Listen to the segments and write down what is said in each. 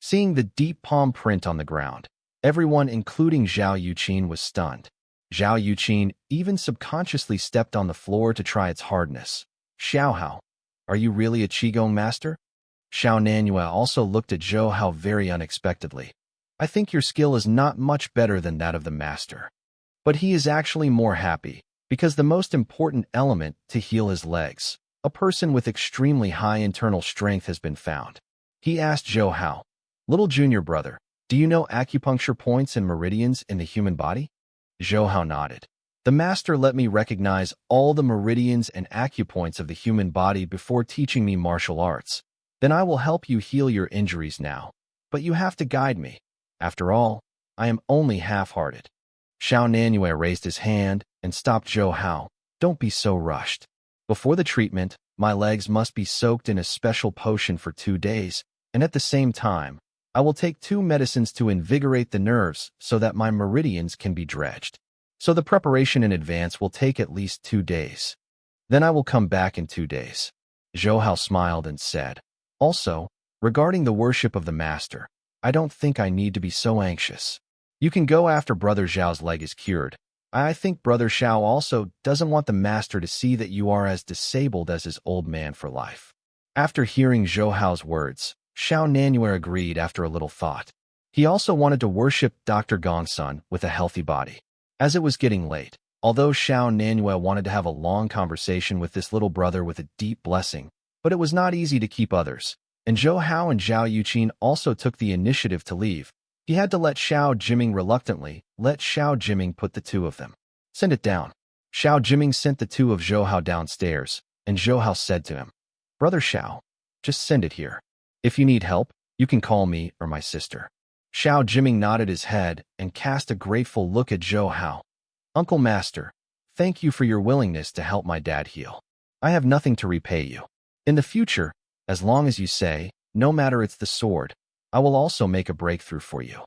Seeing the deep palm print on the ground, everyone, including Zhao Yuqin, was stunned. Zhao Yuqin even subconsciously stepped on the floor to try its hardness. Xiao Hao, are you really a Qigong master? Xiao Nanhua also looked at Zhou Hao very unexpectedly. I think your skill is not much better than that of the master. But he is actually more happy, because the most important element to heal his legs, a person with extremely high internal strength, has been found. He asked Zhou Hao, little junior brother, do you know acupuncture points and meridians in the human body? Zhou Hao nodded. The master let me recognize all the meridians and acupoints of the human body before teaching me martial arts. Then I will help you heal your injuries now. But you have to guide me. After all, I am only half-hearted. Xiao Nanhua raised his hand and stopped Zhou Hao. Don't be so rushed. Before the treatment, my legs must be soaked in a special potion for 2 days, and at the same time, I will take 2 medicines to invigorate the nerves so that my meridians can be dredged. So the preparation in advance will take at least 2 days. Then I will come back in 2 days. Zhou Hao smiled and said, also, regarding the worship of the master, I don't think I need to be so anxious. You can go after Brother Zhao's leg is cured. I think Brother Xiao also doesn't want the master to see that you are as disabled as his old man for life. After hearing Zhou Hao's words, Xiao Nanhua agreed after a little thought. He also wanted to worship Dr. Gongsun with a healthy body. As it was getting late, although Xiao Nanhua wanted to have a long conversation with this little brother with a deep blessing, but it was not easy to keep others, and Zhou Hao and Zhao Yuqin also took the initiative to leave. He had to let Xiao Jiming reluctantly let Xiao Jiming put the 2 of them. Send it down. Xiao Jiming sent the 2 of Zhou Hao downstairs, and Zhou Hao said to him, Brother Xiao, just send it here. If you need help, you can call me or my sister. Xiao Jiming nodded his head and cast a grateful look at Zhou Hao. Uncle Master, thank you for your willingness to help my dad heal. I have nothing to repay you. In the future, as long as you say, no matter it's the sword, I will also make a breakthrough for you.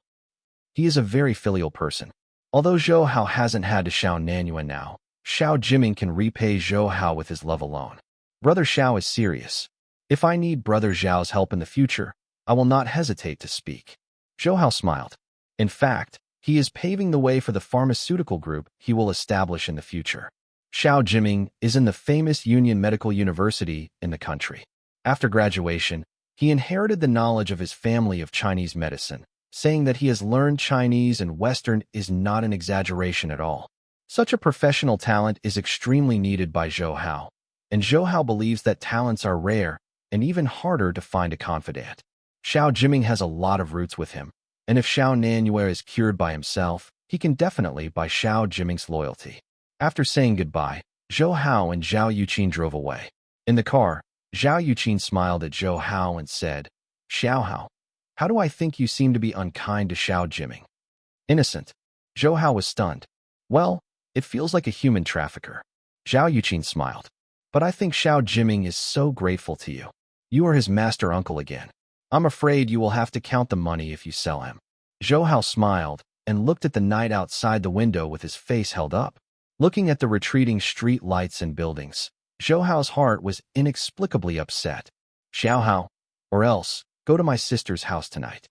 He is a very filial person. Although Zhou Hao hasn't had to Xiao Nanhua now, Xiao Jiming can repay Zhou Hao with his love alone. Brother Xiao is serious. If I need Brother Zhao's help in the future, I will not hesitate to speak. Zhou Hao smiled. In fact, he is paving the way for the pharmaceutical group he will establish in the future. Xiao Jiming is in the famous Union Medical University in the country. After graduation, he inherited the knowledge of his family of Chinese medicine, saying that he has learned Chinese and Western is not an exaggeration at all. Such a professional talent is extremely needed by Zhou Hao, and Zhou Hao believes that talents are rare and even harder to find a confidant. Xiao Jiming has a lot of roots with him, and if Xiao Nanhua is cured by himself, he can definitely buy Xiao Jiming's loyalty. After saying goodbye, Zhou Hao and Zhao Yuqin drove away. In the car, Zhao Yuqin smiled at Zhou Hao and said, Xiao Hao, how do I think you seem to be unkind to Xiao Jiming? Innocent. Zhou Hao was stunned. Well, it feels like a human trafficker. Zhao Yuqin smiled. But I think Xiao Jiming is so grateful to you. You are his master uncle again. I'm afraid you will have to count the money if you sell him. Zhou Hao smiled and looked at the night outside the window with his face held up. Looking at the retreating street lights and buildings, Zhou Hao's heart was inexplicably upset. Xiao Hao, or else, go to my sister's house tonight.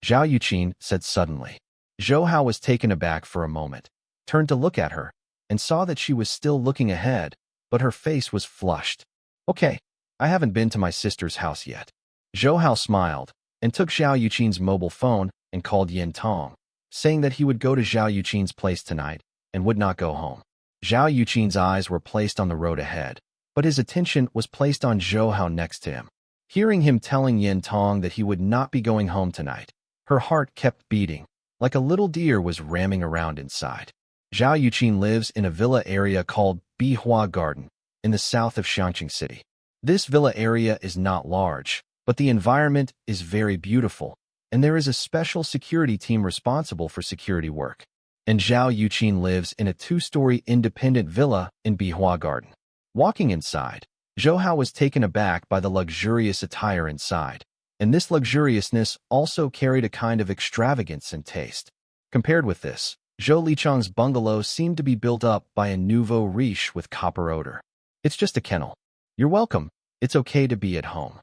Zhao Yuqin said suddenly. Zhou Hao was taken aback for a moment, turned to look at her, and saw that she was still looking ahead, but her face was flushed. Okay, I haven't been to my sister's house yet. Zhou Hao smiled and took Zhao Yuqin's mobile phone and called Yin Tong, saying that he would go to Zhao Yuqin's place tonight and would not go home. Zhao Yuqin's eyes were placed on the road ahead, but his attention was placed on Zhou Hao next to him. Hearing him telling Yin Tong that he would not be going home tonight, her heart kept beating, like a little deer was ramming around inside. Zhao Yuqin lives in a villa area called Manhwa Garden, in the south of Xiangqing City. This villa area is not large, but the environment is very beautiful, and there is a special security team responsible for security work. And Zhao Yuqin lives in a 2-story independent villa in Manhwa Garden. Walking inside, Zhou Hao was taken aback by the luxurious attire inside, and this luxuriousness also carried a kind of extravagance and taste. Compared with this, Zhou Lichang's bungalow seemed to be built up by a nouveau riche with copper odor. It's just a kennel. You're welcome. It's okay to be at home.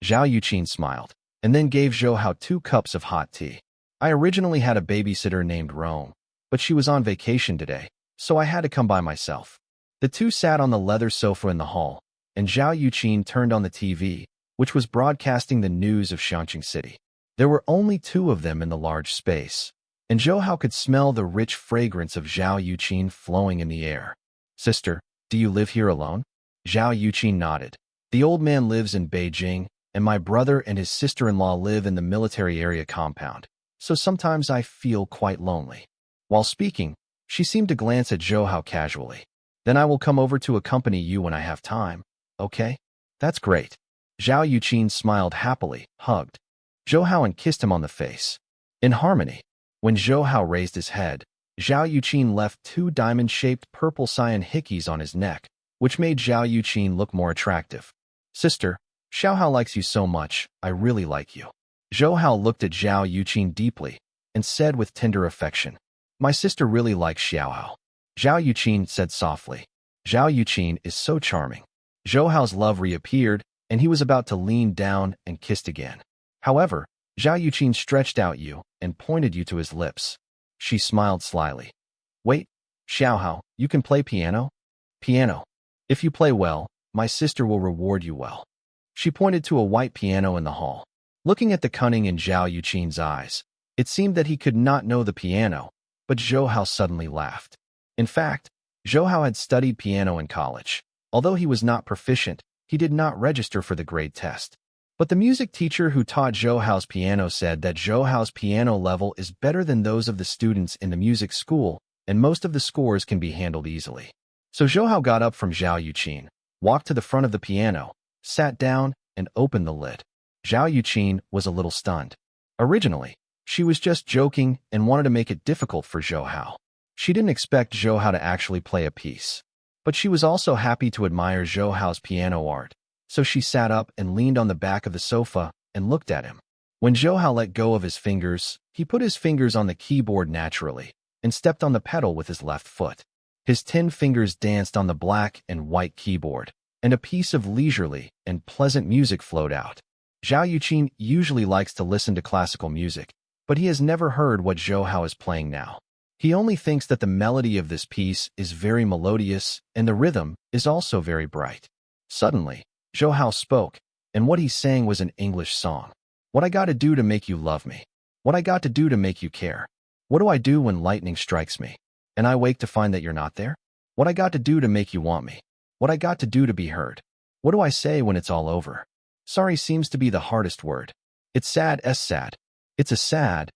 Zhao Yuqin smiled. and then gave Zhou Hao 2 cups of hot tea. I originally had a babysitter named Rome, but she was on vacation today, so I had to come by myself. The two sat on the leather sofa in the hall, and Zhao Yuqin turned on the TV, which was broadcasting the news of Shanqing City. There were only 2 of them in the large space, and Zhou Hao could smell the rich fragrance of Zhao Yuqin flowing in the air. Sister, do you live here alone? Zhao Yuqin nodded. The old man lives in Beijing, and my brother and his sister-in-law live in the military area compound, so sometimes I feel quite lonely. While speaking, she seemed to glance at Zhou Hao casually. Then I will come over to accompany you when I have time, okay? That's great. Zhao Yuqin smiled happily, hugged Zhou Hao and kissed him on the face. In harmony, when Zhou Hao raised his head, Zhao Yuqin left 2 diamond-shaped purple cyan hickeys on his neck, which made Zhao Yuqin look more attractive. Sister, Zhou Hao likes you so much, I really like you. Zhou Hao looked at Zhao Yuqin deeply and said with tender affection, my sister really likes Zhou Hao. Zhao Yuqin said softly. Zhao Yuqin is so charming. Zhou Hao's love reappeared, and he was about to lean down and kissed again. However, Zhao Yuqin stretched out you and pointed you to his lips. She smiled slyly. Wait, Zhou Hao, you can play piano? Piano. If you play well, my sister will reward you well. She pointed to a white piano in the hall. Looking at the cunning in Zhao Yuqin's eyes, it seemed that he could not know the piano, but Zhou Hao suddenly laughed. In fact, Zhou Hao had studied piano in college. Although he was not proficient, he did not register for the grade test. But the music teacher who taught Zhou Hao's piano said that Zhou Hao's piano level is better than those of the students in the music school, and most of the scores can be handled easily. So Zhou Hao got up from Zhao Yuqin, walked to the front of the piano, sat down, and opened the lid. Zhao Yuqin was a little stunned. Originally, she was just joking and wanted to make it difficult for Zhou Hao. She didn't expect Zhou Hao to actually play a piece. But she was also happy to admire Zhou Hao's piano art, so she sat up and leaned on the back of the sofa and looked at him. When Zhou Hao let go of his fingers, he put his fingers on the keyboard naturally and stepped on the pedal with his left foot. His 10 fingers danced on the black and white keyboard, and a piece of leisurely and pleasant music flowed out. Zhao Yuqin usually likes to listen to classical music, but he has never heard what Zhou Hao is playing now. He only thinks that the melody of this piece is very melodious and the rhythm is also very bright. Suddenly, Zhou Hao spoke, and what he sang was an English song. What I got to do to make you love me? What I got to do to make you care? What do I do when lightning strikes me, and I wake to find that you're not there? What I got to do to make you want me? What I got to do to be heard? What do I say when it's all over? Sorry seems to be the hardest word. It's sad. It's a sad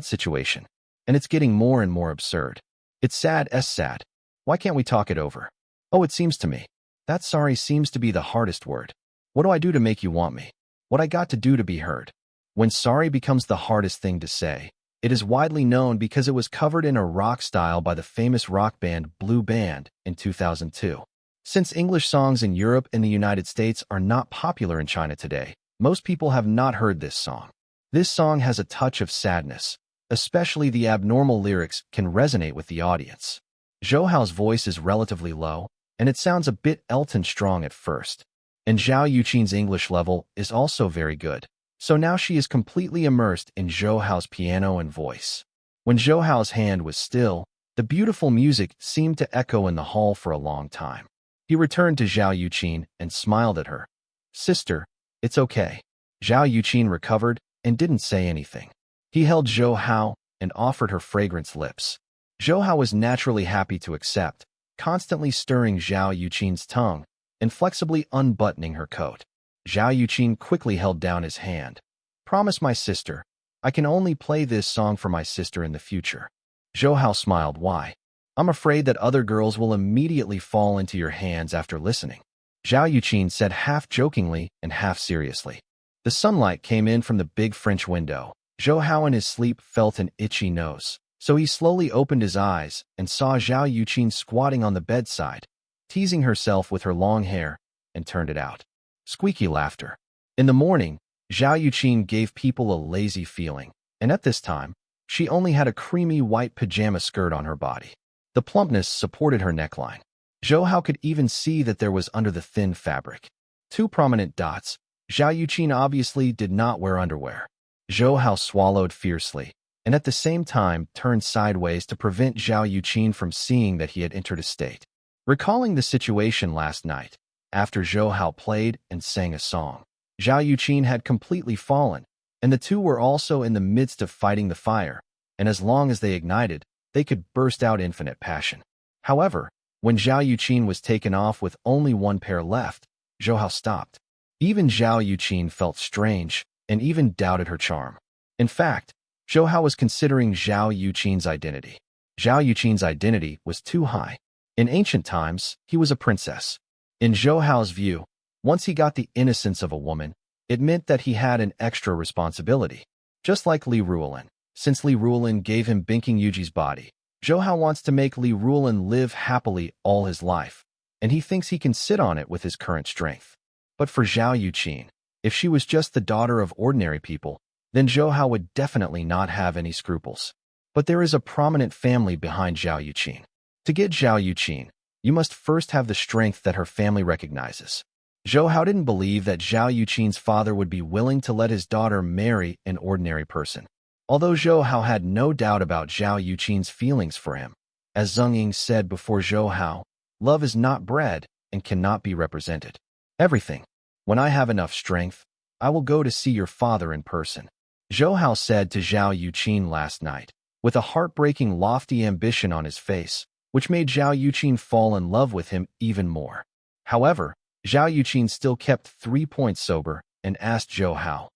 situation. And it's getting more and more absurd. It's sad. Why can't we talk it over? Oh, it seems to me. That sorry seems to be the hardest word. What do I do to make you want me? What I got to do to be heard? When sorry becomes the hardest thing to say, it is widely known because it was covered in a rock style by the famous rock band Blue Band in 2002. Since English songs in Europe and the United States are not popular in China today, most people have not heard this song. This song has a touch of sadness. Especially the abnormal lyrics can resonate with the audience. Zhou Hao's voice is relatively low, and it sounds a bit Elton strong at first. And Zhao Yuqin's English level is also very good, so now she is completely immersed in Zhou Hao's piano and voice. When Zhou Hao's hand was still, the beautiful music seemed to echo in the hall for a long time. He returned to Zhao Yuqin and smiled at her. Sister, it's okay. Zhao Yuqin recovered and didn't say anything. He held Zhou Hao and offered her fragrance lips. Zhou Hao was naturally happy to accept, constantly stirring Zhao Yuqin's tongue and flexibly unbuttoning her coat. Zhao Yuqin quickly held down his hand. Promise my sister, I can only play this song for my sister in the future. Zhou Hao smiled. Why? I'm afraid that other girls will immediately fall into your hands after listening. Zhao Yuqin said half jokingly and half seriously. The sunlight came in from the big French window. Zhou Hao in his sleep felt an itchy nose, so he slowly opened his eyes and saw Zhao Yuqin squatting on the bedside, teasing herself with her long hair, and turned it out. Squeaky laughter. In the morning, Zhao Yuqin gave people a lazy feeling, and at this time, she only had a creamy white pajama skirt on her body. The plumpness supported her neckline. Zhou Hao could even see that there was under the thin fabric 2 prominent dots, Zhao Yuqin obviously did not wear underwear. Zhou Hao swallowed fiercely, and at the same time turned sideways to prevent Zhao Yuqin from seeing that he had entered a state. Recalling the situation last night, after Zhou Hao played and sang a song, Zhao Yuqin had completely fallen, and the two were also in the midst of fighting the fire, and as long as they ignited, they could burst out infinite passion. However, when Zhao Yuqin was taken off with only one pair left, Zhou Hao stopped. Even Zhao Yuqin felt strange and even doubted her charm. In fact, Zhou Hao was considering Zhao Yuqin's identity. Zhao Yuqin's identity was too high. In ancient times, he was a princess. In Zhou Hao's view, once he got the innocence of a woman, it meant that he had an extra responsibility. Just like Li Ruolin. Since Li Ruolin gave him Binking Yuji's body, Zhou Hao wants to make Li Ruolin live happily all his life, and he thinks he can sit on it with his current strength. But for Zhao Yuqin, if she was just the daughter of ordinary people, then Zhou Hao would definitely not have any scruples. But there is a prominent family behind Zhao Yuqin. To get Zhao Yuqin, you must first have the strength that her family recognizes. Zhou Hao didn't believe that Zhao Yuqin's father would be willing to let his daughter marry an ordinary person. Although Zhou Hao had no doubt about Zhao Yuqin's feelings for him. As Zheng Ying said before Zhou Hao, love is not bred and cannot be represented. Everything. When I have enough strength, I will go to see your father in person. Zhou Hao said to Zhao Yuqin last night, with a heartbreaking lofty ambition on his face, which made Zhao Yuqin fall in love with him even more. However, Zhao Yuqin still kept 3 points sober and asked Zhou Hao,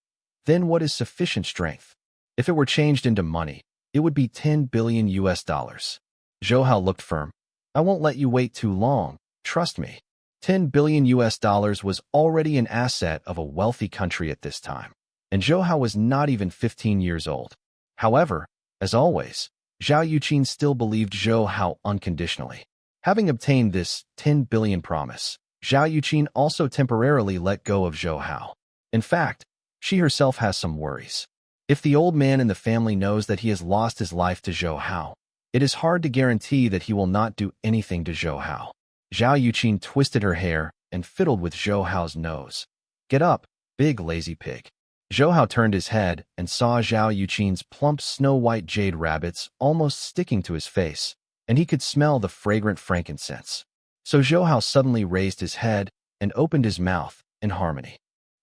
then what is sufficient strength? If it were changed into money, it would be 10 billion US dollars. Zhou Hao looked firm. I won't let you wait too long, trust me. 10 billion US dollars was already an asset of a wealthy country at this time, and Zhou Hao was not even 15 years old. However, as always, Zhao Yuqin still believed Zhou Hao unconditionally. Having obtained this 10 billion promise, Zhao Yuqin also temporarily let go of Zhou Hao. In fact, she herself has some worries. If the old man in the family knows that he has lost his life to Zhou Hao, it is hard to guarantee that he will not do anything to Zhou Hao. Zhao Yuqin twisted her hair and fiddled with Zhou Hao's nose. Get up, big lazy pig. Zhou Hao turned his head and saw Zhao Yuqin's plump snow-white jade rabbits almost sticking to his face, and he could smell the fragrant frankincense. So Zhou Hao suddenly raised his head and opened his mouth in harmony.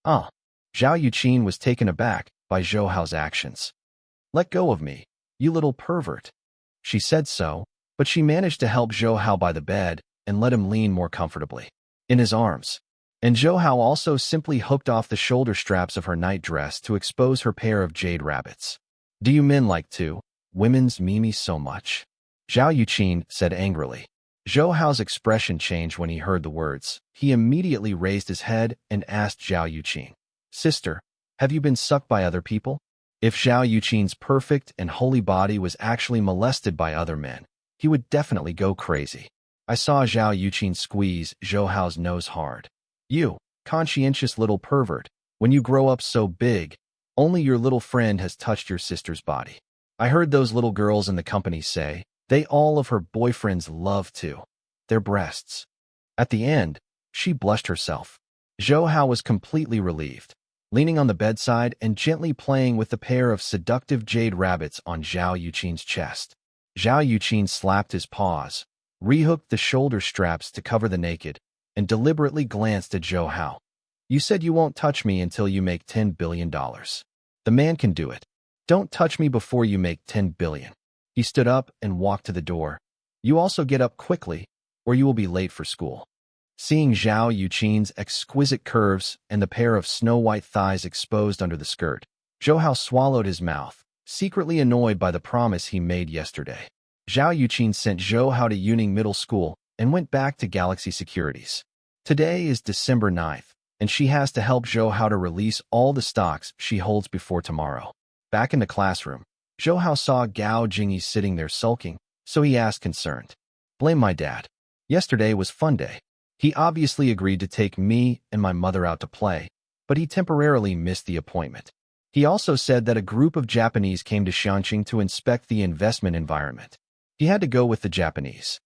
Ah! Zhao Yuqin was taken aback by Zhou Hao's actions. Let go of me, you little pervert. She said so, but she managed to help Zhou Hao by the bed and let him lean more comfortably in his arms. And Zhou Hao also simply hooked off the shoulder straps of her night dress to expose her pair of jade rabbits. Do you men like to women's Mimi so much? Zhao Yuqin said angrily. Zhou Hao's expression changed when he heard the words. He immediately raised his head and asked Zhao Yuqin, Sister, have you been sucked by other people? If Zhao Yuqin's perfect and holy body was actually molested by other men, he would definitely go crazy. I saw Zhao Yuqin squeeze Zhou Hao's nose hard. You, conscientious little pervert, when you grow up so big, only your little friend has touched your sister's body. I heard those little girls in the company say, they all of her boyfriends love to. Their breasts. At the end, she blushed herself. Zhou Hao was completely relieved, leaning on the bedside and gently playing with the pair of seductive jade rabbits on Zhao Yuqin's chest. Zhao Yuqin slapped his paws, rehooked the shoulder straps to cover the naked, and deliberately glanced at Zhou Hao. You said you won't touch me until you make $10 billion. The man can do it. Don't touch me before you make 10 billion. He stood up and walked to the door. You also get up quickly, or you will be late for school. Seeing Zhao Yuqin's exquisite curves and the pair of snow-white thighs exposed under the skirt, Zhou Hao swallowed his mouth, secretly annoyed by the promise he made yesterday. Zhao Yuqin sent Zhou Hao to Yuning Middle School and went back to Galaxy Securities. Today is December 9th, and she has to help Zhou Hao to release all the stocks she holds before tomorrow. Back in the classroom, Zhou Hao saw Gao Jingyi sitting there sulking, so he asked concerned. Blame my dad. Yesterday was fun day. He obviously agreed to take me and my mother out to play, but he temporarily missed the appointment. He also said that a group of Japanese came to Xianqing to inspect the investment environment. He had to go with the Japanese.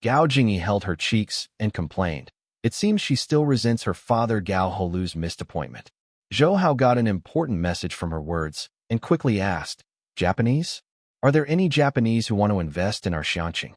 Gao Jingyi held her cheeks and complained. It seems she still resents her father Gao Holu's missed appointment. Zhou Hao got an important message from her words and quickly asked, Japanese? Are there any Japanese who want to invest in our Xianqing?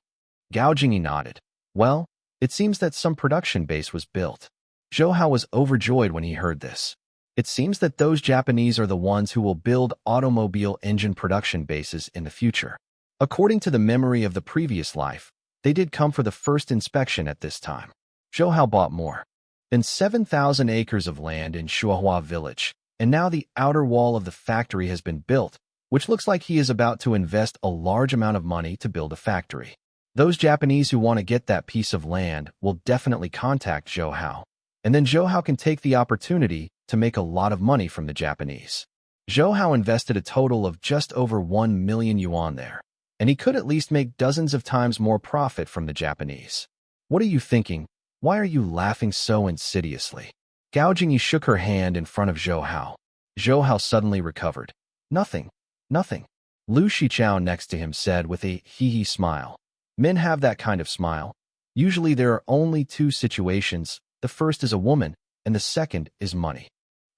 Gao Jingyi nodded. Well, it seems that some production base was built. Zhou Hao was overjoyed when he heard this. It seems that those Japanese are the ones who will build automobile engine production bases in the future. According to the memory of the previous life, they did come for the first inspection at this time. Zhou Hao bought more than 7,000 acres of land in Shuahua village, and now the outer wall of the factory has been built, which looks like he is about to invest a large amount of money to build a factory. Those Japanese who want to get that piece of land will definitely contact Zhou Hao, and then Zhou Hao can take the opportunity to make a lot of money from the Japanese. Zhou Hao invested a total of just over 1 million yuan there, and he could at least make dozens of times more profit from the Japanese. What are you thinking? Why are you laughing so insidiously? Gao Jingyi shook her hand in front of Zhou Hao. Zhou Hao suddenly recovered. Nothing. Nothing. Lu Shichao next to him said with a hee-hee smile. Men have that kind of smile. Usually there are only two situations. The first is a woman, and the second is money.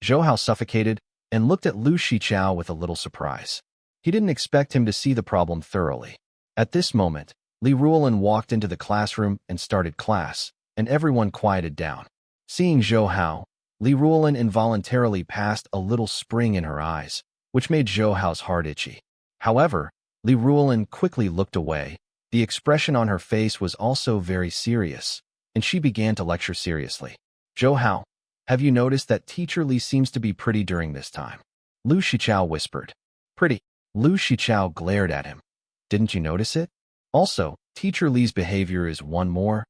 Zhou Hao suffocated and looked at Lu Shichao with a little surprise. He didn't expect him to see the problem thoroughly. At this moment, Li Ruolin walked into the classroom and started class, and everyone quieted down. Seeing Zhou Hao, Li Ruolin involuntarily passed a little spring in her eyes, which made Zhou Hao's heart itchy. However, Li Ruolin quickly looked away. The expression on her face was also very serious, and she began to lecture seriously. Zhou Hao, have you noticed that Teacher Li seems to be pretty during this time? Lu Shichao whispered. Pretty. Lu Shichao glared at him. Didn't you notice it? Also, Teacher Li's behavior is one more.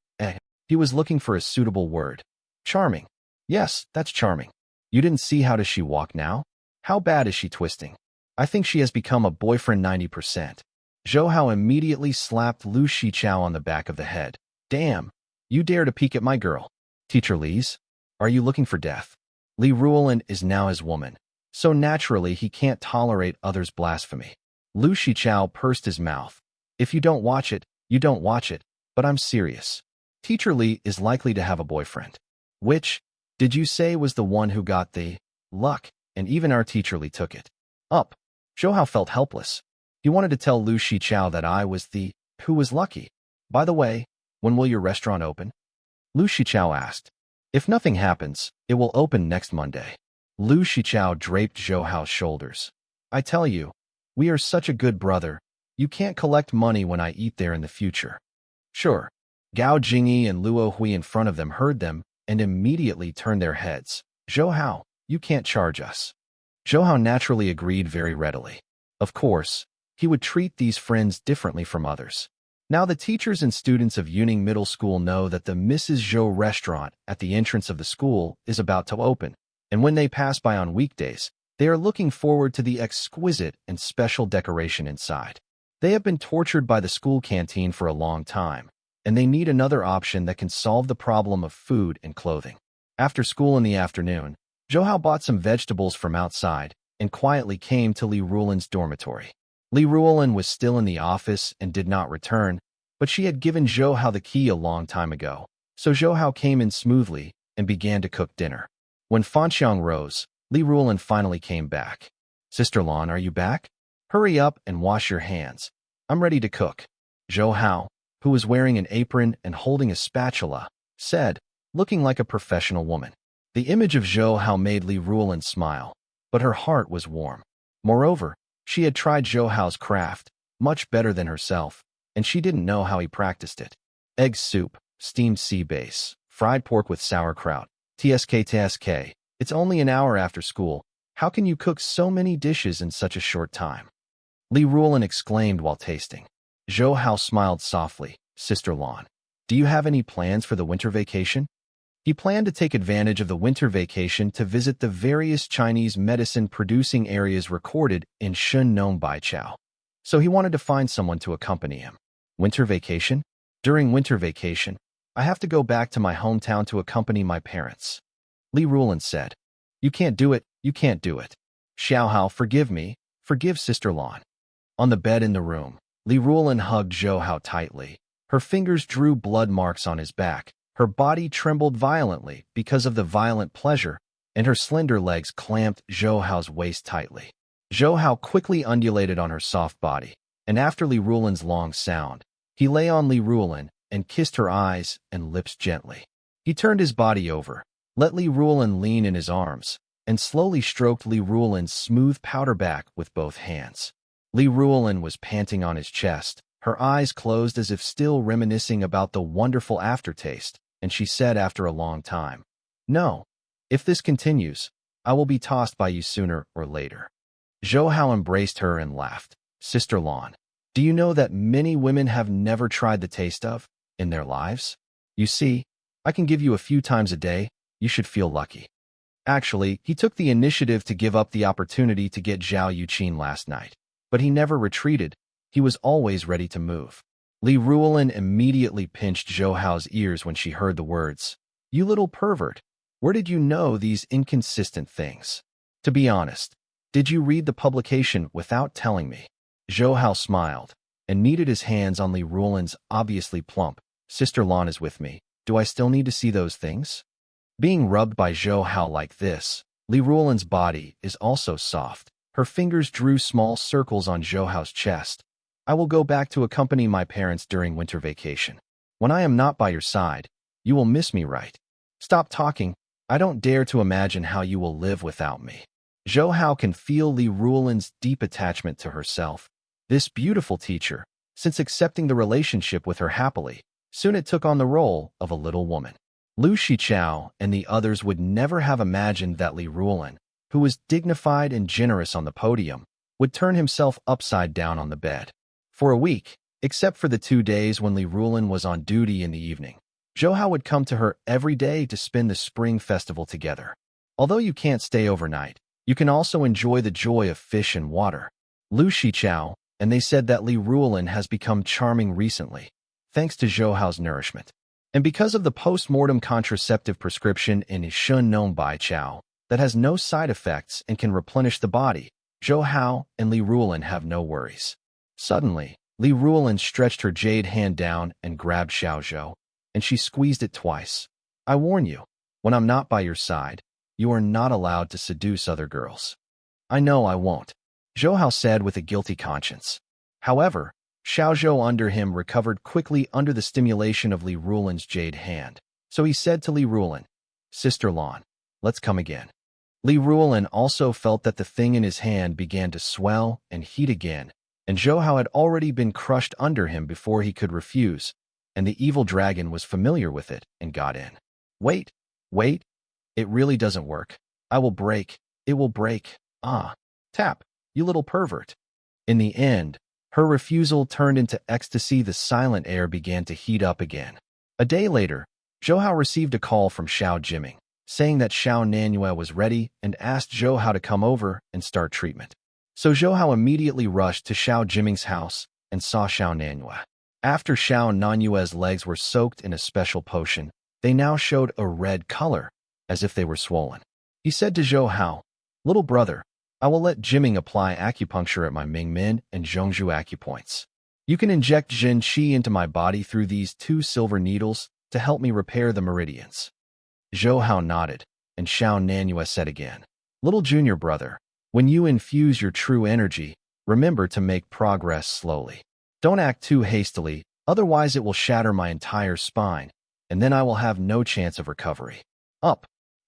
He was looking for a suitable word. Charming. Yes, that's charming. You didn't see how does she walk now? How bad is she twisting? I think she has become a boyfriend 90%. Zhou Hao immediately slapped Lu Shichao on the back of the head. Damn, you dare to peek at my girl. Teacher Li's? Are you looking for death? Li Ruolin is now his woman, so naturally he can't tolerate others' blasphemy. Lu Shichao pursed his mouth. If you don't watch it, you don't watch it, but I'm serious. Teacher Li is likely to have a boyfriend. Which, did you say was the one who got the luck, and even our Teacher Li took it up? Zhou Hao felt helpless. He wanted to tell Lu Shichao that I was the who was lucky. By the way, when will your restaurant open? Lu Shichao asked. If nothing happens, it will open next Monday. Lu Shichao draped Zhou Hao's shoulders. I tell you, we are such a good brother. You can't collect money when I eat there in the future. Sure. Gao Jingyi and Luo Hui in front of them heard them and immediately turned their heads. Zhou Hao, you can't charge us. Zhou Hao naturally agreed very readily. Of course, he would treat these friends differently from others. Now the teachers and students of Yuning Middle School know that the Mrs. Zhou restaurant at the entrance of the school is about to open, and when they pass by on weekdays, they are looking forward to the exquisite and special decoration inside. They have been tortured by the school canteen for a long time, and they need another option that can solve the problem of food and clothing. After school in the afternoon, Zhou Hao bought some vegetables from outside and quietly came to Li Ruolin's dormitory. Li Ruolin was still in the office and did not return, but she had given Zhou Hao the key a long time ago, so Zhou Hao came in smoothly and began to cook dinner. When Fanxiang rose, Li Ruolin finally came back. Sister Lan, are you back? Hurry up and wash your hands. I'm ready to cook. Zhou Hao, who was wearing an apron and holding a spatula, said, looking like a professional woman. The image of Zhou Hao made Li Ruolin smile, but her heart was warm. Moreover, she had tried Zhou Hao's craft, much better than herself, and she didn't know how he practiced it. Egg soup, steamed sea bass, fried pork with sauerkraut, tsk. It's only an hour after school. How can you cook so many dishes in such a short time? Li Ruolin exclaimed while tasting. Zhou Hao smiled softly. Sister Lan, do you have any plans for the winter vacation? He planned to take advantage of the winter vacation to visit the various Chinese medicine-producing areas recorded in Shun Nong Bai Chao. So he wanted to find someone to accompany him. Winter vacation? During winter vacation, I have to go back to my hometown to accompany my parents. Li Ruolin said. You can't do it, you can't do it. Xiao Hao, forgive me, forgive Sister Lan. On the bed in the room, Li Ruolin hugged Zhou Hao tightly. Her fingers drew blood marks on his back. Her body trembled violently because of the violent pleasure, and her slender legs clamped Zhou Hao's waist tightly. Zhou Hao quickly undulated on her soft body, and after Li Ruolin's long sound, he lay on Li Ruolin and kissed her eyes and lips gently. He turned his body over, let Li Ruolin lean in his arms, and slowly stroked Li Ruolin's smooth powder back with both hands. Li Ruolin was panting on his chest, her eyes closed as if still reminiscing about the wonderful aftertaste, and she said after a long time, "No, if this continues, I will be tossed by you sooner or later." Zhou Hao embraced her and laughed. "Sister Lan, do you know that many women have never tried the taste of in their lives? You see, I can give you a few times a day. You should feel lucky." Actually, he took the initiative to give up the opportunity to get Zhao Yuqin last night, but he never retreated. He was always ready to move. Li Ruolin immediately pinched Zhou Hao's ears when she heard the words, "You little pervert, where did you know these inconsistent things? To be honest, did you read the publication without telling me?" Zhou Hao smiled and kneaded his hands on Li Ruolin's obviously plump. "Sister Lan is with me. Do I still need to see those things?" Being rubbed by Zhou Hao like this, Li Ruolin's body is also soft. Her fingers drew small circles on Zhou Hao's chest. "I will go back to accompany my parents during winter vacation. When I am not by your side, you will miss me, right? Stop talking. I don't dare to imagine how you will live without me." Zhou Hao can feel Li Ruolin's deep attachment to herself. This beautiful teacher, since accepting the relationship with her happily, soon it took on the role of a little woman. Lu Shichao and the others would never have imagined that Li Ruolin, who was dignified and generous on the podium, would turn himself upside down on the bed. For a week, except for the 2 days when Li Ruolin was on duty in the evening, Zhou Hao would come to her every day to spend the spring festival together. Although you can't stay overnight, you can also enjoy the joy of fish and water. Lu Shichao, and they said that Li Ruolin has become charming recently, thanks to Zhou Hao's nourishment. And because of the post-mortem contraceptive prescription in Shun Nong Bai Chao that has no side effects and can replenish the body, Zhou Hao and Li Ruolin have no worries. Suddenly, Li Ruolin stretched her jade hand down and grabbed Xiao Zhou, and she squeezed it twice. "I warn you, when I'm not by your side, you are not allowed to seduce other girls." "I know I won't," Zhou Hao said with a guilty conscience. However, Xiao Zhou under him recovered quickly under the stimulation of Li Ruolin's jade hand, so he said to Li Ruolin, "Sister Lan, let's come again." Li Ruolin also felt that the thing in his hand began to swell and heat again, and Zhou Hao had already been crushed under him before he could refuse, and the evil dragon was familiar with it and got in. Wait, it really doesn't work. I will break, it will break, tap, you little pervert." In the end, her refusal turned into ecstasy. The silent air began to heat up again. A day later, Zhou Hao received a call from Xiao Jiming, saying that Xiao Nanyue was ready and asked Zhou Hao to come over and start treatment. So Zhou Hao immediately rushed to Xiao Jiming's house and saw Xiao Nanyue. After Xiao Nanyue's legs were soaked in a special potion, they now showed a red color, as if they were swollen. He said to Zhou Hao, "Little brother, I will let Jiming apply acupuncture at my Mingmen and Zhongzhou acupoints. You can inject Jin Qi into my body through these 2 silver needles to help me repair the meridians." Zhou Hao nodded, and Xiao Nanyue said again, "Little junior brother, when you infuse your true energy, remember to make progress slowly. Don't act too hastily, otherwise it will shatter my entire spine, and then I will have no chance of recovery.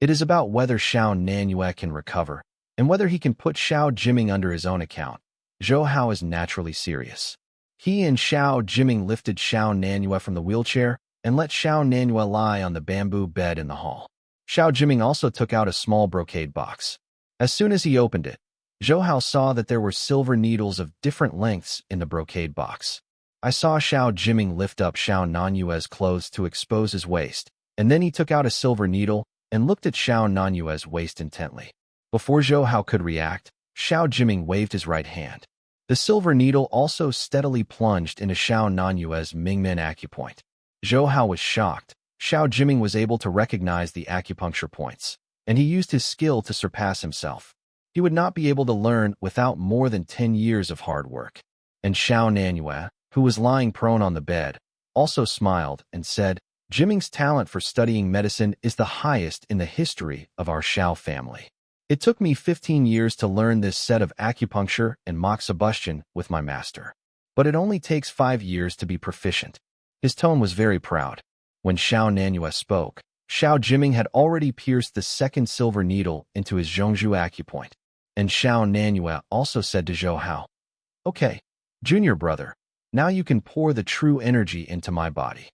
It is about whether Xiao Nanyue can recover, and whether he can put Xiao Jiming under his own account." Zhou Hao is naturally serious. He and Xiao Jiming lifted Xiao Nanyue from the wheelchair and let Xiao Nanyue lie on the bamboo bed in the hall. Xiao Jiming also took out a small brocade box. As soon as he opened it, Zhou Hao saw that there were silver needles of different lengths in the brocade box. I saw Xiao Jiming lift up Xiao Nanyue's clothes to expose his waist, and then he took out a silver needle and looked at Xiao Nanyue's waist intently. Before Zhou Hao could react, Xiao Jiming waved his right hand. The silver needle also steadily plunged into Xiao Nanyue's Mingmen acupoint. Zhou Hao was shocked. Xiao Jiming was able to recognize the acupuncture points, and he used his skill to surpass himself. He would not be able to learn without more than 10 years of hard work. And Xiao Nanyue, who was lying prone on the bed, also smiled and said, Jiming's talent for studying medicine is the highest in the history of our Xiao family. It took me 15 years to learn this set of acupuncture and moxibustion with my master. But it only takes 5 years to be proficient. His tone was very proud. When Xiao Nanhua spoke, Xiao Jiming had already pierced the second silver needle into his Zhongzhu acupoint. And Xiao Nanhua also said to Zhou Hao, "Okay, junior brother, now you can pour the true energy into my body."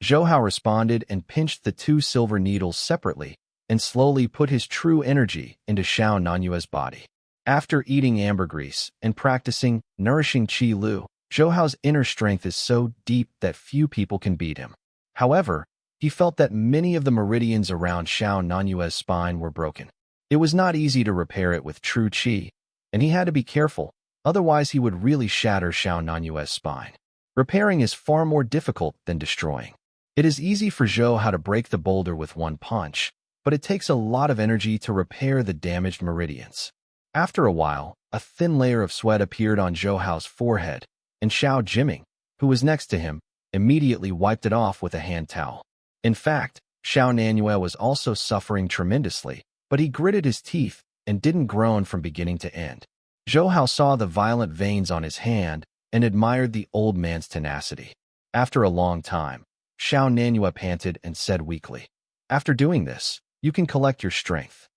Zhou Hao responded and pinched the 2 silver needles separately and slowly put his true energy into Xiao Nanhua's body. After eating ambergris and practicing nourishing Qi Lu, Zhou Hao's inner strength is so deep that few people can beat him. However, he felt that many of the meridians around Xiao Nanhua's spine were broken. It was not easy to repair it with true Qi, and he had to be careful, otherwise he would really shatter Xiao Nanhua's spine. Repairing is far more difficult than destroying. It is easy for Zhou Hao to break the boulder with one punch, but it takes a lot of energy to repair the damaged meridians. After a while, a thin layer of sweat appeared on Zhou Hao's forehead, and Xiao Jiming, who was next to him, immediately wiped it off with a hand towel. In fact, Xiao Nanhua was also suffering tremendously, but he gritted his teeth and didn't groan from beginning to end. Zhou Hao saw the violent veins on his hand and admired the old man's tenacity. After a long time, Xiao Nanhua panted and said weakly, "After doing this, you can collect your strength."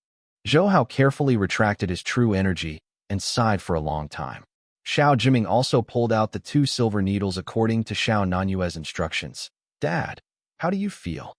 Zhou Hao carefully retracted his true energy and sighed for a long time. Xiao Jiming also pulled out the 2 silver needles according to Xiao Nanhua's instructions. "Dad, how do you feel?"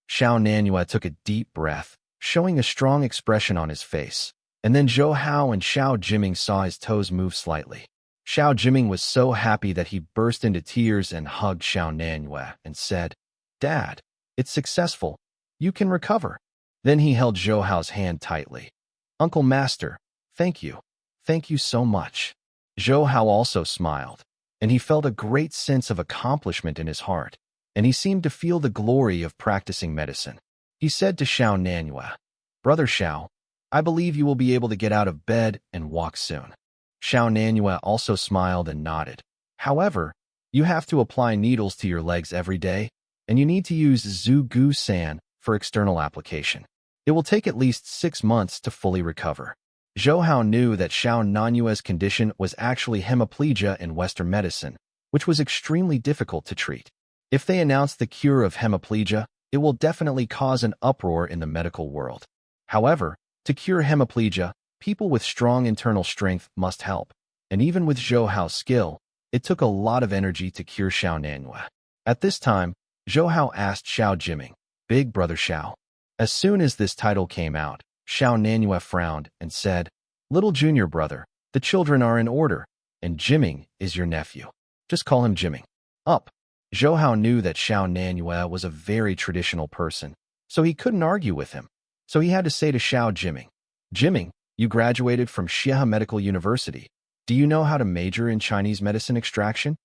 Xiao Nanhua took a deep breath, showing a strong expression on his face, and then Zhou Hao and Xiao Jiming saw his toes move slightly. Xiao Jiming was so happy that he burst into tears and hugged Xiao Nanhua and said, "Dad, it's successful. You can recover." Then he held Zhou Hao's hand tightly. "Uncle Master, thank you. Thank you so much." Zhou Hao also smiled, and he felt a great sense of accomplishment in his heart, and he seemed to feel the glory of practicing medicine. He said to Xiao Nanhua, "Brother Xiao, I believe you will be able to get out of bed and walk soon." Xiao Nanhua also smiled and nodded. "However, you have to apply needles to your legs every day, and you need to use Zhu Gu San for external application. It will take at least 6 months to fully recover." Zhou Hao knew that Xiao Nanhua's condition was actually hemiplegia in Western medicine, which was extremely difficult to treat. If they announce the cure of hemiplegia, it will definitely cause an uproar in the medical world. However, to cure hemiplegia, people with strong internal strength must help, and even with Zhou Hao's skill, it took a lot of energy to cure Xiao Nanhua. At this time, Zhou Hao asked Xiao Jiming, "Big brother Xiao." As soon as this title came out, Xiao Nanhua frowned and said, "Little junior brother, the children are in order, and Jiming is your nephew. Just call him Jiming." Up. Zhou Hao knew that Xiao Nanhua was a very traditional person, so he couldn't argue with him. So he had to say to Xiao Jiming, "Jiming, you graduated from Xiehe Medical University. Do you know how to major in Chinese medicine extraction?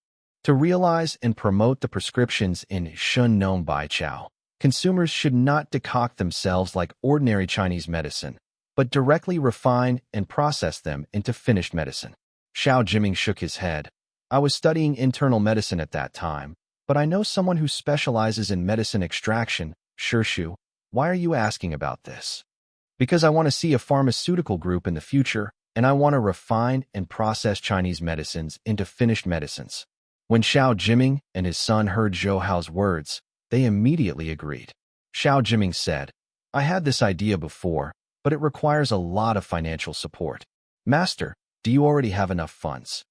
To realize and promote the prescriptions in Shun Nong Bai Chao, consumers should not decoct themselves like ordinary Chinese medicine, but directly refine and process them into finished medicine." Xiao Jiming shook his head. "I was studying internal medicine at that time, but I know someone who specializes in medicine extraction, Shishu. Why are you asking about this?" "Because I want to see a pharmaceutical group in the future, and I want to refine and process Chinese medicines into finished medicines." When Xiao Jiming and his son heard Zhou Hao's words, they immediately agreed. Xiao Jiming said, "I had this idea before, but it requires a lot of financial support. Master, do you already have enough funds?"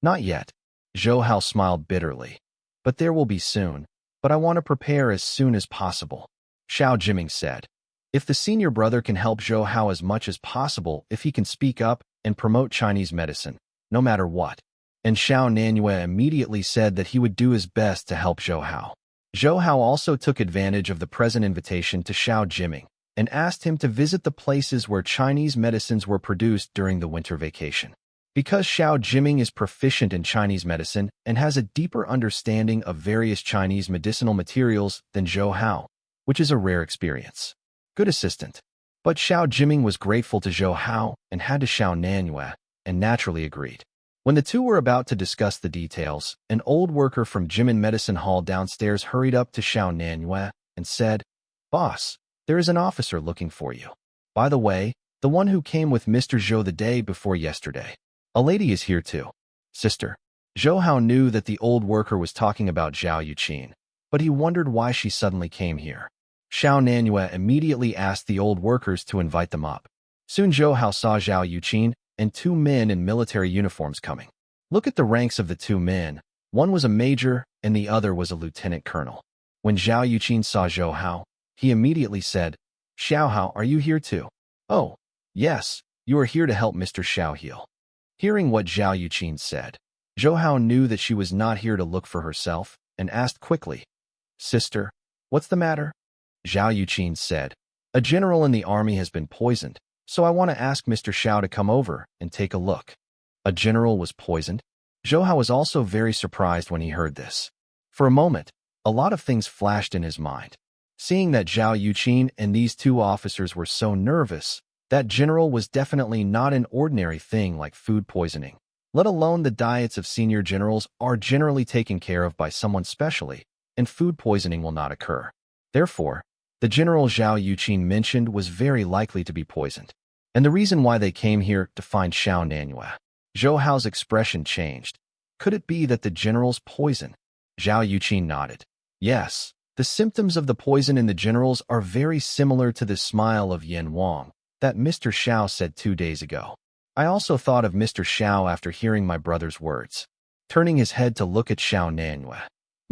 "Not yet." Zhou Hao smiled bitterly. "But there will be soon, but I want to prepare as soon as possible." Xiao Jiming said, "If the senior brother can help Zhou Hao as much as possible, if he can speak up and promote Chinese medicine, no matter what." And Xiao Nanhua immediately said that he would do his best to help Zhou Hao. Zhou Hao also took advantage of the present invitation to Xiao Jiming and asked him to visit the places where Chinese medicines were produced during the winter vacation. Because Xiao Jiming is proficient in Chinese medicine and has a deeper understanding of various Chinese medicinal materials than Zhou Hao, which is a rare experience. Good assistant. But Xiao Jiming was grateful to Zhou Hao and had to Xiao Nanhua, and naturally agreed. When the two were about to discuss the details, an old worker from Jimin Medicine Hall downstairs hurried up to Xiao Nanhua and said, "Boss, there is an officer looking for you. By the way, the one who came with Mr. Zhou the day before yesterday. A lady is here too." Sister. Zhou Hao knew that the old worker was talking about Zhao Yuqin, but he wondered why she suddenly came here. Xiao Nanhua immediately asked the old workers to invite them up. Soon Zhou Hao saw Zhao Yuqin and two men in military uniforms coming. Look at the ranks of the two men. One was a major and the other was a lieutenant colonel. When Zhao Yuqin saw Zhou Hao, he immediately said, "Xiao Hao, are you here too?" "Oh, yes, you are here to help Mr. Xiao heal." Hearing what Zhao Yuqin said, Zhou Hao knew that she was not here to look for herself and asked quickly, "Sister, what's the matter?" Zhao Yuqin said, "A general in the army has been poisoned, so I want to ask Mr. Xiao to come over and take a look." A general was poisoned? Zhou Hao was also very surprised when he heard this. For a moment, a lot of things flashed in his mind. Seeing that Zhao Yuqin and these two officers were so nervous, that general was definitely not an ordinary thing like food poisoning. Let alone the diets of senior generals are generally taken care of by someone specially, and food poisoning will not occur. Therefore, the general Zhao Yuqin mentioned was very likely to be poisoned. And the reason why they came here to find Xiao Nanhua. Zhou Hao's expression changed. Could it be that the general's poison? Zhao Yuqin nodded. Yes, the symptoms of the poison in the generals are very similar to the smile of Yin Wang that Mr. Xiao said 2 days ago. I also thought of Mr. Xiao after hearing my brother's words. Turning his head to look at Xiao Nanhua.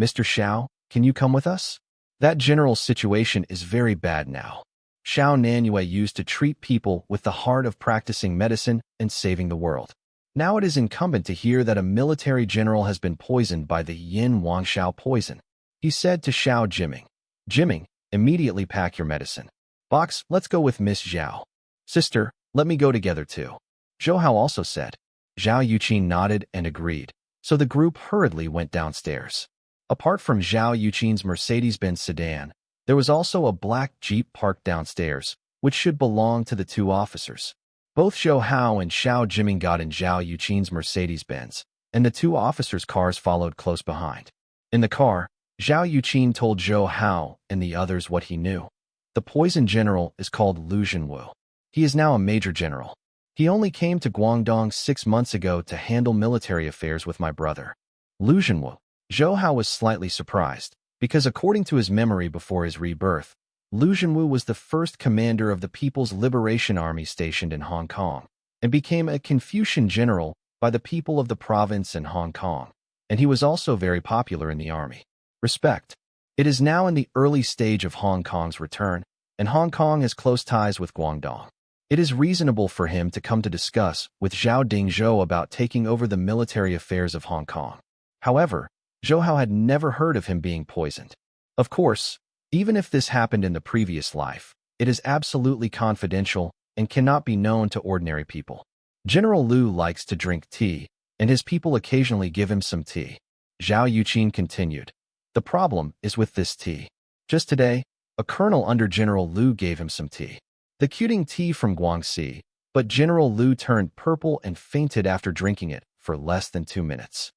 "Mr. Xiao, can you come with us? That general's situation is very bad now." Xiao Nanhua used to treat people with the heart of practicing medicine and saving the world. Now it is incumbent to hear that a military general has been poisoned by the Yin Wangshao poison. He said to Xiao Jiming, "Jiming, immediately pack your medicine. Box, let's go with Miss Zhao. Sister, let me go together too." Zhou Hao also said. Zhao Yuqin nodded and agreed, so the group hurriedly went downstairs. Apart from Zhao Yuqin's Mercedes-Benz sedan, there was also a black Jeep parked downstairs, which should belong to the two officers. Both Zhou Hao and Xiao Jiming got in Zhao Yuqin's Mercedes-Benz, and the two officers' cars followed close behind. In the car, Zhao Yuqin told Zhou Hao and the others what he knew. The poison general is called Lu Zhenwu. He is now a major general. He only came to Guangdong 6 months ago to handle military affairs with my brother. Lu Zhenwu. Zhou Hao was slightly surprised, because according to his memory before his rebirth, Lu Zhenwu was the first commander of the People's Liberation Army stationed in Hong Kong, and became a Confucian general by the people of the province in Hong Kong, and he was also very popular in the army. Respect. It is now in the early stage of Hong Kong's return, and Hong Kong has close ties with Guangdong. It is reasonable for him to come to discuss with Zhao Dingzhou about taking over the military affairs of Hong Kong. However, Zhou Hao had never heard of him being poisoned. Of course, even if this happened in the previous life, it is absolutely confidential and cannot be known to ordinary people. General Lu likes to drink tea, and his people occasionally give him some tea. Zhao Yuqin continued. The problem is with this tea. Just today, a colonel under General Lu gave him some tea. The Qting tea from Guangxi, but General Lu turned purple and fainted after drinking it for less than 2 minutes.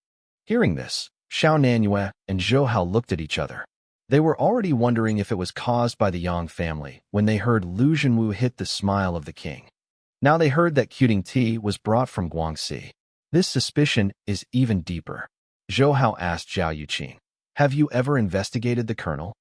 Hearing this, Xiao Nanhua and Zhou Hao looked at each other. They were already wondering if it was caused by the Yang family when they heard Lu Zhenwu hit the smile of the king. Now they heard that Qting tea was brought from Guangxi. This suspicion is even deeper. Zhou Hao asked Zhao Yuqin, "Have you ever investigated the colonel?"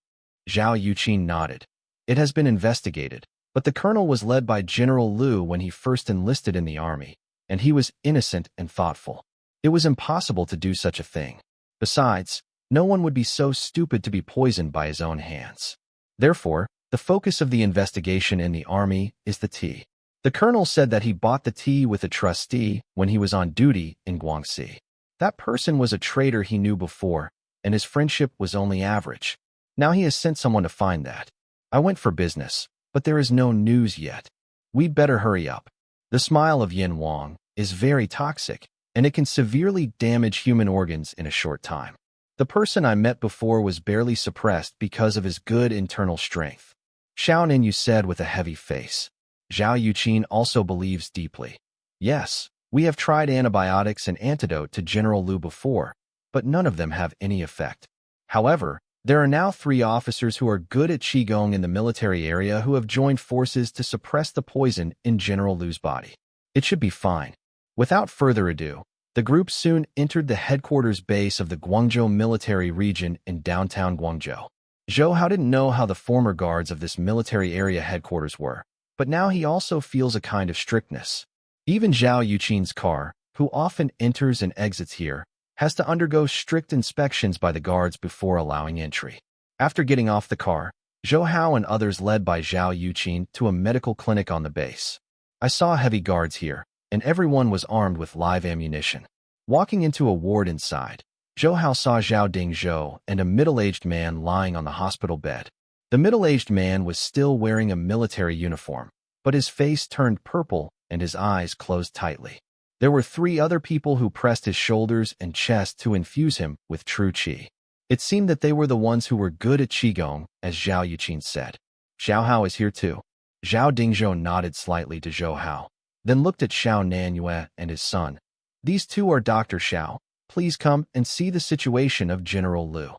Zhao Yuqin nodded. It has been investigated, but the colonel was led by General Lu when he first enlisted in the army, and he was innocent and thoughtful. It was impossible to do such a thing. Besides, no one would be so stupid to be poisoned by his own hands. Therefore, the focus of the investigation in the army is the tea. The colonel said that he bought the tea with a trustee when he was on duty in Guangxi. That person was a traitor he knew before, and his friendship was only average. Now he has sent someone to find that. I went for business, but there is no news yet. We'd better hurry up. The smile of Yin Wang is very toxic, and it can severely damage human organs in a short time. The person I met before was barely suppressed because of his good internal strength. Xiao Nanyu said with a heavy face. Zhao Yuqin also believes deeply. Yes, we have tried antibiotics and antidote to General Lu before, but none of them have any effect. However, There are now 3 officers who are good at Qigong in the military area who have joined forces to suppress the poison in General Lu's body. It should be fine. Without further ado, the group soon entered the headquarters base of the Guangzhou military region in downtown Guangzhou. Zhou Hao didn't know how the former guards of this military area headquarters were, but now he also feels a kind of strictness. Even Zhao Yuqin's car, who often enters and exits here, has to undergo strict inspections by the guards before allowing entry. After getting off the car, Zhou Hao and others led by Zhao Yuqin to a medical clinic on the base. I saw heavy guards here, and everyone was armed with live ammunition. Walking into a ward inside, Zhou Hao saw Zhao Dingzhou and a middle-aged man lying on the hospital bed. The middle-aged man was still wearing a military uniform, but his face turned purple and his eyes closed tightly. There were 3 other people who pressed his shoulders and chest to infuse him with true qi. It seemed that they were the ones who were good at qigong, as Zhao Yuqin said. Xiao Hao is here too. Zhao Dingzhou nodded slightly to Zhou Hao, then looked at Xiao Nanyue and his son. These 2 are Dr. Xiao. Please come and see the situation of General Lu.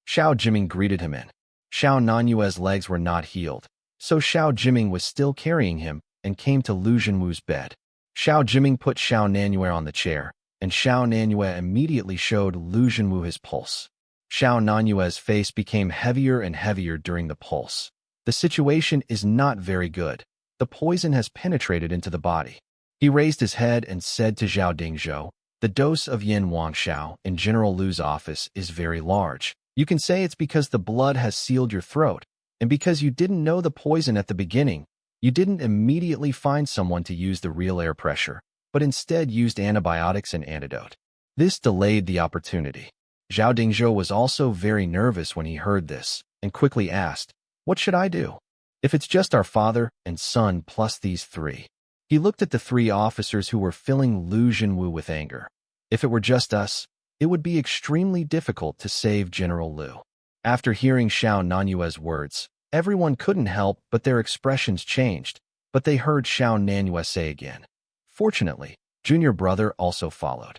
Xiao Jiming greeted him in. Xiao Nanyue's legs were not healed, so Xiao Jiming was still carrying him and came to Lu Zhenwu's bed. Xiao Jiming put Xiao Nanyue on the chair, and Xiao Nanyue immediately showed Lu Zhenwu his pulse. Xiao Nanyue's face became heavier and heavier during the pulse. The situation is not very good. The poison has penetrated into the body. He raised his head and said to Zhao Dingzhou, the dose of Yin Wangshao in General Lu's office is very large. You can say it's because the blood has sealed your throat, and because you didn't know the poison at the beginning, you didn't immediately find someone to use the real air pressure, but instead used antibiotics and antidote. This delayed the opportunity. Zhao Dingzhou was also very nervous when he heard this, and quickly asked, what should I do? If it's just our father and son plus these 3. He looked at the 3 officers who were filling Lu Zhenwu with anger. If it were just us, it would be extremely difficult to save General Lu. After hearing Xiao Nanyue's words, everyone couldn't help but their expressions changed, but they heard Xiao Nanyue say again. Fortunately, junior brother also followed.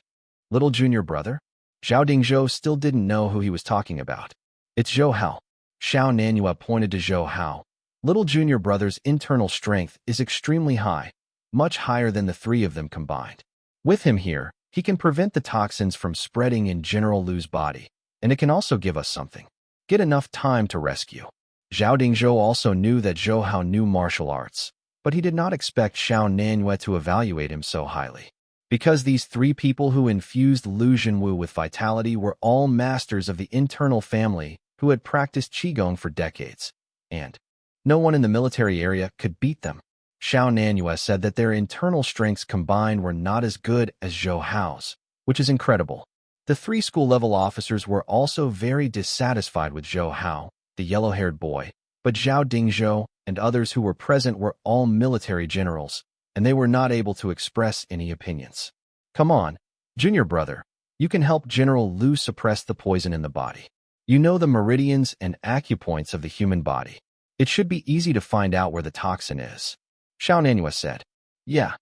Little junior brother? Zhao Dingzhou still didn't know who he was talking about. It's Zhou Hao. Xiao Nanyue pointed to Zhou Hao. Little junior brother's internal strength is extremely high, much higher than the 3 of them combined. With him here, he can prevent the toxins from spreading in General Lu's body, and it can also give us something. Get enough time to rescue. Zhao Dingzhou also knew that Zhou Hao knew martial arts, but he did not expect Xiao Nanyue to evaluate him so highly. Because these 3 people who infused Lu Zhenwu with vitality were all masters of the internal family who had practiced Qigong for decades, and no one in the military area could beat them. Xiao Nanyue said that their internal strengths combined were not as good as Zhou Hao's, which is incredible. The 3 school-level officers were also very dissatisfied with Zhou Hao, the yellow-haired boy, but Zhao Dingzhou and others who were present were all military generals, and they were not able to express any opinions. Come on, junior brother, you can help General Lu suppress the poison in the body. You know the meridians and acupoints of the human body. It should be easy to find out where the toxin is. Xiao Nanyue said. Yeah.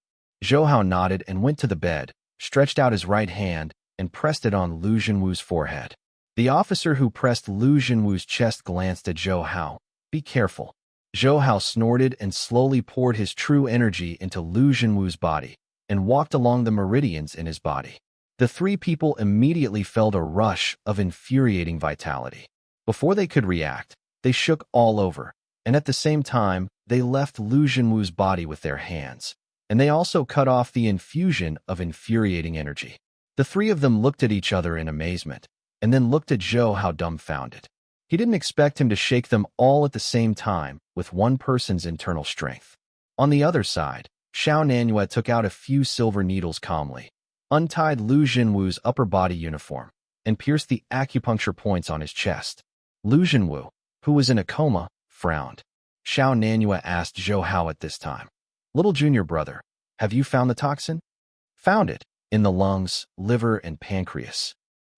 Zhou Hao nodded and went to the bed, stretched out his right hand, and pressed it on Lu Zhenwu's forehead. The officer who pressed Lu Zhenwu's chest glanced at Zhou Hao. Be careful. Zhou Hao snorted and slowly poured his true energy into Lu Zhenwu's body and walked along the meridians in his body. The 3 people immediately felt a rush of infuriating vitality. Before they could react, they shook all over, and at the same time, they left Lu Zhenwu's body with their hands, and they also cut off the infusion of infuriating energy. The 3 of them looked at each other in amazement, and then looked at Zhou Hao dumbfounded. He didn't expect him to shake them all at the same time with one person's internal strength. On the other side, Xiao Nanyue took out a few silver needles calmly, untied Lu Zhenwu's upper body uniform, and pierced the acupuncture points on his chest. Lu Zhenwu, who was in a coma, frowned. Xiao Nanyue asked Zhou Hao at this time, Little junior brother, have you found the toxin? Found it, in the lungs, liver, and pancreas.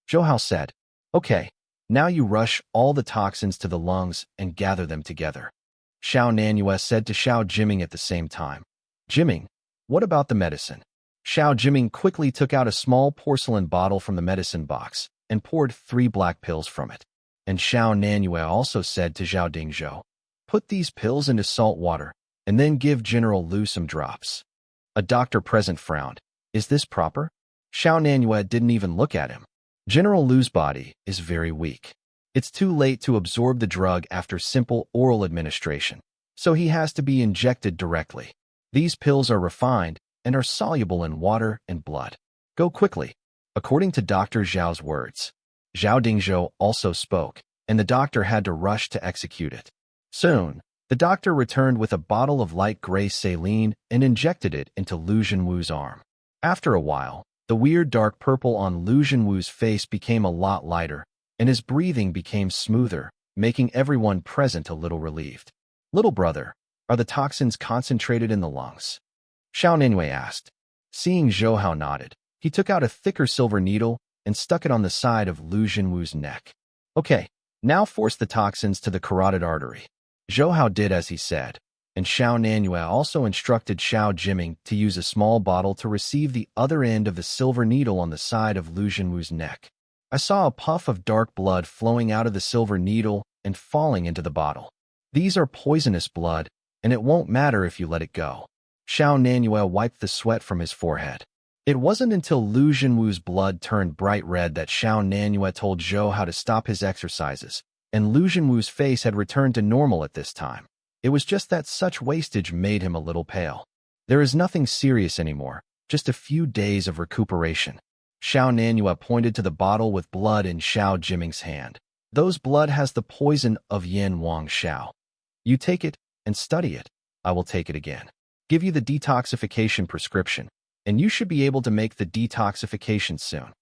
Zhou Hao said, Okay, now you rush all the toxins to the lungs and gather them together. Xiao Nanyue said to Xiao Jiming at the same time, Jiming, what about the medicine? Xiao Jiming quickly took out a small porcelain bottle from the medicine box and poured 3 black pills from it. and Xiao Nanyue also said to Zhao Dingzhou, "Put these pills into salt water, and then give General Lu some drops." A doctor present frowned. "Is this proper?" Xiao Nanyue didn't even look at him. General Lu's body is very weak. It's too late to absorb the drug after simple oral administration, so he has to be injected directly. These pills are refined and are soluble in water and blood. Go quickly. According to Dr. Zhao's words, Zhao Dingzhou also spoke, and the doctor had to rush to execute it. Soon, the doctor returned with a bottle of light gray saline and injected it into Lu Zhenwu's arm. After a while, the weird dark purple on Lu Zhenwu's face became a lot lighter, and his breathing became smoother, making everyone present a little relieved. "Little brother, are the toxins concentrated in the lungs?" Xiao Nanyue asked. Seeing Zhou Hao nodded, he took out a thicker silver needle and stuck it on the side of Lu Zhenwu's neck. "Okay, now force the toxins to the carotid artery." Zhou Hao did as he said, and Xiao Nanyue also instructed Xiao Jiming to use a small bottle to receive the other end of the silver needle on the side of Lu Zhenwu's neck. I saw a puff of dark blood flowing out of the silver needle and falling into the bottle. "These are poisonous blood, and it won't matter if you let it go." Xiao Nanyue wiped the sweat from his forehead. It wasn't until Lu Zhenwu's blood turned bright red that Xiao Nanyue told Zhou how to stop his exercises, and Lu Zhenwu's face had returned to normal at this time. It was just that such wastage made him a little pale. "There is nothing serious anymore, just a few days of recuperation." Xiao Nanyue pointed to the bottle with blood in Xiao Jiming's hand. "Those blood has the poison of Yin Wang Xiao. You take it and study it. I will take it again. Give you the detoxification prescription, and you should be able to make the detoxification soon."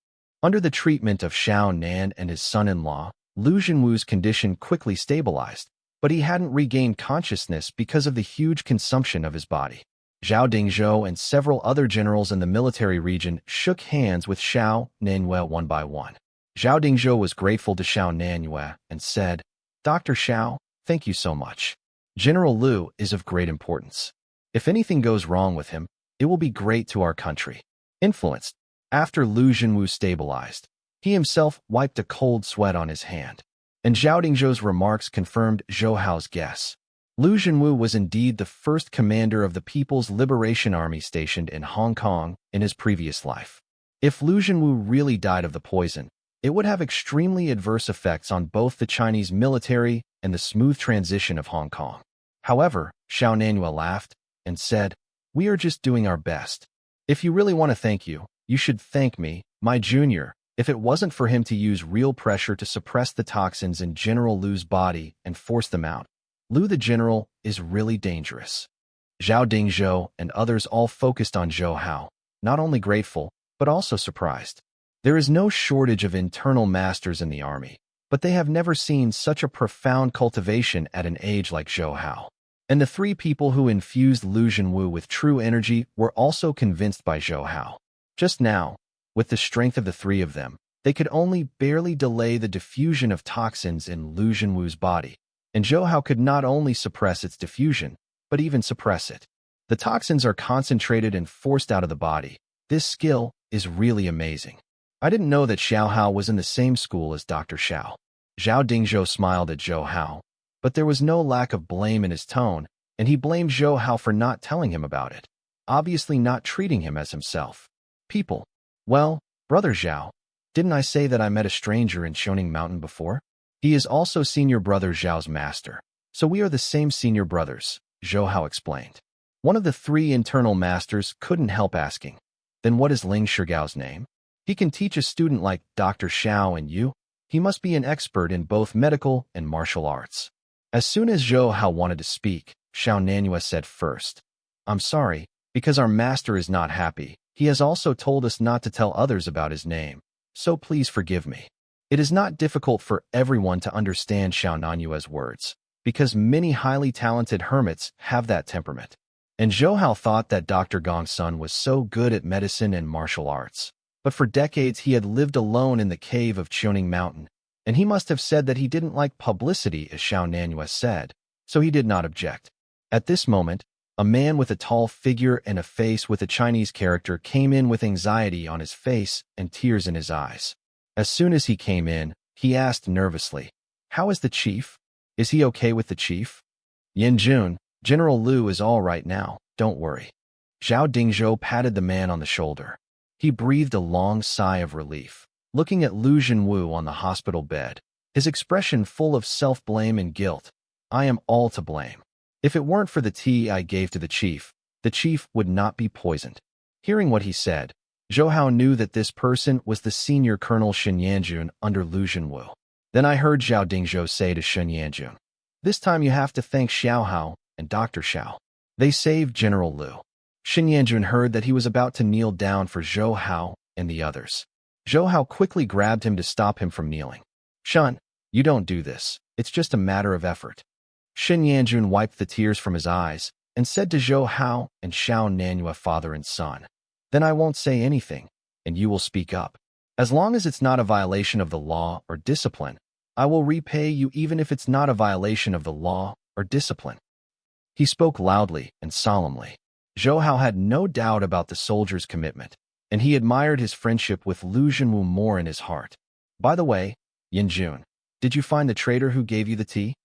Under the treatment of Xiao Nan and his son-in-law, Lu Zhenwu's condition quickly stabilized, but he hadn't regained consciousness because of the huge consumption of his body. Zhao Dingzhou and several other generals in the military region shook hands with Xiao Nanyue one by one. Zhao Dingzhou was grateful to Xiao Nanyue and said, "Dr. Xiao, thank you so much. General Lu is of great importance. If anything goes wrong with him, it will be great to our country." Influenced, after Lu Zhenwu stabilized, he himself wiped a cold sweat on his hand, and Zhao Dingzhou's remarks confirmed Zhou Hao's guess. Lu Zhenwu was indeed the first commander of the People's Liberation Army stationed in Hong Kong in his previous life. If Lu Zhenwu really died of the poison, it would have extremely adverse effects on both the Chinese military and the smooth transition of Hong Kong. However, Xiao Nanyue laughed and said, "We are just doing our best. If you really want to thank you, you should thank me, my junior. If it wasn't for him to use real pressure to suppress the toxins in General Lu's body and force them out, Lu the general is really dangerous." Zhao Dingzhou and others all focused on Zhou Hao, not only grateful, but also surprised. There is no shortage of internal masters in the army, but they have never seen such a profound cultivation at an age like Zhou Hao. And the three people who infused Lu Zhenwu with true energy were also convinced by Zhou Hao. Just now, with the strength of the three of them, they could only barely delay the diffusion of toxins in Lu Zhenwu's body. And Zhou Hao could not only suppress its diffusion, but even suppress it. The toxins are concentrated and forced out of the body. This skill is really amazing. I didn't know that Xiao Hao was in the same school as Dr. Xiao. Zhao Dingzhou smiled at Zhou Hao, but there was no lack of blame in his tone, and he blamed Zhou Hao for not telling him about it, obviously not treating him as himself. "People. Well, Brother Zhao, didn't I say that I met a stranger in Shoning Mountain before? He is also senior brother Zhao's master, so we are the same senior brothers," Zhou Hao explained. One of the three internal masters couldn't help asking, "Then what is Ling Shigao's name? He can teach a student like Dr. Xiao and you? He must be an expert in both medical and martial arts." As soon as Zhou Hao wanted to speak, Xiao Nanyue said first, "I'm sorry, because our master is not happy. He has also told us not to tell others about his name, so please forgive me." It is not difficult for everyone to understand Xiao Nanyue's words, because many highly talented hermits have that temperament. And Zhou Hao thought that Dr. Gong's son was so good at medicine and martial arts, but for decades he had lived alone in the cave of Shoning Mountain, and he must have said that he didn't like publicity, as Xiao Nanyue said, so he did not object. At this moment, a man with a tall figure and a face with a Chinese character came in with anxiety on his face and tears in his eyes. As soon as he came in, he asked nervously, How is the chief? Is he okay with the chief? Yin Jun, General Liu is all right now, don't worry. Zhao Dingzhou patted the man on the shoulder. He breathed a long sigh of relief, looking at Lu Zhenwu on the hospital bed, his expression full of self-blame and guilt. I am all to blame. If it weren't for the tea I gave to the chief would not be poisoned. Hearing what he said, Zhou Hao knew that this person was the senior Colonel Shen Yanjun under Lu Zhenwu. Then I heard Zhao Dingzhou say to Shen Yanjun, "This time you have to thank Xiao Hao and Dr. Xiao. They saved General Liu." Shen Yanjun heard that he was about to kneel down for Zhou Hao and the others. Zhou Hao quickly grabbed him to stop him from kneeling. "Shen, you don't do this. It's just a matter of effort." Shen Yanjun wiped the tears from his eyes and said to Zhou Hao and Xiao Nanhua, father and son, "Then I won't say anything, and you will speak up. As long as it's not a violation of the law or discipline, I will repay you even if it's not a violation of the law or discipline." He spoke loudly and solemnly. Zhou Hao had no doubt about the soldier's commitment, and he admired his friendship with Lu Zhenwu more in his heart. "By the way, Yin Jun, did you find the traitor who gave you the tea?"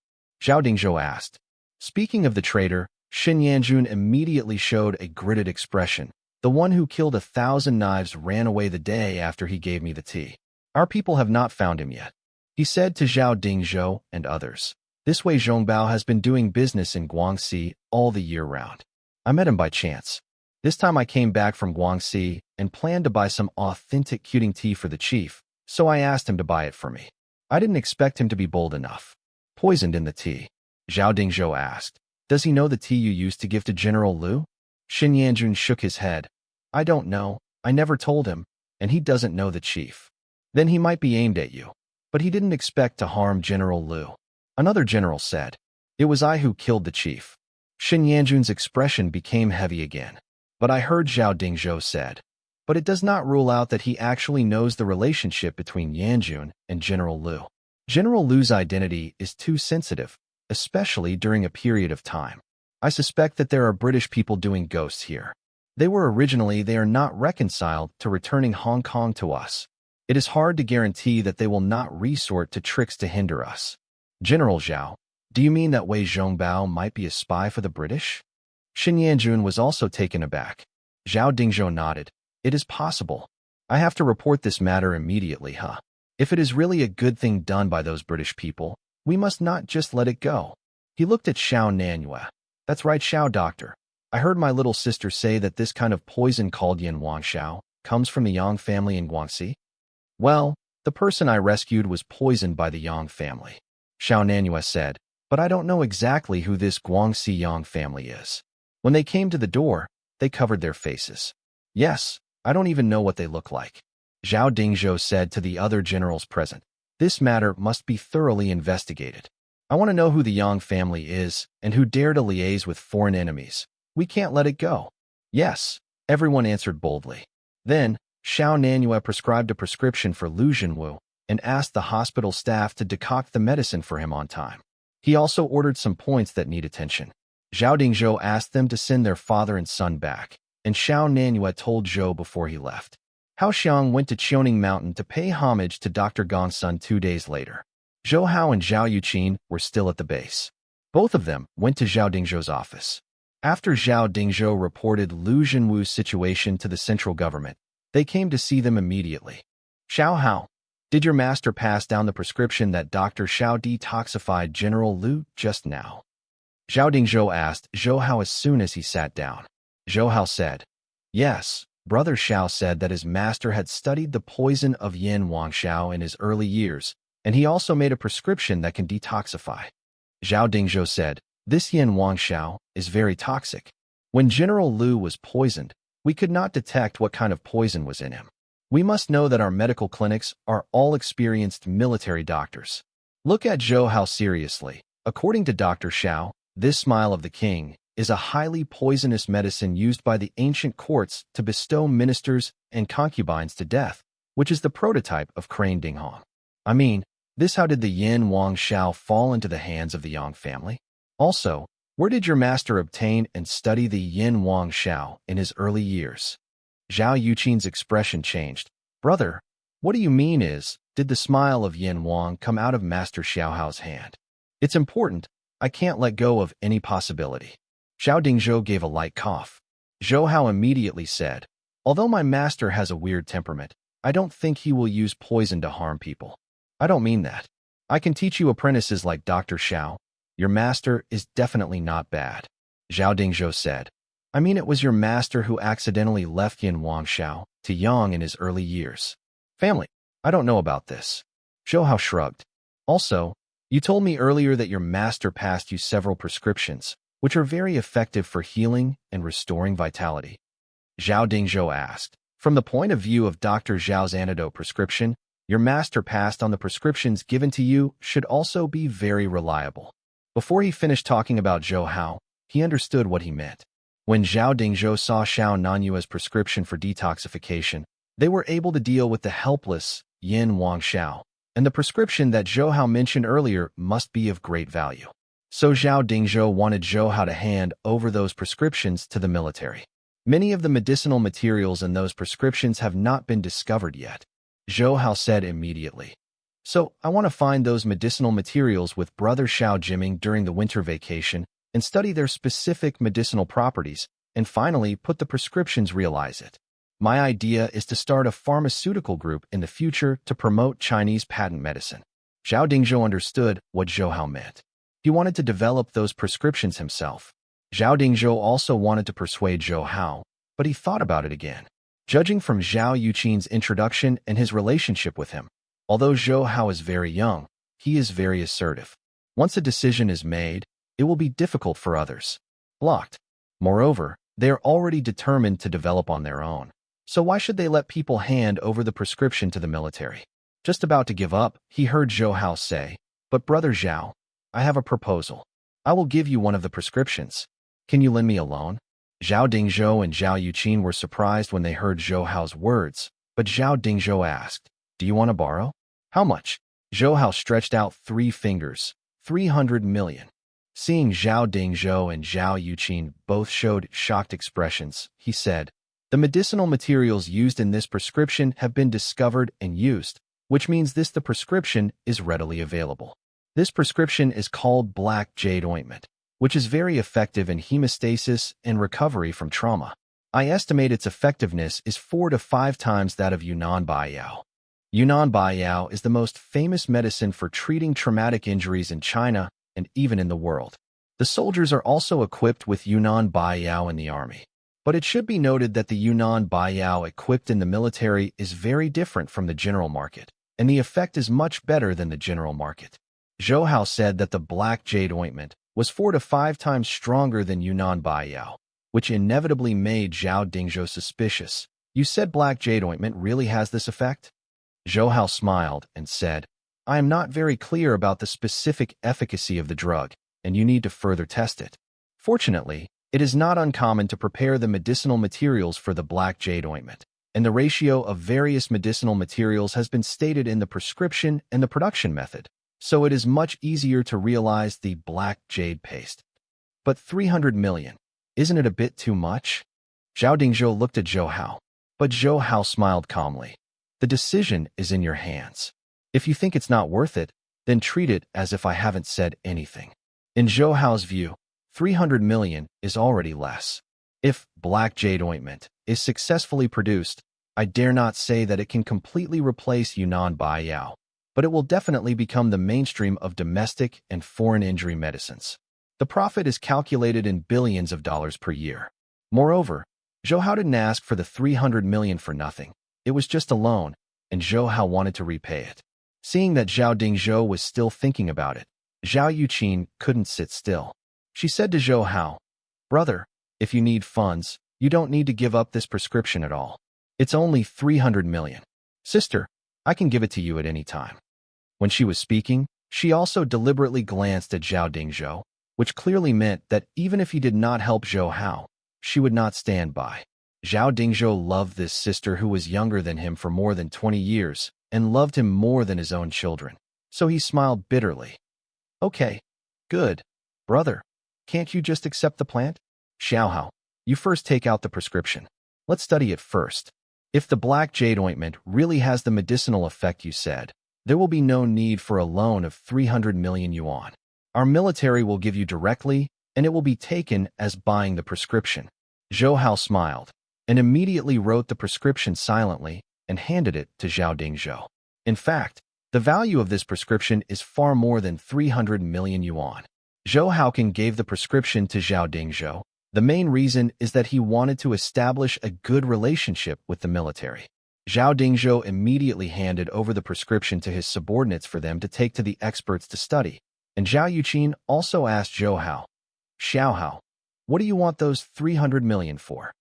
Zhao Dingzhou asked. Speaking of the traitor, Shen Yanjun immediately showed a gritted expression. "The one who killed 1,000 knives ran away the day after he gave me the tea. Our people have not found him yet," he said to Zhao Dingzhou and others. "This way Zhongbao has been doing business in Guangxi all the year round. I met him by chance. This time I came back from Guangxi and planned to buy some authentic cuting tea for the chief, so I asked him to buy it for me. I didn't expect him to be bold enough." "Poisoned in the tea?" Zhao Dingzhou asked. "Does he know the tea you used to give to General Liu?" Shen Yanjun shook his head. "I don't know. I never told him, and he doesn't know the chief." "Then he might be aimed at you. But he didn't expect to harm General Liu." Another general said. "It was I who killed the chief." Shen Yanjun's expression became heavy again. "But I heard," Zhao Dingzhou said. "But it does not rule out that he actually knows the relationship between Yanjun and General Liu. General Liu's identity is too sensitive, especially during a period of time. I suspect that there are British people doing ghosts here. They are not reconciled to returning Hong Kong to us. It is hard to guarantee that they will not resort to tricks to hinder us." "General Zhao, do you mean that Wei Zhongbao might be a spy for the British?" Shen Yanjun was also taken aback. Zhao Dingzhou nodded. "It is possible. I have to report this matter immediately, huh? If it is really a good thing done by those British people, we must not just let it go." He looked at Xiao Nanhua. "That's right, Xiao doctor. I heard my little sister say that this kind of poison called Yin Wangxiao comes from the Yang family in Guangxi." "Well, the person I rescued was poisoned by the Yang family," Xiao Nanhua said, "but I don't know exactly who this Guangxi Yang family is. When they came to the door, they covered their faces. Yes, I don't even know what they look like." Zhao Dingzhou said to the other generals present. "This matter must be thoroughly investigated. I want to know who the Yang family is and who dare to liaise with foreign enemies. We can't let it go." "Yes," everyone answered boldly. Then, Xiao Nanhua prescribed a prescription for Lu Zhenwu and asked the hospital staff to decoct the medicine for him on time. He also ordered some points that need attention. Zhao Dingzhou asked them to send their father and son back, and Xiao Nanhua told Zhou before he left. Hao Xiang went to Qiuning Mountain to pay homage to Dr. Gong's son 2 days later. Zhou Hao and Zhao Yuqin were still at the base. Both of them went to Zhao Dingzhou's office. After Zhao Dingzhou reported Lu Zhenwu's situation to the central government, they came to see them immediately. "Xiao Hao, did your master pass down the prescription that Dr. Xiao detoxified General Liu just now?" Zhao Dingzhou asked Zhou Hao as soon as he sat down. Zhou Hao said, "Yes, Brother Xiao said that his master had studied the poison of Yin Wangxiao in his early years, and he also made a prescription that can detoxify." Zhao Dingzhou said, "This Yin Wangxiao is very toxic. When General Liu was poisoned, we could not detect what kind of poison was in him. We must know that our medical clinics are all experienced military doctors." Look at Zhou Hao seriously. According to Dr. Xiao, this smile of the king is a highly poisonous medicine used by the ancient courts to bestow ministers and concubines to death, which is the prototype of Crane Dinghong. I mean, how did the Yin Wangxiao fall into the hands of the Yang family? Also, where did your master obtain and study the Yin Wangxiao in his early years? Zhao Yuqin's expression changed. "Brother, what do you mean Did the smile of Yin Wang come out of Master Xiaohao's hand? It's important. I can't let go of any possibility. Xiao Dingzhou gave a light cough. Zhou Hao immediately said, although my master has a weird temperament, I don't think he will use poison to harm people. I don't mean that. I can teach you apprentices like Dr. Xiao. Your master is definitely not bad. Zhao Dingzhou said, I mean it was your master who accidentally left Yin Wang Xiao to Yang in his early years. Family, I don't know about this. Zhou Hao shrugged. Also, you told me earlier that your master passed you several prescriptions, which are very effective for healing and restoring vitality. Zhao Dingzhou asked, from the point of view of Dr. Zhao's antidote prescription, your master passed on the prescriptions given to you should also be very reliable. Before he finished talking about Zhou Hao, he understood what he meant. When Zhao Dingzhou saw Xiao Nanyua's prescription for detoxification, they were able to deal with the helpless Yin Wang Xiao, and the prescription that Zhou Hao mentioned earlier must be of great value. So Zhao Dingzhou wanted Zhou Hao to hand over those prescriptions to the military. Many of the medicinal materials in those prescriptions have not been discovered yet. Zhou Hao said immediately. So, I want to find those medicinal materials with Brother Xiao Jiming during the winter vacation and study their specific medicinal properties, and finally put the prescriptions realize it. My idea is to start a pharmaceutical group in the future to promote Chinese patent medicine. Zhao Dingzhou understood what Zhou Hao meant. He wanted to develop those prescriptions himself. Zhao Dingzhou also wanted to persuade Zhou Hao, but he thought about it again. Judging from Zhao Yuqin's introduction and his relationship with him, although Zhou Hao is very young, he is very assertive. Once a decision is made, it will be difficult for others. Blocked. Moreover, they are already determined to develop on their own. So why should they let people hand over the prescription to the military? Just about to give up, he heard Zhou Hao say, but Brother Zhao, I have a proposal. I will give you one of the prescriptions. Can you lend me a loan? Zhao Dingzhou and Zhao Yuqin were surprised when they heard Zhou Hao's words, but Zhao Dingzhou asked, do you want to borrow? How much? Zhou Hao stretched out 3 fingers, 300 million. Seeing Zhao Dingzhou and Zhao Yuqin both showed shocked expressions, he said, the medicinal materials used in this prescription have been discovered and used, which means the prescription is readily available. This prescription is called Black Jade Ointment, which is very effective in hemostasis and recovery from trauma. I estimate its effectiveness is 4 to 5 times that of Yunnan Baiyao. Yunnan Baiyao is the most famous medicine for treating traumatic injuries in China and even in the world. The soldiers are also equipped with Yunnan Baiyao in the army. But it should be noted that the Yunnan Baiyao equipped in the military is very different from the general market, and the effect is much better than the general market. Zhou Hao said that the Black Jade Ointment was 4 to 5 times stronger than Yunnan Baiyao, which inevitably made Zhao Dingzhou suspicious. You said Black Jade Ointment really has this effect? Zhou Hao smiled and said, I am not very clear about the specific efficacy of the drug, and you need to further test it. Fortunately, it is not uncommon to prepare the medicinal materials for the Black Jade Ointment, and the ratio of various medicinal materials has been stated in the prescription and the production method, so it is much easier to realize the Black Jade paste. But 300 million, isn't it a bit too much? Zhao Dingzhou looked at Zhou Hao, but Zhou Hao smiled calmly. The decision is in your hands. If you think it's not worth it, then treat it as if I haven't said anything. In Zhou Hao's view, 300 million is already less. If Black Jade Ointment is successfully produced, I dare not say that it can completely replace Yunnan Baiyao, but it will definitely become the mainstream of domestic and foreign injury medicines. The profit is calculated in billions of dollars per year. Moreover, Zhou Hao didn't ask for the 300 million for nothing. It was just a loan, and Zhou Hao wanted to repay it. Seeing that Zhao Dingzhou was still thinking about it, Zhao Yuqin couldn't sit still. She said to Zhou Hao, Brother, if you need funds, you don't need to give up this prescription at all. It's only 300 million. Sister, I can give it to you at any time. When she was speaking, she also deliberately glanced at Zhao Dingzhou, which clearly meant that even if he did not help Zhou Hao, she would not stand by. Zhao Dingzhou loved this sister who was younger than him for more than 20 years and loved him more than his own children, so he smiled bitterly. Okay, good. Brother, can't you just accept the plant? Xiao Hao, you first take out the prescription. Let's study it first. If the Black Jade Ointment really has the medicinal effect you said, there will be no need for a loan of 300 million yuan. Our military will give you directly, and it will be taken as buying the prescription. Zhou Hao smiled and immediately wrote the prescription silently and handed it to Zhao Dingzhou. In fact, the value of this prescription is far more than 300 million yuan. Zhou Haoking gave the prescription to Zhao Dingzhou. The main reason is that he wanted to establish a good relationship with the military. Zhao Dingzhou immediately handed over the prescription to his subordinates for them to take to the experts to study, and Zhao Yuqin also asked Zhou Hao, "Xiao Hao, what do you want those 300 million for?"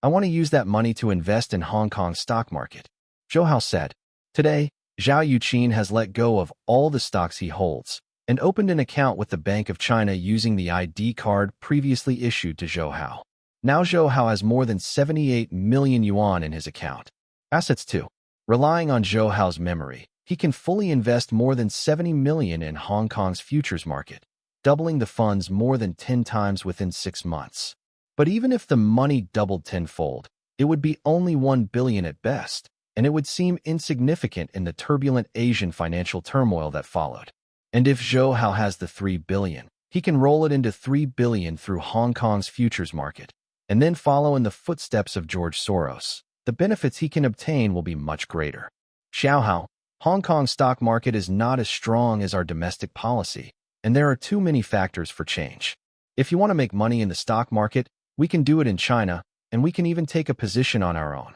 "I want to use that money to invest in Hong Kong stock market," Zhou Hao said. Today, Zhao Yuqin has let go of all the stocks he holds and opened an account with the Bank of China using the ID card previously issued to Zhou Hao. Now Zhou Hao has more than 78 million yuan in his account. Assets too. Relying on Zhou Hao's memory, he can fully invest more than 70 million in Hong Kong's futures market, doubling the funds more than 10 times within 6 months. But even if the money doubled tenfold, it would be only 1 billion at best, and it would seem insignificant in the turbulent Asian financial turmoil that followed. And if Zhou Hao has the 3 billion, he can roll it into 3 billion through Hong Kong's futures market, and then follow in the footsteps of George Soros. The benefits he can obtain will be much greater. Xiao Hao, Hong Kong stock market is not as strong as our domestic policy, and there are too many factors for change. If you want to make money in the stock market, we can do it in China, and we can even take a position on our own,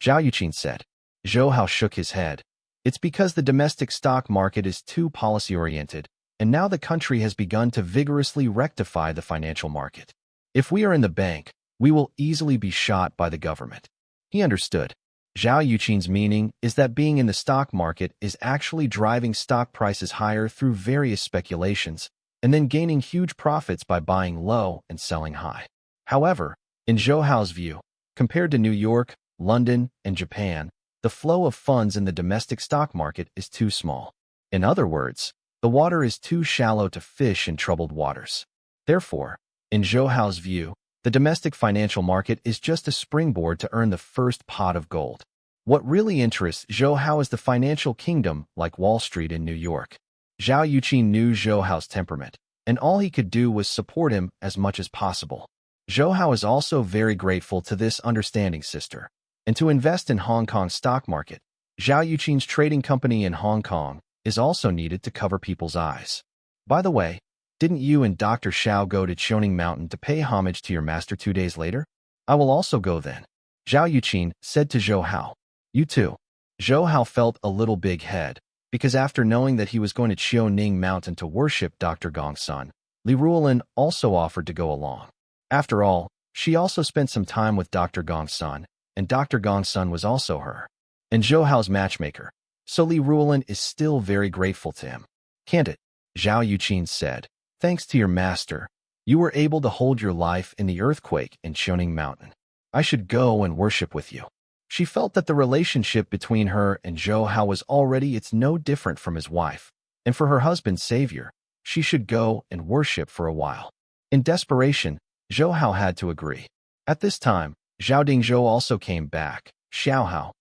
Zhao Yuqin said. Zhou Hao shook his head. It's because the domestic stock market is too policy-oriented, and now the country has begun to vigorously rectify the financial market. If we are in the bank, we will easily be shot by the government. He understood. Zhao Yuqin's meaning is that being in the stock market is actually driving stock prices higher through various speculations, and then gaining huge profits by buying low and selling high. However, in Zhou Hao's view, compared to New York, London, and Japan, the flow of funds in the domestic stock market is too small. In other words, the water is too shallow to fish in troubled waters. Therefore, in Zhou Hao's view, the domestic financial market is just a springboard to earn the first pot of gold. What really interests Zhou Hao is the financial kingdom like Wall Street in New York. Zhao Yuqin knew Zhou Hao's temperament, and all he could do was support him as much as possible. Zhou Hao is also very grateful to this understanding sister. And to invest in Hong Kong stock market, Zhao Yuqin's trading company in Hong Kong is also needed to cover people's eyes. By the way, didn't you and Dr. Xiao go to Qiuning Mountain to pay homage to your master 2 days later? I will also go then, Zhao Yuqin said to Zhou Hao. You too. Zhou Hao felt a little big head, because after knowing that he was going to Qiuning Mountain to worship Dr. Gongsun, Li Ruolin also offered to go along. After all, she also spent some time with Dr. Gongsun, and Dr. Gongsun was also her and Zhou Hao's matchmaker, so Li Ruolin is still very grateful to him. Can't it? Zhao Yuqin said. Thanks to your master, you were able to hold your life in the earthquake in Qiuning Mountain. I should go and worship with you. She felt that the relationship between her and Zhou Hao was already no different from his wife, and for her husband's savior, she should go and worship for a while. In desperation, Zhou Hao had to agree. At this time, Zhao Dingzhou also came back. Xiao Hao,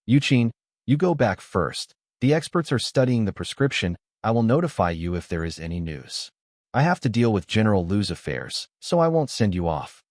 Yuqin, you go back first. The experts are studying the prescription. I will notify you if there is any news. I have to deal with General Lu's affairs, so I won't send you off.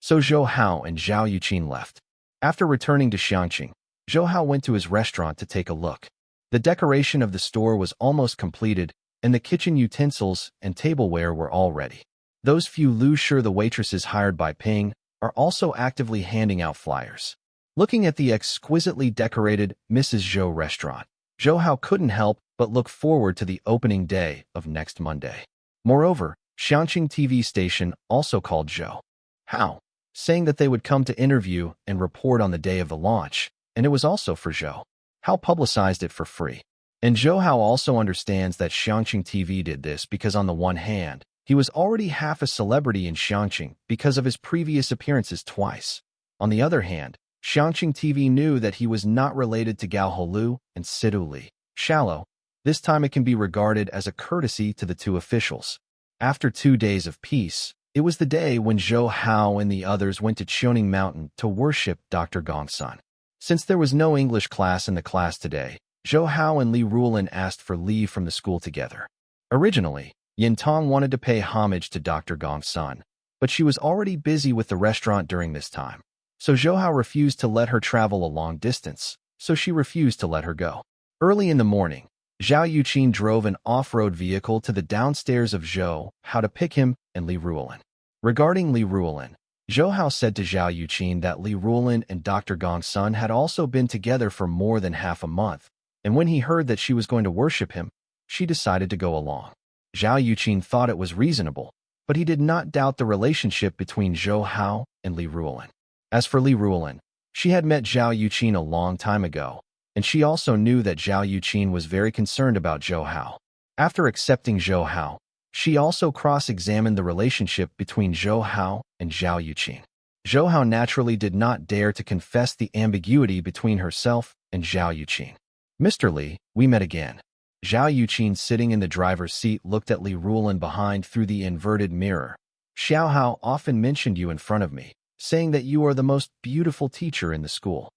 So Zhou Hao and Zhao Yuqin left. After returning to Xiangqing, Zhou Hao went to his restaurant to take a look. The decoration of the store was almost completed, and the kitchen utensils and tableware were all ready. Those few Lu Shi, the waitresses hired by Ping, are also actively handing out flyers. Looking at the exquisitely decorated Mrs. Zhou restaurant, Zhou Hao couldn't help but look forward to the opening day of next Monday. Moreover, Xiangqing TV station also called Zhou Hao, saying that they would come to interview and report on the day of the launch, and it was also for Zhou Hao publicized it for free. And Zhou Hao also understands that Xiangqing TV did this because on the one hand, he was already half a celebrity in Xiangqing because of his previous appearances twice. On the other hand, Xiangqing TV knew that he was not related to Gao Holu and Sidu Li. Shallow. This time it can be regarded as a courtesy to the two officials. After 2 days of peace, it was the day when Zhou Hao and the others went to Qiuning Mountain to worship Dr. Gongsun. Since there was no English class in the class today, Zhou Hao and Li Rulin asked for leave from the school together. Originally, Yin Tong wanted to pay homage to Dr. Gong's son, but she was already busy with the restaurant during this time. So Zhou Hao refused to let her travel a long distance, so she refused to let her go. Early in the morning, Zhao Yuqin drove an off-road vehicle to the downstairs of Zhou Hao to pick him and Li Rulin. Regarding Li Rulin, Zhou Hao said to Zhao Yuqin that Li Rulin and Dr. Gong's son had also been together for more than half a month, and when he heard that she was going to worship him, she decided to go along. Zhao Yuqin thought it was reasonable, but he did not doubt the relationship between Zhou Hao and Li Rulin. As for Li Rulin, she had met Zhao Yuqin a long time ago, and she also knew that Zhao Yuqin was very concerned about Zhou Hao. After accepting Zhou Hao, she also cross-examined the relationship between Zhou Hao and Zhao Yuqin. Zhou Hao naturally did not dare to confess the ambiguity between herself and Zhao Yuqin. "Mr. Li, we met again." Zhao Yuqin, sitting in the driver's seat, looked at Li Rulin behind through the inverted mirror. "Xiao Hao often mentioned you in front of me, saying that you are the most beautiful teacher in the school."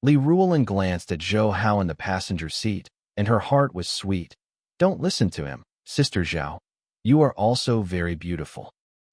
Li Rulin glanced at Zhou Hao in the passenger seat, and her heart was sweet. "Don't listen to him, Sister Zhao. You are also very beautiful."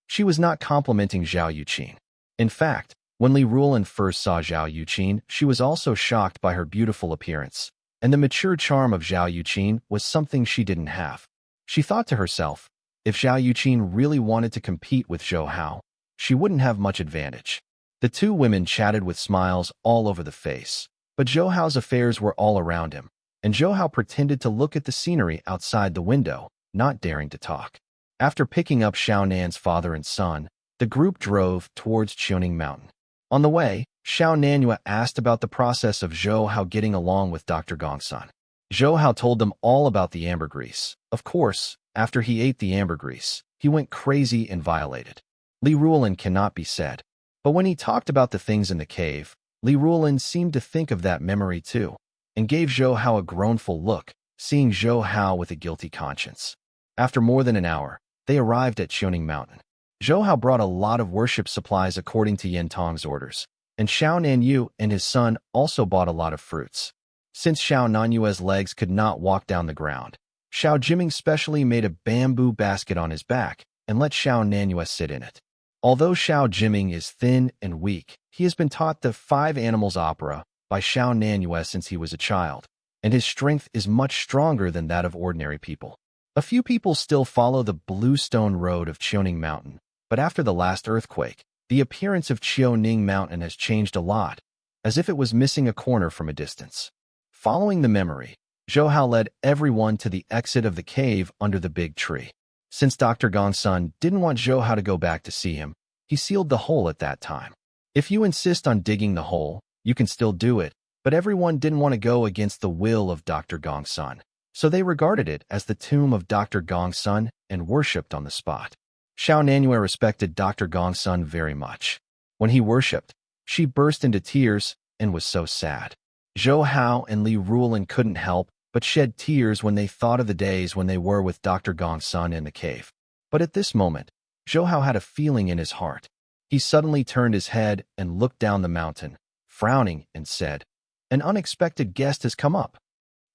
She was not complimenting Zhao Yuqin. In fact, when Li Rulin first saw Zhao Yuqin, she was also shocked by her beautiful appearance, and the mature charm of Zhao Yuqin was something she didn't have. She thought to herself, if Zhao Yuqin really wanted to compete with Zhou Hao, she wouldn't have much advantage. The two women chatted with smiles all over the face, but Zhou Hao's affairs were all around him, and Zhou Hao pretended to look at the scenery outside the window, not daring to talk. After picking up Xiao Nan's father and son, the group drove towards Qiuning Mountain. On the way, Xiao Nanhua asked about the process of Zhou Hao getting along with Dr. Gong's son. Zhou Hao told them all about the ambergris. Of course, after he ate the ambergris, he went crazy and violated. Li Rulin cannot be said. But when he talked about the things in the cave, Li Rulin seemed to think of that memory too, and gave Zhou Hao a groanful look, seeing Zhou Hao with a guilty conscience. After more than an hour, they arrived at Qiuning Mountain. Zhou Hao brought a lot of worship supplies according to Yin Tong's orders, and Xiao Nanyu and his son also bought a lot of fruits. Since Xiao Nanyue's legs could not walk down the ground, Xiao Jiming specially made a bamboo basket on his back and let Xiao Nanyue sit in it. Although Xiao Jiming is thin and weak, he has been taught the Five Animals opera by Xiao Nanyue since he was a child, and his strength is much stronger than that of ordinary people. A few people still follow the Bluestone Road of Qiuning Mountain, but after the last earthquake, the appearance of Qiuning Mountain has changed a lot, as if it was missing a corner from a distance. Following the memory, Zhou Hao led everyone to the exit of the cave under the big tree. Since Dr. Gong's son didn't want Zhou Hao to go back to see him, he sealed the hole at that time. If you insist on digging the hole, you can still do it, but everyone didn't want to go against the will of Dr. Gong's son, so they regarded it as the tomb of Dr. Gong's son and worshipped on the spot. Xiao Nanyue respected Dr. Gong's son very much. When he worshipped, she burst into tears and was so sad. Zhou Hao and Li Rulin couldn't help but shed tears when they thought of the days when they were with Dr. Gong's son in the cave. But at this moment, Zhou Hao had a feeling in his heart. He suddenly turned his head and looked down the mountain, frowning, and said, "An unexpected guest has come up."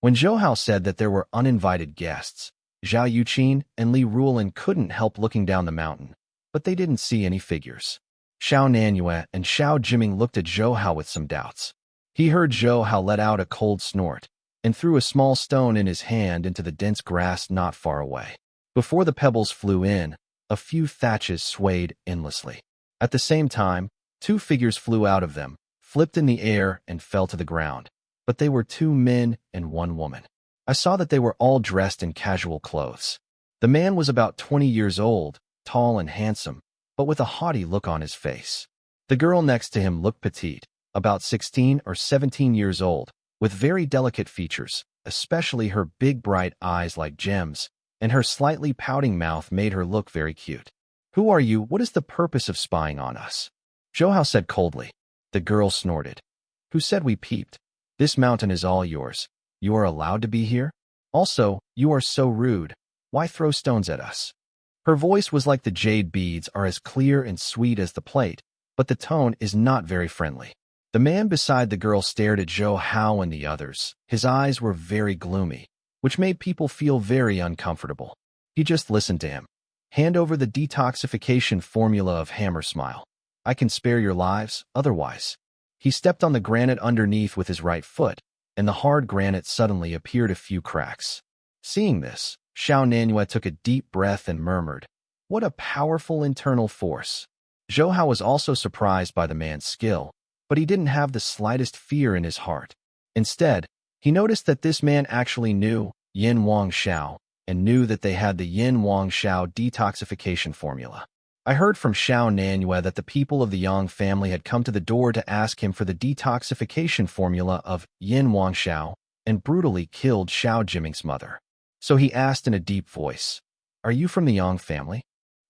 When Zhou Hao said that there were uninvited guests, Zhao Yuqin and Li Rulin couldn't help looking down the mountain, but they didn't see any figures. Xiao Nanyue and Xiao Jiming looked at Zhou Hao with some doubts. He heard Zhou Hao let out a cold snort and threw a small stone in his hand into the dense grass not far away. Before the pebbles flew in, a few thatches swayed endlessly. At the same time, two figures flew out of them, flipped in the air, and fell to the ground. But they were two men and one woman. I saw that they were all dressed in casual clothes. The man was about 20 years old, tall and handsome, but with a haughty look on his face. The girl next to him looked petite, about 16 or 17 years old, with very delicate features, especially her big bright eyes like gems, and her slightly pouting mouth made her look very cute. "Who are you? What is the purpose of spying on us?" Zhou Hao said coldly. The girl snorted. "Who said we peeped? This mountain is all yours. You are allowed to be here? Also, you are so rude. Why throw stones at us?" Her voice was like the jade beads are as clear and sweet as the plate, but the tone is not very friendly. The man beside the girl stared at Zhou Hao and the others. His eyes were very gloomy, which made people feel very uncomfortable. He just listened to him. Hand over the detoxification formula of Hammer Smile. I can spare your lives, otherwise. He stepped on the granite underneath with his right foot, and the hard granite suddenly appeared a few cracks. Seeing this, Xiao Nanhua took a deep breath and murmured, "What a powerful internal force." Zhou Hao was also surprised by the man's skill, but he didn't have the slightest fear in his heart. Instead, he noticed that this man actually knew Yin Wang Xiao and knew that they had the Yin Wang Xiao detoxification formula. I heard from Xiao Nanhua that the people of the Yang family had come to the door to ask him for the detoxification formula of Yin Wang Xiao and brutally killed Xiao Jiming's mother. So he asked in a deep voice, "Are you from the Yang family?"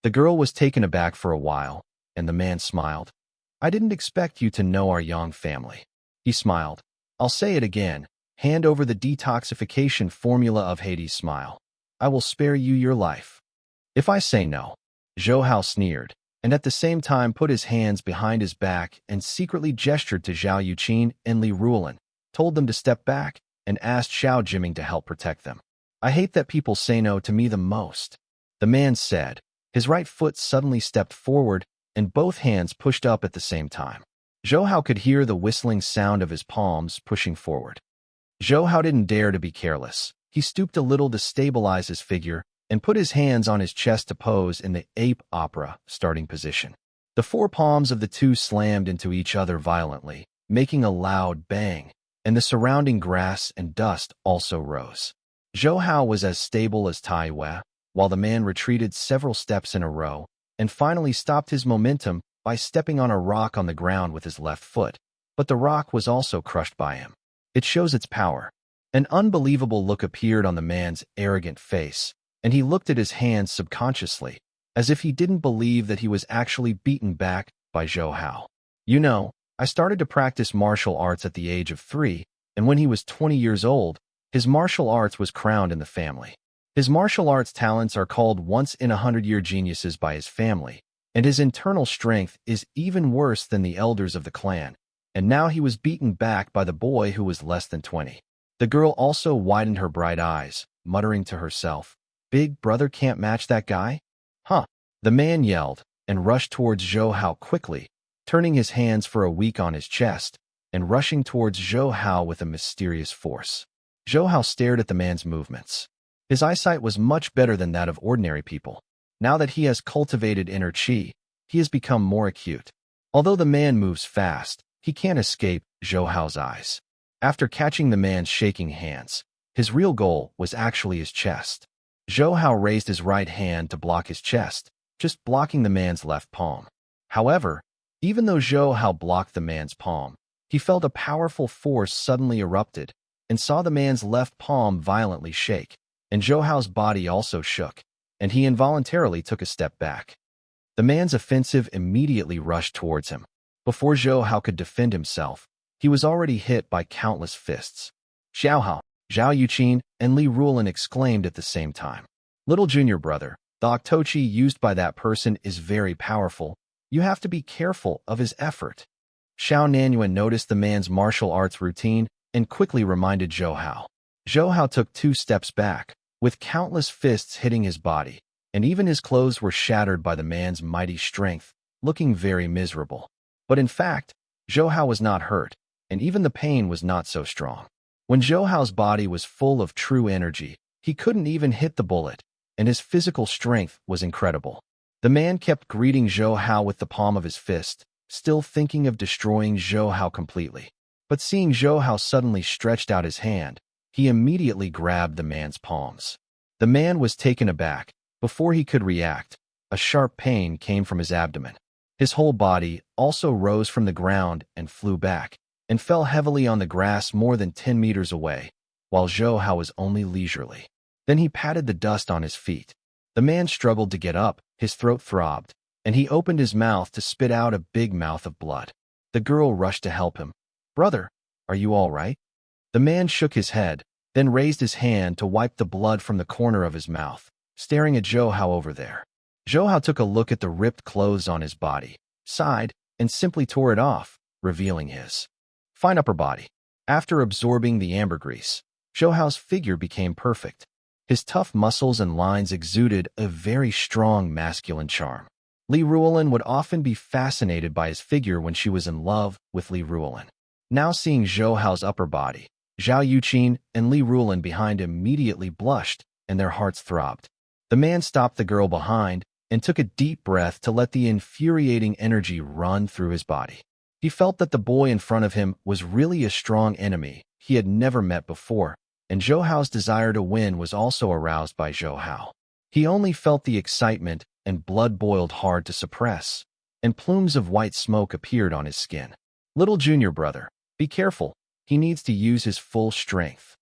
The girl was taken aback for a while, and the man smiled. "I didn't expect you to know our Yang family." He smiled. "I'll say it again. Hand over the detoxification formula of Hades' smile. I will spare you your life." "If I say no," Zhou Hao sneered, and at the same time put his hands behind his back and secretly gestured to Zhao Yuqin and Li Ruolin, told them to step back, and asked Xiao Jiming to help protect them. "I hate that people say no to me the most," the man said. His right foot suddenly stepped forward, and both hands pushed up at the same time. Zhou Hao could hear the whistling sound of his palms pushing forward. Zhou Hao didn't dare to be careless. He stooped a little to stabilize his figure and put his hands on his chest to pose in the ape opera starting position. The four palms of the two slammed into each other violently, making a loud bang, and the surrounding grass and dust also rose. Zhou Hao was as stable as Tai Wei, while the man retreated several steps in a row, and finally stopped his momentum by stepping on a rock on the ground with his left foot. But the rock was also crushed by him. It shows its power. An unbelievable look appeared on the man's arrogant face, and he looked at his hands subconsciously, as if he didn't believe that he was actually beaten back by Zhou Hao. "You know, I started to practice martial arts at the age of 3, and when he was 20 years old, his martial arts was crowned in the family. His martial arts talents are called once-in-a-hundred-year geniuses by his family, and his internal strength is even worse than the elders of the clan, and now he was beaten back by the boy who was less than 20. The girl also widened her bright eyes, muttering to herself, "Big brother can't match that guy? Huh." The man yelled and rushed towards Zhou Hao quickly, turning his hands for a week on his chest and rushing towards Zhou Hao with a mysterious force. Zhou Hao stared at the man's movements. His eyesight was much better than that of ordinary people. Now that he has cultivated inner qi, he has become more acute. Although the man moves fast, he can't escape Zhou Hao's eyes. After catching the man's shaking hands, his real goal was actually his chest. Zhou Hao raised his right hand to block his chest, just blocking the man's left palm. However, even though Zhou Hao blocked the man's palm, he felt a powerful force suddenly erupted and saw the man's left palm violently shake, and Zhou Hao's body also shook, and he involuntarily took a step back. The man's offensive immediately rushed towards him. Before Zhou Hao could defend himself, he was already hit by countless fists. "Xiao Hao," Zhao Yuqin and Li Ruolin exclaimed at the same time. "Little junior brother, the octochi used by that person is very powerful. You have to be careful of his effort." Xiao Nanhua noticed the man's martial arts routine and quickly reminded Zhou Hao. Zhou Hao took 2 steps back, with countless fists hitting his body, and even his clothes were shattered by the man's mighty strength, looking very miserable. But in fact, Zhou Hao was not hurt, and even the pain was not so strong. When Zhou Hao's body was full of true energy, he couldn't even hit the bullet, and his physical strength was incredible. The man kept greeting Zhou Hao with the palm of his fist, still thinking of destroying Zhou Hao completely. But seeing Zhou Hao suddenly stretched out his hand, he immediately grabbed the man's palms. The man was taken aback. Before he could react, a sharp pain came from his abdomen. His whole body also rose from the ground and flew back, and fell heavily on the grass more than 10 meters away, while Zhou Hao was only leisurely. Then he patted the dust on his feet. The man struggled to get up, his throat throbbed, and he opened his mouth to spit out a big mouth of blood. The girl rushed to help him. "Brother, are you all right?" The man shook his head, then raised his hand to wipe the blood from the corner of his mouth, staring at Zhou Hao over there. Zhou Hao took a look at the ripped clothes on his body, sighed, and simply tore it off, revealing his Fine upper body. After absorbing the ambergris, Zhou Hao's figure became perfect. His tough muscles and lines exuded a very strong masculine charm. Li Ruolin would often be fascinated by his figure when she was in love with Li Ruolin. Now seeing Zhou Hao's upper body, Zhao Yuqin and Li Ruolin behind immediately blushed and their hearts throbbed. The man stopped the girl behind and took a deep breath to let the infuriating energy run through his body. He felt that the boy in front of him was really a strong enemy he had never met before, and Zhou Hao's desire to win was also aroused by Zhou Hao. He only felt the excitement, and blood boiled hard to suppress, and plumes of white smoke appeared on his skin. Little junior brother, be careful, he needs to use his full strength.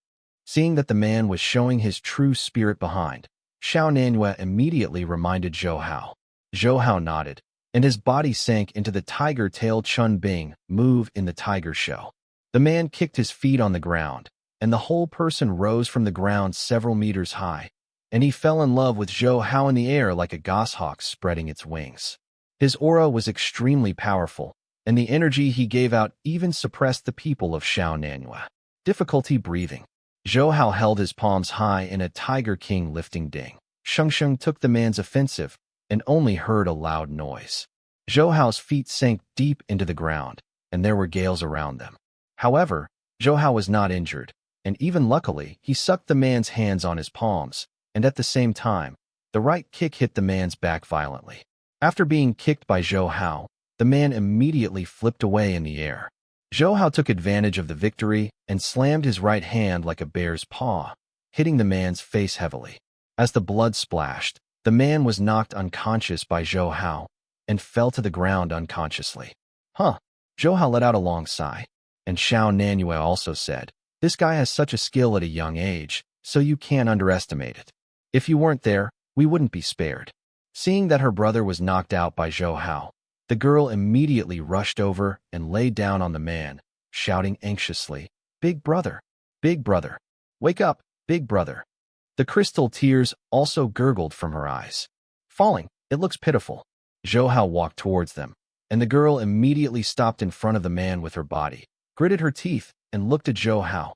Seeing that the man was showing his true spirit behind, Xiao Nanhua immediately reminded Zhou Hao. Zhou Hao nodded, and his body sank into the tiger-tailed Chun Bing move in the tiger show. The man kicked his feet on the ground, and the whole person rose from the ground several meters high, and he fell in love with Zhou Hao in the air like a goshawk spreading its wings. His aura was extremely powerful, and the energy he gave out even suppressed the people of Xiao Nanhua. Difficulty breathing. Zhou Hao held his palms high in a Tiger King lifting ding. Sheng Sheng took the man's offensive and only heard a loud noise. Zhou Hao's feet sank deep into the ground, and there were gales around them. However, Zhou Hao was not injured, and even luckily, he sucked the man's hands on his palms, and at the same time, the right kick hit the man's back violently. After being kicked by Zhou Hao, the man immediately flipped away in the air. Zhou Hao took advantage of the victory and slammed his right hand like a bear's paw, hitting the man's face heavily. As the blood splashed, the man was knocked unconscious by Zhou Hao and fell to the ground unconsciously. Huh. Zhou Hao let out a long sigh, and Xiao Nanhua also said, "This guy has such a skill at a young age, so you can't underestimate it. If you weren't there, we wouldn't be spared." Seeing that her brother was knocked out by Zhou Hao, the girl immediately rushed over and lay down on the man, shouting anxiously, big brother, wake up, big brother." The crystal tears also gurgled from her eyes. Falling, it looks pitiful. Zhou Hao walked towards them, and the girl immediately stopped in front of the man with her body, gritted her teeth, and looked at Zhou Hao.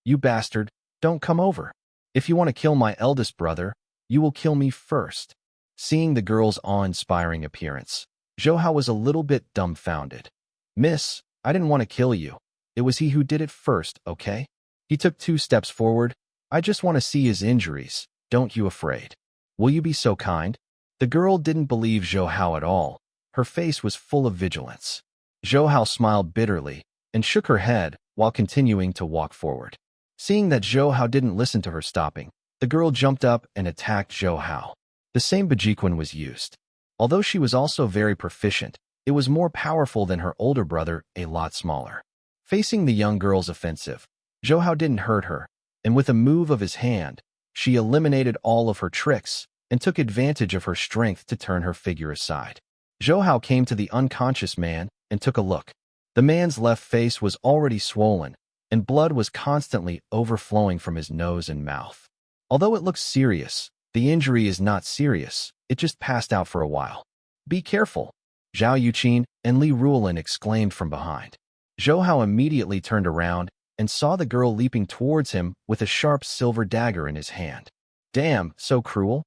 "You bastard, don't come over. If you want to kill my eldest brother, you will kill me first." Seeing the girl's awe-inspiring appearance, Zhou Hao was a little bit dumbfounded. "Miss, I didn't want to kill you. It was he who did it first, okay?" He took 2 steps forward. "I just want to see his injuries. Don't you afraid? Will you be so kind?" The girl didn't believe Zhou Hao at all. Her face was full of vigilance. Zhou Hao smiled bitterly and shook her head while continuing to walk forward. Seeing that Zhou Hao didn't listen to her stopping, the girl jumped up and attacked Zhou Hao. The same Bajiquan was used. Although she was also very proficient, it was more powerful than her older brother, a lot smaller. Facing the young girl's offensive, Zhou Hao didn't hurt her, and with a move of his hand, she eliminated all of her tricks and took advantage of her strength to turn her figure aside. Zhou Hao came to the unconscious man and took a look. The man's left face was already swollen, and blood was constantly overflowing from his nose and mouth. Although it looks serious, the injury is not serious, it just passed out for a while. "Be careful," Zhao Yuqin and Li Ruolin exclaimed from behind. Zhou Hao immediately turned around and saw the girl leaping towards him with a sharp silver dagger in his hand. "Damn, so cruel."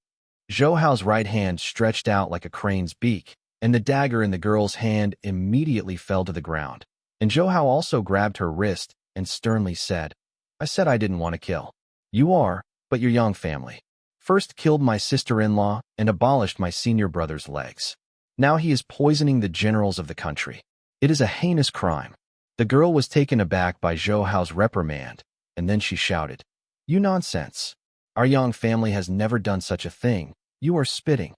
Zhou Hao's right hand stretched out like a crane's beak, and the dagger in the girl's hand immediately fell to the ground. And Zhou Hao also grabbed her wrist and sternly said, "I said I didn't want to kill. You are, but your young family. First killed my sister-in-law and abolished my senior brother's legs. Now he is poisoning the generals of the country. It is a heinous crime." The girl was taken aback by Zhou Hao's reprimand, and then she shouted, "You nonsense. Our young family has never done such a thing. You are spitting."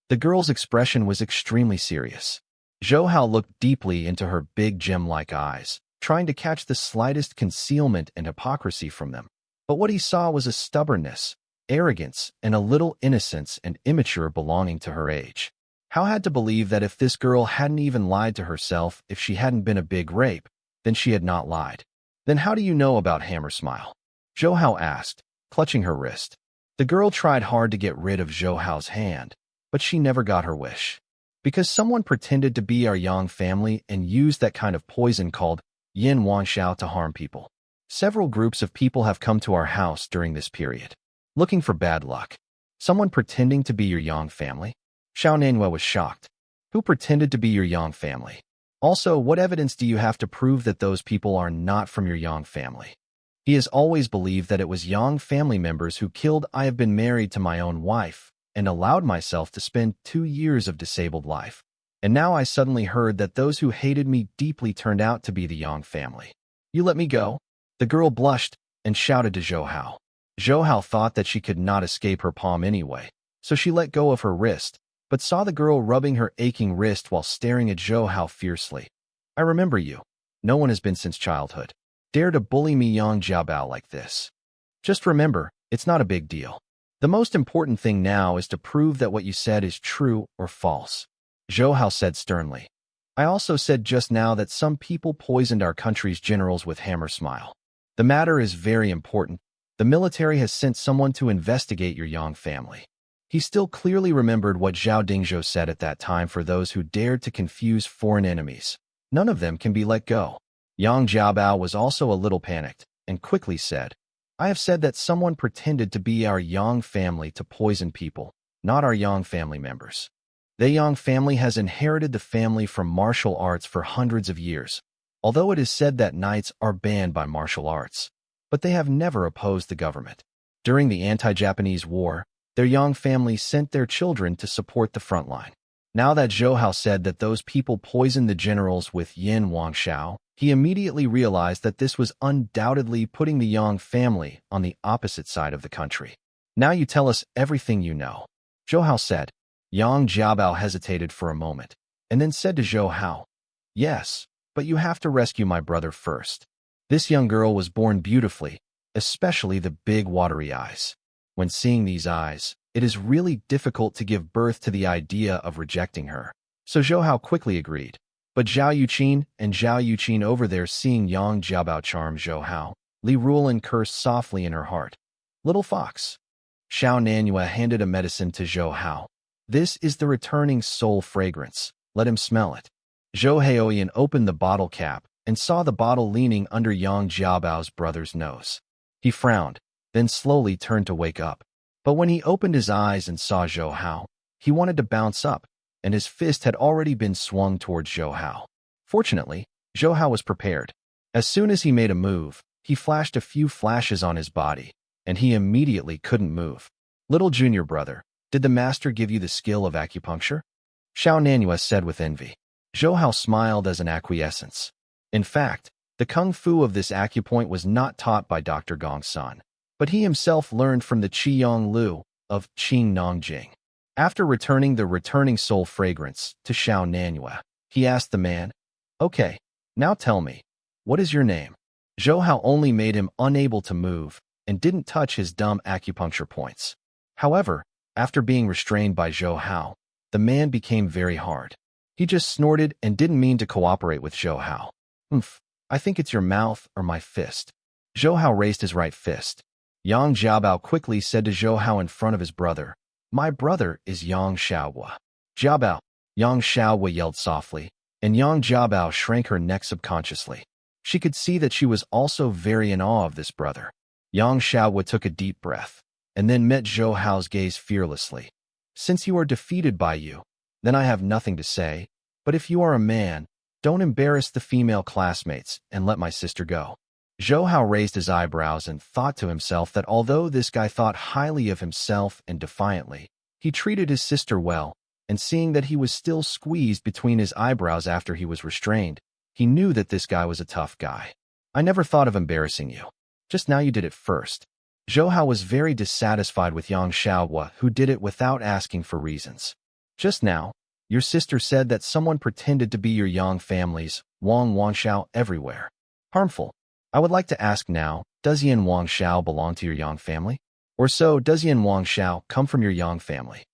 The girl's expression was extremely serious. Zhou Hao looked deeply into her big gem-like eyes, trying to catch the slightest concealment and hypocrisy from them. But what he saw was a stubbornness, arrogance, and a little innocence and immature belonging to her age. Hao had to believe that if this girl hadn't even lied to herself, if she hadn't been a big rape, then she had not lied. "Then how do you know about Hammer Smile?" Zhou Hao asked, clutching her wrist. The girl tried hard to get rid of Zhou Hao's hand, but she never got her wish. "Because someone pretended to be our Yang family and used that kind of poison called Yin Wanxiao to harm people. Several groups of people have come to our house during this period, looking for bad luck. Someone pretending to be your Yang family? Xiao Nanhua was shocked. Who pretended to be your Yang family? Also, what evidence do you have to prove that those people are not from your Yang family? He has always believed that it was Yang family members who killed. I have been married to my own wife and allowed myself to spend 2 years of disabled life. And now I suddenly heard that those who hated me deeply turned out to be the Yang family. You let me go? The girl blushed and shouted to Zhou Hao. Zhou Hao thought that she could not escape her palm anyway, so she let go of her wrist, but saw the girl rubbing her aching wrist while staring at Zhou Hao fiercely. I remember you. No one has been since childhood. Dare to bully me Yang Jiabao like this. Just remember, it's not a big deal. The most important thing now is to prove that what you said is true or false. Zhou Hao said sternly. I also said just now that some people poisoned our country's generals with hammer smile. The matter is very important. The military has sent someone to investigate your Yang family. He still clearly remembered what Zhao Dingzhou said at that time for those who dared to confuse foreign enemies. None of them can be let go. Yang Jiabao was also a little panicked and quickly said, I have said that someone pretended to be our Yang family to poison people, not our Yang family members. The Yang family has inherited the family from martial arts for hundreds of years, although it is said that knights are banned by martial arts. But they have never opposed the government. During the anti-Japanese war, their Yang family sent their children to support the front line. Now that Zhou Hao said that those people poisoned the generals with Yin Wanxiao, he immediately realized that this was undoubtedly putting the Yang family on the opposite side of the country. Now you tell us everything you know. Zhou Hao said. Yang Jiabao hesitated for a moment, and then said to Zhou Hao, Yes, but you have to rescue my brother first. This young girl was born beautifully, especially the big watery eyes. When seeing these eyes, it is really difficult to give birth to the idea of rejecting her. So Zhou Hao quickly agreed. But Zhao Yuqin and Zhao Yuqin over there seeing Yang Jiabao charm Zhou Hao, Li Ruolin cursed softly in her heart. Little fox. Xiao Nanhua handed a medicine to Zhou Hao. This is the returning soul fragrance. Let him smell it. Zhou Haoyan opened the bottle cap and saw the bottle leaning under Yang Jiabao's brother's nose. He frowned, then slowly turned to wake up. But when he opened his eyes and saw Zhou Hao, he wanted to bounce up, and his fist had already been swung towards Zhou Hao. Fortunately, Zhou Hao was prepared. As soon as he made a move, he flashed a few flashes on his body, and he immediately couldn't move. Little junior brother, did the master give you the skill of acupuncture? Xiao Nanhua said with envy. Zhou Hao smiled as an acquiescence. In fact, the kung fu of this acupoint was not taught by Dr. Gong San, but he himself learned from the Qiyong Lu of Qing Nangjing. After returning the returning soul fragrance to Xiao Nanhua, he asked the man, Okay, now tell me, what is your name? Zhou Hao only made him unable to move and didn't touch his dumb acupuncture points. However, after being restrained by Zhou Hao, the man became very hard. He just snorted and didn't mean to cooperate with Zhou Hao. I think it's your mouth or my fist. Zhou Hao raised his right fist. Yang Jiabao quickly said to Zhou Hao in front of his brother, My brother is Yang Xiaohua. Jiabao, Yang Xiaohua yelled softly, and Yang Jiabao shrank her neck subconsciously. She could see that she was also very in awe of this brother. Yang Xiaohua took a deep breath, and then met Zhou Hao's gaze fearlessly. Since you are defeated by you, then I have nothing to say, but if you are a man, don't embarrass the female classmates and let my sister go. Zhou Hao raised his eyebrows and thought to himself that although this guy thought highly of himself and defiantly, he treated his sister well, and seeing that he was still squeezed between his eyebrows after he was restrained, he knew that this guy was a tough guy. I never thought of embarrassing you. Just now you did it first. Zhou Hao was very dissatisfied with Yang Xiaohua, who did it without asking for reasons. Just now, your sister said that someone pretended to be your Yang families, Wang Wanxiao, everywhere. Harmful. I would like to ask now, does Yin Wanxiao belong to your Yang family? Or so, does Yin Wanxiao come from your Yang family?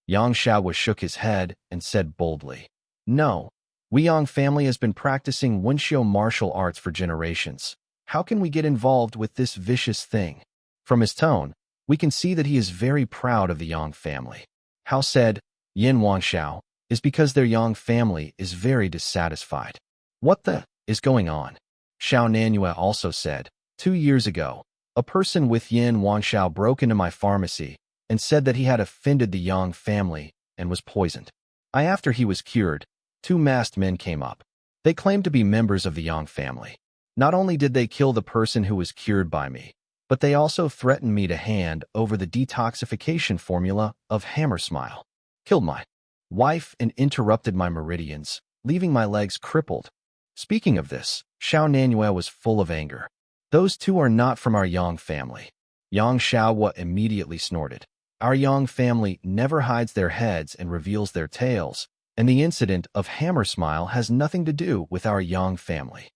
Yang Xiaohua shook his head and said boldly, No. We Yang family has been practicing Wuxia martial arts for generations. How can we get involved with this vicious thing? From his tone, we can see that he is very proud of the Yang family. Hao said, Yin Wanxiao is because their Yang family is very dissatisfied. What the is going on? Xiao Nanhua also said, 2 years ago, a person with Yin Wanshao broke into my pharmacy and said that he had offended the Yang family and was poisoned. After he was cured, 2 masked men came up. They claimed to be members of the Yang family. Not only did they kill the person who was cured by me, but they also threatened me to hand over the detoxification formula of Hammer Smile. Killed my wife and interrupted my meridians, leaving my legs crippled. Speaking of this, Xiao Nanhua was full of anger. Those two are not from our Yang family. Yang Xiaohua immediately snorted. Our Yang family never hides their heads and reveals their tails, and the incident of Hammer Smile has nothing to do with our Yang family.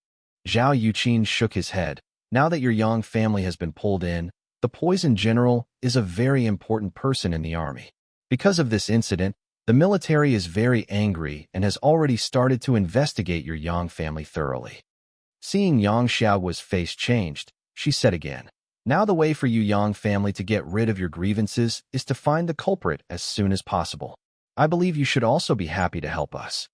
Zhao Yuqin shook his head. Now that your Yang family has been pulled in, the poison general is a very important person in the army. Because of this incident, the military is very angry and has already started to investigate your Yang family thoroughly. Seeing Yang Xiaohua's face changed, she said again, now the way for you Yang family to get rid of your grievances is to find the culprit as soon as possible. I believe you should also be happy to help us.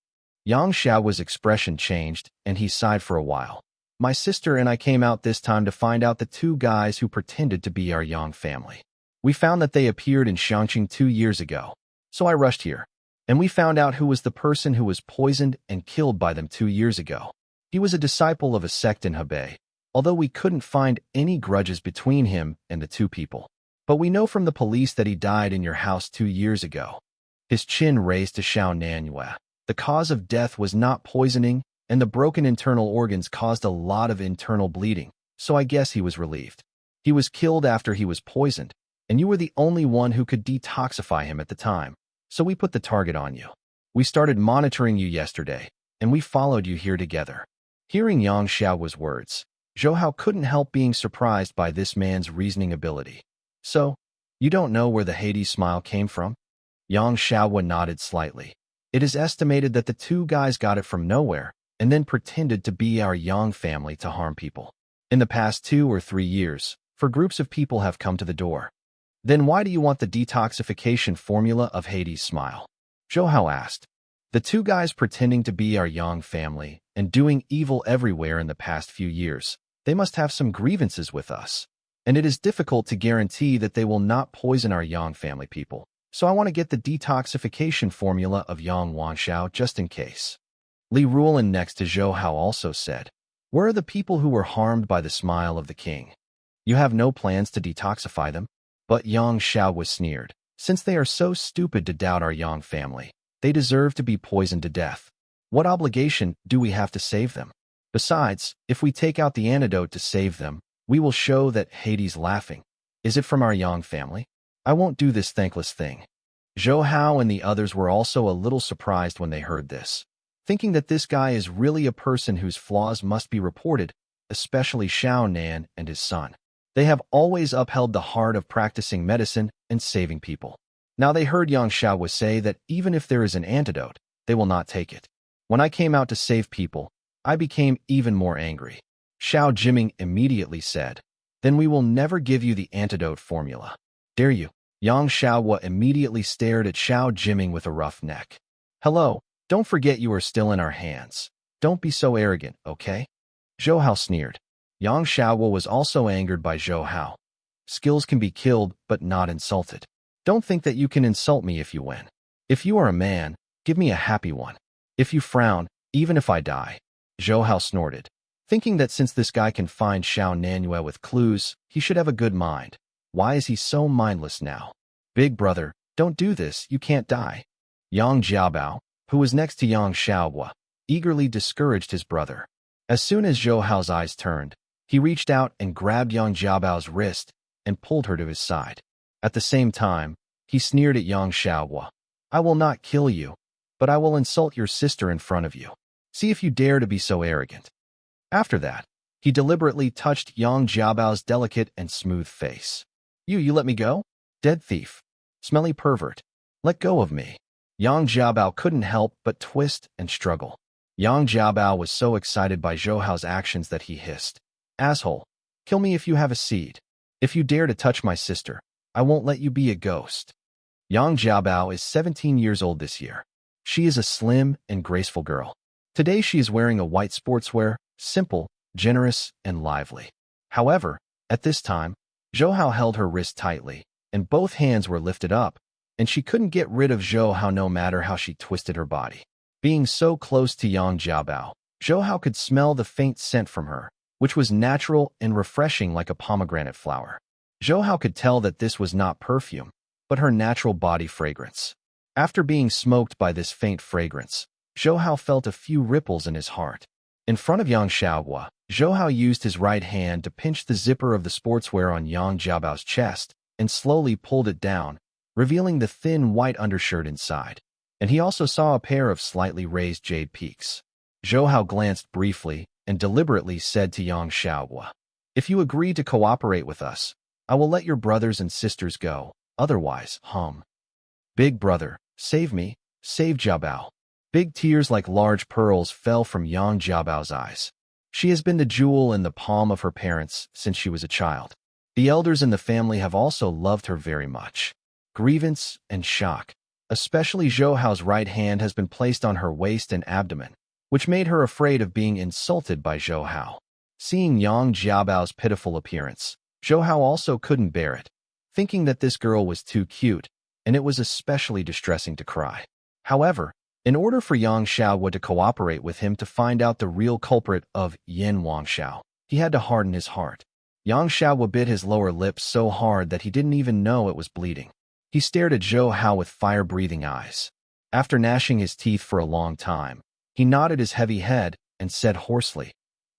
Yang Xiaohua's expression changed, and he sighed for a while. My sister and I came out this time to find out the 2 guys who pretended to be our Yang family. We found that they appeared in Xiangqing 2 years ago, so I rushed here. And we found out who was the person who was poisoned and killed by them 2 years ago. He was a disciple of a sect in Hebei, although we couldn't find any grudges between him and the 2 people. But we know from the police that he died in your house 2 years ago. His chin raised to Xiao Nanhua. The cause of death was not poisoning, and the broken internal organs caused a lot of internal bleeding, so I guess he was relieved. He was killed after he was poisoned, and you were the only one who could detoxify him at the time, so we put the target on you. We started monitoring you yesterday, and we followed you here together. Hearing Yang Xiaohua's words, Zhou Hao couldn't help being surprised by this man's reasoning ability. So, you don't know where the Hades smile came from? Yang Xiaohua nodded slightly. It is estimated that the 2 guys got it from nowhere and then pretended to be our Yang family to harm people. In the past 2 or 3 years, groups of people have come to the door. Then why do you want the detoxification formula of Hades smile? Zhou Hao asked. The 2 guys pretending to be our Yang family and doing evil everywhere in the past few years, they must have some grievances with us. And it is difficult to guarantee that they will not poison our Yang family people. So I want to get the detoxification formula of Yang Wanshao just in case. Li Ruolin next to Zhou Hao also said, where are the people who were harmed by the smile of the king? You have no plans to detoxify them? But Yang Xiao was sneered. Since they are so stupid to doubt our Yang family, they deserve to be poisoned to death. What obligation do we have to save them? Besides, if we take out the antidote to save them, we will show that Hades laughing. Is it from our Yang family? I won't do this thankless thing. Zhou Hao and the others were also a little surprised when they heard this, thinking that this guy is really a person whose flaws must be reported, especially Xiao Nan and his son. They have always upheld the heart of practicing medicine and saving people. Now they heard Yang Xiaohua say that even if there is an antidote, they will not take it. When I came out to save people, I became even more angry. Xiao Jiming immediately said, then we will never give you the antidote formula. Dare you? Yang Xiaohua immediately stared at Xiao Jiming with a rough neck. Hello, don't forget you are still in our hands. Don't be so arrogant, okay? Zhou Hao sneered. Yang Xiaohua was also angered by Zhou Hao. Skills can be killed, but not insulted. Don't think that you can insult me if you win. If you are a man, give me a happy one. If you frown, even if I die. Zhou Hao snorted, thinking that since this guy can find Xiao Nanhua with clues, he should have a good mind. Why is he so mindless now? Big brother, don't do this, you can't die. Yang Jiabao, who was next to Yang Xiaohua, eagerly discouraged his brother. As soon as Zhou Hao's eyes turned, he reached out and grabbed Yang Jiabao's wrist and pulled her to his side. At the same time, he sneered at Yang Xiaohua. I will not kill you, but I will insult your sister in front of you. See if you dare to be so arrogant. After that, he deliberately touched Yang Jiabao's delicate and smooth face. You let me go? Dead thief. Smelly pervert. Let go of me. Yang Jiabao couldn't help but twist and struggle. Yang Jiabao was so excited by Zhou Hao's actions that he hissed. Asshole, kill me if you have a seed. If you dare to touch my sister, I won't let you be a ghost. Yang Jiabao is 17 years old this year. She is a slim and graceful girl. Today she is wearing a white sportswear, simple, generous, and lively. However, at this time, Zhou Hao held her wrist tightly, and both hands were lifted up, and she couldn't get rid of Zhou Hao no matter how she twisted her body. Being so close to Yang Jiabao, Zhou Hao could smell the faint scent from her, which was natural and refreshing like a pomegranate flower. Zhou Hao could tell that this was not perfume, but her natural body fragrance. After being smoked by this faint fragrance, Zhou Hao felt a few ripples in his heart. In front of Yang Xiaohua, Zhou Hao used his right hand to pinch the zipper of the sportswear on Yang Jiabao's chest and slowly pulled it down, revealing the thin white undershirt inside. And he also saw a pair of slightly raised jade peaks. Zhou Hao glanced briefly and deliberately said to Yang Xiaohua, "If you agree to cooperate with us, I will let your brothers and sisters go, otherwise, Big brother, save me, save Jiabao." Big tears like large pearls fell from Yang Jiabao's eyes. She has been the jewel in the palm of her parents since she was a child. The elders in the family have also loved her very much. Grievance and shock. Especially Zhou Hao's right hand has been placed on her waist and abdomen, which made her afraid of being insulted by Zhou Hao. Seeing Yang Jiabao's pitiful appearance, Zhou Hao also couldn't bear it, thinking that this girl was too cute, and it was especially distressing to cry. However, in order for Yang Xiaohua to cooperate with him to find out the real culprit of Yin Wangshao, he had to harden his heart. Yang Xiaohua bit his lower lip so hard that he didn't even know it was bleeding. He stared at Zhou Hao with fire-breathing eyes. After gnashing his teeth for a long time, he nodded his heavy head and said hoarsely,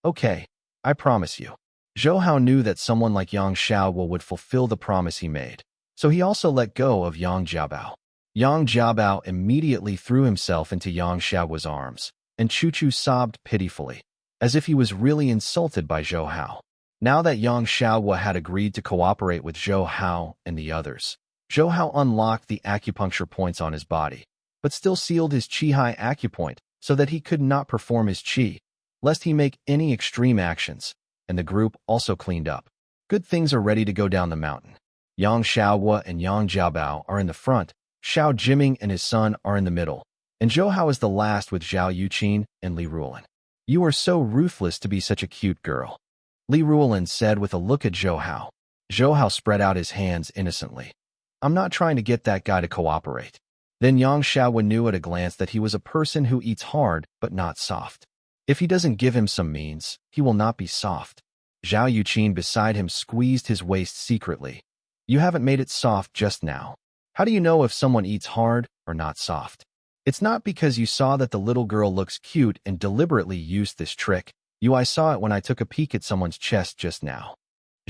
"Okay, I promise you." Zhou Hao knew that someone like Yang Xiaohua would fulfill the promise he made, so he also let go of Yang Jiabao. Yang Jiabao immediately threw himself into Yang Xiaohua's arms, and Chu sobbed pitifully, as if he was really insulted by Zhou Hao. Now that Yang Xiaohua had agreed to cooperate with Zhou Hao and the others, Zhou Hao unlocked the acupuncture points on his body, but still sealed his Qi-Hai acupoint so that he could not perform his Qi, lest he make any extreme actions, and the group also cleaned up. Good things are ready to go down the mountain. Yang Xiaohua and Yang Jiabao are in the front, Xiao Jiming and his son are in the middle, and Zhou Hao is the last with Zhao Yuqin and Li Ruolin. "You are so ruthless to be such a cute girl," Li Ruolin said with a look at Zhou Hao. Zhou Hao spread out his hands innocently. "I'm not trying to get that guy to cooperate." Then Yang Xiaohua knew at a glance that he was a person who eats hard but not soft. If he doesn't give him some means, he will not be soft. Zhao Yuqin beside him squeezed his waist secretly. "You haven't made it soft just now. How do you know if someone eats hard or not soft? It's not because you saw that the little girl looks cute and deliberately used this trick. I saw it when I took a peek at someone's chest just now."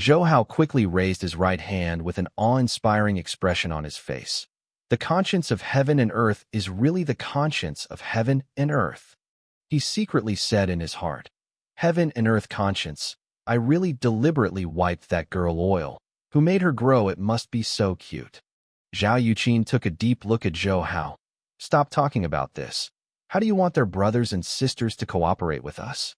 Zhou Hao quickly raised his right hand with an awe-inspiring expression on his face. The conscience of heaven and earth is really the conscience of heaven and earth. He secretly said in his heart, "Heaven and earth conscience, I really deliberately wiped that girl oil. Who made her grow? It must be so cute." Zhao Yuqin took a deep look at Zhou Hao. "Stop talking about this. How do you want their brothers and sisters to cooperate with us?"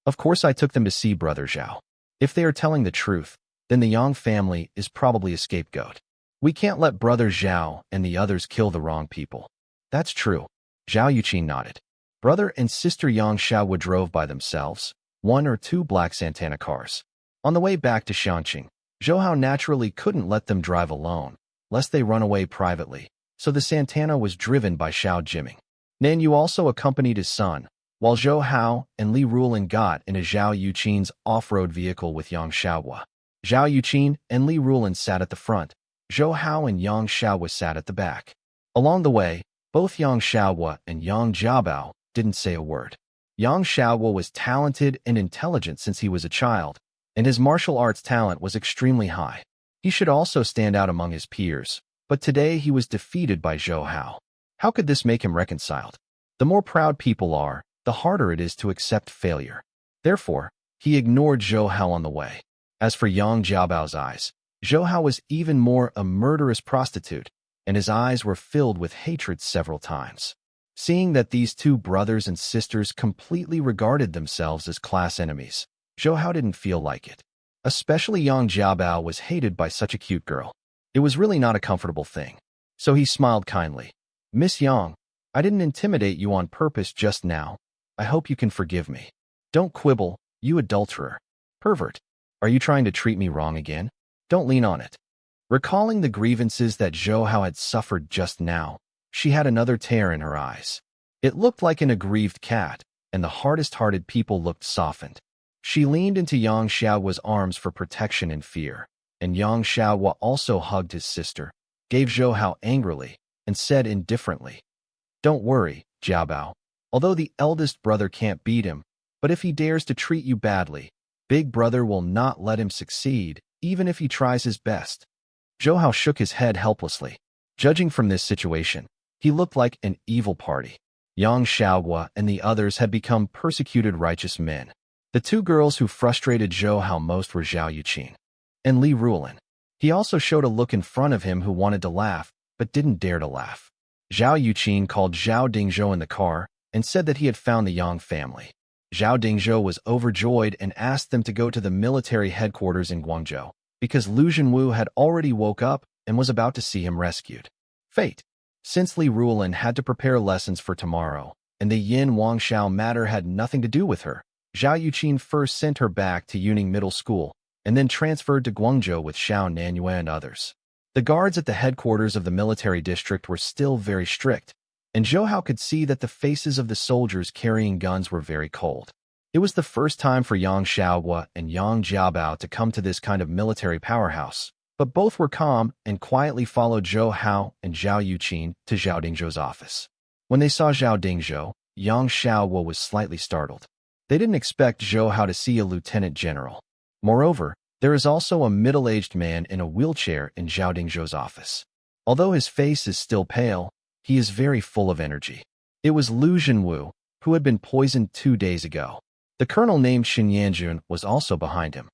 "Of course I took them to see Brother Zhao. If they are telling the truth, then the Yang family is probably a scapegoat. We can't let Brother Zhao and the others kill the wrong people." "That's true." Zhao Yuqin nodded. Brother and sister Yang Xiaohua drove by themselves, 1 or 2 black Santana cars. On the way back to Shanqing, Zhou Hao naturally couldn't let them drive alone, lest they run away privately, so the Santana was driven by Xiao Jiming. Nan Yu also accompanied his son, while Zhou Hao and Li Ruolin got in a Zhao Yuqin's off-road vehicle with Yang Xiaohua. Zhao Yuqin and Li Ruolin sat at the front. Zhou Hao and Yang Xiaohua sat at the back. Along the way, both Yang Xiaohua and Yang Jiabao didn't say a word. Yang Xiaohua was talented and intelligent since he was a child, and his martial arts talent was extremely high. He should also stand out among his peers, but today he was defeated by Zhou Hao. How could this make him reconciled? The more proud people are, the harder it is to accept failure. Therefore, he ignored Zhou Hao on the way. As for Yang Jiabao's eyes, Zhou Hao was even more a murderous prostitute, and his eyes were filled with hatred several times. Seeing that these two brothers and sisters completely regarded themselves as class enemies, Zhou Hao didn't feel like it. Especially Yang Jiabao was hated by such a cute girl. It was really not a comfortable thing. So he smiled kindly. "Miss Yang, I didn't intimidate you on purpose just now. I hope you can forgive me. Don't quibble, You adulterer. Pervert. Are you trying to treat me wrong again? Don't lean on it. Recalling the grievances that Zhou Hao had suffered just now, she had another tear in her eyes. It looked like an aggrieved cat, and the hardest-hearted people looked softened. She leaned into Yang Xiaohua's arms for protection and fear, and Yang Xiaohua also hugged his sister, gave Zhou Hao angrily, and said indifferently, "Don't worry, Jiao Bao. Although the eldest brother can't beat him, but if he dares to treat you badly, big brother will not let him succeed, even if he tries his best." Zhou Hao shook his head helplessly. Judging from this situation, he looked like an evil party. Yang Xiaohua and the others had become persecuted righteous men. The two girls who frustrated Zhou Hao most were Zhao Yuqin and Li Ruolin. He also showed a look in front of him who wanted to laugh, but didn't dare to laugh. Zhao Yuqin called Zhao Dingzhou in the car and said that he had found the Yang family. Zhao Dingzhou was overjoyed and asked them to go to the military headquarters in Guangzhou, because Lu Zhenwu had already woke up and was about to see him rescued. Fate. Since Li Ruolin had to prepare lessons for tomorrow, and the Yin Wangshao matter had nothing to do with her, Zhao Yuqin first sent her back to Yuning Middle School, and then transferred to Guangzhou with Xiao Nanyue and others. The guards at the headquarters of the military district were still very strict, and Zhou Hao could see that the faces of the soldiers carrying guns were very cold. It was the first time for Yang Xiaohua and Yang Jiabao to come to this kind of military powerhouse, but both were calm and quietly followed Zhou Hao and Zhao Yuqin to Zhao Dingzhou's office. When they saw Zhao Dingzhou, Yang Xiaohua was slightly startled. They didn't expect Zhou Hao to see a lieutenant general. Moreover, there is also a middle-aged man in a wheelchair in Zhao Dingzhou's office. Although his face is still pale, he is very full of energy. It was Lu Zhenwu, who had been poisoned 2 days ago. The colonel named Xin Yanjun was also behind him.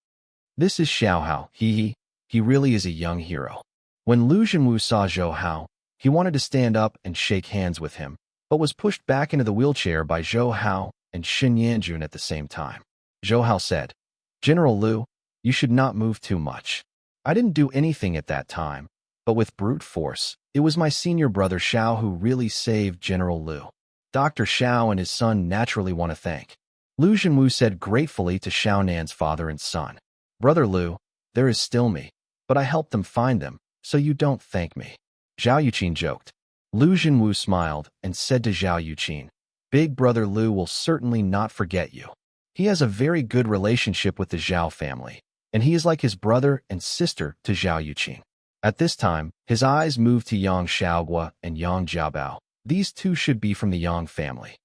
This is Xiao Hao, he really is a young hero. When Lu Zhenwu saw Zhou Hao, he wanted to stand up and shake hands with him, but was pushed back into the wheelchair by Zhou Hao and Xin Yanjun at the same time. Zhou Hao said, "General Lu, you should not move too much. I didn't do anything at that time, but with brute force, it was my senior brother Xiao who really saved General Lu. Dr. Xiao and his son naturally want to thank." Lu Zhenwu said gratefully to Xiao Nan's father and son, "Brother Lu, there is still me, but I helped them find them, so you don't thank me." Zhao Yuqin joked. Lu Zhenwu smiled and said to Zhao Yuqin, "Big brother Lu will certainly not forget you. He has a very good relationship with the Zhao family, and he is like his brother and sister to Zhao Yuqin." At this time, his eyes moved to Yang Xiaohua and Yang Jiabao. These two should be from the Yang family.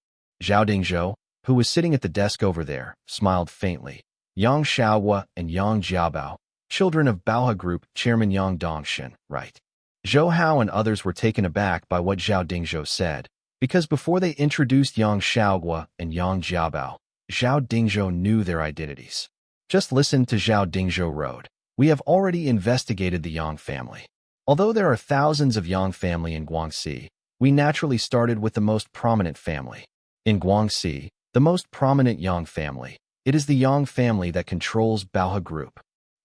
Zhao Dingzhou, who was sitting at the desk over there, smiled faintly. Yang Xiaohua and Yang Jiabao, children of Baohe Group Chairman Yang Dongshin, right? Zhou Hao and others were taken aback by what Zhao Dingzhou said, because before they introduced Yang Xiaohua and Yang Jiabao, Zhao Dingzhou knew their identities. Just listen to Zhao Dingzhou wrote, "We have already investigated the Yang family. Although there are thousands of Yang family in Guangxi, we naturally started with the most prominent family. In Guangxi, the most prominent Yang family, it is the Yang family that controls Baohe Group."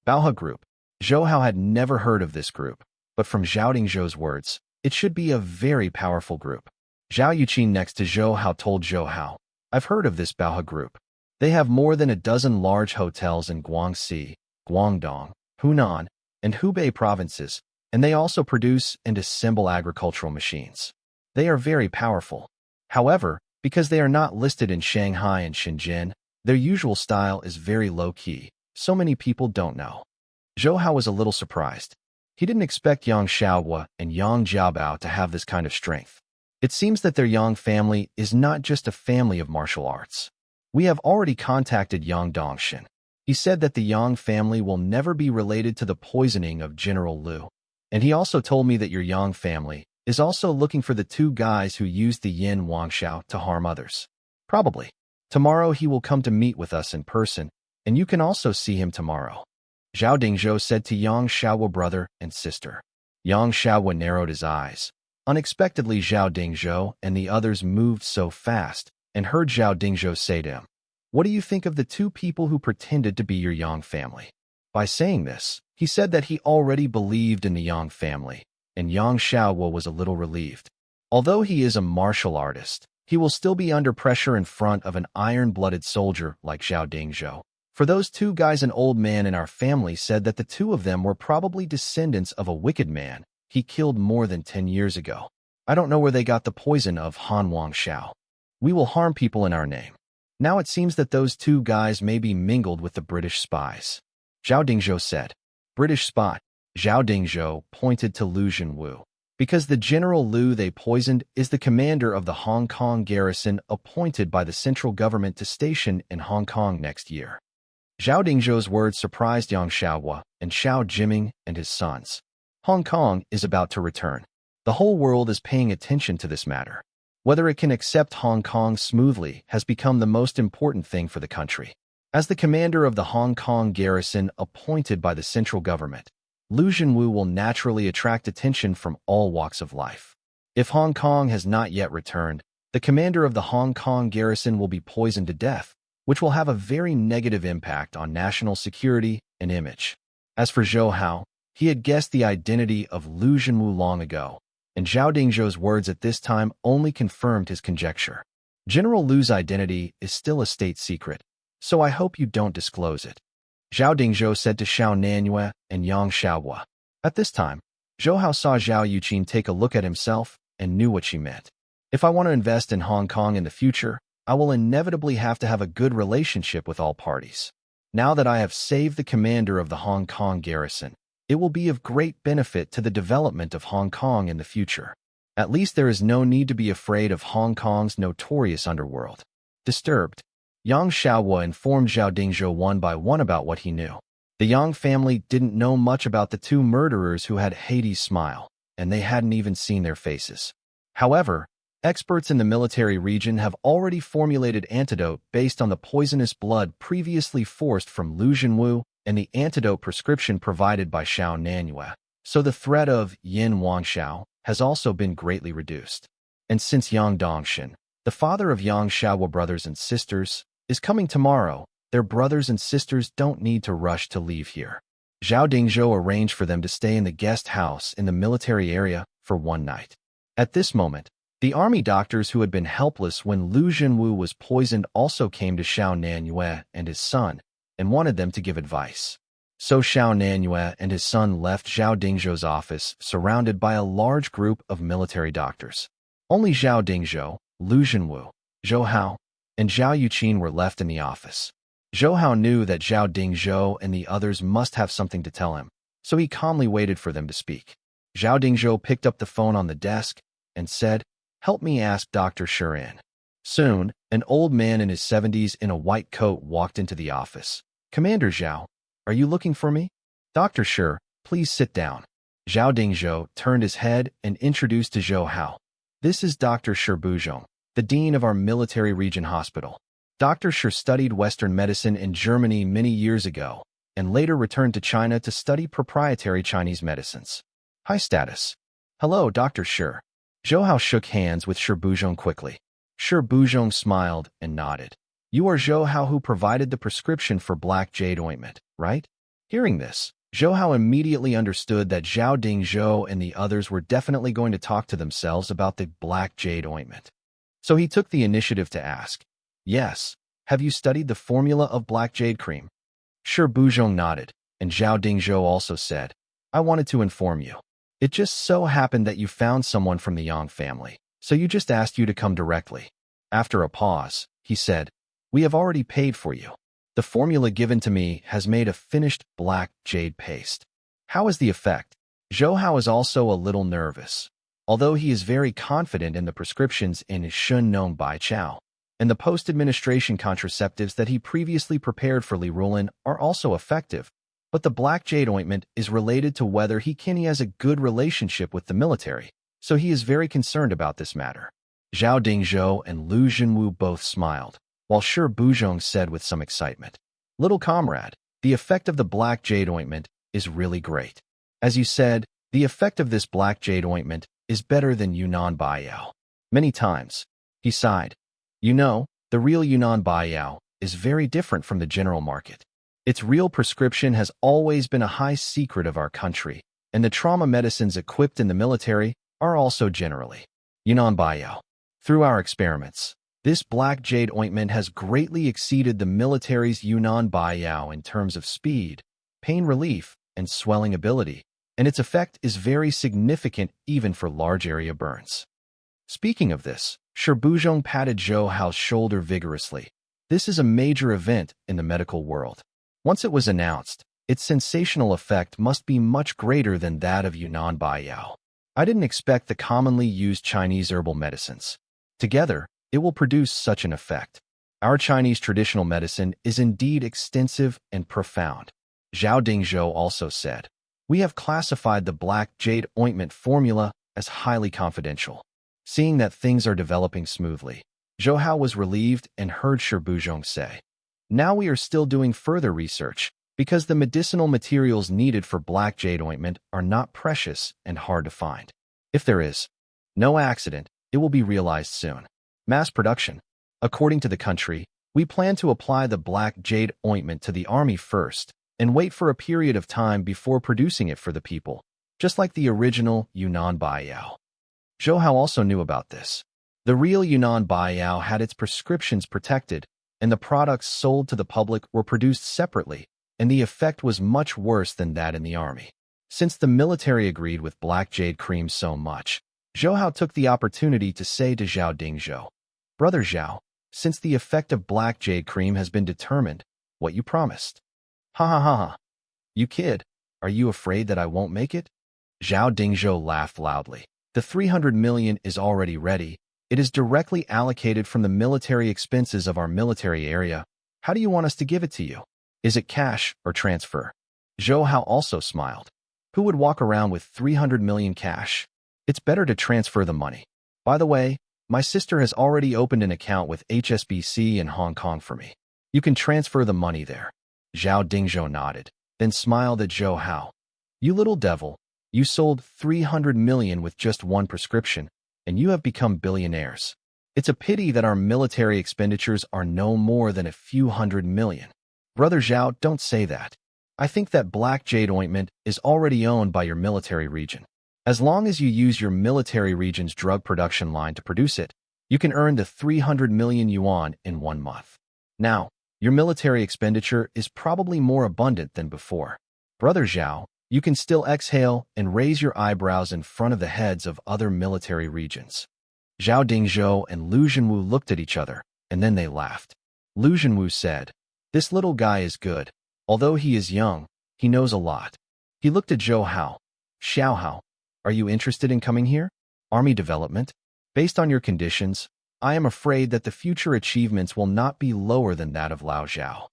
Baohe Group. Zhou Hao had never heard of this group, but from Zhao Dingzhou's words, it should be a very powerful group. Zhao Yuqin next to Zhou Hao told Zhou Hao, "I've heard of this Baohe Group. They have more than a dozen large hotels in Guangxi, Guangdong, Hunan, and Hubei provinces, and they also produce and assemble agricultural machines. They are very powerful. However, because they are not listed in Shanghai and Shenzhen, their usual style is very low-key, so many people don't know." Zhou Hao was a little surprised. He didn't expect Yang Xiaohua and Yang Jiabao to have this kind of strength. It seems that their Yang family is not just a family of martial arts. "We have already contacted Yang Dongshin. He said that the Yang family will never be related to the poisoning of General Lu. And he also told me that your Yang family is also looking for the two guys who used the Yin Wangshao to harm others. Probably. Tomorrow he will come to meet with us in person, and you can also see him tomorrow." Zhao Dingzhou said to Yang Xiaohua brother and sister. Yang Xiaohua narrowed his eyes. Unexpectedly, Zhao Dingzhou and the others moved so fast and heard Zhao Dingzhou say to him, "What do you think of the two people who pretended to be your Yang family?" By saying this, he said that he already believed in the Yang family, and Yang Xiaohua was a little relieved. Although he is a martial artist, he will still be under pressure in front of an iron-blooded soldier like Zhao Dingzhou. For those two guys, an old man in our family said that the two of them were probably descendants of a wicked man he killed more than 10 years ago. I don't know where they got the poison of Han Wang Xiao. We will harm people in our name. Now it seems that those two guys may be mingled with the British spies. Zhao Dingzhou said. British spy. Zhao Dingzhou pointed to Lu Zhenwu. Because the General Lu they poisoned is the commander of the Hong Kong garrison appointed by the central government to station in Hong Kong next year. Zhao Dingzhou's words surprised Yang Xiaohua and Xiao Jiming and his sons. Hong Kong is about to return. The whole world is paying attention to this matter. Whether it can accept Hong Kong smoothly has become the most important thing for the country. As the commander of the Hong Kong garrison appointed by the central government, Lu Zhenwu will naturally attract attention from all walks of life. If Hong Kong has not yet returned, the commander of the Hong Kong garrison will be poisoned to death, which will have a very negative impact on national security and image. As for Zhou Hao, he had guessed the identity of Lu Zhenwu long ago, and Zhao Dingzhou's words at this time only confirmed his conjecture. General Lu's identity is still a state secret, so I hope you don't disclose it. Zhao Dingzhou said to Xiao Nanyue and Yang Xiaohua. At this time, Zhou Hao saw Zhao Yuqin take a look at himself and knew what she meant. If I want to invest in Hong Kong in the future, I will inevitably have to have a good relationship with all parties. Now that I have saved the commander of the Hong Kong garrison, it will be of great benefit to the development of Hong Kong in the future. At least there is no need to be afraid of Hong Kong's notorious underworld. Disturbed, Yang Xiaohua informed Zhao Dingzhou one by one about what he knew. The Yang family didn't know much about the two murderers who had Hades' smile, and they hadn't even seen their faces. However, experts in the military region have already formulated antidote based on the poisonous blood previously forced from Lu Zhenwu and the antidote prescription provided by Xiao Nanyue, so the threat of Yin Wangxiao has also been greatly reduced. And since Yang Dongshan, the father of Yang Xiaohua brothers and sisters, is coming tomorrow, their brothers and sisters don't need to rush to leave here. Zhao Dingzhou arranged for them to stay in the guest house in the military area for one night. At this moment, the army doctors who had been helpless when Lu Zhenwu was poisoned also came to Xiao Nanyue and his son and wanted them to give advice. So Xiao Nanyue and his son left Zhao Dingzhou's office surrounded by a large group of military doctors. Only Zhao Dingzhou, Lu Zhenwu, Zhou Hao, and Zhao Yuqin were left in the office. Zhou Hao knew that Zhao Dingzhou and the others must have something to tell him, so he calmly waited for them to speak. Zhao Dingzhou picked up the phone on the desk and said, "Help me ask Dr. Shi in." Soon, an old man in his 70s in a white coat walked into the office. "Commander Zhao, are you looking for me?" "Dr. Shi, please sit down." Zhao Dingzhou turned his head and introduced to Zhou Hao. "This is Dr. Shi Buzhong, the dean of our military region hospital. Dr. Shi studied Western medicine in Germany many years ago and later returned to China to study proprietary Chinese medicines. High status." "Hello, Dr. Shi." Zhou Hao shook hands with Shi Buzhong quickly. Shi Buzhong smiled and nodded. "You are Zhou Hao who provided the prescription for black jade ointment, right?" Hearing this, Zhou Hao immediately understood that Zhao Dingzhou and the others were definitely going to talk to themselves about the black jade ointment. So he took the initiative to ask, "Yes, have you studied the formula of black jade cream?" Shi Buzhong nodded, and Zhao Dingzhou also said, "I wanted to inform you. It just so happened that you found someone from the Yang family, so you just asked you to come directly." After a pause, he said, "We have already paid for you. The formula given to me has made a finished black jade paste." "How is the effect?" Zhou Hao is also a little nervous, although he is very confident in the prescriptions in Shun Nong Bai Chao, and the post-administration contraceptives that he previously prepared for Li Rulin are also effective, but the black jade ointment is related to whether he has a good relationship with the military, so he is very concerned about this matter. Zhao Dingzhou and Lu Zhenwu both smiled, while Shi Buzhong said with some excitement, "Little comrade, the effect of the black jade ointment is really great. As you said, the effect of this black jade ointment is better than Yunnan Baiyao. Many times." He sighed. "You know, the real Yunnan Baiyao is very different from the general market. Its real prescription has always been a high secret of our country, and the trauma medicines equipped in the military are also generally Yunnan Baiyao. Through our experiments, This black jade ointment has greatly exceeded the military's Yunnan Baiyao in terms of speed, pain relief, and swelling ability, and its effect is very significant even for large-area burns. Speaking of this, Buzhong patted Zhou Hao's shoulder vigorously. This is a major event in the medical world. Once it was announced, its sensational effect must be much greater than that of Yunnan Baiyao. I didn't expect the commonly used Chinese herbal medicines. Together, it will produce such an effect. Our Chinese traditional medicine is indeed extensive and profound. Zhao Dingzhou also said, "We have classified the black jade ointment formula as highly confidential." Seeing that things are developing smoothly, Zhou Hao was relieved and heard Buzhong say, "Now we are still doing further research, because the medicinal materials needed for black jade ointment are not precious and hard to find. If there is no accident, it will be realized soon. Mass production. According to the country, we plan to apply the black jade ointment to the army first and wait for a period of time before producing it for the people, just like the original Yunnan Baiyao." Zhou Hao also knew about this. The real Yunnan Baiyao had its prescriptions protected, and the products sold to the public were produced separately, and the effect was much worse than that in the army. Since the military agreed with black jade cream so much, Zhou Hao took the opportunity to say to Zhao Dingzhou, "Brother Zhao, since the effect of black jade cream has been determined, what you promised." "Ha ha ha ha. You kid, are you afraid that I won't make it?" Zhao Dingzhou laughed loudly. "The 300 million is already ready. It is directly allocated from the military expenses of our military area. How do you want us to give it to you? Is it cash or transfer?" Zhou Hao also smiled. Who would walk around with 300 million cash? It's better to transfer the money. By the way, my sister has already opened an account with HSBC in Hong Kong for me. You can transfer the money there. Zhao Dingzhou nodded, then smiled at Zhou Hao. "You little devil, you sold 300 million with just one prescription, and you have become billionaires. It's a pity that our military expenditures are no more than a few hundred million." "Brother Zhao, don't say that. I think that black jade ointment is already owned by your military region. As long as you use your military region's drug production line to produce it, you can earn the 300 million yuan in 1 month. Now, your military expenditure is probably more abundant than before. Brother Zhao, you can still exhale and raise your eyebrows in front of the heads of other military regions." Zhao Dingzhou and Lu Zhenwu looked at each other, and then they laughed. Lu Zhenwu said, "This little guy is good. Although he is young, he knows a lot." He looked at Zhou Hao. "Xiao Hao, are you interested in coming here? Army development? Based on your conditions, I am afraid that the future achievements will not be lower than that of Lao Zhao."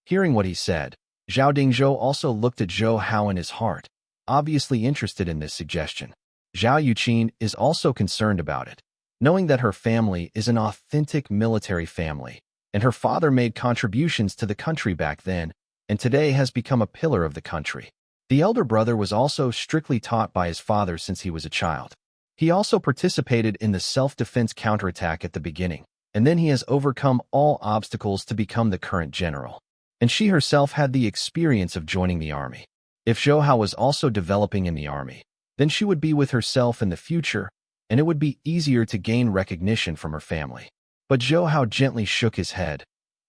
Hearing what he said, Zhao Dingzhou also looked at Zhou Hao in his heart, obviously interested in this suggestion. Zhao Yuqin is also concerned about it, knowing that her family is an authentic military family, and her father made contributions to the country back then, and today has become a pillar of the country. The elder brother was also strictly taught by his father since he was a child. He also participated in the self-defense counterattack at the beginning, and then he has overcome all obstacles to become the current general. And she herself had the experience of joining the army. If Zhou Hao was also developing in the army, then she would be with herself in the future, and it would be easier to gain recognition from her family. But Zhou Hao gently shook his head.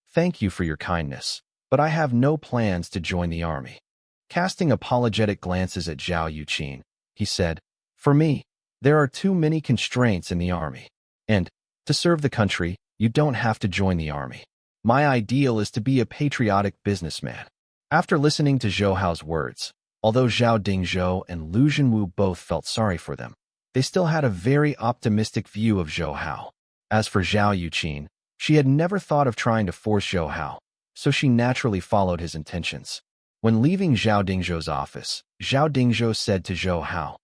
"Thank you for your kindness, but I have no plans to join the army." Casting apologetic glances at Zhao Yuqin, he said, "For me, there are too many constraints in the army. And, to serve the country, you don't have to join the army. My ideal is to be a patriotic businessman." After listening to Zhou Hao's words, although Zhao Dingzhou and Lu Zhenwu both felt sorry for them, they still had a very optimistic view of Zhou Hao. As for Zhao Yuqin, she had never thought of trying to force Zhou Hao, so she naturally followed his intentions. When leaving Zhao Dingzhou's office, Zhao Dingzhou said to Zhou Hao,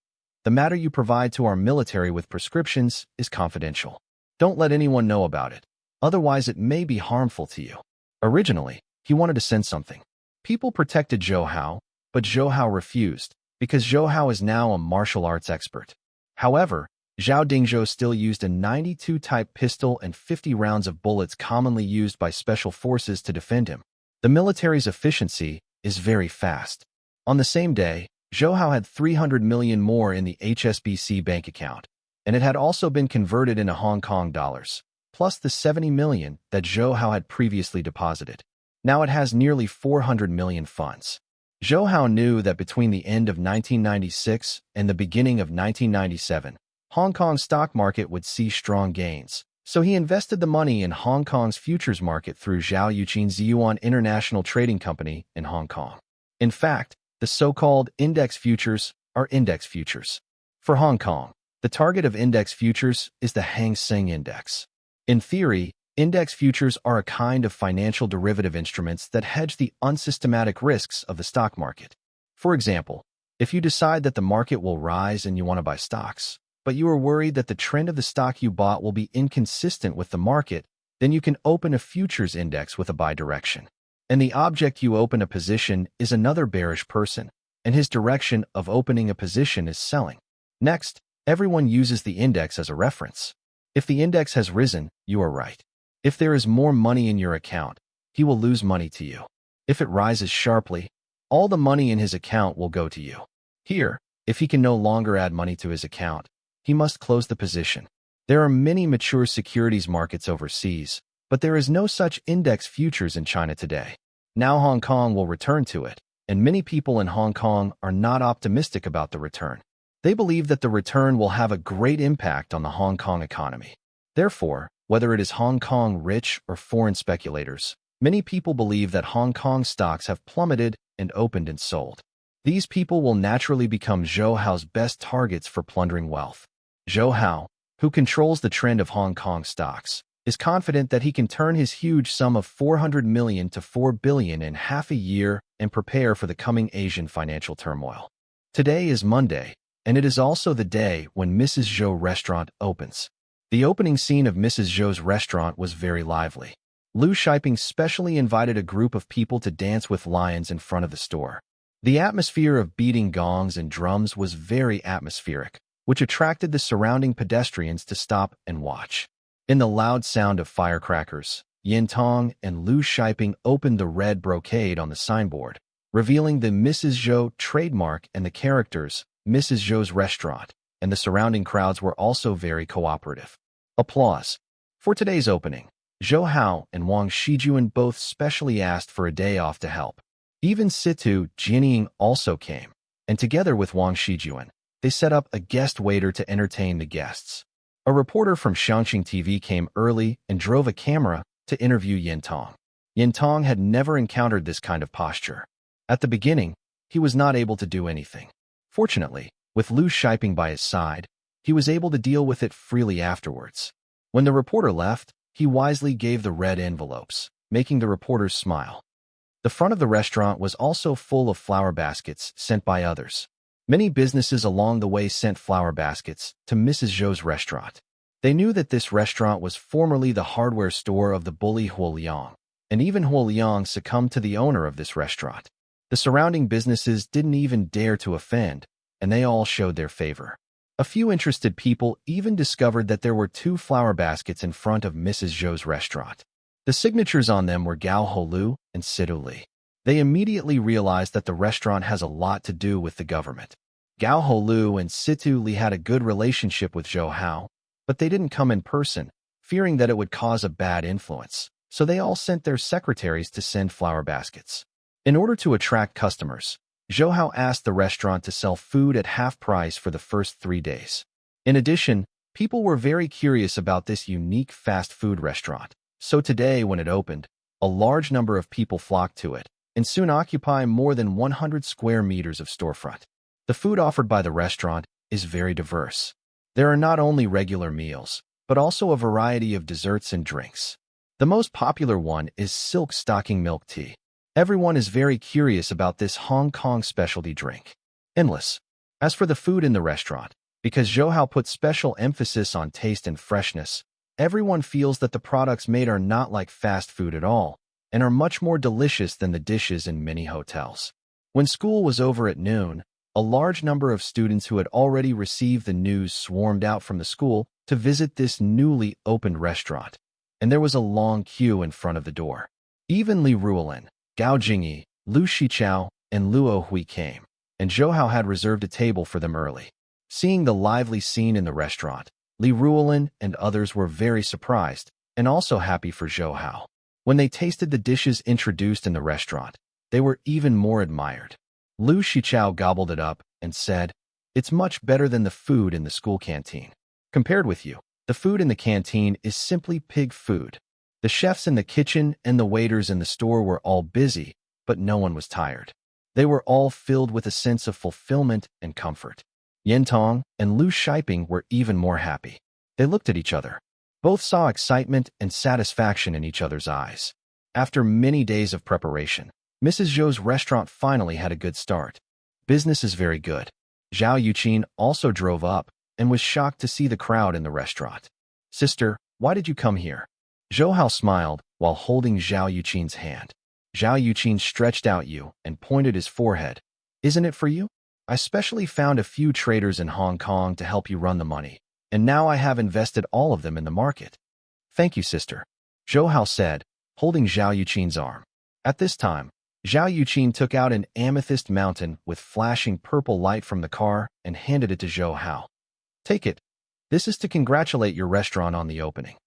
"The matter you provide to our military with prescriptions is confidential. Don't let anyone know about it, otherwise it may be harmful to you." Originally, he wanted to send something. People protected Zhou Hao, but Zhou Hao refused, because Zhou Hao is now a martial arts expert. However, Zhao Dingzhou still used a 92 type pistol and 50 rounds of bullets commonly used by special forces to defend him. The military's efficiency is very fast. On the same day, Zhou Hao had 300 million more in the HSBC bank account, and it had also been converted into Hong Kong dollars. plus the 70 million that Zhou Hao had previously deposited. Now it has nearly 400 million funds. Zhou Hao knew that between the end of 1996 and the beginning of 1997, Hong Kong's stock market would see strong gains, so he invested the money in Hong Kong's futures market through Zhao Yuqin's Yuan International Trading Company in Hong Kong. In fact, the so-called index futures are index futures. For Hong Kong, the target of index futures is the Hang Seng Index. In theory, index futures are a kind of financial derivative instruments that hedge the unsystematic risks of the stock market. For example, if you decide that the market will rise and you want to buy stocks, but you are worried that the trend of the stock you bought will be inconsistent with the market, then you can open a futures index with a buy direction. And the object you open a position is another bearish person, and his direction of opening a position is selling. Next, everyone uses the index as a reference. If the index has risen, you are right. If there is more money in your account, he will lose money to you. If it rises sharply, all the money in his account will go to you. Here, if he can no longer add money to his account, he must close the position. There are many mature securities markets overseas, but there is no such index futures in China today. Now Hong Kong will return to it, and many people in Hong Kong are not optimistic about the return. They believe that the return will have a great impact on the Hong Kong economy. Therefore, whether it is Hong Kong rich or foreign speculators, many people believe that Hong Kong stocks have plummeted and opened and sold. These people will naturally become Zhou Hao's best targets for plundering wealth. Zhou Hao, who controls the trend of Hong Kong stocks, is confident that he can turn his huge sum of 400 million to 4 billion in half a year and prepare for the coming Asian financial turmoil. Today is Monday, and it is also the day when Mrs. Zhou restaurant opens. The opening scene of Mrs. Zhou's restaurant was very lively. Liu Shiping specially invited a group of people to dance with lions in front of the store. The atmosphere of beating gongs and drums was very atmospheric, which attracted the surrounding pedestrians to stop and watch. In the loud sound of firecrackers, Yin Tong and Liu Shiping opened the red brocade on the signboard, revealing the Mrs. Zhou trademark and the characters Mrs. Zhou's restaurant, and the surrounding crowds were also very cooperative. Applause. For today's opening, Zhou Hao and Wang Shijuan both specially asked for a day off to help. Even Situ Jinying also came, and together with Wang Shijuan, they set up a guest waiter to entertain the guests. A reporter from Shangqing TV came early and drove a camera to interview Yin Tong. Yin Tong had never encountered this kind of posture. At the beginning, he was not able to do anything. Fortunately, with Liu Shiping by his side, he was able to deal with it freely afterwards. When the reporter left, he wisely gave the red envelopes, making the reporters smile. The front of the restaurant was also full of flower baskets sent by others. Many businesses along the way sent flower baskets to Mrs. Zhou's restaurant. They knew that this restaurant was formerly the hardware store of the bully Huo Liang, and even Huo Liang succumbed to the owner of this restaurant. The surrounding businesses didn't even dare to offend, and they all showed their favor. A few interested people even discovered that there were 2 flower baskets in front of Mrs. Zhou's restaurant. The signatures on them were Gao Holu and Situ Li. They immediately realized that the restaurant has a lot to do with the government. Gao Holu and Situ Li had a good relationship with Zhou Hao, but they didn't come in person, fearing that it would cause a bad influence, so they all sent their secretaries to send flower baskets. In order to attract customers, Zhou Hao asked the restaurant to sell food at half price for the first 3 days. In addition, people were very curious about this unique fast food restaurant, so today when it opened, a large number of people flocked to it, and soon occupy more than 100 square meters of storefront. The food offered by the restaurant is very diverse. There are not only regular meals, but also a variety of desserts and drinks. The most popular one is silk stocking milk tea. Everyone is very curious about this Hong Kong specialty drink. Endless. As for the food in the restaurant, because Zhou Hao put special emphasis on taste and freshness, everyone feels that the products made are not like fast food at all, and are much more delicious than the dishes in many hotels. When school was over at noon, a large number of students who had already received the news swarmed out from the school to visit this newly opened restaurant, and there was a long queue in front of the door. Even Li Ruolin, Gao Jingyi, Lu Shichao, and Luo Hui came, and Zhou Hao had reserved a table for them early. Seeing the lively scene in the restaurant, Li Ruolin and others were very surprised, and also happy for Zhou Hao. When they tasted the dishes introduced in the restaurant, they were even more admired. Lu Shichao gobbled it up and said, "It's much better than the food in the school canteen. Compared with you, the food in the canteen is simply pig food." The chefs in the kitchen and the waiters in the store were all busy, but no one was tired. They were all filled with a sense of fulfillment and comfort. Yin Tong and Lu Shiping were even more happy. They looked at each other. Both saw excitement and satisfaction in each other's eyes. After many days of preparation, Mrs. Zhou's restaurant finally had a good start. Business is very good. Zhao Yuqin also drove up and was shocked to see the crowd in the restaurant. "Sister, why did you come here?" Zhou Hao smiled while holding Zhao Yuqin's hand. Zhao Yuqin stretched out you and pointed his forehead. "Isn't it for you? I specially found a few traders in Hong Kong to help you run the money, and now I have invested all of them in the market." "Thank you, sister," Zhou Hao said, holding Zhao Yuqin's arm. At this time, Zhao Yuqin took out an amethyst mountain with flashing purple light from the car and handed it to Zhou Hao. "Take it. This is to congratulate your restaurant on the opening."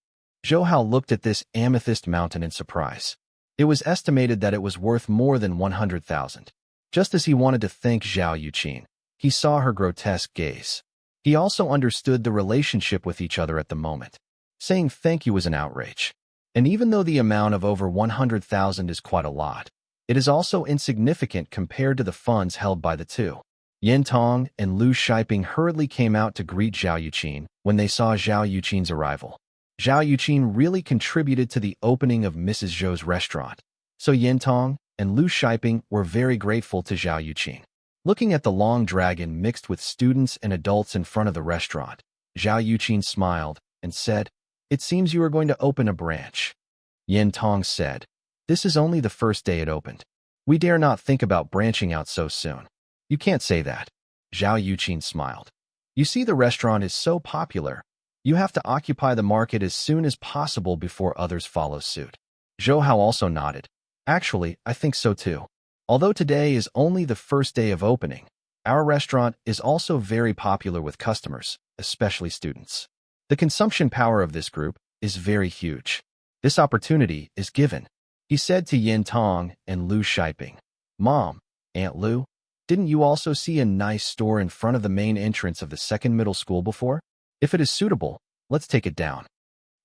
Zhou Hao looked at this amethyst mountain in surprise. It was estimated that it was worth more than 100,000. Just as he wanted to thank Zhao Yuqin, he saw her grotesque gaze. He also understood the relationship with each other at the moment. Saying thank you was an outrage. And even though the amount of over 100,000 is quite a lot, it is also insignificant compared to the funds held by the two. Yin Tong and Lu Shiping hurriedly came out to greet Zhao Yuqin when they saw Zhao Yuqin's arrival. Zhao Yuqin really contributed to the opening of Mrs. Zhou's restaurant, so Yin Tong and Lu Shiping were very grateful to Zhao Yuqin. Looking at the long dragon mixed with students and adults in front of the restaurant, Zhao Yuqin smiled and said, "It seems you are going to open a branch." Yin Tong said, "This is only the first day it opened. We dare not think about branching out so soon." "You can't say that." Zhao Yuqin smiled. "You see, the restaurant is so popular. You have to occupy the market as soon as possible before others follow suit." Zhou Hao also nodded. "Actually, I think so too. Although today is only the first day of opening, our restaurant is also very popular with customers, especially students. The consumption power of this group is very huge. This opportunity is given," he said to Yin Tong and Lu Shiping. "Mom, Aunt Lu, didn't you also see a nice store in front of the main entrance of the second middle school before? If it is suitable, let's take it down."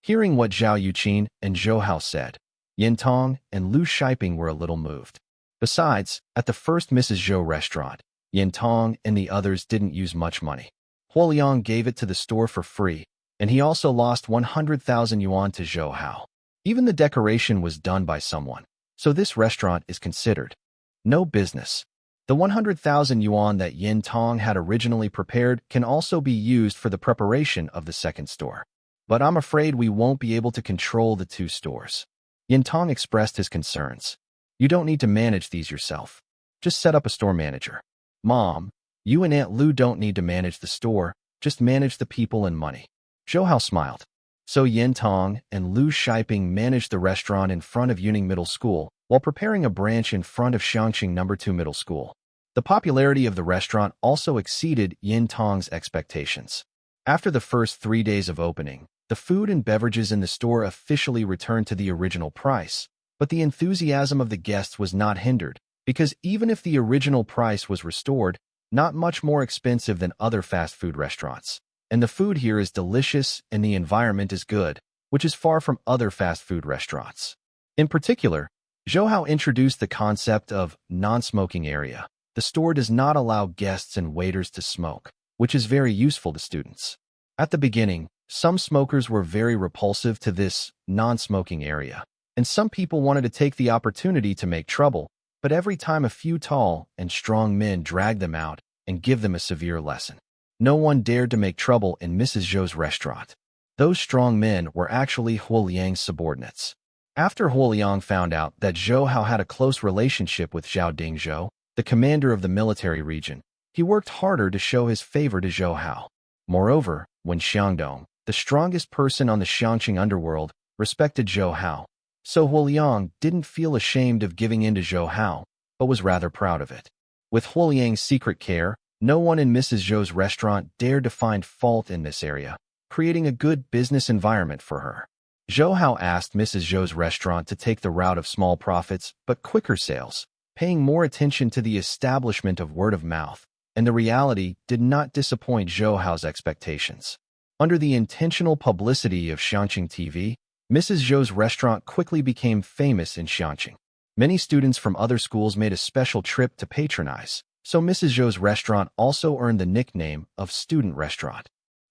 Hearing what Zhao Yuqin and Zhou Hao said, Yin Tong and Lu Shiping were a little moved. Besides, at the first Mrs. Zhou restaurant, Yin Tong and the others didn't use much money. Huoliang gave it to the store for free, and he also lost 100,000 yuan to Zhou Hao. Even the decoration was done by someone, so this restaurant is considered no business. The 100,000 yuan that Yin Tong had originally prepared can also be used for the preparation of the second store. "But I'm afraid we won't be able to control the two stores." Yin Tong expressed his concerns. "You don't need to manage these yourself. Just set up a store manager." "Mom, you and Aunt Lu don't need to manage the store, just manage the people and money." Zhou Hao smiled. So Yin Tong and Lu Shiping managed the restaurant in front of Yuning Middle School while preparing a branch in front of Shangqing No. 2 Middle School. The popularity of the restaurant also exceeded Yin Tong's expectations. After the first 3 days of opening, the food and beverages in the store officially returned to the original price, but the enthusiasm of the guests was not hindered, because even if the original price was restored, not much more expensive than other fast food restaurants. And the food here is delicious and the environment is good, which is far from other fast food restaurants. In particular, Zhou Hao introduced the concept of non-smoking area. The store does not allow guests and waiters to smoke, which is very useful to students. At the beginning, some smokers were very repulsive to this non-smoking area, and some people wanted to take the opportunity to make trouble, but every time a few tall and strong men dragged them out and give them a severe lesson. No one dared to make trouble in Mrs. Zhou's restaurant. Those strong men were actually Huoliang's subordinates. After Huoliang found out that Zhou Hao had a close relationship with Zhao Dingzhou, the commander of the military region, he worked harder to show his favor to Zhou Hao. Moreover, when Xiangdong, the strongest person on the Xiangqing underworld, respected Zhou Hao, so Huoliang didn't feel ashamed of giving in to Zhou Hao, but was rather proud of it. With Huoliang's secret care, no one in Mrs. Zhou's restaurant dared to find fault in this area, creating a good business environment for her. Zhou Hao asked Mrs. Zhou's restaurant to take the route of small profits but quicker sales, paying more attention to the establishment of word of mouth, and the reality did not disappoint Zhou Hao's expectations. Under the intentional publicity of Xianqing TV, Mrs. Zhou's restaurant quickly became famous in Xianqing. Many students from other schools made a special trip to patronize, so Mrs. Zhou's restaurant also earned the nickname of Student Restaurant.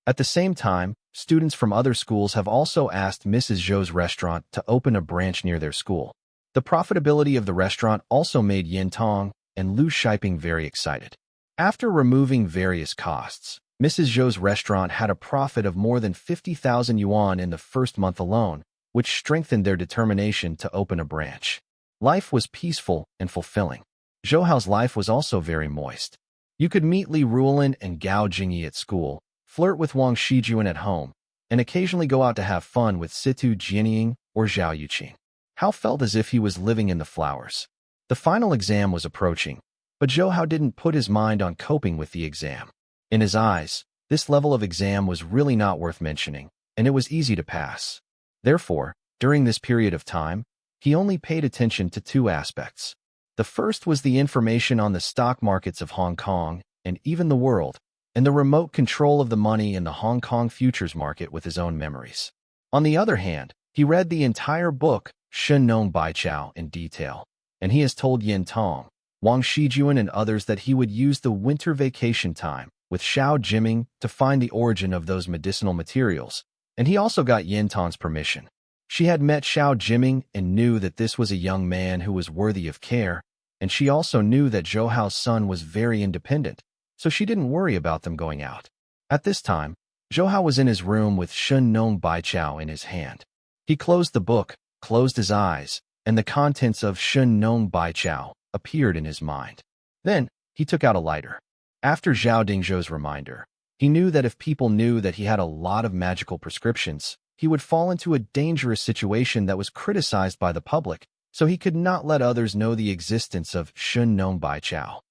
At the same time, students from other schools have also asked Mrs. Zhou's restaurant to open a branch near their school. The profitability of the restaurant also made Yin Tong and Lu Shiping very excited. After removing various costs, Mrs. Zhou's restaurant had a profit of more than 50,000 yuan in the first month alone, which strengthened their determination to open a branch. Life was peaceful and fulfilling. Zhou Hao's life was also very moist. You could meet Li Ruolin and Gao Jingyi at school, flirt with Wang Shijuan at home, and occasionally go out to have fun with Situ Jianying or Zhao Yuqin. Hao felt as if he was living in the flowers. The final exam was approaching, but Zhou Hao didn't put his mind on coping with the exam. In his eyes, this level of exam was really not worth mentioning, and it was easy to pass. Therefore, during this period of time, he only paid attention to two aspects. The first was the information on the stock markets of Hong Kong and even the world, and the remote control of the money in the Hong Kong futures market with his own memories. On the other hand, he read the entire book, Shen Nong Bai Chao, in detail, and he has told Yin Tong, Wang Shijuan and others that he would use the winter vacation time with Xiao Jiming to find the origin of those medicinal materials, and he also got Yin Tong's permission. She had met Xiao Jiming and knew that this was a young man who was worthy of care, and she also knew that Zhou Hao's son was very independent, so she didn't worry about them going out. At this time, Zhou Hao was in his room with Shen Nong Bai Chao in his hand. He closed the book, closed his eyes, and the contents of Shen Nong Bai Chao appeared in his mind. Then, he took out a lighter. After Zhao Dingzhou's reminder, he knew that if people knew that he had a lot of magical prescriptions, he would fall into a dangerous situation that was criticized by the public, so he could not let others know the existence of Shen Nong Bai Chao.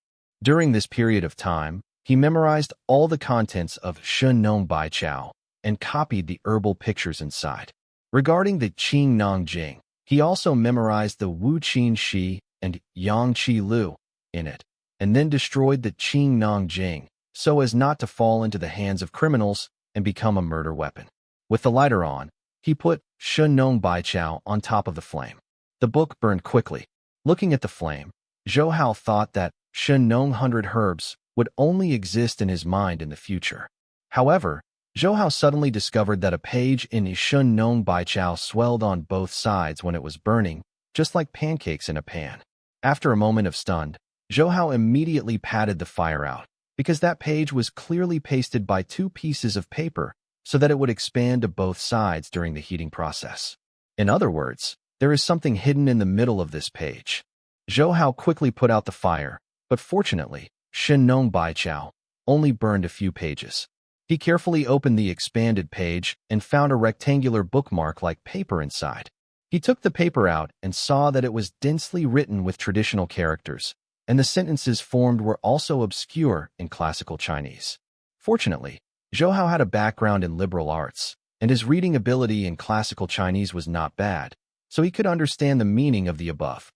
During this period of time, he memorized all the contents of Shen Nong Bai Chao and copied the herbal pictures inside. Regarding the Qing Nong Jing, he also memorized the Wu Qin Shi and Yang Qi Lu in it, and then destroyed the Qing Nong Jing so as not to fall into the hands of criminals and become a murder weapon. With the lighter on, he put Shen Nong Bai Chao on top of the flame. The book burned quickly. Looking at the flame, Zhou Hao thought that Shen Nong 100 herbs would only exist in his mind in the future. However, Zhou Hao suddenly discovered that a page in Shen Nong Bai Chao swelled on both sides when it was burning, just like pancakes in a pan. After a moment of stunned, Zhou Hao immediately patted the fire out, because that page was clearly pasted by two pieces of paper so that it would expand to both sides during the heating process. In other words, there is something hidden in the middle of this page. Zhou Hao quickly put out the fire, but fortunately, Shen Nong Bai Chao only burned a few pages. He carefully opened the expanded page and found a rectangular bookmark-like paper inside. He took the paper out and saw that it was densely written with traditional characters, and the sentences formed were also obscure in classical Chinese. Fortunately, Zhou Hao had a background in liberal arts, and his reading ability in classical Chinese was not bad, so he could understand the meaning of the above.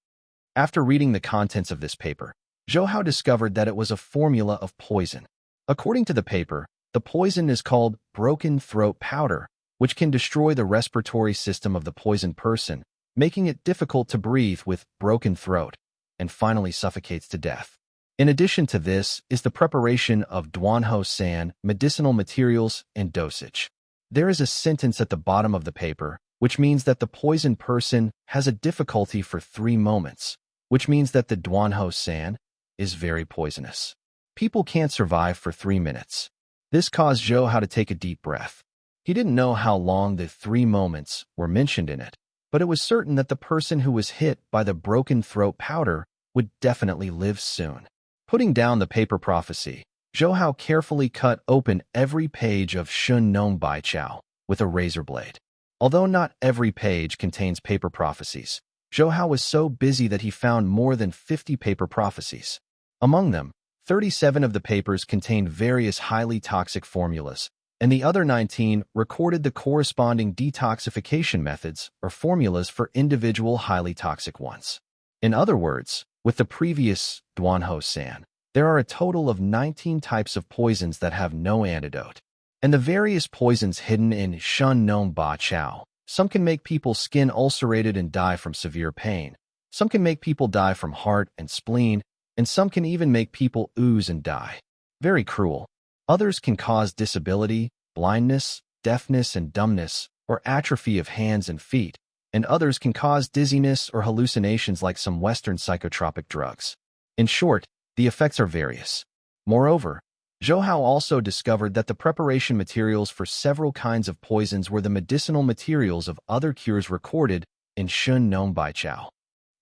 After reading the contents of this paper, Zhou Hao discovered that it was a formula of poison. According to the paper, the poison is called broken throat powder, which can destroy the respiratory system of the poisoned person, making it difficult to breathe with broken throat, and finally suffocates to death. In addition to this is the preparation of Duanhou San, medicinal materials, and dosage. There is a sentence at the bottom of the paper, which means that the poisoned person has a difficulty for 3 moments, which means that the Duanhou San is very poisonous. People can't survive for 3 minutes. This caused Zhou Hao to take a deep breath. He didn't know how long the 3 moments were mentioned in it, but it was certain that the person who was hit by the broken throat powder would definitely live soon. Putting down the paper prophecy, Zhou Hao carefully cut open every page of Shen Nong Bai Chao with a razor blade. Although not every page contains paper prophecies, Zhou Hao was so busy that he found more than 50 paper prophecies. Among them, 37 of the papers contained various highly toxic formulas, and the other 19 recorded the corresponding detoxification methods or formulas for individual highly toxic ones. In other words, with the previous Duanho-san, there are a total of 19 types of poisons that have no antidote. And the various poisons hidden in Shun Nong Ba Chao. Some can make people skin ulcerated and die from severe pain. Some can make people die from heart and spleen, and some can even make people ooze and die. Very cruel. Others can cause disability, blindness, deafness and dumbness, or atrophy of hands and feet, and others can cause dizziness or hallucinations like some Western psychotropic drugs. In short, the effects are various. Moreover, Zhou Hao also discovered that the preparation materials for several kinds of poisons were the medicinal materials of other cures recorded in Shun Nong Bai Chao.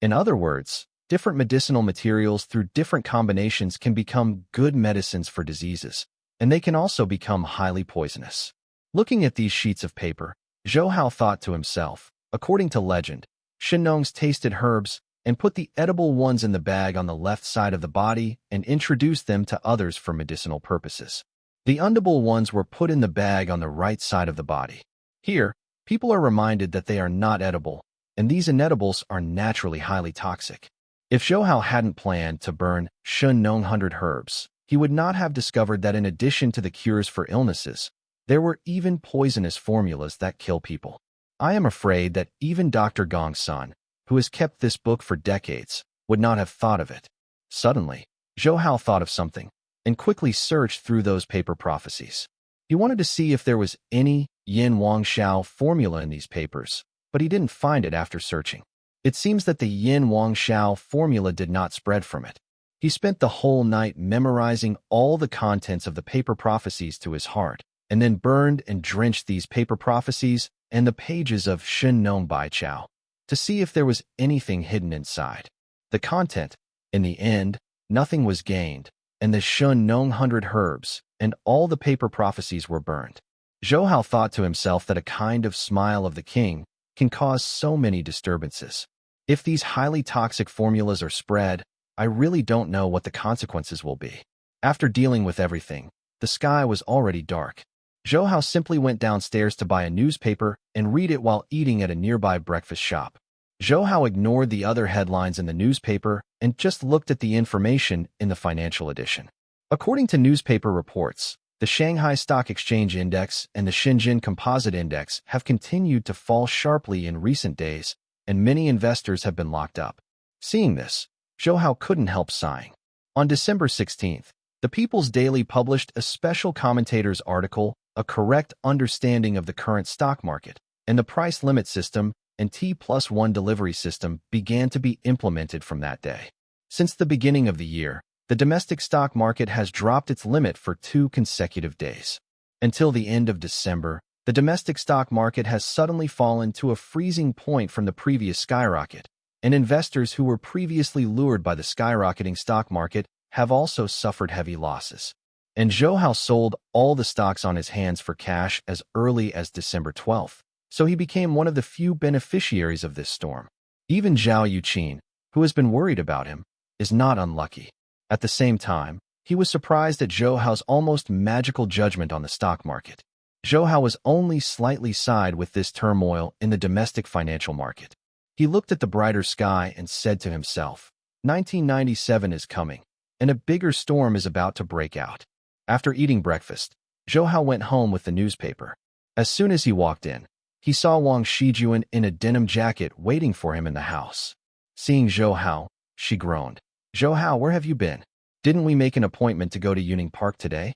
In other words, different medicinal materials through different combinations can become good medicines for diseases, and they can also become highly poisonous. Looking at these sheets of paper, Zhou Hao thought to himself, according to legend, Shenongs tasted herbs and put the edible ones in the bag on the left side of the body and introduced them to others for medicinal purposes. The unedible ones were put in the bag on the right side of the body. Here, people are reminded that they are not edible, and these inedibles are naturally highly toxic. If Zhou Hao hadn't planned to burn Shun Nong 100 herbs, he would not have discovered that in addition to the cures for illnesses, there were even poisonous formulas that kill people. I am afraid that even Dr. Gong-san, who has kept this book for decades, would not have thought of it. Suddenly, Zhou Hao thought of something, and quickly searched through those paper prophecies. He wanted to see if there was any Yin Wang Shao formula in these papers, but he didn't find it after searching. It seems that the Yin Wang Shao formula did not spread from it. He spent the whole night memorizing all the contents of the paper prophecies to his heart, and then burned and drenched these paper prophecies and the pages of Shun Nong Bai Chao to see if there was anything hidden inside. The content, in the end, nothing was gained, and the Shun Nong 100 herbs and all the paper prophecies were burned. Zhou Hao thought to himself that a kind of smile of the king can cause so many disturbances. If these highly toxic formulas are spread, I really don't know what the consequences will be. After dealing with everything, the sky was already dark. Zhou Hao simply went downstairs to buy a newspaper and read it while eating at a nearby breakfast shop. Zhou Hao ignored the other headlines in the newspaper and just looked at the information in the financial edition. According to newspaper reports, the Shanghai Stock Exchange Index and the Shenzhen Composite Index have continued to fall sharply in recent days, and many investors have been locked up. Seeing this, Zhou Hao couldn't help sighing. On December 16th, the People's Daily published a special commentator's article, A Correct Understanding of the Current Stock Market, and the Price Limit System and T+1 Delivery System began to be implemented from that day. Since the beginning of the year, the domestic stock market has dropped its limit for 2 consecutive days. Until the end of December, the domestic stock market has suddenly fallen to a freezing point from the previous skyrocket, and investors who were previously lured by the skyrocketing stock market have also suffered heavy losses. And Zhou Hao sold all the stocks on his hands for cash as early as December 12th, so he became one of the few beneficiaries of this storm. Even Zhao Yuqin, who has been worried about him, is not unlucky. At the same time, he was surprised at Zhou Hao's almost magical judgment on the stock market. Zhou Hao was only slightly side with this turmoil in the domestic financial market. He looked at the brighter sky and said to himself, 1997 is coming, and a bigger storm is about to break out. After eating breakfast, Zhou Hao went home with the newspaper. As soon as he walked in, he saw Wang Shijuan in a denim jacket waiting for him in the house. Seeing Zhou Hao, she groaned. Zhou Hao, where have you been? Didn't we make an appointment to go to Yuning Park today?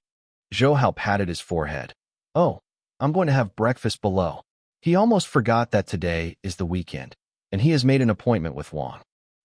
Zhou Hao patted his forehead. Oh, I'm going to have breakfast below. He almost forgot that today is the weekend, and he has made an appointment with Wang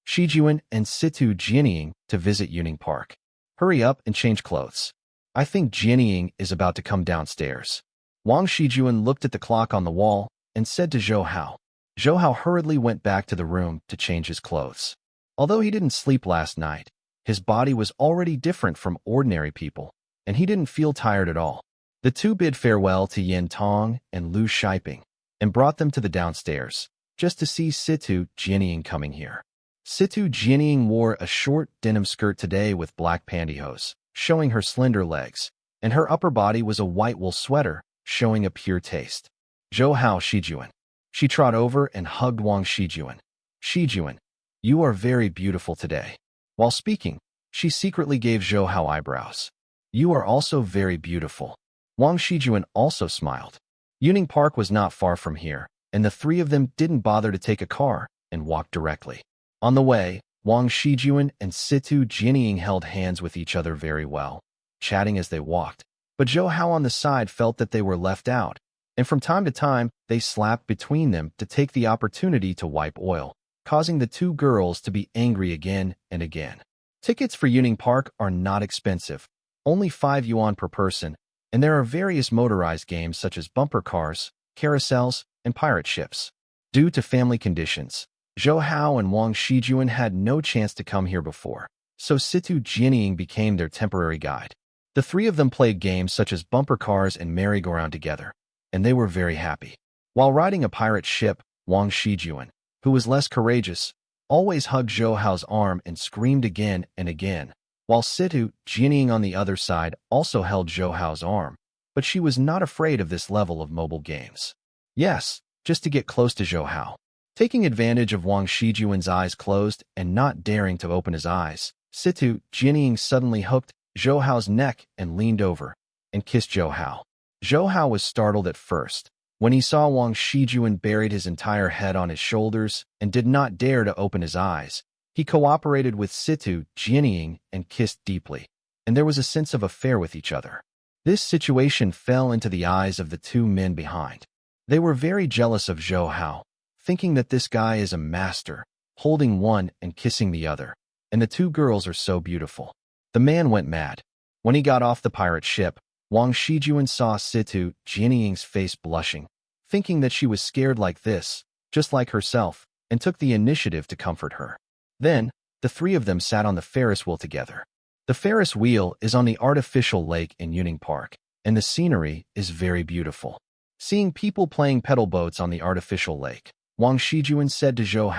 Shijuan and Situ Jianying to visit Yuning Park. Hurry up and change clothes. I think Jianying is about to come downstairs. Wang Shijuan looked at the clock on the wall and said to Zhou Hao. Zhou Hao hurriedly went back to the room to change his clothes. Although he didn't sleep last night, his body was already different from ordinary people, and he didn't feel tired at all. The two bid farewell to Yin Tong and Lu Shiping and brought them to the downstairs, just to see Situ Jianying coming here. Situ Jianying wore a short denim skirt today with black pantyhose, showing her slender legs, and her upper body was a white wool sweater showing a pure taste. Zhou Hao Shijuan. She trot over and hugged Wang Shijuan. Shijuan, you are very beautiful today. While speaking, she secretly gave Zhou Hao eyebrows. You are also very beautiful. Wang Shijuan also smiled. Yuning Park was not far from here, and the three of them didn't bother to take a car and walked directly. On the way, Wang Shijuan and Situ Jinying held hands with each other very well, chatting as they walked. But Zhou Hao on the side felt that they were left out, and from time to time, they slapped between them to take the opportunity to wipe oil, causing the two girls to be angry again and again. Tickets for Yuning Park are not expensive, only 5 yuan per person, and there are various motorized games such as bumper cars, carousels, and pirate ships. Due to family conditions, Zhou Hao and Wang Shijuan had no chance to come here before, so Situ Jinying became their temporary guide. The three of them played games such as bumper cars and merry-go-round together, and they were very happy. While riding a pirate ship, Wang Shijuan, who was less courageous, always hugged Zhou Hao's arm and screamed again and again, while Situ Jinying on the other side also held Zhou Hao's arm, but she was not afraid of this level of mobile games. Yes, just to get close to Zhou Hao. Taking advantage of Wang Shijuan's eyes closed and not daring to open his eyes, Situ Jinying suddenly hooked Zhou Hao's neck and leaned over and kissed Zhou Hao. Zhou Hao was startled at first when he saw Wang Shijuan buried his entire head on his shoulders and did not dare to open his eyes. He cooperated with Situ Jinying and kissed deeply, and there was a sense of affair with each other. This situation fell into the eyes of the two men behind. They were very jealous of Zhou Hao, thinking that this guy is a master, holding one and kissing the other, and the two girls are so beautiful. The man went mad. When he got off the pirate ship, Wang Shijuan saw Situ Jinying's face blushing, thinking that she was scared like this, just like herself, and took the initiative to comfort her. Then, the three of them sat on the Ferris wheel together. The Ferris wheel is on the artificial lake in Yuning Park, and the scenery is very beautiful. Seeing people playing pedal boats on the artificial lake, Wang Shijuan said to Zhou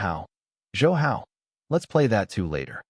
Hao, let's play that too later.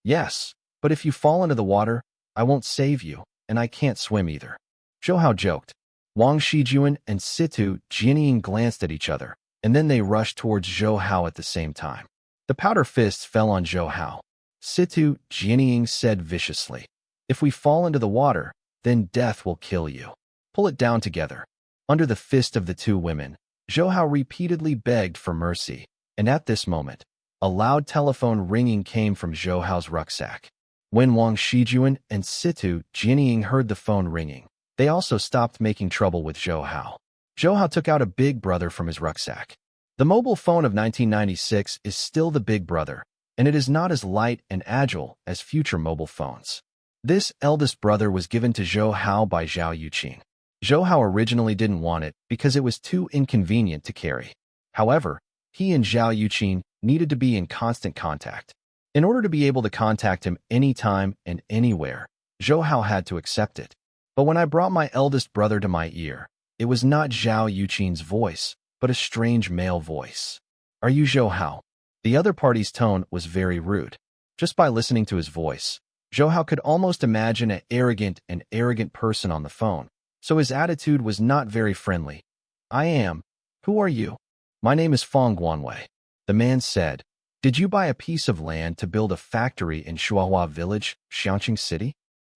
Yes, but if you fall into the water, I won't save you, and I can't swim either. Zhou Hao joked. Wang Shijuan and Situ Jinying glanced at each other, and then they rushed towards Zhou Hao at the same time. The powder fists fell on Zhou Hao. Situ Jinying said viciously, if we fall into the water, then death will kill you. Pull it down together. Under the fist of the two women, Zhou Hao repeatedly begged for mercy, and at this moment, a loud telephone ringing came from Zhou Hao's rucksack. When Wang Shijuan and Situ Jinying heard the phone ringing, they also stopped making trouble with Zhou Hao. Zhou Hao took out a Big Brother from his rucksack. The mobile phone of 1996 is still the Big Brother, and it is not as light and agile as future mobile phones. This eldest brother was given to Zhou Hao by Zhao Yuqing. Zhou Hao originally didn't want it because it was too inconvenient to carry. However, he and Zhao Yuqing needed to be in constant contact. In order to be able to contact him anytime and anywhere, Zhou Hao had to accept it. But when I brought my eldest brother to my ear, it was not Zhao Yuqing's voice, but a strange male voice. Are you Zhou Hao? The other party's tone was very rude. Just by listening to his voice, Zhou Hao could almost imagine an arrogant person on the phone, so his attitude was not very friendly. I am. Who are you? My name is Fong Guanwei. The man said, did you buy a piece of land to build a factory in Shuahua Village, Xiangqing City?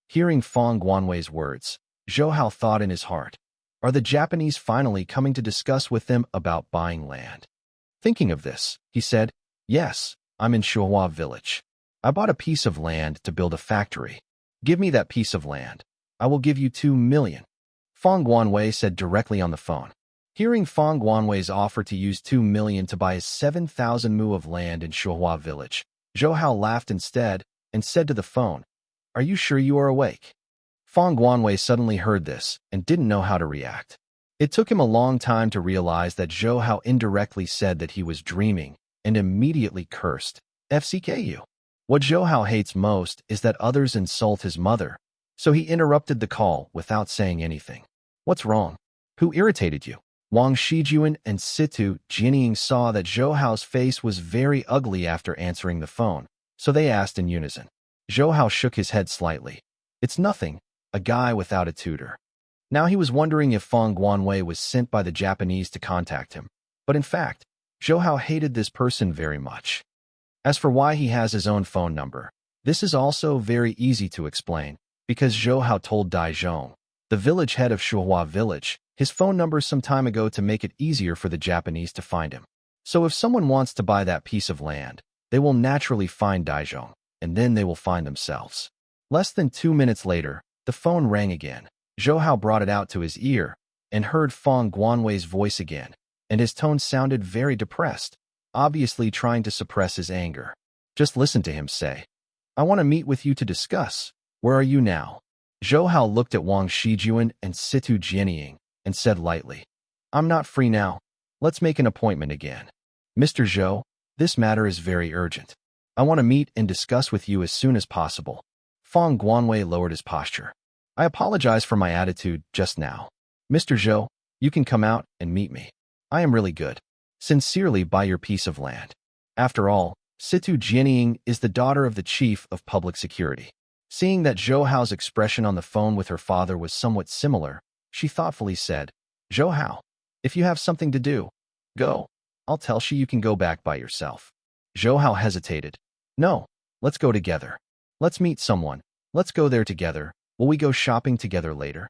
Hearing Fong Guanwei's words, Zhou Hao thought in his heart, are the Japanese finally coming to discuss with them about buying land? Thinking of this, he said, yes, I'm in Shuahua Village. I bought a piece of land to build a factory. Give me that piece of land. I will give you 2 million. Fong Guanwei said directly on the phone. Hearing Fong Guanwei's offer to use 2 million to buy 7,000 mu of land in Shuahua Village, Zhou Hao laughed instead and said to the phone, are you sure you are awake? Fong Guanwei suddenly heard this and didn't know how to react. It took him a long time to realize that Zhou Hao indirectly said that he was dreaming and immediately cursed, FCKU. What Zhou Hao hates most is that others insult his mother, so he interrupted the call without saying anything. What's wrong? Who irritated you? Wang Shijuan and Situ Jinying saw that Zhou Hao's face was very ugly after answering the phone, so they asked in unison. Zhou Hao shook his head slightly. It's nothing, a guy without a tutor. Now he was wondering if Feng Guanwei was sent by the Japanese to contact him. But in fact, Zhou Hao hated this person very much. As for why he has his own phone number, this is also very easy to explain, because Zhou Hao told Dai Zhong, the village head of Shuhua village, his phone number some time ago to make it easier for the Japanese to find him. So if someone wants to buy that piece of land, they will naturally find Dai Zhong, and then they will find themselves. Less than 2 minutes later, the phone rang again. Zhou Hao brought it out to his ear and heard Feng Guanwei's voice again, and his tone sounded very depressed, obviously trying to suppress his anger. Just listen to him say, "I want to meet with you to discuss. Where are you now?" Zhou Hao looked at Wang Shijuan and Situ Jianying and said lightly, "I'm not free now. Let's make an appointment again. Mr. Zhou, this matter is very urgent. I want to meet and discuss with you as soon as possible." Feng Guanwei lowered his posture. "I apologize for my attitude just now. Mr. Zhou, you can come out and meet me. I am really good. Sincerely, buy your piece of land." After all, Situ Jianying is the daughter of the chief of public security. Seeing that Zhou Hao's expression on the phone with her father was somewhat similar, she thoughtfully said, "Zhou Hao, if you have something to do, go. I'll tell she you can go back by yourself." Zhou Hao hesitated. "No, let's go together. Let's meet someone. Let's go there together. Will we go shopping together later?"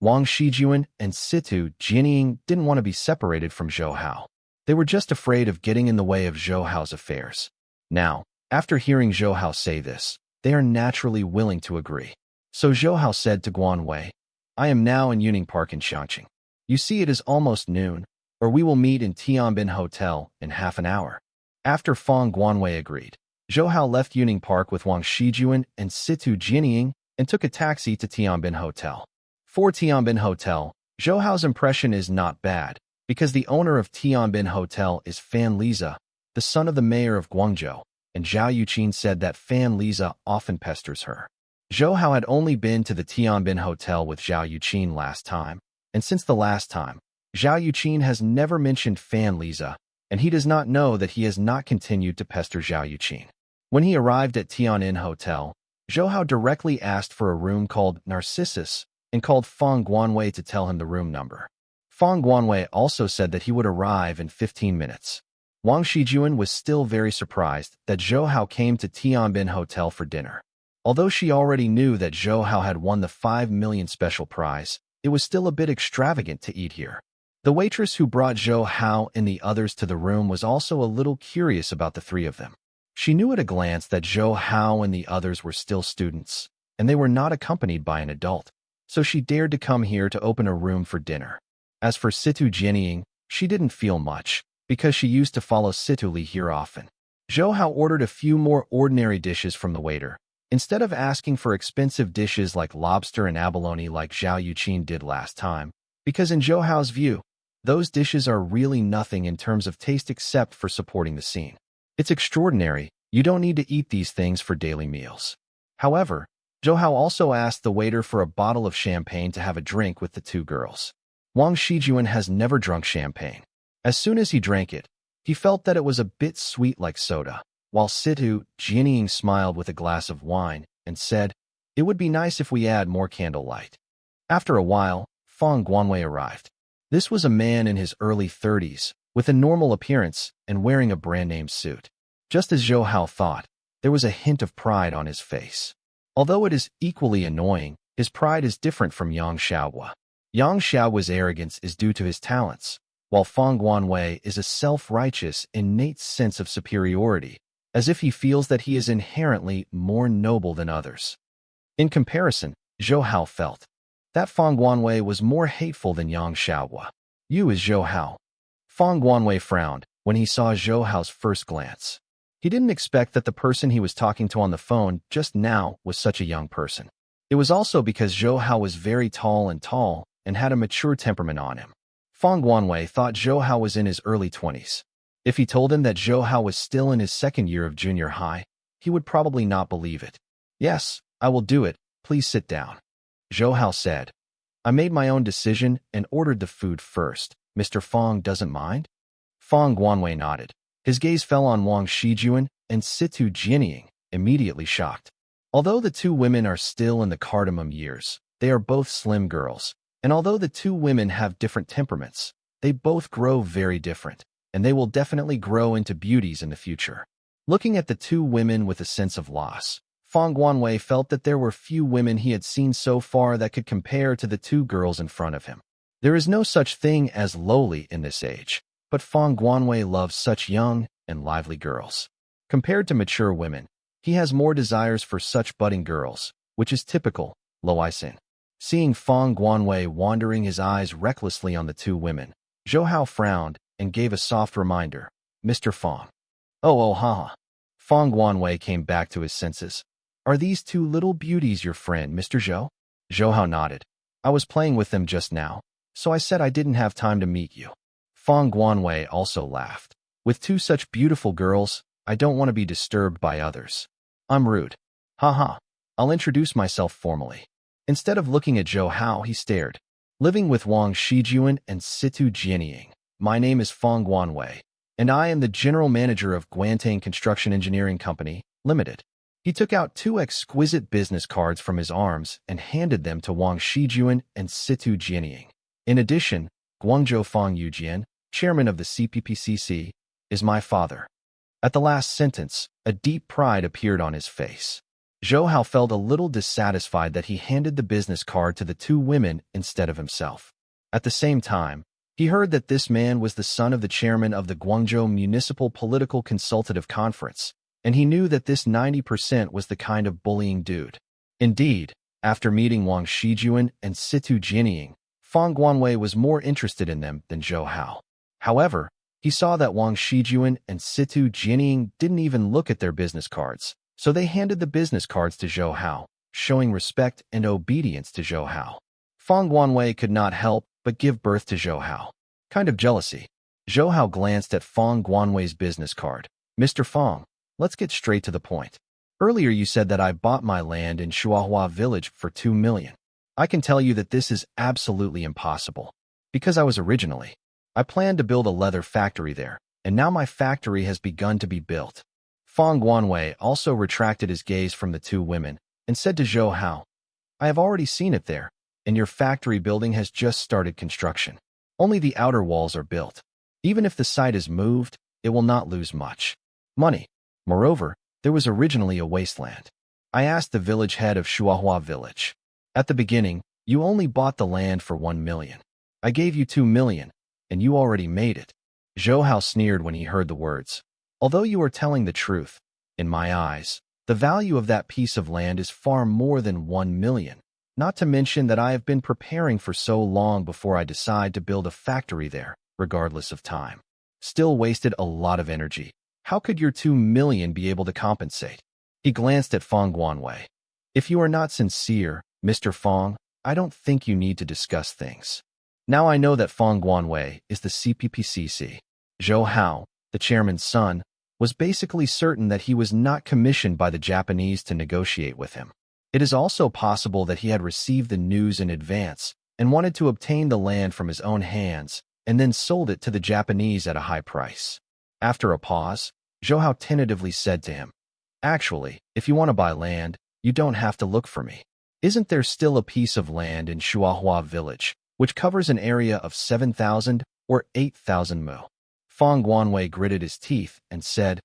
Wang Shijuan and Situ Jianying didn't want to be separated from Zhou Hao. They were just afraid of getting in the way of Zhou Hao's affairs. Now, after hearing Zhou Hao say this, they are naturally willing to agree. So Zhou Hao said to Guanwei, "I am now in Yuning Park in Changqing. You see it is almost noon, or we will meet in Tianbin Hotel in half an hour." After Feng Guanwei agreed, Zhou Hao left Yuning Park with Wang Shijuan and Situ Jianying and took a taxi to Tianbin Hotel. For Tianbin Hotel, Zhou Hao's impression is not bad, because the owner of Tianbin Hotel is Fan Liza, the son of the mayor of Guangzhou, and Zhao Yuqin said that Fan Liza often pesters her. Zhou Hao had only been to the Tianbin Hotel with Zhao Yuqin last time, and since the last time, Zhao Yuqin has never mentioned Fan Liza, and he does not know that he has not continued to pester Zhao Yuqin. When he arrived at Tianbin Hotel, Zhou Hao directly asked for a room called Narcissus and called Feng Guanwei to tell him the room number. Feng Guanwei also said that he would arrive in 15 minutes. Wang Shijuan was still very surprised that Zhou Hao came to Tianbin Hotel for dinner. Although she already knew that Zhou Hao had won the 5 million special prize, it was still a bit extravagant to eat here. The waitress who brought Zhou Hao and the others to the room was also a little curious about the three of them. She knew at a glance that Zhou Hao and the others were still students, and they were not accompanied by an adult, so she dared to come here to open a room for dinner. As for Situ Jianying, she didn't feel much, because she used to follow Situ Li here often. Zhou Hao ordered a few more ordinary dishes from the waiter, instead of asking for expensive dishes like lobster and abalone like Zhao Yuqin did last time, because in Zhou Hao's view, those dishes are really nothing in terms of taste except for supporting the scene. It's extraordinary, you don't need to eat these things for daily meals. However, Zhou Hao also asked the waiter for a bottle of champagne to have a drink with the two girls. Wang Shijuan has never drunk champagne. As soon as he drank it, he felt that it was a bit sweet like soda, while Situ Jianying smiled with a glass of wine and said, "It would be nice if we add more candlelight." After a while, Feng Guanwei arrived. This was a man in his early 30s, with a normal appearance and wearing a brand-name suit. Just as Zhou Hao thought, there was a hint of pride on his face. Although it is equally annoying, his pride is different from Yang Xiaohua. Yang Xiaohua's arrogance is due to his talents, while Feng Guanwei is a self-righteous, innate sense of superiority, as if he feels that he is inherently more noble than others. In comparison, Zhou Hao felt that Feng Guanwei was more hateful than Yang Xiaohua. "You is Zhou Hao." Feng Guanwei frowned when he saw Zhou Hao's first glance. He didn't expect that the person he was talking to on the phone just now was such a young person. It was also because Zhou Hao was very tall and had a mature temperament on him. Feng Guanwei thought Zhou Hao was in his early 20s. If he told him that Zhou Hao was still in his second year of junior high, he would probably not believe it. "Yes, I will do it. Please sit down," Zhou Hao said. "I made my own decision and ordered the food first. Mr. Feng doesn't mind?" Feng Guanwei nodded. His gaze fell on Wang Shijuan and Situ Jianying, immediately shocked. Although the two women are still in the cardamom years, they are both slim girls, And although the two women have different temperaments, they both grow very different, and they will definitely grow into beauties in the future. Looking at the two women with a sense of loss, Fang Guanwei felt that there were few women he had seen so far that could compare to the two girls in front of him. There is no such thing as lowly in this age, but Fang Guanwei loves such young and lively girls. Compared to mature women, he has more desires for such budding girls, which is typical, Lo Isin. Seeing Fang Guanwei wandering his eyes recklessly on the two women, Zhou Hao frowned and gave a soft reminder, Mr. Fang. Oh, haha. Fang Guanwei came back to his senses. Are these two little beauties your friend, Mr. Zhou? Zhou Hao nodded. I was playing with them just now, so I said I didn't have time to meet you. Fang Guanwei also laughed. With two such beautiful girls, I don't want to be disturbed by others. I'm rude. Haha. I'll introduce myself formally. Instead of looking at Zhou Hao, he stared. Living with Wang Shijuan and Situ Jianying. My name is Fang Guanwei, and I am the general manager of Guantang Construction Engineering Company, Limited. He took out two exquisite business cards from his arms and handed them to Wang Shijuan and Situ Jianying. In addition, Guangzhou Fang Yujian, chairman of the CPPCC, is my father. At the last sentence, a deep pride appeared on his face. Zhou Hao felt a little dissatisfied that he handed the business card to the two women instead of himself. At the same time, he heard that this man was the son of the chairman of the Guangzhou Municipal Political Consultative Conference, and he knew that this 90% was the kind of bullying dude. Indeed, after meeting Wang Shijuan and Situ Jianying, Fang Guanwei was more interested in them than Zhou Hao. However, he saw that Wang Shijuan and Situ Jianying didn't even look at their business cards, so they handed the business cards to Zhou Hao, showing respect and obedience to Zhou Hao. Fang Guanwei could not help but give birth to Zhou Hao. Kind of jealousy. Zhou Hao glanced at Fang Guanwei's business card. Mr. Fang, let's get straight to the point. Earlier you said that I bought my land in Shuahua village for 2 million. I can tell you that this is absolutely impossible. Because I planned to build a leather factory there, and now my factory has begun to be built. Fang Guanwei also retracted his gaze from the two women and said to Zhou Hao, I have already seen it there, and your factory building has just started construction. Only the outer walls are built. Even if the site is moved, it will not lose much money. Moreover, there was originally a wasteland. I asked the village head of Shuahua village. At the beginning, you only bought the land for 1 million. I gave you 2 million, and you already made it. Zhou Hao sneered when he heard the words. Although you are telling the truth, in my eyes, the value of that piece of land is far more than 1 million, not to mention that I have been preparing for so long before I decide to build a factory there, regardless of time. Still wasted a lot of energy. How could your 2 million be able to compensate? He glanced at Fang Guanwei. If you are not sincere, Mr. Fang, I don't think you need to discuss things. Now I know that Fang Guanwei is the CPPCC. Zhou Hao, the chairman's son, was basically certain that he was not commissioned by the Japanese to negotiate with him. It is also possible that he had received the news in advance and wanted to obtain the land from his own hands and then sold it to the Japanese at a high price. After a pause, Zhou Hao tentatively said to him, Actually, if you want to buy land, you don't have to look for me. Isn't there still a piece of land in Shuahua village, which covers an area of 7,000 or 8,000 mu? Fang Guanwei gritted his teeth and said,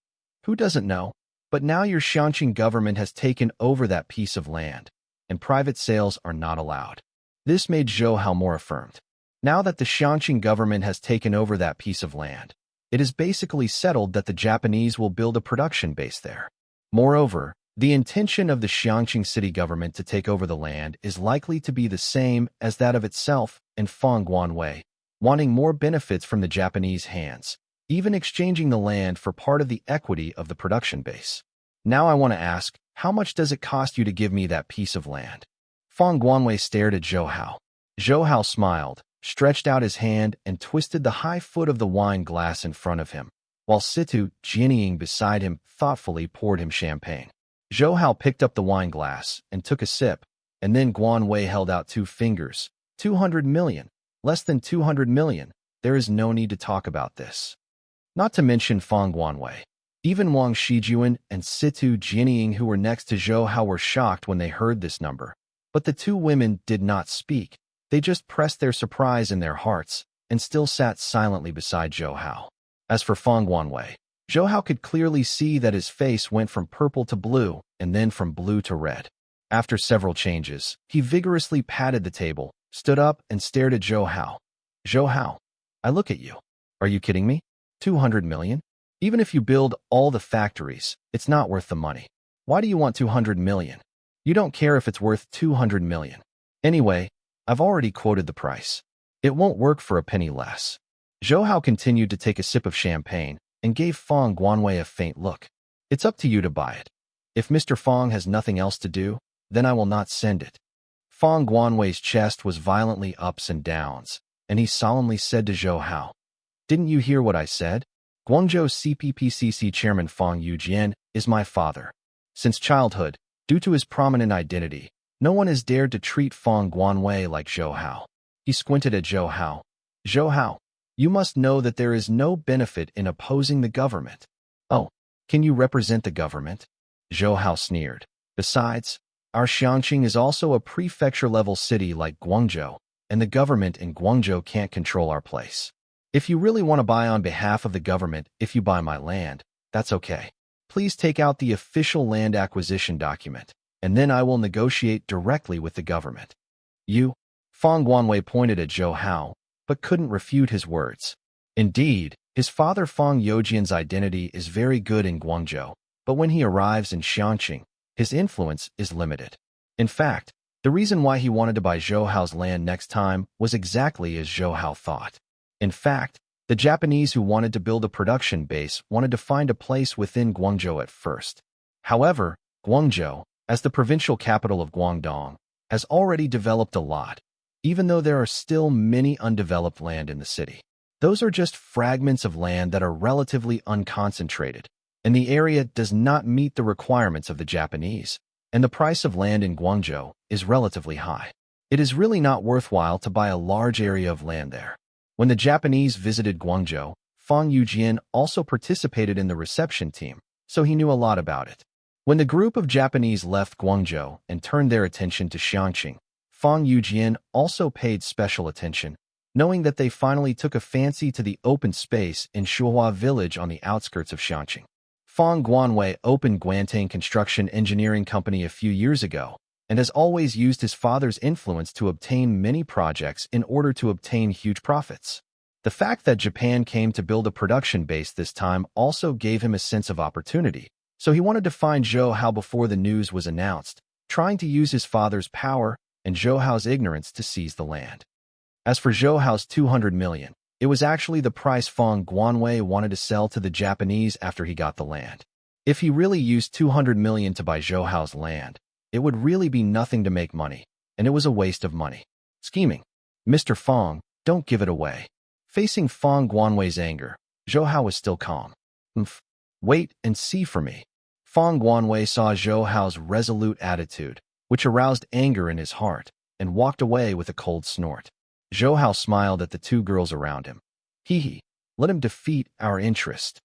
Who doesn't know? But now your Xianqing government has taken over that piece of land, and private sales are not allowed. This made Zhou Hao more affirmed. Now that the Xianqing government has taken over that piece of land, it is basically settled that the Japanese will build a production base there. Moreover, the intention of the Xianqing city government to take over the land is likely to be the same as that of itself and Fang Guanwei, wanting more benefits from the Japanese hands, even exchanging the land for part of the equity of the production base. Now I want to ask, how much does it cost you to give me that piece of land? Fang Guanwei stared at Zhou Hao. Zhou Hao smiled, stretched out his hand, and twisted the high foot of the wine glass in front of him, while Situ, Jianying beside him, thoughtfully poured him champagne. Zhou Hao picked up the wine glass and took a sip, and then Guanwei held out 2 fingers. 200 million. Less than 200 million. There is no need to talk about this. Not to mention Fang Guanwei. Even Wang Shijuan and Situ Jianying, who were next to Zhou Hao, were shocked when they heard this number. But the two women did not speak, They just pressed their surprise in their hearts and still sat silently beside Zhou Hao. As for Feng Guanwei, Zhou Hao could clearly see that his face went from purple to blue and then from blue to red. After several changes, he vigorously patted the table, stood up, and stared at Zhou Hao. Zhou Hao, I look at you. Are you kidding me? 200 million? Even if you build all the factories, it's not worth the money. Why do you want 200 million? You don't care if it's worth 200 million. Anyway, I've already quoted the price. It won't work for a penny less. Zhou Hao continued to take a sip of champagne and gave Feng Guanwei a faint look. It's up to you to buy it. If Mr. Feng has nothing else to do, then I will not send it. Feng Guanwei's chest was violently ups and downs, and he solemnly said to Zhou Hao, "Didn't you hear what I said? Guangzhou CPPCC Chairman Feng Yujian is my father. Since childhood, due to his prominent identity, no one has dared to treat Feng Guanwei like Zhou Hao." He squinted at Zhou Hao. "Zhou Hao, you must know that there is no benefit in opposing the government." "Oh, can you represent the government?" Zhou Hao sneered. "Besides, our Xiangqing is also a prefecture-level city like Guangzhou, and the government in Guangzhou can't control our place. If you really want to buy on behalf of the government, if you buy my land, that's okay. Please take out the official land acquisition document, and then I will negotiate directly with the government." "You?" Feng Guanwei pointed at Zhou Hao, but couldn't refute his words. Indeed, his father Feng Youjian's identity is very good in Guangzhou, but when he arrives in Xiangqing, his influence is limited. In fact, the reason why he wanted to buy Zhou Hao's land next time was exactly as Zhou Hao thought. In fact, the Japanese who wanted to build a production base wanted to find a place within Guangzhou at first. However, Guangzhou, as the provincial capital of Guangdong, has already developed a lot, even though there are still many undeveloped land in the city. Those are just fragments of land that are relatively unconcentrated, and the area does not meet the requirements of the Japanese, and the price of land in Guangzhou is relatively high. It is really not worthwhile to buy a large area of land there. When the Japanese visited Guangzhou, Feng Yujian also participated in the reception team, so he knew a lot about it. When the group of Japanese left Guangzhou and turned their attention to Xiangqing, Feng Yujian also paid special attention, knowing that they finally took a fancy to the open space in Shuhua village on the outskirts of Xiangqing. Feng Guanwei opened Guantang Construction Engineering Company a few years ago, and has always used his father's influence to obtain many projects in order to obtain huge profits. The fact that Japan came to build a production base this time also gave him a sense of opportunity, so he wanted to find Zhou Hao before the news was announced, trying to use his father's power and Zhou Hao's ignorance to seize the land. As for Zhou Hao's 200 million, it was actually the price Feng Guanwei wanted to sell to the Japanese after he got the land. If he really used 200 million to buy Zhou Hao's land, it would really be nothing to make money, and it was a waste of money. Scheming. "Mr. Feng, don't give it away." Facing Feng Guanwei's anger, Zhou Hao was still calm. Wait and see for me." Feng Guanwei saw Zhou Hao's resolute attitude, which aroused anger in his heart, and walked away with a cold snort. Zhou Hao smiled at the two girls around him. "Hee, let him defeat our interest."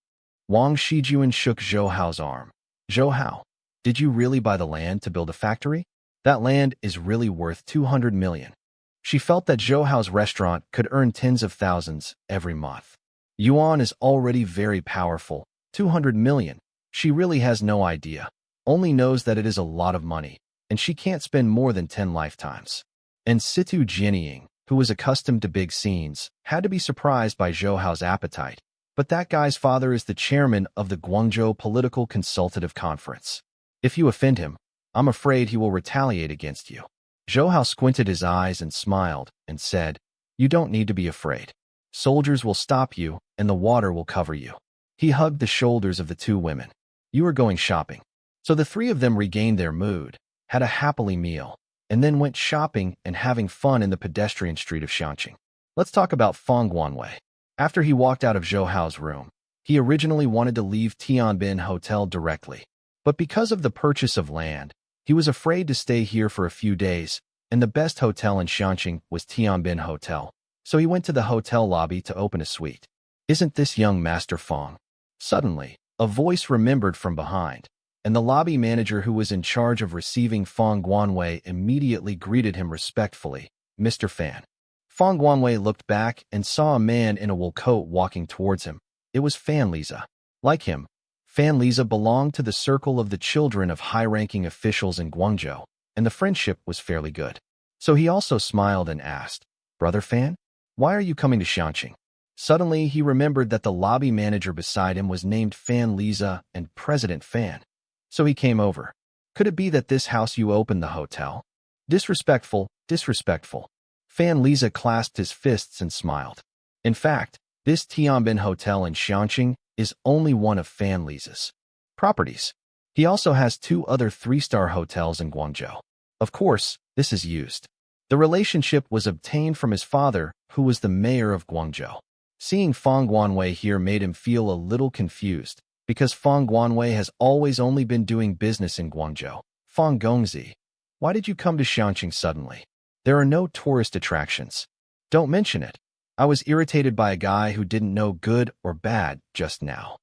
Wang Shijuan shook Zhou Hao's arm. "Zhou Hao, did you really buy the land to build a factory? That land is really worth 200 million. She felt that Zhou Hao's restaurant could earn tens of thousands every month. Yuan is already very powerful. 200 million. She really has no idea. Only knows that it is a lot of money, and she can't spend more than 10 lifetimes. And Situ Jianying, who was accustomed to big scenes, had to be surprised by Zhou Hao's appetite. But that guy's father is the chairman of the Guangzhou Political Consultative Conference. If you offend him, I'm afraid he will retaliate against you." Zhou Hao squinted his eyes and smiled and said, "You don't need to be afraid. Soldiers will stop you and the water will cover you." He hugged the shoulders of the two women. "You are going shopping." So the three of them regained their mood, had a happily meal, and then went shopping and having fun in the pedestrian street of Xiangqing. Let's talk about Feng Guanwei. After he walked out of Zhou Hao's room, he originally wanted to leave Tianbin Hotel directly. But because of the purchase of land, he was afraid to stay here for a few days, and the best hotel in Xiangqing was Tianbin Hotel. So he went to the hotel lobby to open a suite. "Isn't this young Master Feng?" Suddenly, a voice remembered from behind, and the lobby manager who was in charge of receiving Feng Guanwei immediately greeted him respectfully. Mr. Fan. Fang Guanwei looked back and saw a man in a wool coat walking towards him. It was Fan Liza. Like him, Fan Liza belonged to the circle of the children of high-ranking officials in Guangzhou, and the friendship was fairly good. So he also smiled and asked, "Brother Fan, why are you coming to Xianqing?" Suddenly, he remembered that the lobby manager beside him was named Fan Liza and President Fan. So he came over. "Could it be that this house you opened the hotel?" Disrespectful, disrespectful. Fan Liza clasped his fists and smiled. In fact, this Tianbin Hotel in Xianqing is only one of Fan Liza's properties. He also has 2 other 3-star hotels in Guangzhou. Of course, this is used. The relationship was obtained from his father, who was the mayor of Guangzhou. Seeing Fang Guanwei here made him feel a little confused, because Fang Guanwei has always only been doing business in Guangzhou. Fang Gongzi, why did you come to Xianqing suddenly? There are no tourist attractions. Don't mention it. I was irritated by a guy who didn't know good or bad just now.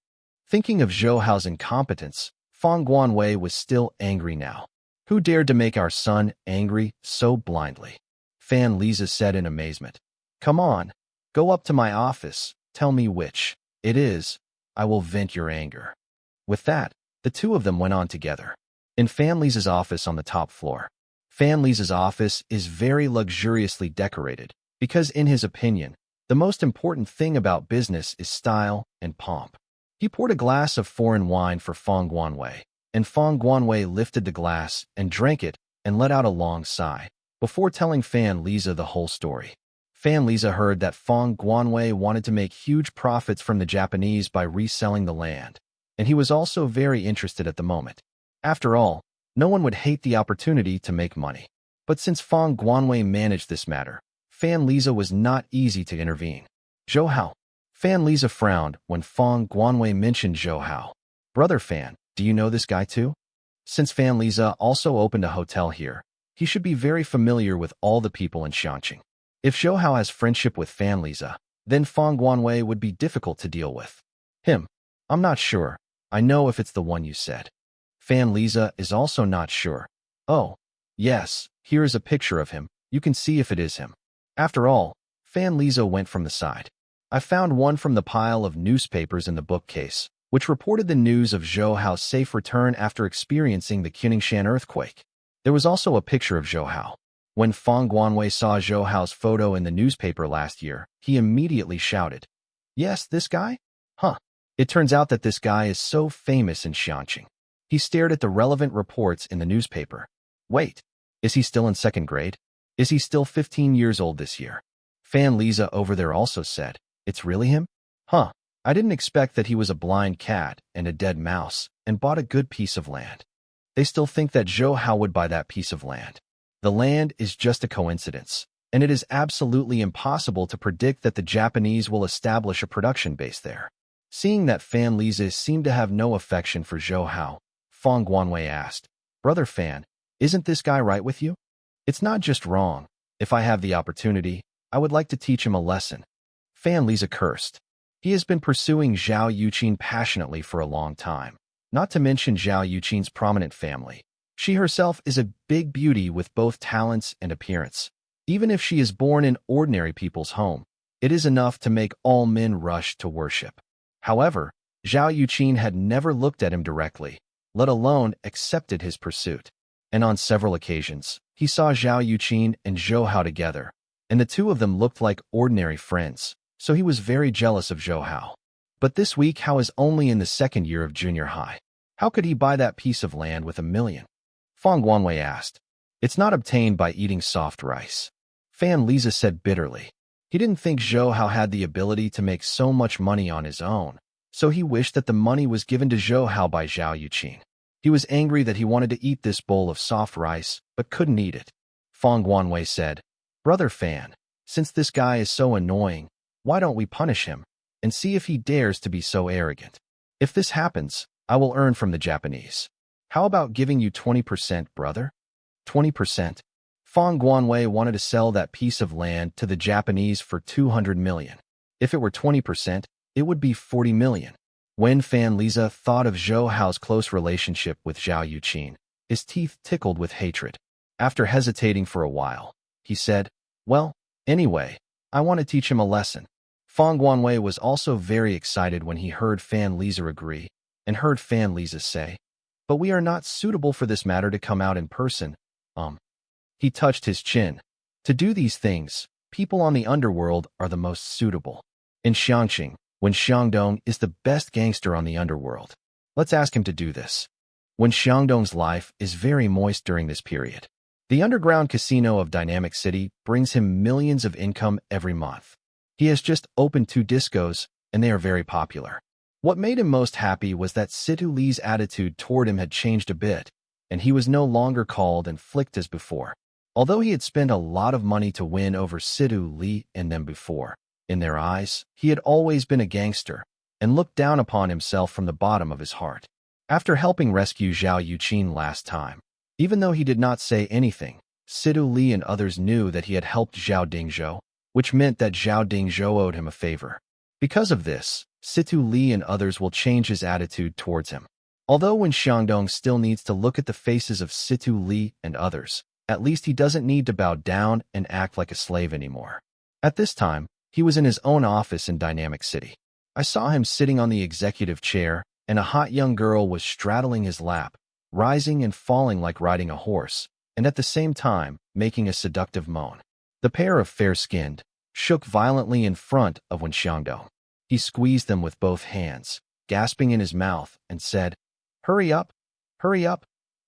Thinking of Zhou Hao's incompetence, Fang Guanwei was still angry now. Who dared to make our son angry so blindly? Fan Liza said in amazement. Come on, go up to my office, tell me which it is. I will vent your anger. With that, the 2 of them went on together. In Fan Liza's office on the top floor. Fan Liza's office is very luxuriously decorated, because in his opinion, the most important thing about business is style and pomp. He poured a glass of foreign wine for Fang Guanwei, and Fang Guanwei lifted the glass and drank it and let out a long sigh, before telling Fan Liza the whole story. Fan Liza heard that Fang Guanwei wanted to make huge profits from the Japanese by reselling the land, and he was also very interested at the moment. After all, no one would hate the opportunity to make money. But since Fang Guanwei managed this matter, Fan Liza was not easy to intervene. Zhou Hao. Fan Liza frowned when Fang Guanwei mentioned Zhou Hao. Brother Fan, do you know this guy too? Since Fan Liza also opened a hotel here, he should be very familiar with all the people in Xianqing. If Zhou Hao has friendship with Fan Liza, then Fang Guanwei would be difficult to deal with. Him. I'm not sure. I know if it's the one you said. Fan Liza is also not sure. Oh, yes, here is a picture of him. You can see if it is him. After all, Fan Liza went from the side. I found one from the pile of newspapers in the bookcase, which reported the news of Zhou Hao's safe return after experiencing the Qiningshan earthquake. There was also a picture of Zhou Hao. When Fang Guanwei saw Zhou Hao's photo in the newspaper last year, he immediately shouted, "Yes, this guy? Huh. It turns out that this guy is so famous in Xianqing." He stared at the relevant reports in the newspaper. Wait, is he still in 2nd grade? Is he still 15 years old this year? Fan Liza over there also said, "It's really him? Huh, I didn't expect that he was a blind cat and a dead mouse and bought a good piece of land." They still think that Zhou Hao would buy that piece of land. The land is just a coincidence, and it is absolutely impossible to predict that the Japanese will establish a production base there. Seeing that Fan Liza seemed to have no affection for Zhou Hao, Fang Guanwei asked, "Brother Fan, isn't this guy right with you? It's not just wrong. If I have the opportunity, I would like to teach him a lesson." Fan Liza cursed. He has been pursuing Zhao Yuqin passionately for a long time, not to mention Zhao Yuqin's prominent family. She herself is a big beauty with both talents and appearance. Even if she is born in ordinary people's home, it is enough to make all men rush to worship. However, Zhao Yuqin had never looked at him directly, let alone accepted his pursuit. And on several occasions, he saw Zhao Yuqin and Zhou Hao together, and the 2 of them looked like ordinary friends, so he was very jealous of Zhou Hao. But this week Hao is only in the 2nd year of junior high. How could he buy that piece of land with $1 million? Fang Guanwei asked. It's not obtained by eating soft rice. Fan Liza said bitterly. He didn't think Zhou Hao had the ability to make so much money on his own, so he wished that the money was given to Zhou Hao by Zhao Yuqin. He was angry that he wanted to eat this bowl of soft rice, but couldn't eat it. Fang Guanwei said, "Brother Fan, since this guy is so annoying, why don't we punish him, and see if he dares to be so arrogant? If this happens, I will earn from the Japanese. How about giving you 20%, brother?" 20%? Fang Guanwei wanted to sell that piece of land to the Japanese for 200 million. If it were 20%, it would be 40 million. When Fan Liza thought of Zhou Hao's close relationship with Zhao Yuqin, his teeth tickled with hatred. After hesitating for a while, he said, Well, anyway, I want to teach him a lesson. Fang Guanwei was also very excited when he heard Fan Liza agree, and heard Fan Liza say, "But we are not suitable for this matter to come out in person." He touched his chin. To do these things, people on the underworld are the most suitable. In Xiangqing, when Xiangdong is the best gangster on the underworld. Let's ask him to do this. When Xiangdong's life is very moist during this period. The underground casino of Dynamic City brings him millions of income every month. He has just opened 2 discos, and they are very popular. What made him most happy was that Situ Li's attitude toward him had changed a bit, and he was no longer called and flicked as before. Although he had spent a lot of money to win over Situ Li and them before, in their eyes, he had always been a gangster, and looked down upon himself from the bottom of his heart. After helping rescue Zhao Yuqin last time, even though he did not say anything, Situ Li and others knew that he had helped Zhao Dingzhou, which meant that Zhao Dingzhou owed him a favor. Because of this, Situ Li and others will change his attitude towards him. Although when Xiangdong still needs to look at the faces of Situ Li and others, at least he doesn't need to bow down and act like a slave anymore. At this time, he was in his own office in Dynamic City. I saw him sitting on the executive chair, and a hot young girl was straddling his lap, rising and falling like riding a horse, and at the same time, making a seductive moan. The pair of fair-skinned shook violently in front of Wen Xiangdong. He squeezed them with both hands, gasping in his mouth, and said, "Hurry up! Hurry up!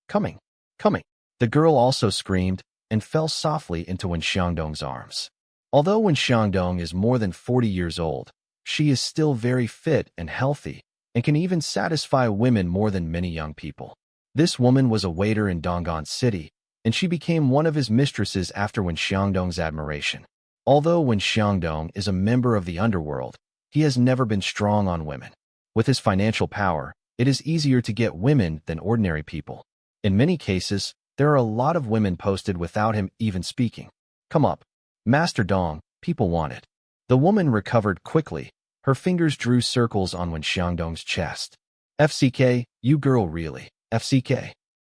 Coming! Coming!" The girl also screamed and fell softly into Wen Xiangdong's arms. Although Wen Xiangdong is more than 40 years old, she is still very fit and healthy, and can even satisfy women more than many young people. This woman was a waiter in Dong'an City, and she became one of his mistresses after Wen Xiangdong's admiration. Although Wen Xiangdong is a member of the underworld, he has never been strong on women. With his financial power, it is easier to get women than ordinary people. In many cases, there are a lot of women posted without him even speaking. "Come up, Master Dong, people want it." The woman recovered quickly. Her fingers drew circles on Wen Xiangdong's chest. "FCK, you girl really, FCK."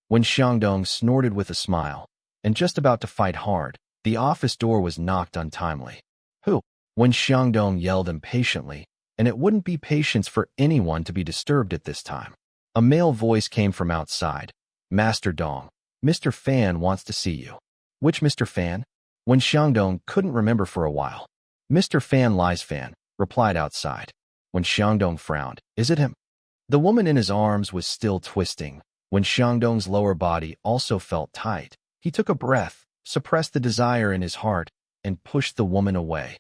Wen Xiangdong snorted with a smile, and just about to fight hard, the office door was knocked untimely. "Who?" Wen Xiangdong yelled impatiently, and it wouldn't be patience for anyone to be disturbed at this time. A male voice came from outside. "Master Dong, Mr. Fan wants to see you." "Which Mr. Fan?" Wen Xiangdong couldn't remember for a while. "Mr. Fan Lies Fan," replied outside. Wen Xiangdong frowned. "Is it him?" The woman in his arms was still twisting. Wen Xiangdong's lower body also felt tight. He took a breath, suppressed the desire in his heart, and pushed the woman away.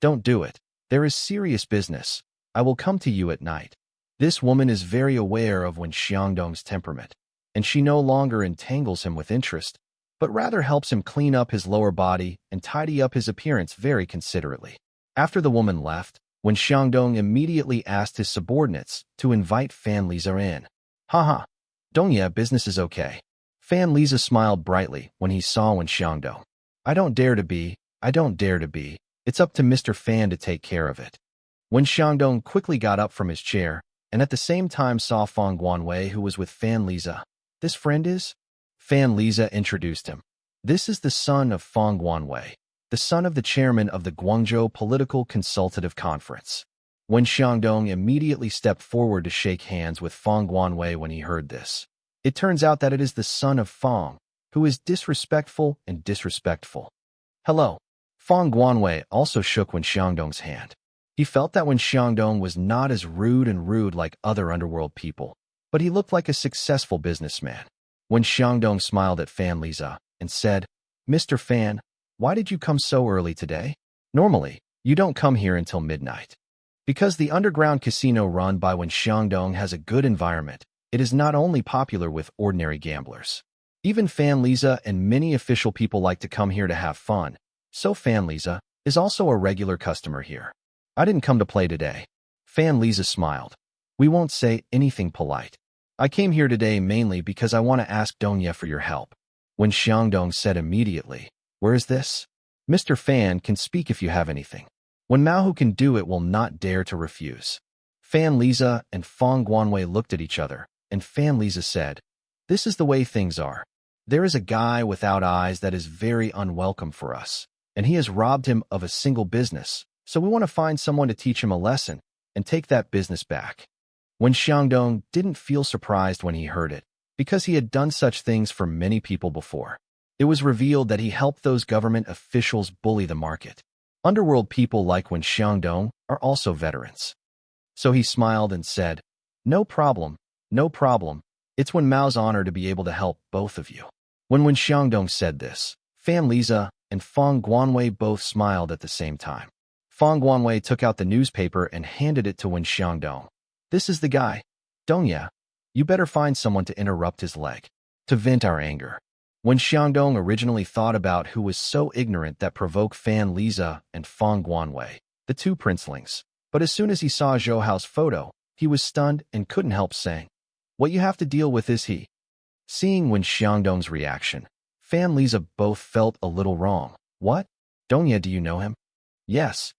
"Don't do it. There is serious business. I will come to you at night." This woman is very aware of Wen Xiangdong's temperament, and she no longer entangles him with interest, but rather helps him clean up his lower body and tidy up his appearance very considerately. After the woman left, Wen Xiangdong immediately asked his subordinates to invite Fan Liza in. "Haha. Dongya, business is okay." Fan Liza smiled brightly when he saw Wen Xiangdong. I don't dare to be. It's up to Mr. Fan to take care of it." Wen Xiangdong quickly got up from his chair, and at the same time saw Fang Guanwei, who was with Fan Liza. "This friend is?" Fan Liza introduced him. "This is the son of Fang Guanwei, the son of the chairman of the Guangzhou Political Consultative Conference." Wen Xiangdong immediately stepped forward to shake hands with Fang Guanwei when he heard this. It turns out that it is the son of Fang, who is disrespectful and disrespectful. "Hello." Fang Guanwei also shook Wen Xiangdong's hand. He felt that Wen Xiangdong was not as rude like other underworld people, but he looked like a successful businessman. Wen Xiangdong smiled at Fan Liza and said, "Mr. Fan, why did you come so early today? Normally, you don't come here until midnight." Because the underground casino run by Wen Xiangdong has a good environment, it is not only popular with ordinary gamblers. Even Fan Liza and many official people like to come here to have fun, so Fan Liza is also a regular customer here. "I didn't come to play today." Fan Liza smiled. "We won't say anything polite. I came here today mainly because I want to ask Dongya for your help." Wen Xiangdong said immediately, "Where is this?" "Mr. Fan can speak if you have anything. When Mao who can do it will not dare to refuse." Fan Liza and Fang Guanwei looked at each other, and Fan Liza said, "This is the way things are. There is a guy without eyes that is very unwelcome for us, and he has robbed him of a single business, so we want to find someone to teach him a lesson and take that business back. Wen Xiangdong didn't feel surprised when he heard it, because he had done such things for many people before. It was revealed that he helped those government officials bully the market. Underworld people like Wen Xiangdong are also veterans. So he smiled and said, "No problem, no problem. It's Wen Mao's honor to be able to help both of you." When Wen Xiangdong said this, Fan Liza and Feng Guanwei both smiled at the same time. Feng Guanwei took out the newspaper and handed it to Wen Xiangdong. "This is the guy. Dongya, you better find someone to interrupt his leg, to vent our anger." Wen Xiangdong originally thought about who was so ignorant that provoked Fan Liza and Feng Guanwei, the two princelings. But as soon as he saw Zhou Hao's photo, he was stunned and couldn't help saying, "What you have to deal with is he." Seeing Wen Xiangdong's reaction, Fan Liza both felt a little wrong. "What? Dongya, do you know him?" "Yes."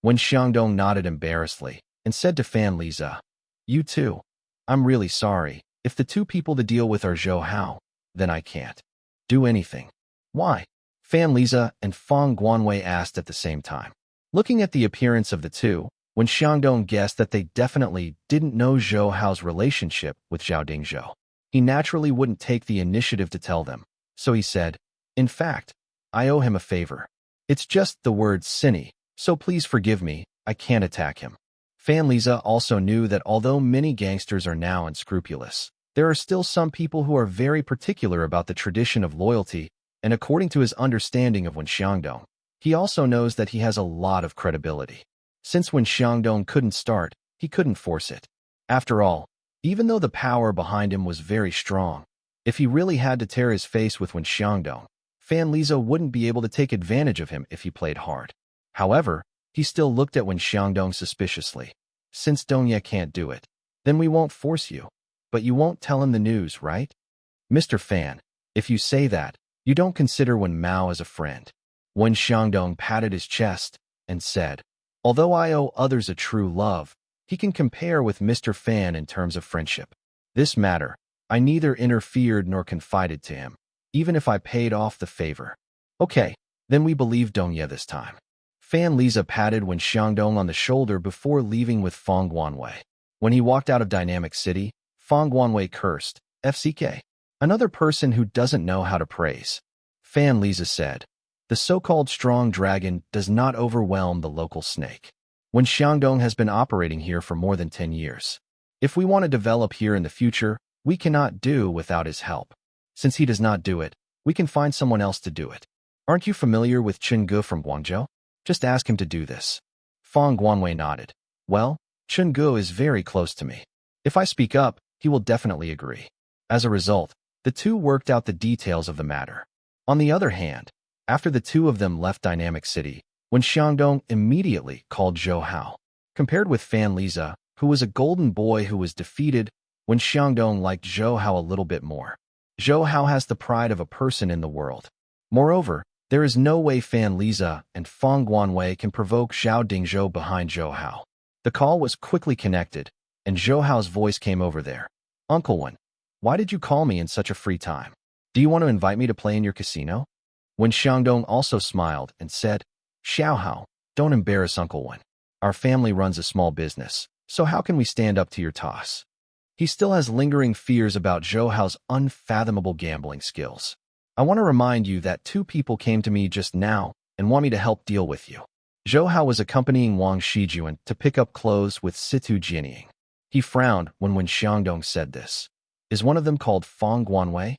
Wen Xiangdong nodded embarrassedly and said to Fan Liza, "You too. I'm really sorry. If the two people to deal with are Zhou Hao, then I can't do anything." "Why?" Fan Liza and Feng Guanwei asked at the same time. Looking at the appearance of the two, Wen Xiangdong guessed that they definitely didn't know Zhou Hao's relationship with Zhao Dingzhou. He naturally wouldn't take the initiative to tell them, so he said, "In fact, I owe him a favor. It's just the word Sinny, so please forgive me, I can't attack him." Fan Liza also knew that although many gangsters are now unscrupulous, there are still some people who are very particular about the tradition of loyalty, and according to his understanding of Wen Xiangdong, he also knows that he has a lot of credibility. Since Wen Xiangdong couldn't start, he couldn't force it. After all, even though the power behind him was very strong, if he really had to tear his face with Wen Xiangdong, Fan Liza wouldn't be able to take advantage of him if he played hard. However, he still looked at Wen Xiangdong suspiciously. "Since Dongya can't do it, then we won't force you. But you won't tell him the news, right? Mr. Fan, if you say that, you don't consider Wen Mao as a friend." Wen Xiangdong patted his chest and said, "Although I owe others a true love, he can compare with Mr. Fan in terms of friendship. This matter, I neither interfered nor confided to him, even if I paid off the favor." "Okay, then we believe Dongya this time." Fan Liza patted Wen Xiangdong on the shoulder before leaving with Feng Guanwei. When he walked out of Dynamic City, Feng Guanwei cursed, "FCK. Another person who doesn't know how to praise." Fan Liza said, "The so-called strong dragon does not overwhelm the local snake. Wen Xiangdong has been operating here for more than 10 years. If we want to develop here in the future, we cannot do without his help. Since he does not do it, we can find someone else to do it. Aren't you familiar with Chen Ge from Guangzhou? Just ask him to do this." Feng Guanwei nodded. "Well, Chen Ge is very close to me. If I speak up, he will definitely agree." As a result, the two worked out the details of the matter. On the other hand, after the two of them left Dynamic City, Wen Xiangdong immediately called Zhou Hao. Compared with Fan Liza, who was a golden boy who was defeated, Wen Xiangdong liked Zhou Hao a little bit more. Zhou Hao has the pride of a person in the world. Moreover, there is no way Fan Liza and Feng Guanwei can provoke Zhao Dingzhou behind Zhou Hao. The call was quickly connected, and Zhou Hao's voice came over there. "Uncle Wen, why did you call me in such a free time? Do you want to invite me to play in your casino?" Wen Xiangdong also smiled and said, "Xiao Hao, don't embarrass Uncle Wen. Our family runs a small business, so how can we stand up to your toss?" He still has lingering fears about Zhou Hao's unfathomable gambling skills. "I want to remind you that two people came to me just now and want me to help deal with you." Zhou Hao was accompanying Wang Shijuan to pick up clothes with Situ Jianying. He frowned when Wen Xiangdong said this. "Is one of them called Feng Guanwei?"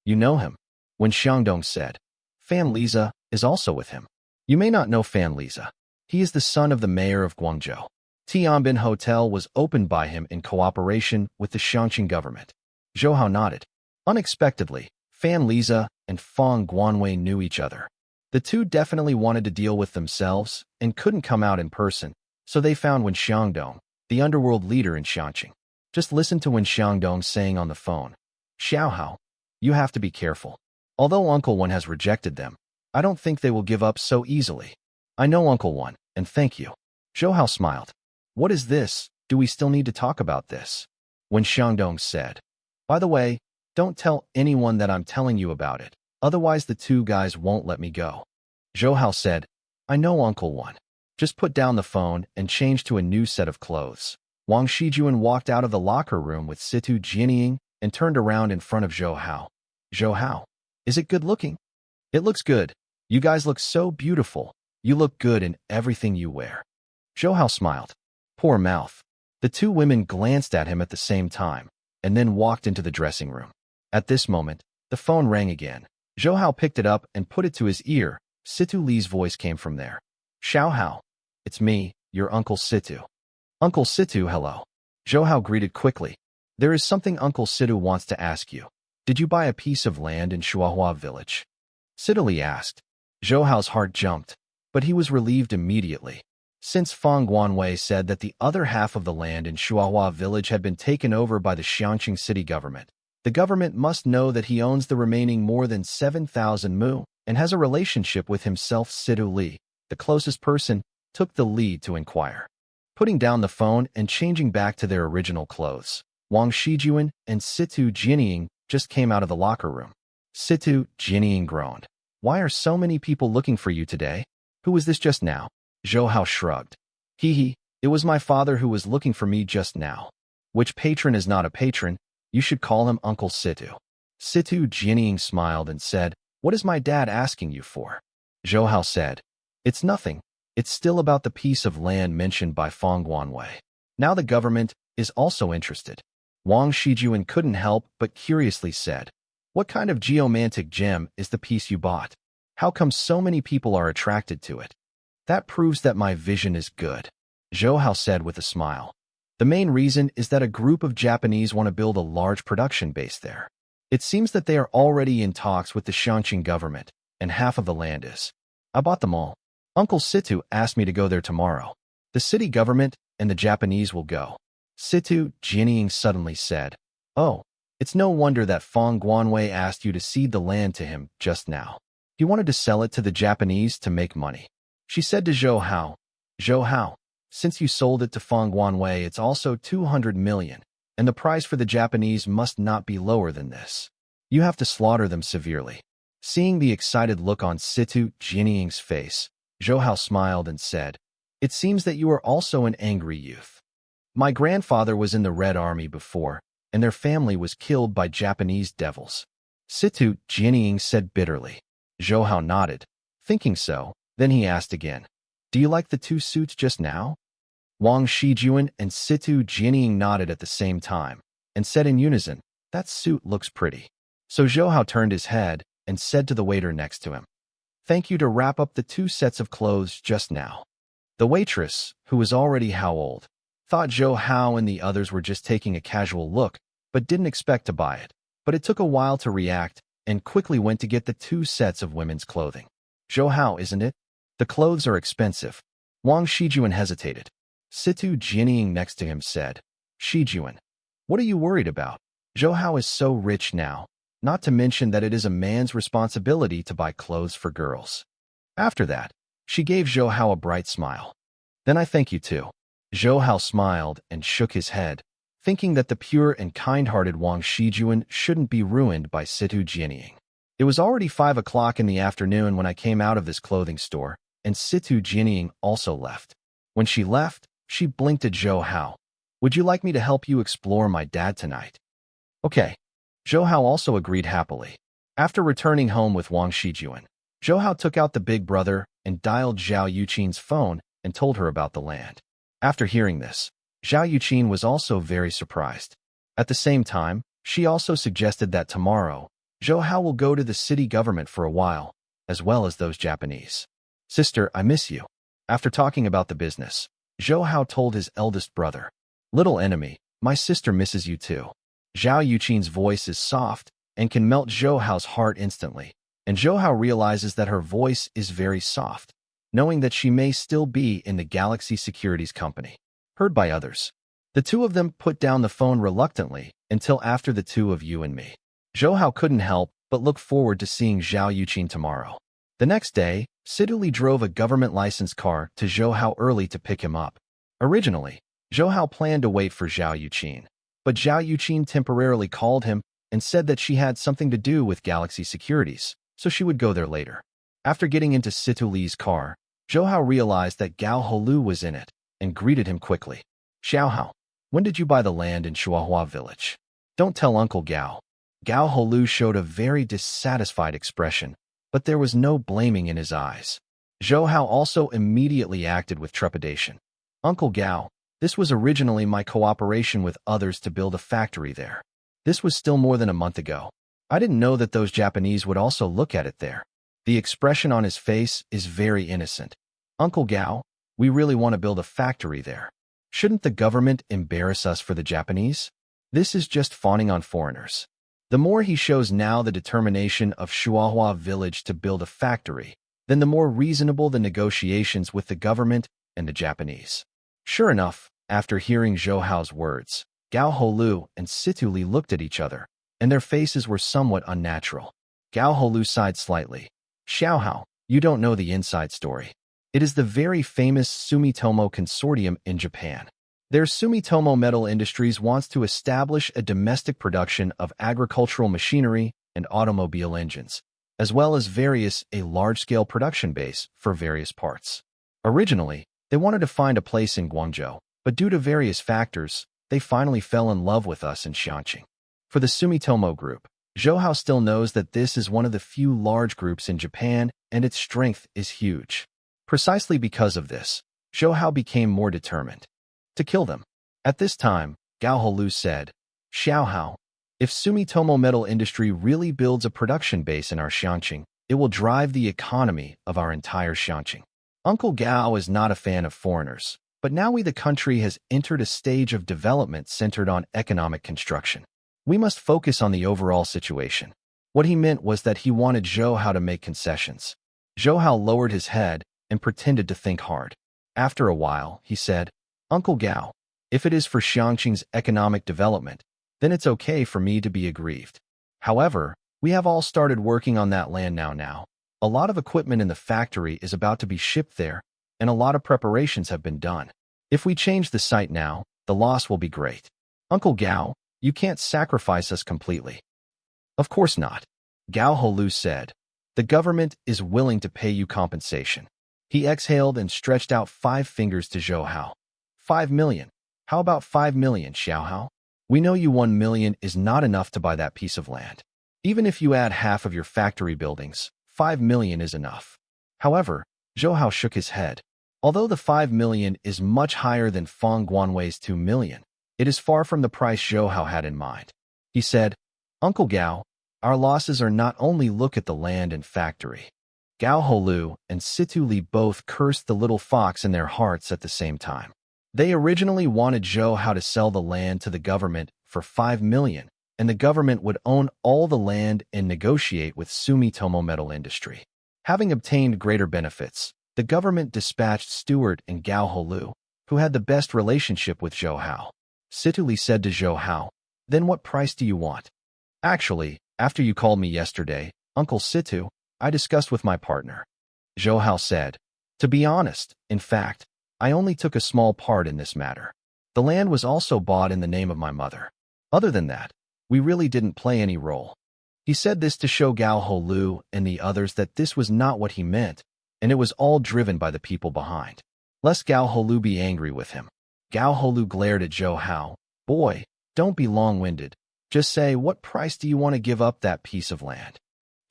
"You know him," Wen Xiangdong said. "Fan Liza is also with him. You may not know Fan Liza. He is the son of the mayor of Guangzhou. Tianbin Hotel was opened by him in cooperation with the Shangqing government." Zhou Hao nodded. Unexpectedly, Fan Liza and Feng Guanwei knew each other. The two definitely wanted to deal with themselves and couldn't come out in person, so they found Wen Xiangdong, the underworld leader in Shangqing. Just listen to Wen Xiangdong saying on the phone, "Xiao Hao, you have to be careful. Although Uncle Wen has rejected them, I don't think they will give up so easily." "I know Uncle Wen, and thank you." Zhou Hao smiled. "What is this? Do we still need to talk about this?" Wen Xiangdong said. "By the way, don't tell anyone that I'm telling you about it, otherwise the two guys won't let me go." Zhou Hao said, I know Uncle One. Just put down the phone and change to a new set of clothes. Wang Shijuan walked out of the locker room with Situ Jianying and turned around in front of Zhou Hao. Zhou Hao, is it good looking? It looks good. You guys look so beautiful. You look good in everything you wear. Zhou Hao smiled. Poor mouth. The two women glanced at him at the same time, and then walked into the dressing room. At this moment, the phone rang again. Zhou Hao picked it up and put it to his ear. Situ Li's voice came from there. Xiao Hao. It's me, your Uncle Situ. Uncle Situ, hello. Zhou Hao greeted quickly. There is something Uncle Situ wants to ask you. Did you buy a piece of land in Shuahua village? Situ Li asked. Zhou Hao's heart jumped, but he was relieved immediately. Since Fang Guanwei said that the other half of the land in Shuahua village had been taken over by the Xiangqing city government, the government must know that he owns the remaining more than 7,000 mu and has a relationship with himself. Situ Li, the closest person, took the lead to inquire. Putting down the phone and changing back to their original clothes, Wang Shijuan and Situ Jianying just came out of the locker room. Situ Jianying groaned. Why are so many people looking for you today? Who was this just now? Zhou Hao shrugged. He, it was my father who was looking for me just now. Which patron is not a patron? You should call him Uncle Situ. Situ Jianying smiled and said, What is my dad asking you for? Zhou Hao said, It's nothing. It's still about the piece of land mentioned by Fang Guanwei. Now the government is also interested. Wang Shijuan couldn't help but curiously said, What kind of geomantic gem is the piece you bought? How come so many people are attracted to it? That proves that my vision is good, Zhou Hao said with a smile. The main reason is that a group of Japanese want to build a large production base there. It seems that they are already in talks with the Xiangqing government, and half of the land is. I bought them all. Uncle Situ asked me to go there tomorrow. The city government and the Japanese will go. Situ Jianying suddenly said, Oh, it's no wonder that Fang Guanwei asked you to cede the land to him just now. He wanted to sell it to the Japanese to make money. She said to Zhou Hao, since you sold it to Fang Guanwei, it's also 200 million, and the price for the Japanese must not be lower than this. You have to slaughter them severely. Seeing the excited look on Situ Jianying's face, Zhou Hao smiled and said, It seems that you are also an angry youth. My grandfather was in the Red Army before, and their family was killed by Japanese devils. Situ Jianying said bitterly. Zhou Hao nodded, thinking so. Then he asked again, Do you like the two suits just now? Wang Shijuan and Situ Jianying nodded at the same time, and said in unison, That suit looks pretty. So Zhou Hao turned his head and said to the waiter next to him, Thank you to wrap up the 2 sets of clothes just now. The waitress, who was already how old, thought Zhou Hao and the others were just taking a casual look, but didn't expect to buy it. But it took a while to react, and quickly went to get the 2 sets of women's clothing. Zhou Hao, isn't it? The clothes are expensive. Wang Shijuan hesitated. Situ Jianying next to him said, Shijuan, what are you worried about? Zhou Hao is so rich now, not to mention that it is a man's responsibility to buy clothes for girls. After that, she gave Zhou Hao a bright smile. Then I thank you too. Zhou Hao smiled and shook his head, thinking that the pure and kind-hearted Wang Shijuan shouldn't be ruined by Situ Jianying. It was already 5 o'clock in the afternoon when I came out of this clothing store, and Situ Jianying also left. When she left, she blinked at Zhou Hao. Would you like me to help you explore my dad tonight? Okay. Zhou Hao also agreed happily. After returning home with Wang Shijuan, Zhou Hao took out the big brother and dialed Zhao Yuqin's phone and told her about the land. After hearing this, Zhao Yuqin was also very surprised. At the same time, she also suggested that tomorrow, Zhou Hao will go to the city government for a while, as well as those Japanese. Sister, I miss you. After talking about the business, Zhou Hao told his eldest brother, Little enemy, my sister misses you too. Zhao Yuqin's voice is soft and can melt Zhou Hao's heart instantly, and Zhou Hao realizes that her voice is very soft, knowing that she may still be in the Galaxy Securities Company. Heard by others. The two of them put down the phone reluctantly until after the 2 of you and me. Zhou Hao couldn't help but look forward to seeing Zhao Yuqin tomorrow. The next day, Situ Li drove a government-licensed car to Zhou Hao early to pick him up. Originally, Zhou Hao planned to wait for Zhao Yuqin, but Zhao Yuqin temporarily called him and said that she had something to do with Galaxy Securities, so she would go there later. After getting into Situ Li's car, Zhou Hao realized that Gao Holu was in it and greeted him quickly. Xiao Hao, when did you buy the land in Shuahua village? Don't tell Uncle Gao. Gao Holu showed a very dissatisfied expression, but there was no blaming in his eyes. Zhou Hao also immediately acted with trepidation. Uncle Gao, this was originally my cooperation with others to build a factory there. This was still more than a month ago. I didn't know that those Japanese would also look at it there. The expression on his face is very innocent. Uncle Gao, we really want to build a factory there. Shouldn't the government embarrass us for the Japanese? This is just fawning on foreigners. The more he shows now the determination of Shuahua village to build a factory, then the more reasonable the negotiations with the government and the Japanese. Sure enough, after hearing Zhou Hao's words, Gao Holu and Situ Li looked at each other, and their faces were somewhat unnatural. Gao Holu sighed slightly. Xiao Hao, you don't know the inside story. It is the very famous Sumitomo Consortium in Japan. Their Sumitomo Metal Industries wants to establish a domestic production of agricultural machinery and automobile engines, as well as a large-scale production base for various parts. Originally, they wanted to find a place in Guangzhou, but due to various factors, they finally fell in love with us in Xianqing. For the Sumitomo Group, Zhou Hao still knows that this is one of the few large groups in Japan, and its strength is huge. Precisely because of this, Zhou Hao became more determined to kill them. At this time, Gao Holu said, Xiao Hao, if Sumitomo Metal Industry really builds a production base in our Xianqing, it will drive the economy of our entire Xianqing. Uncle Gao is not a fan of foreigners, but now the country has entered a stage of development centered on economic construction. We must focus on the overall situation. What he meant was that he wanted Zhou Hao to make concessions. Zhou Hao lowered his head and pretended to think hard. After a while, he said, Uncle Gao, if it is for Xianqing's economic development, then it's okay for me to be aggrieved. However, we have all started working on that land now. A lot of equipment in the factory is about to be shipped there, and a lot of preparations have been done. If we change the site now, the loss will be great. Uncle Gao, you can't sacrifice us completely. Of course not. Gao Holu said. The government is willing to pay you compensation. He exhaled and stretched out 5 fingers to Zhou Hao. 5 million. How about 5 million, Xiao Hao? We know you 1 million is not enough to buy that piece of land. Even if you add half of your factory buildings, 5 million is enough. However, Zhou Hao shook his head. Although the 5 million is much higher than Feng Guanwei's 2 million, it is far from the price Zhou Hao had in mind. He said, Uncle Gao, our losses are not only look at the land and factory. Gao Holu and Situ Li both cursed the little fox in their hearts at the same time. They originally wanted Zhou Hao to sell the land to the government for 5 million, and the government would own all the land and negotiate with Sumitomo Metal Industry. Having obtained greater benefits, the government dispatched Stewart and Gao Holu, who had the best relationship with Zhou Hao. Situ Li said to Zhou Hao, Then what price do you want? Actually, after you called me yesterday, Uncle Situ, I discussed with my partner. Zhou Hao said, To be honest, in fact, I only took a small part in this matter. The land was also bought in the name of my mother. Other than that, we really didn't play any role. He said this to show Gao Holu and the others that this was not what he meant, and it was all driven by the people behind. Lest Gao Holu be angry with him. Gao Holu glared at Zhou Hao. Boy, don't be long-winded. Just say, what price do you want to give up that piece of land?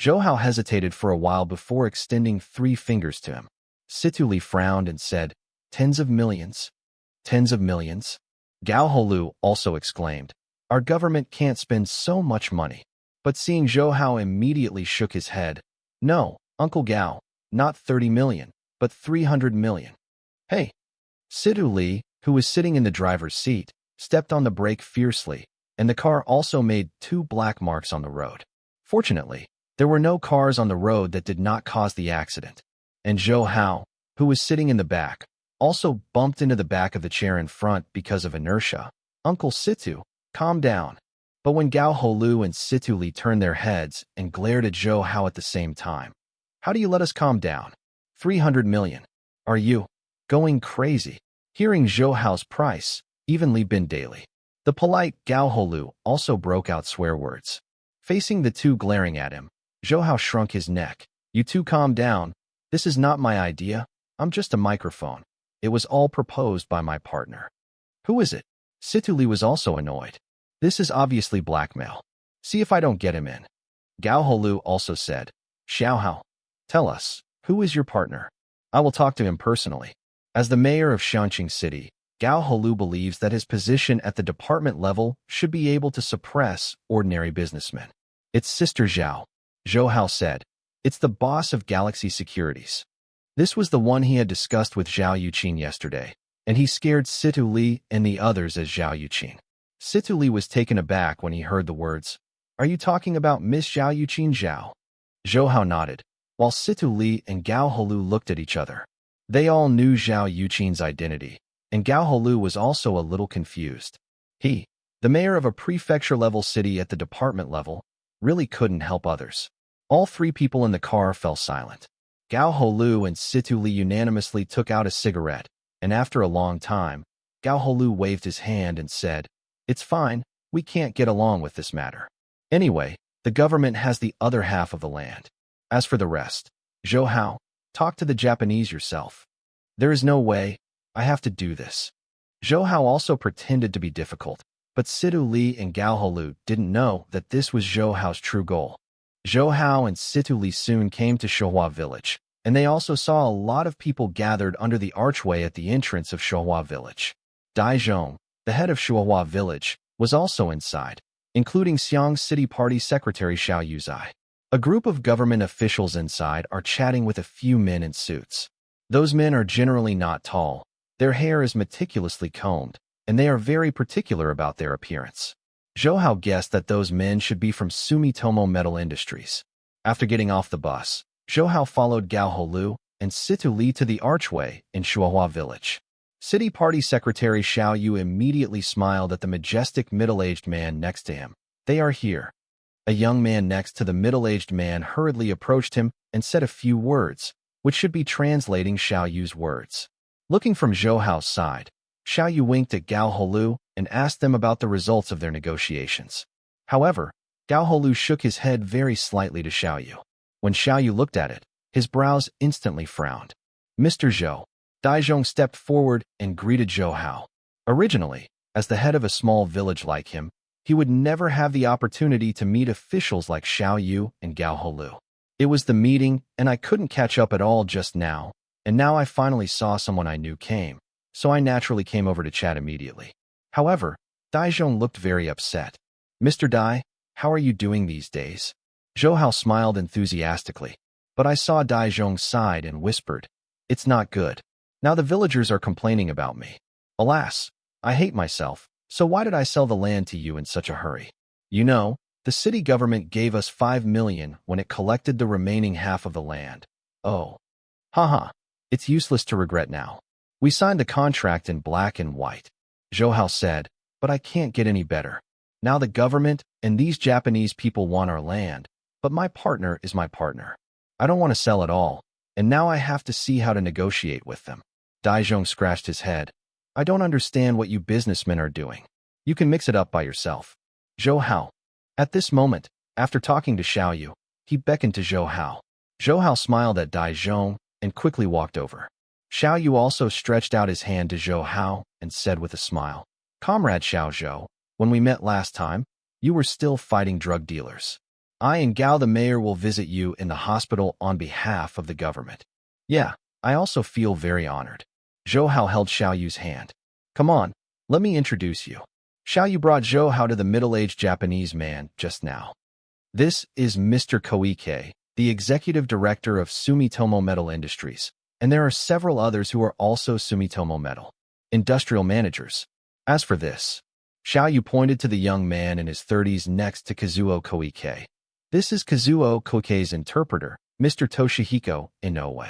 Zhou Hao hesitated for a while before extending 3 fingers to him. Situ Li frowned and said, Tens of millions. Tens of millions? Gao Holu also exclaimed, Our government can't spend so much money. But seeing Zhou Hao immediately shook his head. No, Uncle Gao, not 30 million, but 300 million. Hey! Situ Li, who was sitting in the driver's seat, stepped on the brake fiercely, and the car also made 2 black marks on the road. Fortunately, there were no cars on the road that did not cause the accident. And Zhou Hao, who was sitting in the back, also bumped into the back of the chair in front because of inertia. Uncle Situ, calm down. But when Gao Holu and Situ Li turned their heads and glared at Zhou Hao at the same time, How do you let us calm down? 300 million. Are you going crazy? Hearing Zhou Hao's price, even Li Bin Daily. The polite Gao Holu also broke out swear words. Facing the 2 glaring at him, Zhou Hao shrunk his neck. You two calm down. This is not my idea. I'm just a microphone. It was all proposed by my partner. Who is it? Situli was also annoyed. This is obviously blackmail. See if I don't get him in. Gao Holu also said, Xiaohao, tell us, who is your partner? I will talk to him personally. As the mayor of Shanqing City, Gao Holu believes that his position at the department level should be able to suppress ordinary businessmen. It's Sister Zhao, Zhou Hao said. It's the boss of Galaxy Securities. This was the one he had discussed with Zhao Yuqin yesterday, and he scared Situ Li and the others as Zhao Yuqin. Situ Li was taken aback when he heard the words, Are you talking about Miss Zhao Yuqin Zhao? Zhou Hao nodded, while Situ Li and Gao Holu looked at each other. They all knew Zhao Yuqin's identity, and Gao Holu was also a little confused. He, the mayor of a prefecture-level city at the department level, really couldn't help others. All three people in the car fell silent. Gao Holu and Situ Li unanimously took out a cigarette, and after a long time, Gao Holu waved his hand and said, It's fine, we can't get along with this matter. Anyway, the government has the other half of the land. As for the rest, Zhou Hao, talk to the Japanese yourself. There is no way, I have to do this. Zhou Hao also pretended to be difficult, but Situ Li and Gao Holu didn't know that this was Zhou Hao's true goal. Zhou Hao and Situ Li soon came to Shuhua village, and they also saw a lot of people gathered under the archway at the entrance of Shuhua village. Dai Zhong, the head of Shuhua village, was also inside, including Xiang City Party Secretary Xiao Yuzai. A group of government officials inside are chatting with a few men in suits. Those men are generally not tall. Their hair is meticulously combed, and they are very particular about their appearance. Zhou Hao guessed that those men should be from Sumitomo Metal Industries. After getting off the bus, Zhou Hao followed Gao Holu and Situ Li to the archway in Shuhua village. City Party Secretary Xiao Yu immediately smiled at the majestic middle-aged man next to him. They are here. A young man next to the middle-aged man hurriedly approached him and said a few words, which should be translating Xiao Yu's words. Looking from Zhou Hao's side, Xiao Yu winked at Gao Holu and asked them about the results of their negotiations. However, Gao Holu shook his head very slightly to Xiao Yu. When Xiao Yu looked at it, his brows instantly frowned. Mr. Zhou, Dai Zhong stepped forward and greeted Zhou Hao. Originally, as the head of a small village like him, he would never have the opportunity to meet officials like Xiao Yu and Gao Holu. It was the meeting, and I couldn't catch up at all just now, and now I finally saw someone I knew came, so I naturally came over to chat immediately. However, Dai Zhong looked very upset. Mr. Dai, how are you doing these days? Zhou Hao smiled enthusiastically, but I saw Dai Zhong sighed and whispered, It's not good. Now the villagers are complaining about me. Alas, I hate myself. So why did I sell the land to you in such a hurry? You know, the city government gave us 5 million when it collected the remaining half of the land. Oh. Haha. It's useless to regret now. We signed the contract in black and white. Zhou Hao said, but I can't get any better. Now the government and these Japanese people want our land, but my partner is my partner. I don't want to sell at all, and now I have to see how to negotiate with them. Dai Zhong scratched his head. I don't understand what you businessmen are doing. You can mix it up by yourself. Zhou Hao. At this moment, after talking to Xiao Yu, he beckoned to Zhou Hao. Zhou Hao smiled at Dai Zhong and quickly walked over. Xiao Yu also stretched out his hand to Zhou Hao and said with a smile, Comrade Xiao Zhou, when we met last time, you were still fighting drug dealers. I and Gao the mayor will visit you in the hospital on behalf of the government. Yeah, I also feel very honored. Zhou Hao held Xiao Yu's hand. Come on, let me introduce you. Xiao Yu brought Zhou Hao to the middle-aged Japanese man just now. This is Mr. Koike, the executive director of Sumitomo Metal Industries, and there are several others who are also Sumitomo Metal industrial managers. As for this, Xiao Yu pointed to the young man in his 30s next to Kazuo Koike. This is Kazuo Koike's interpreter, Mr. Toshihiko Inoue.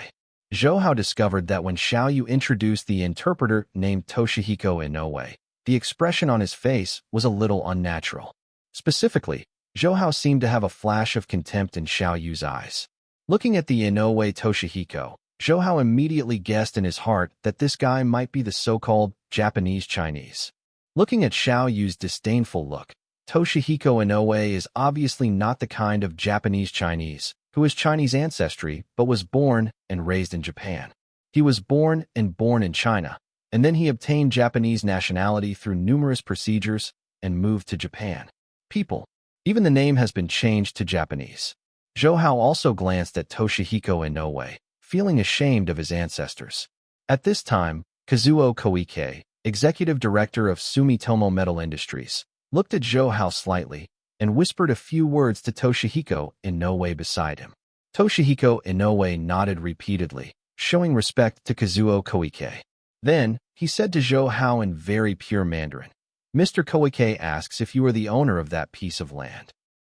Zhou Hao discovered that when Xiao Yu introduced the interpreter named Toshihiko Inoue, the expression on his face was a little unnatural. Specifically, Zhou Hao seemed to have a flash of contempt in Xiao Yu's eyes. Looking at the Inoue Toshihiko, Zhou Hao immediately guessed in his heart that this guy might be the so-called Japanese Chinese. Looking at Xiao Yu's disdainful look, Toshihiko Inoue is obviously not the kind of Japanese Chinese who has Chinese ancestry but was born and raised in Japan. He was born in China, and then he obtained Japanese nationality through numerous procedures and moved to Japan. People. Even the name has been changed to Japanese. Zhou Hao also glanced at Toshihiko Inoue, feeling ashamed of his ancestors. At this time, Kazuo Koike, executive director of Sumitomo Metal Industries, looked at Zhou Hao slightly and whispered a few words to Toshihiko Inoue beside him. Toshihiko Inoue nodded repeatedly, showing respect to Kazuo Koike. Then, he said to Zhou Hao in very pure Mandarin, "Mr. Koike asks if you are the owner of that piece of land."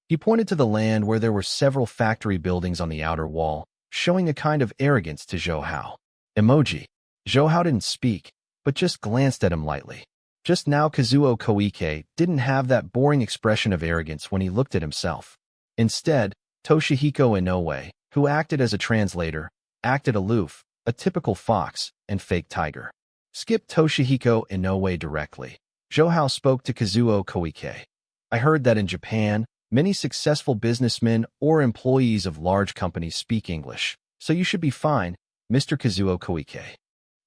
He pointed to the land where there were several factory buildings on the outer wall, showing a kind of arrogance to Zhou Hao. Emoji. Zhou Hao didn't speak, but just glanced at him lightly. Just now Kazuo Koike didn't have that boring expression of arrogance when he looked at himself. Instead, Toshihiko Inoue, who acted as a translator, acted aloof, a typical fox and fake tiger. Skip Toshihiko Inoue directly. Zhou Hao spoke to Kazuo Koike. "I heard that in Japan, many successful businessmen or employees of large companies speak English, so you should be fine, Mr. Kazuo Koike."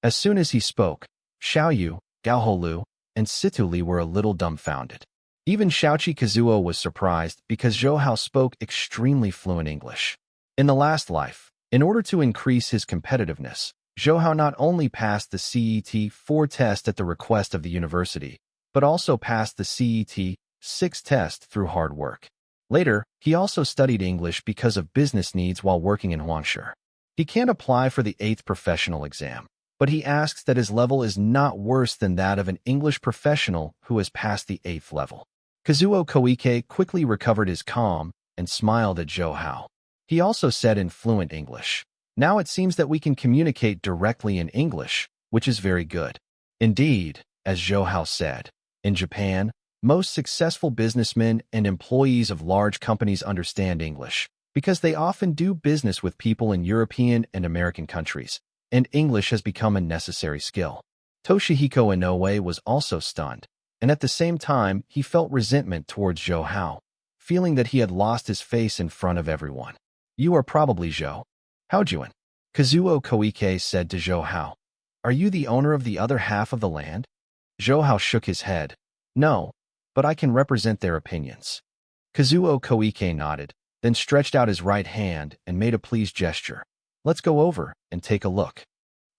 As soon as he spoke, Xiaoyu, Gaoholu, and Situli were a little dumbfounded. Even Xiaoqi Kazuo was surprised because Zhou Hao spoke extremely fluent English. In the last life, in order to increase his competitiveness, Zhou Hao not only passed the CET-4 test at the request of the university, but also passed the CET-6 test through hard work. Later, he also studied English because of business needs while working in Huangshe. He can't apply for the 8th professional exam, but he asks that his level is not worse than that of an English professional who has passed the 8th level. Kazuo Koike quickly recovered his calm and smiled at Zhou Hao. He also said in fluent English, "Now it seems that we can communicate directly in English, which is very good." Indeed, as Zhou Hao said, in Japan, most successful businessmen and employees of large companies understand English, because they often do business with people in European and American countries, and English has become a necessary skill. Toshihiko Inoue was also stunned, and at the same time he felt resentment towards Zhou Hao, feeling that he had lost his face in front of everyone. "You are probably Zhou Haojuan," Kazuo Koike said to Zhou Hao. "Are you the owner of the other half of the land?" Zhou Hao shook his head. "No, but I can represent their opinions." Kazuo Koike nodded, then stretched out his right hand and made a pleased gesture. "Let's go over and take a look."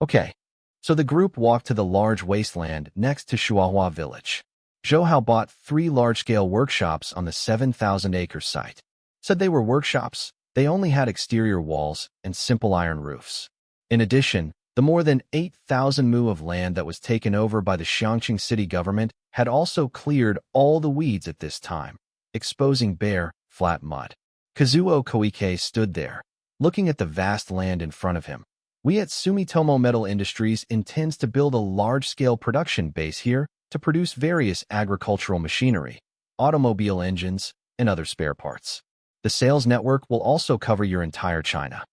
Okay. So the group walked to the large wasteland next to Shuahua village. Zhou Hao bought 3 large-scale workshops on the 7,000-acre site. Said they were workshops, they only had exterior walls and simple iron roofs. In addition, the more than 8,000 mu of land that was taken over by the Xiangqing city government had also cleared all the weeds at this time, exposing bare, flat mud. Kazuo Koike stood there, looking at the vast land in front of him. "We at Sumitomo Metal Industries intends to build a large-scale production base here to produce various agricultural machinery, automobile engines, and other spare parts. The sales network will also cover your entire China."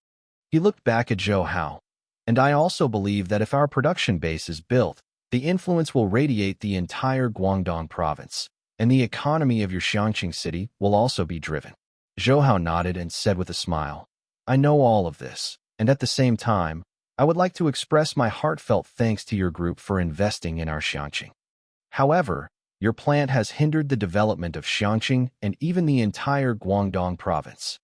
He looked back at Zhou Hao. "And I also believe that if our production base is built, the influence will radiate the entire Guangdong province, and the economy of your Xiangqing city will also be driven." Zhou Hao nodded and said with a smile, "I know all of this, and at the same time, I would like to express my heartfelt thanks to your group for investing in our Xiangqing. However, your plant has hindered the development of Xiangqing and even the entire Guangdong province."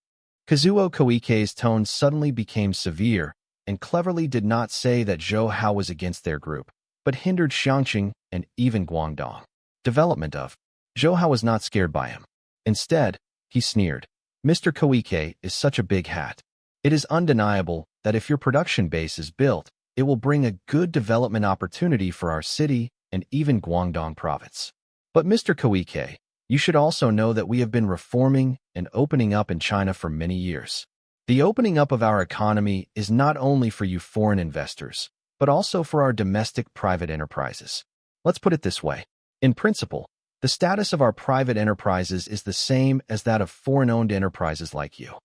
Kazuo Koike's tone suddenly became severe and cleverly did not say that Zhou Hao was against their group, but hindered Xiangqing and even Guangdong development of. Zhou Hao was not scared by him. Instead, he sneered, "Mr. Koike is such a big hat. It is undeniable that if your production base is built, it will bring a good development opportunity for our city and even Guangdong province. But Mr. Koike, you should also know that we have been reforming and opening up in China for many years. The opening up of our economy is not only for you foreign investors, but also for our domestic private enterprises. Let's put it this way. In principle, the status of our private enterprises is the same as that of foreign-owned enterprises like you."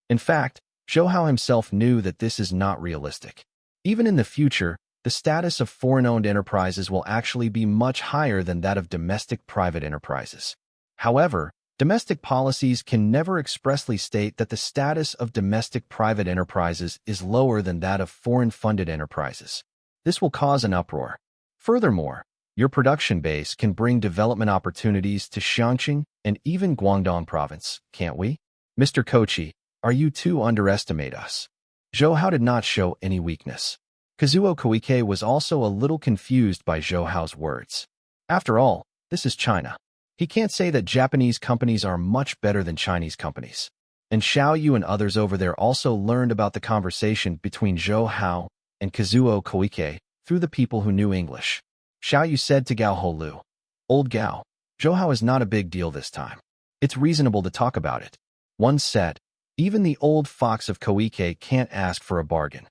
In fact, Zhou Hao himself knew that this is not realistic. Even in the future, the status of foreign-owned enterprises will actually be much higher than that of domestic private enterprises. However, Domestic policies can never expressly state that the status of domestic private enterprises is lower than that of foreign-funded enterprises. This will cause an uproar. Furthermore, your production base can bring development opportunities to Xiangqing and even Guangdong province, can't we? Mr. Kochi, are you too underestimate us? Zhou Hao did not show any weakness. Kazuo Koike was also a little confused by Zhou Hao's words. After all, this is China. He can't say that Japanese companies are much better than Chinese companies. And Xiao Yu and others over there also learned about the conversation between Zhou Hao and Kazuo Koike through the people who knew English. Xiao Yu said to Gao Holu, "Old Gao, Zhou Hao is not a big deal this time. It's reasonable to talk about it." One said, "Even the old fox of Koike can't ask for a bargain."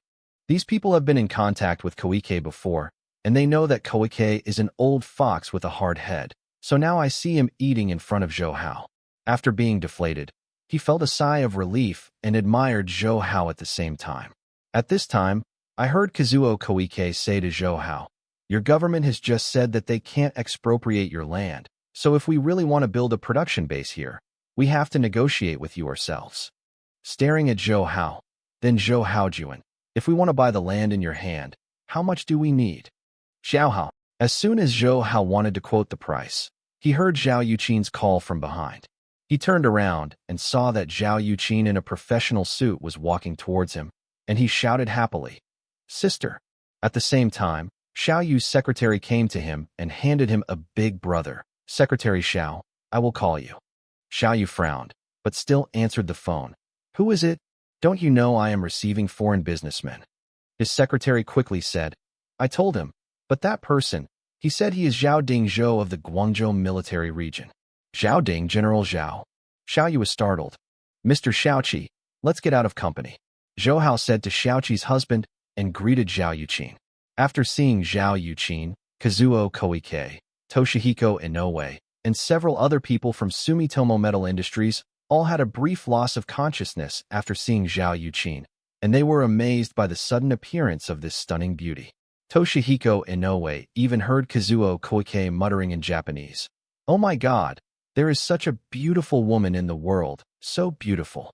These people have been in contact with Koike before, and they know that Koike is an old fox with a hard head. So now I see him eating in front of Zhou Hao. After being deflated, he felt a sigh of relief and admired Zhou Hao at the same time. At this time, I heard Kazuo Koike say to Zhou Hao, "Your government has just said that they can't expropriate your land, so if we really want to build a production base here, we have to negotiate with you ourselves." Staring at Zhou Hao, then Zhou Haojuan, "If we want to buy the land in your hand, how much do we need?" Xiao Hao. As soon as Zhou Hao wanted to quote the price, he heard Zhao Yuqin's call from behind. He turned around and saw that Zhao Yuqin in a professional suit was walking towards him, and he shouted happily, "Sister." At the same time, Xiao Yu's secretary came to him and handed him a big brother. "Secretary Xiao, I will call you." Xiao Yu frowned, but still answered the phone. "Who is it? Don't you know I am receiving foreign businessmen?" His secretary quickly said, "I told him. But that person, he said he is Zhao Ding Zhou of the Guangzhou military region." "Zhao Ding, General Zhao." Xiao Yu was startled. "Mr. Xiaoqi, let's get out of company." Zhou Hao said to Xiaoqi's husband and greeted Zhao Yuqin. After seeing Zhao Yuqin, Kazuo Koike, Toshihiko Inoue, and several other people from Sumitomo Metal Industries all had a brief loss of consciousness after seeing Zhao Yuqin, and they were amazed by the sudden appearance of this stunning beauty. Toshihiko Inoue even heard Kazuo Koike muttering in Japanese, "Oh my God, there is such a beautiful woman in the world, so beautiful."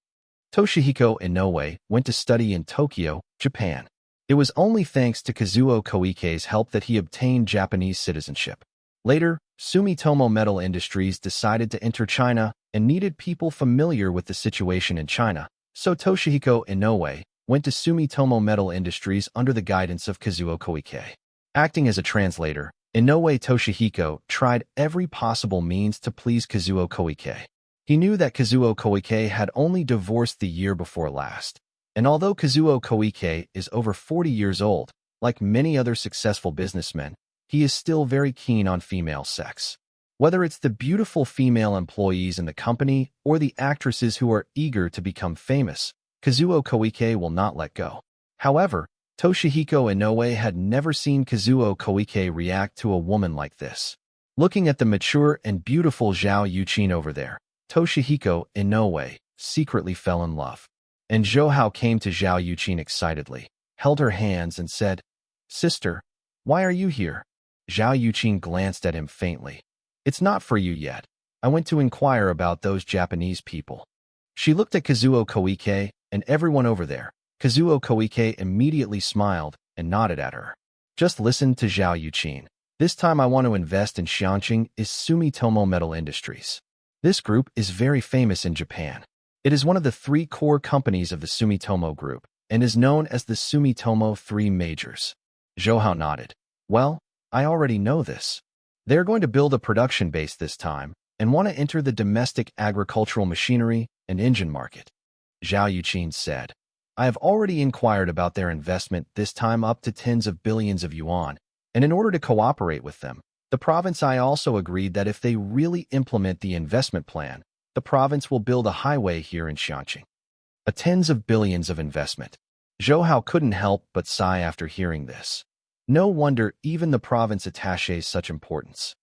Toshihiko Inoue went to study in Tokyo, Japan. It was only thanks to Kazuo Koike's help that he obtained Japanese citizenship. Later, Sumitomo Metal Industries decided to enter China and needed people familiar with the situation in China, so Toshihiko Inoue went to Sumitomo Metal Industries under the guidance of Kazuo Koike. Acting as a translator, Inoue Toshihiko tried every possible means to please Kazuo Koike. He knew that Kazuo Koike had only divorced the year before last, and although Kazuo Koike is over 40 years old, like many other successful businessmen, he is still very keen on female sex. Whether it's the beautiful female employees in the company or the actresses who are eager to become famous, Kazuo Koike will not let go. However, Toshihiko Inoue had never seen Kazuo Koike react to a woman like this. Looking at the mature and beautiful Zhao Yuqin over there, Toshihiko Inoue secretly fell in love. And Zhou Hao came to Zhao Yuqin excitedly, held her hands and said, "Sister, why are you here?" Zhao Yuqin glanced at him faintly. "It's not for you yet. I went to inquire about those Japanese people." She looked at Kazuo Koike and everyone over there. Kazuo Koike immediately smiled and nodded at her. "Just listen to Zhao Yuqin. This time I want to invest in Xiangqing is Sumitomo Metal Industries. This group is very famous in Japan. It is one of the 3 core companies of the Sumitomo Group and is known as the Sumitomo 3 Majors." Zhou Hao nodded. "Well, I already know this. They're going to build a production base this time and want to enter the domestic agricultural machinery and engine market." Zhao Yuqin said, "I have already inquired about their investment, this time up to tens of billions of yuan, and in order to cooperate with them, the province I also agreed that if they really implement the investment plan, the province will build a highway here in Xiangqing. A tens of billions of investment." Zhou Hao couldn't help but sigh after hearing this. No wonder even the province attaches such importance.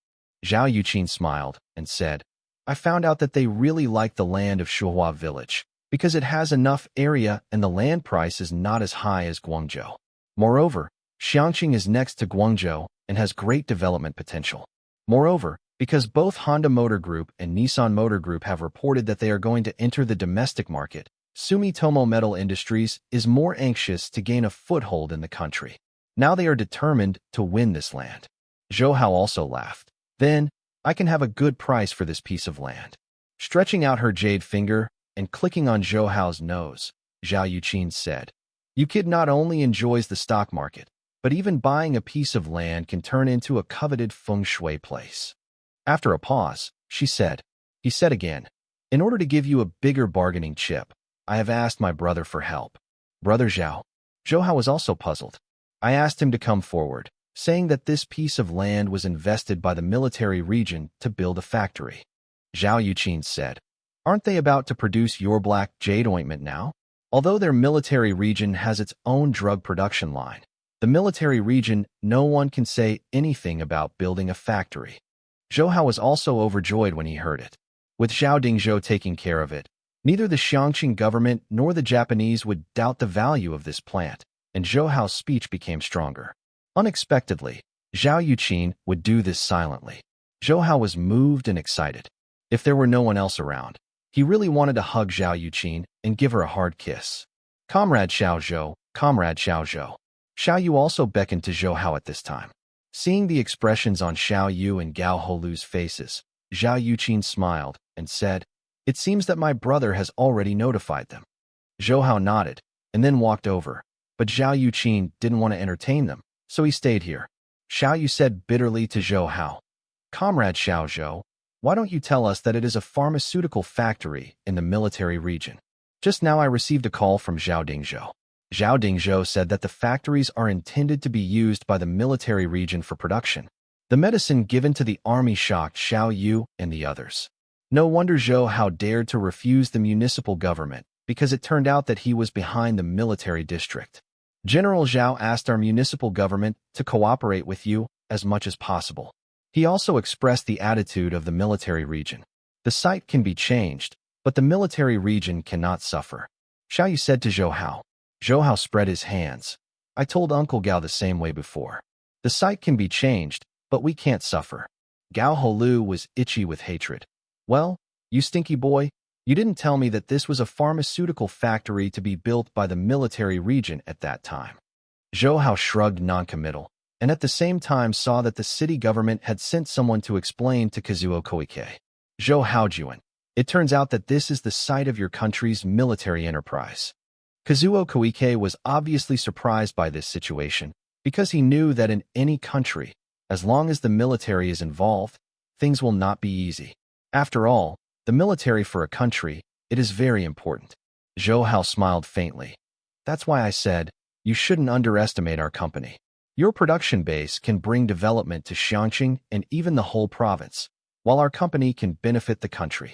Zhao Yuqin smiled and said, "I found out that they really like the land of Shuhua village, because it has enough area and the land price is not as high as Guangzhou. Moreover, Xiangqing is next to Guangzhou and has great development potential. Moreover, because both Honda Motor Group and Nissan Motor Group have reported that they are going to enter the domestic market. Sumitomo Metal Industries is more anxious to gain a foothold in the country. Now they are determined to win this land. Zhou Hao also laughed. Then, I can have a good price for this piece of land. Stretching out her jade finger and clicking on Zhou Hao's nose, Zhao Yuqin said, "You kid not only enjoys the stock market, but even buying a piece of land can turn into a coveted feng shui place." After a pause, she said, he said again, "In order to give you a bigger bargaining chip, I have asked my brother for help." Brother Zhao. Zhou Hao was also puzzled. I asked him to come forward, saying that this piece of land was invested by the military region to build a factory. Zhao Yuqin said, "Aren't they about to produce your black jade ointment now?" Although their military region has its own drug production line, the military region, no one can say anything about building a factory. Zhou Hao was also overjoyed when he heard it. With Zhao Dingzhou taking care of it, neither the Xiangqing government nor the Japanese would doubt the value of this plant, and Zhou Hao's speech became stronger. Unexpectedly, Zhao Yuqin would do this silently. Zhou Hao was moved and excited. If there were no one else around, he really wanted to hug Zhao Yuqin and give her a hard kiss. "Comrade Xiao Zhou, Comrade Xiao Zhou." Xiao Yu also beckoned to Zhou Hao at this time. Seeing the expressions on Xiao Yu and Gao Holu's faces, Zhao Yuqin smiled and said, "It seems that my brother has already notified them." Zhou Hao nodded and then walked over, but Zhao Yuqin didn't want to entertain them, so he stayed here. Xiao Yu said bitterly to Zhou Hao, "Comrade Xiao Zhou, why don't you tell us that it is a pharmaceutical factory in the military region?" Just now I received a call from Zhao Dingzhou. Zhao Dingzhou said that the factories are intended to be used by the military region for production. The medicine given to the army shocked Xiao Yu and the others. No wonder Zhou Hao dared to refuse the municipal government, because it turned out that he was behind the military district. General Zhao asked our municipal government to cooperate with you as much as possible. He also expressed the attitude of the military region. The site can be changed, but the military region cannot suffer. Xiao Yu said to Zhou Hao. Zhou Hao spread his hands. "I told Uncle Gao the same way before. The site can be changed, but we can't suffer." Gao Holu was itchy with hatred. "Well, you stinky boy, you didn't tell me that this was a pharmaceutical factory to be built by the military region at that time." Zhou Hao shrugged noncommittal, and at the same time saw that the city government had sent someone to explain to Kazuo Koike. "Zhou Haojuan, it turns out that this is the site of your country's military enterprise." Kazuo Koike was obviously surprised by this situation, because he knew that in any country, as long as the military is involved, things will not be easy. After all, the military for a country, it is very important. Zhou Hao smiled faintly. "That's why I said, you shouldn't underestimate our company. Your production base can bring development to Xiangqing and even the whole province, while our company can benefit the country."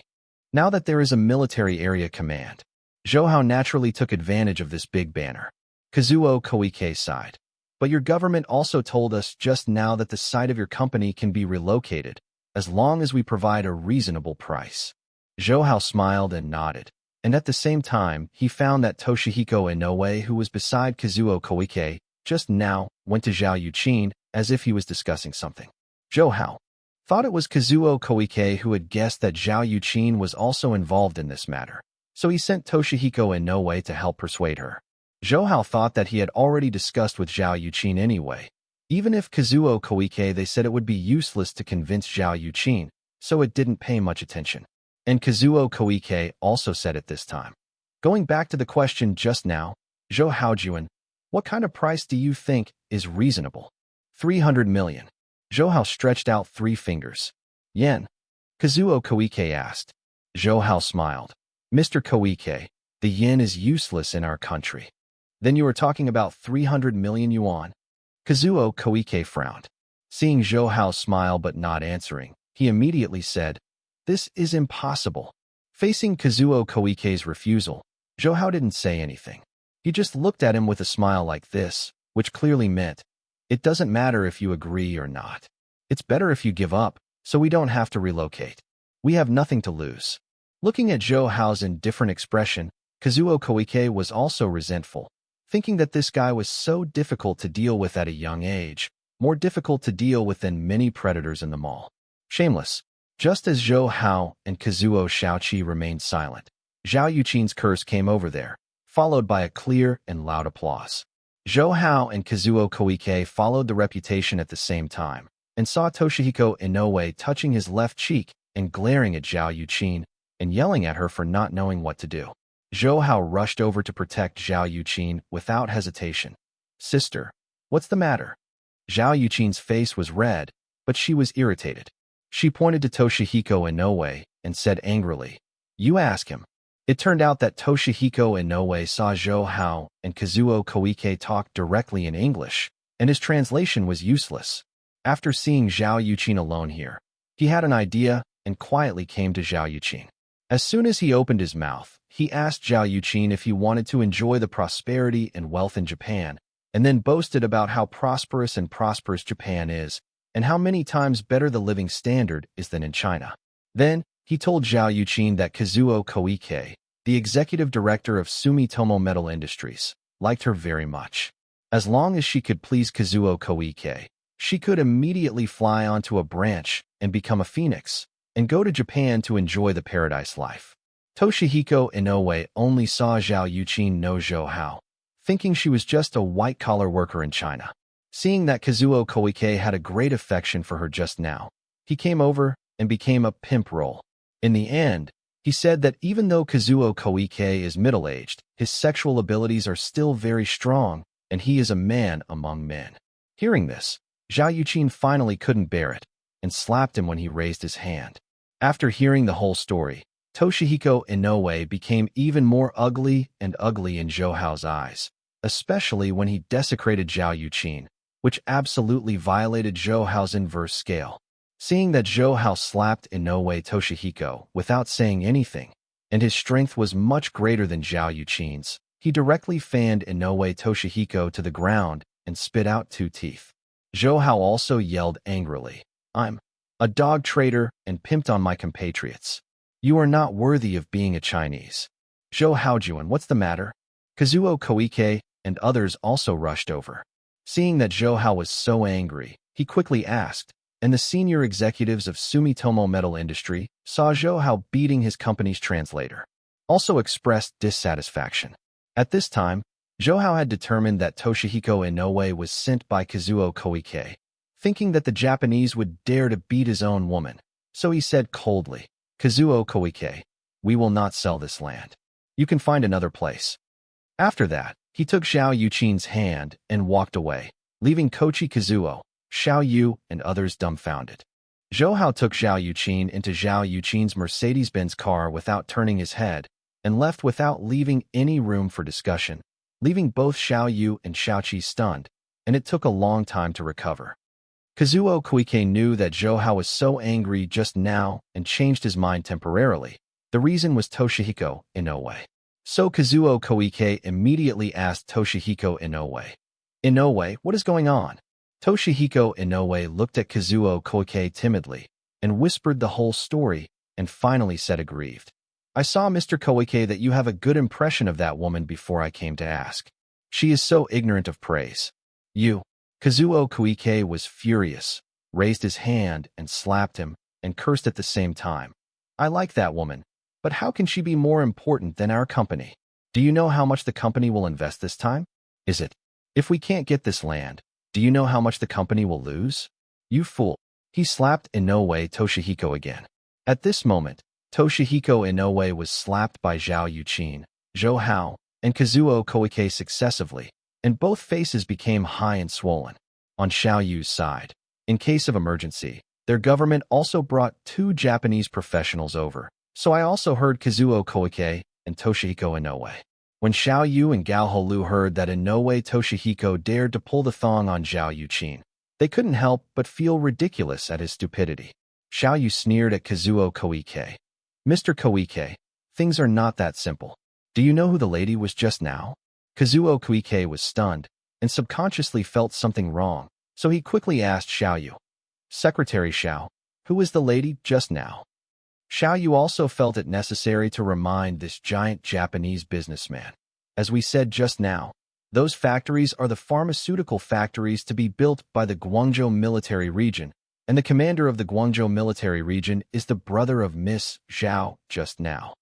Now that there is a military area command, Zhou Hao naturally took advantage of this big banner. Kazuo Koike sighed. "But your government also told us just now that the site of your company can be relocated, as long as we provide a reasonable price." Zhou Hao smiled and nodded, and at the same time, he found that Toshihiko Inoue, who was beside Kazuo Koike just now, went to Zhao Yuqin as if he was discussing something. Zhou Hao thought it was Kazuo Koike who had guessed that Zhao Yuqin was also involved in this matter, so he sent Toshihiko Inoue to help persuade her. Zhou Hao thought that he had already discussed with Zhao Yuqin anyway. Even if Kazuo Koike, they said it would be useless to convince Zhao Yuqin, so it didn't pay much attention. And Kazuo Koike also said it this time. Going back to the question just now, Zhou Haojuan, what kind of price do you think is reasonable? 300 million. Zhou Hao stretched out 3 fingers. Yen. Kazuo Koike asked. Zhou Hao smiled. "Mr. Koike, the yen is useless in our country." "Then you are talking about 300 million yuan?" Kazuo Koike frowned. Seeing Zhou Hao smile but not answering, he immediately said, "This is impossible." Facing Kazuo Koike's refusal, Zhou Hao didn't say anything. He just looked at him with a smile like this, which clearly meant, "It doesn't matter if you agree or not. It's better if you give up, so we don't have to relocate. We have nothing to lose." Looking at Zhou Hao's indifferent expression, Kazuo Koike was also resentful, thinking that this guy was so difficult to deal with at a young age, more difficult to deal with than many predators in the mall. Shameless. Just as Zhou Hao and Kazuo Shaoqi remained silent, Zhao Yuqin's curse came over there, followed by a clear and loud applause. Zhou Hao and Kazuo Koike followed the reputation at the same time, and saw Toshihiko Inoue touching his left cheek and glaring at Zhao Yuqin and yelling at her for not knowing what to do. Zhou Hao rushed over to protect Zhao Yuqin without hesitation. Sister, what's the matter? Zhao Yuqin's face was red, but she was irritated. She pointed to Toshihiko Inoue and said angrily, "You ask him." It turned out that Toshihiko Inoue saw Zhou Hao and Kazuo Koike talk directly in English, and his translation was useless. After seeing Zhao Yuqin alone here, he had an idea and quietly came to Zhao Yuqin. As soon as he opened his mouth, he asked Zhao Yuqin if he wanted to enjoy the prosperity and wealth in Japan, and then boasted about how prosperous Japan is, and how many times better the living standard is than in China. Then, he told Zhao Yuqin that Kazuo Koike, the executive director of Sumitomo Metal Industries, liked her very much. As long as she could please Kazuo Koike, she could immediately fly onto a branch and become a phoenix, and go to Japan to enjoy the paradise life. Toshihiko Inoue only saw Zhao Yuqin no Zhou Hao, thinking she was just a white-collar worker in China. Seeing that Kazuo Koike had a great affection for her just now, he came over and became a pimp role. In the end, he said that even though Kazuo Koike is middle-aged, his sexual abilities are still very strong, and he is a man among men. Hearing this, Zhao Yuqin finally couldn't bear it, and slapped him when he raised his hand. After hearing the whole story, Toshihiko Inoue became even more ugly and ugly in Zhou Hao's eyes, especially when he desecrated Zhao Yuqin, which absolutely violated Zhou Hao's inverse scale. Seeing that Zhou Hao slapped Inoue Toshihiko without saying anything, and his strength was much greater than Zhao Yuqin's, he directly fanned Inoue Toshihiko to the ground and spit out 2 teeth. Zhou Hao also yelled angrily, "I'm a dog traitor and pimped on my compatriots. You are not worthy of being a Chinese." "Zhou Haojuan, what's the matter?" Kazuo Koike and others also rushed over. Seeing that Zhou Hao was so angry, he quickly asked, and the senior executives of Sumitomo Metal Industry saw Zhou Hao beating his company's translator, also expressed dissatisfaction. At this time, Zhou Hao had determined that Toshihiko Inoue was sent by Kazuo Koike, thinking that the Japanese would dare to beat his own woman. So he said coldly, "Kazuo Koike, we will not sell this land. You can find another place." After that, he took Zhao Yuqin's hand and walked away, leaving Kochi Kazuo, Xiao Yu, and others dumbfounded. Zhou Hao took Zhao Yuqin into Zhao Yuqin's Mercedes-Benz car without turning his head, and left without leaving any room for discussion, leaving both Xiao Yu and Shaoqi stunned, and it took a long time to recover. Kazuo Koike knew that Zhou Hao was so angry just now and changed his mind temporarily. The reason was Toshihiko Inoue. So Kazuo Koike immediately asked Toshihiko Inoue, "Inoue, what is going on?" Toshihiko Inoue looked at Kazuo Koike timidly and whispered the whole story and finally said aggrieved, "I saw, Mr. Koike, that you have a good impression of that woman before I came to ask. She is so ignorant of praise." "You." Kazuo Koike was furious, raised his hand and slapped him and cursed at the same time. "I like that woman, but how can she be more important than our company? Do you know how much the company will invest this time? Is it? If we can't get this land, do you know how much the company will lose? You fool." He slapped Inoue Toshihiko again. At this moment, Toshihiko Inoue was slapped by Zhao Yuqin, Zhou Hao, and Kazuo Koike successively, and both faces became high and swollen. On Xiao Yu's side, in case of emergency, their government also brought 2 Japanese professionals over, so I also heard Kazuo Koike and Toshihiko Inoue. When Xiao Yu and Gao Holu heard that Inoue Toshihiko dared to pull the thong on Zhao Yuqin, they couldn't help but feel ridiculous at his stupidity. Xiao Yu sneered at Kazuo Koike. "Mr. Koike, things are not that simple. Do you know who the lady was just now?" Kazuo Koike was stunned and subconsciously felt something wrong, so he quickly asked Xiao Yu, "Secretary Xiao, who was the lady just now?" Xiao Yu also felt it necessary to remind this giant Japanese businessman. As we said just now, those factories are the pharmaceutical factories to be built by the Guangzhou military region, and the commander of the Guangzhou military region is the brother of Miss Zhao just now.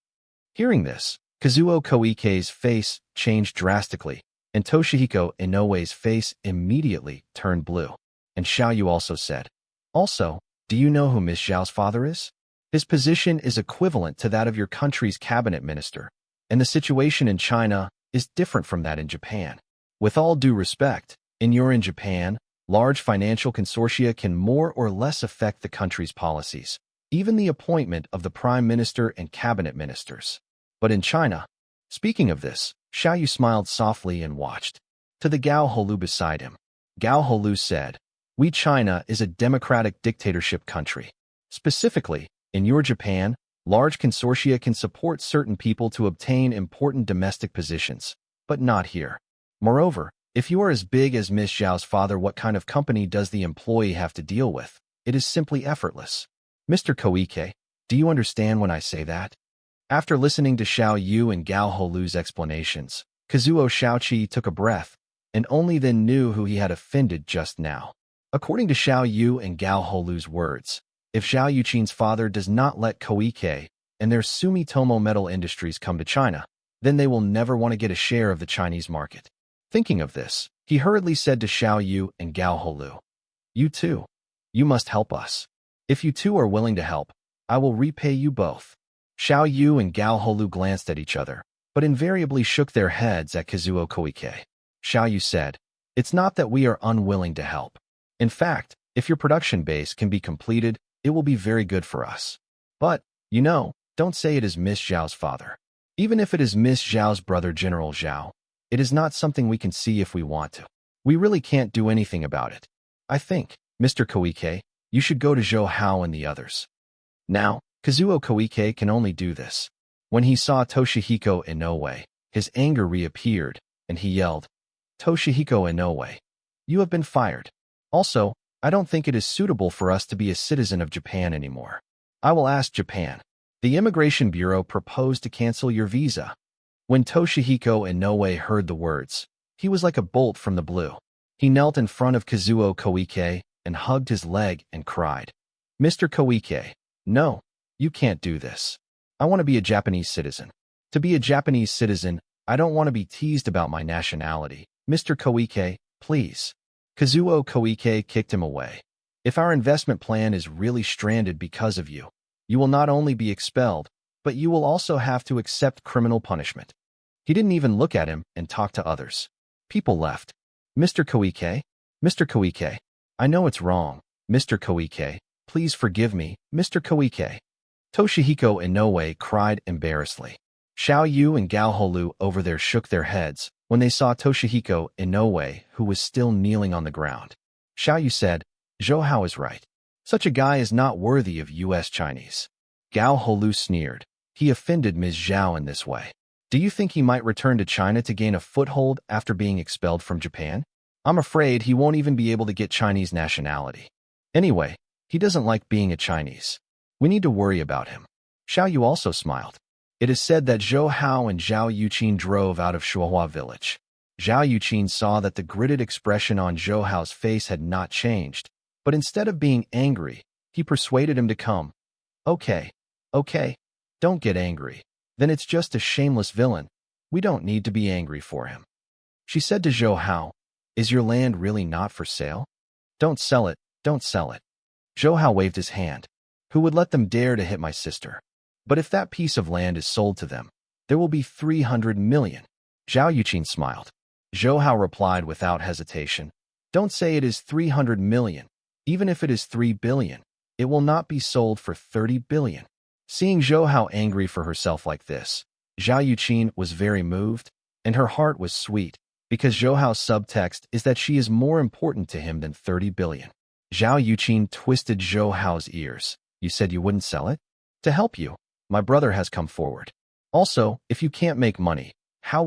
Hearing this, Kazuo Koike's face changed drastically, and Toshihiko Inoue's face immediately turned blue. And Xiaoyu also said, "Also, do you know who Miss Zhao's father is? His position is equivalent to that of your country's cabinet minister, and the situation in China is different from that in Japan. With all due respect, in Japan, large financial consortia can more or less affect the country's policies, even the appointment of the prime minister and cabinet ministers. But in China..." Speaking of this, Xiaoyu smiled softly and watched. To the Gao Holu beside him, Gao Holu said, "We China is a democratic dictatorship country. Specifically, in your Japan, large consortia can support certain people to obtain important domestic positions, but not here. Moreover, if you are as big as Miss Zhao's father, what kind of company does the employee have to deal with? It is simply effortless. Mr. Koike, do you understand when I say that?" After listening to Xiaoyu and Gao Holu's explanations, Kazuo Xiaoqi took a breath, and only then knew who he had offended just now. According to Xiaoyu and Gao Holu's words, if Zhao Yuqin's father does not let Koike and their Sumitomo Metal Industries come to China, then they will never want to get a share of the Chinese market. Thinking of this, he hurriedly said to Xiaoyu and Gao Holu, "You two, you must help us. If you two are willing to help, I will repay you both." Xiaoyu and Gao Holu glanced at each other, but invariably shook their heads at Kazuo Koike. Xiaoyu said, "It's not that we are unwilling to help. In fact, if your production base can be completed, it will be very good for us. But, don't say it is Miss Zhao's father. Even if it is Miss Zhao's brother General Zhao, it is not something we can see if we want to. We really can't do anything about it. I think, Mr. Koike, you should go to Zhou Hao and the others." Now, Kazuo Koike can only do this. When he saw Toshihiko Inoue, his anger reappeared, and he yelled, "Toshihiko Inoue, you have been fired. Also, I don't think it is suitable for us to be a citizen of Japan anymore. I will ask Japan. The Immigration Bureau proposed to cancel your visa." When Toshihiko Inoue heard the words, he was like a bolt from the blue. He knelt in front of Kazuo Koike and hugged his leg and cried, "Mr. Koike, no, you can't do this. I want to be a Japanese citizen. To be a Japanese citizen, I don't want to be teased about my nationality. Mr. Koike, please." Kazuo Koike kicked him away. "If our investment plan is really stranded because of you, you will not only be expelled, but you will also have to accept criminal punishment." He didn't even look at him and talk to others. People left. "Mr. Koike? Mr. Koike, I know it's wrong. Mr. Koike, please forgive me, Mr. Koike." Toshihiko Inoue cried embarrassedly. Xiaoyu and Gao Holu over there shook their heads when they saw Toshihiko Inoue, who was still kneeling on the ground. Xiaoyu said, "Zhou Hao is right. Such a guy is not worthy of U.S. Chinese." Gao Holu sneered. He offended Ms. Zhao in this way. Do you think he might return to China to gain a foothold after being expelled from Japan? I'm afraid he won't even be able to get Chinese nationality. Anyway, he doesn't like being a Chinese. We need to worry about him. Xiaoyu also smiled. It is said that Zhou Hao and Zhao Yuqin drove out of Shuohua village. Zhao Yuqin saw that the gritted expression on Zhou Hao's face had not changed, but instead of being angry, he persuaded him to come. Okay, don't get angry. Then it's just a shameless villain. We don't need to be angry for him." She said to Zhou Hao, "Is your land really not for sale? Don't sell it, don't sell it." Zhou Hao waved his hand. "Who would let them dare to hit my sister? But if that piece of land is sold to them, there will be 300 million. Zhao Yuqin smiled. Zhou Hao replied without hesitation, "Don't say it is 300 million. Even if it is 3 billion, it will not be sold for 30 billion. Seeing Zhou Hao angry for herself like this, Zhao Yuqin was very moved, and her heart was sweet, because Zhou Hao's subtext is that she is more important to him than 30 billion. Zhao Yuqin twisted Zhou Hao's ears. "You said you wouldn't sell it? To help you, my brother has come forward. Also, if you can't make money, how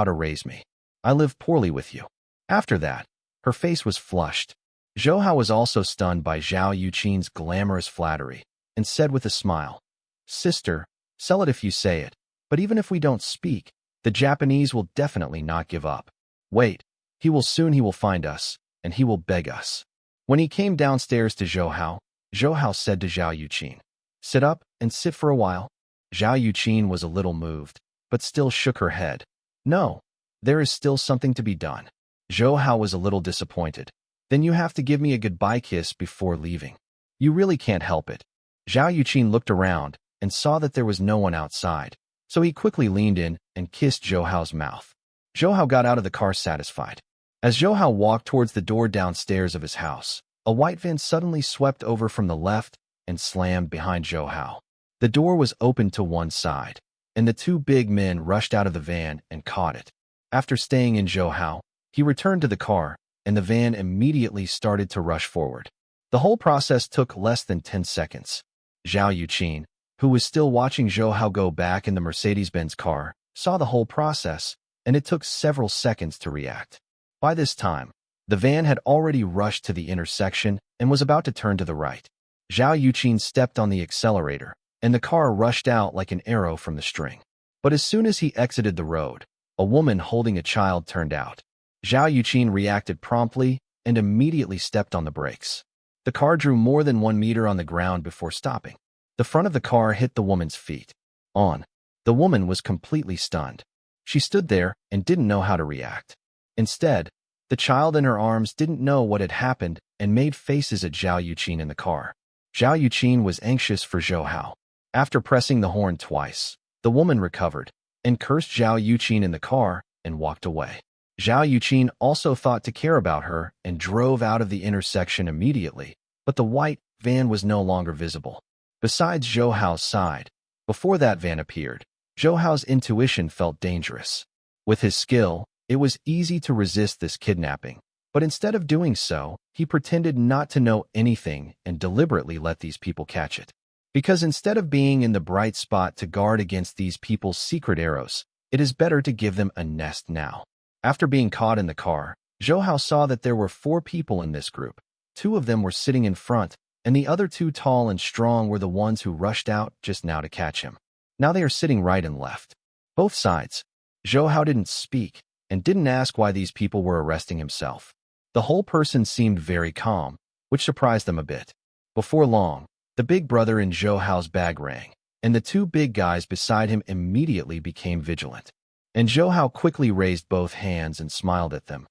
to raise me? I live poorly with you." After that, her face was flushed. Zhou Hao was also stunned by Zhao Yuqin's glamorous flattery, and said with a smile, "Sister, sell it if you say it, but even if we don't speak, the Japanese will definitely not give up. Wait, he will find us, and he will beg us." When he came downstairs to Zhou Hao said to Zhao Yuqin, "Sit up and sit for a while." Zhao Yuqin was a little moved, but still shook her head. "No, there is still something to be done." Zhou Hao was a little disappointed. "Then you have to give me a goodbye kiss before leaving. You really can't help it." Zhao Yuqin looked around and saw that there was no one outside, so he quickly leaned in and kissed Zhou Hao's mouth. Zhou Hao got out of the car satisfied. As Zhou Hao walked towards the door downstairs of his house, a white van suddenly swept over from the left and slammed behind Zhou Hao. The door was opened to one side, and the two big men rushed out of the van and caught it. After staying in Zhou Hao, he returned to the car, and the van immediately started to rush forward. The whole process took less than 10 seconds. Zhao Yuqin, who was still watching Zhou Hao go back in the Mercedes-Benz car, saw the whole process, and it took several seconds to react. By this time, the van had already rushed to the intersection and was about to turn to the right. Zhao Yuqin stepped on the accelerator, and the car rushed out like an arrow from the string. But as soon as he exited the road, a woman holding a child turned out. Zhao Yuqin reacted promptly and immediately stepped on the brakes. The car drew more than 1 meter on the ground before stopping. The front of the car hit the woman's feet. The woman was completely stunned. She stood there and didn't know how to react. Instead, the child in her arms didn't know what had happened and made faces at Zhao Yuqin in the car. Zhao Yuqin was anxious for Zhou Hao. After pressing the horn twice, the woman recovered and cursed Zhao Yuqin in the car and walked away. Zhao Yuqin also thought to care about her and drove out of the intersection immediately, but the white van was no longer visible. Besides Zhou Hao's side, before that van appeared, Zhou Hao's intuition felt dangerous. With his skill, it was easy to resist this kidnapping, but instead of doing so, he pretended not to know anything and deliberately let these people catch it. Because instead of being in the bright spot to guard against these people's secret arrows, it is better to give them a nest now. After being caught in the car, Zhou Hao saw that there were 4 people in this group. 2 of them were sitting in front, and the other 2 tall and strong were the ones who rushed out just now to catch him. Now they are sitting right and left. Both sides. Zhou Hao didn't speak and didn't ask why these people were arresting himself. The whole person seemed very calm, which surprised them a bit. Before long, the big brother in Zhou Hao's bag rang, and the 2 big guys beside him immediately became vigilant. And Zhou Hao quickly raised both hands and smiled at them.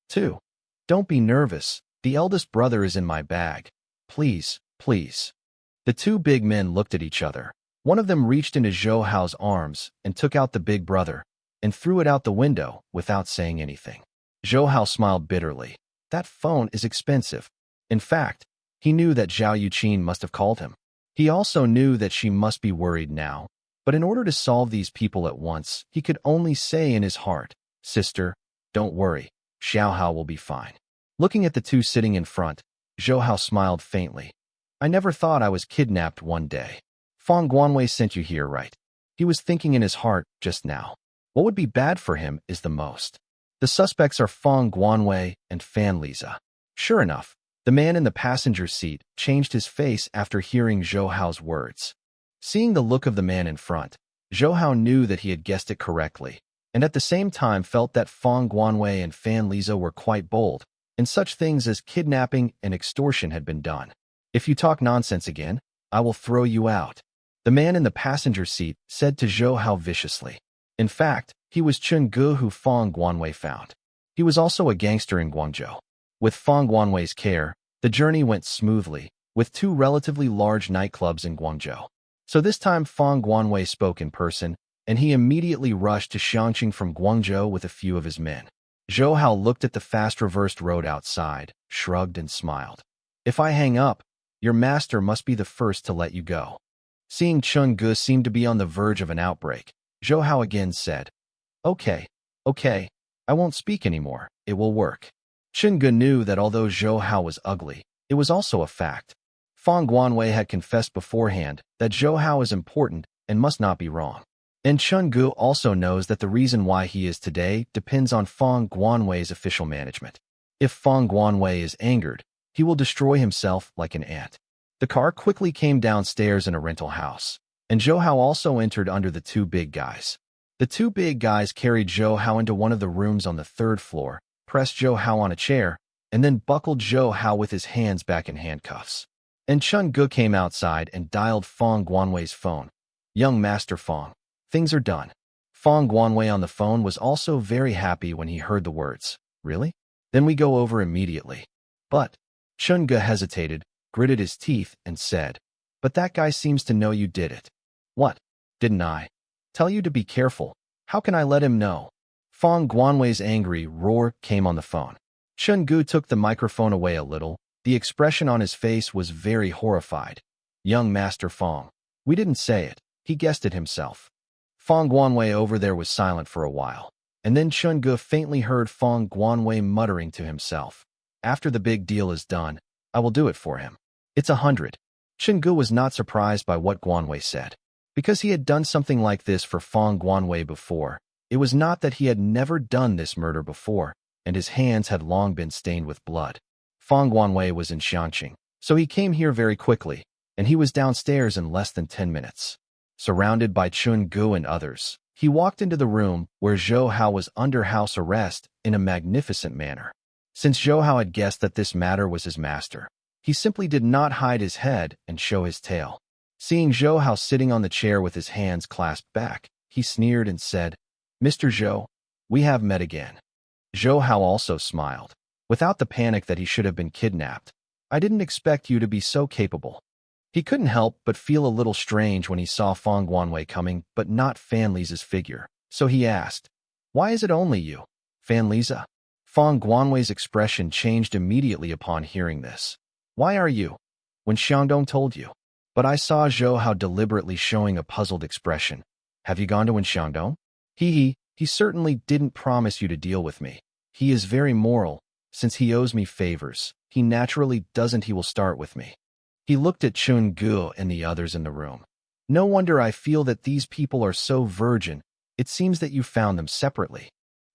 "2. Don't be nervous. The eldest brother is in my bag. Please, please." The 2 big men looked at each other. One of them reached into Zhou Hao's arms and took out the big brother and threw it out the window without saying anything. Zhou Hao smiled bitterly. That phone is expensive. In fact, he knew that Zhao Yuqin must have called him. He also knew that she must be worried now, but in order to solve these people at once, he could only say in his heart, "Sister, don't worry, Xiao Hao will be fine." Looking at the 2 sitting in front, Zhou Hao smiled faintly. "I never thought I was kidnapped one day. Fang Guanwei sent you here, right?" He was thinking in his heart just now. What would be bad for him is the most. The suspects are Fang Guanwei and Fan Liza. Sure enough, the man in the passenger seat changed his face after hearing Zhou Hao's words. Seeing the look of the man in front, Zhou Hao knew that he had guessed it correctly, and at the same time felt that Fang Guanwei and Fan Liza were quite bold, and such things as kidnapping and extortion had been done. "If you talk nonsense again, I will throw you out," the man in the passenger seat said to Zhou Hao viciously. In fact, he was Chun Gu who Fang Guanwei found. He was also a gangster in Guangzhou. With Fang Guanwei's care, the journey went smoothly, with 2 relatively large nightclubs in Guangzhou. So this time Fang Guanwei spoke in person, and he immediately rushed to Xiangqing from Guangzhou with a few of his men. Zhou Hao looked at the fast reversed road outside, shrugged and smiled. "If I hang up, your master must be the first to let you go." Seeing Chun Gu seemed to be on the verge of an outbreak, Zhou Hao again said, Okay, I won't speak anymore, it will work." Chun Gu knew that although Zhou Hao was ugly, it was also a fact. Fang Guanwei had confessed beforehand that Zhou Hao is important and must not be wrong. And Chun Gu also knows that the reason why he is today depends on Fang Guanwei's official management. If Fang Guanwei is angered, he will destroy himself like an ant. The car quickly came downstairs in a rental house, and Zhou Hao also entered under the 2 big guys. The 2 big guys carried Zhou Hao into one of the rooms on the 3rd floor, pressed Zhou Hao on a chair, and then buckled Zhou Hao with his hands back in handcuffs. And Chun Gu came outside and dialed Fong Guanwei's phone. Young Master Fong, things are done. Fong Guanwei on the phone was also very happy when he heard the words. Really? Then we go over immediately. But Chun Gu hesitated, gritted his teeth, and said, but that guy seems to know you did it. What? Didn't I tell you to be careful? How can I let him know? Fong Guanwei's angry roar came on the phone. Chun Gu took the microphone away a little. The expression on his face was very horrified. Young Master Fong. We didn't say it. He guessed it himself. Fong Guanwei over there was silent for a while, and then Chun Gu faintly heard Fong Guanwei muttering to himself. After the big deal is done, I will do it for him. It's 100. Chun Gu was not surprised by what Guanwei said, because he had done something like this for Fong Guanwei before. It was not that he had never done this murder before, and his hands had long been stained with blood. Fong Guanwei was in Xianqing, so he came here very quickly, and he was downstairs in less than 10 minutes. Surrounded by Chun Gu and others, he walked into the room where Zhou Hao was under house arrest in a magnificent manner. Since Zhou Hao had guessed that this matter was his master, he simply did not hide his head and show his tail. Seeing Zhou Hao sitting on the chair with his hands clasped back, he sneered and said, Mr. Zhou, we have met again. Zhou Hao also smiled, without the panic that he should have been kidnapped. I didn't expect you to be so capable. He couldn't help but feel a little strange when he saw Fong Guanwei coming, but not Fan Li's figure. So he asked, why is it only you, Fan Liza? Fong Guanwei's expression changed immediately upon hearing this. Why are you? When Xiangdong told you. But I saw Zhou Hao deliberately showing a puzzled expression. Have you gone to Wen Xiangdong? He certainly didn't promise you to deal with me. He is very moral. Since he owes me favors, he naturally doesn't. He will start with me. He looked at Chun Gu and the others in the room. No wonder I feel that these people are so virgin. It seems that you found them separately.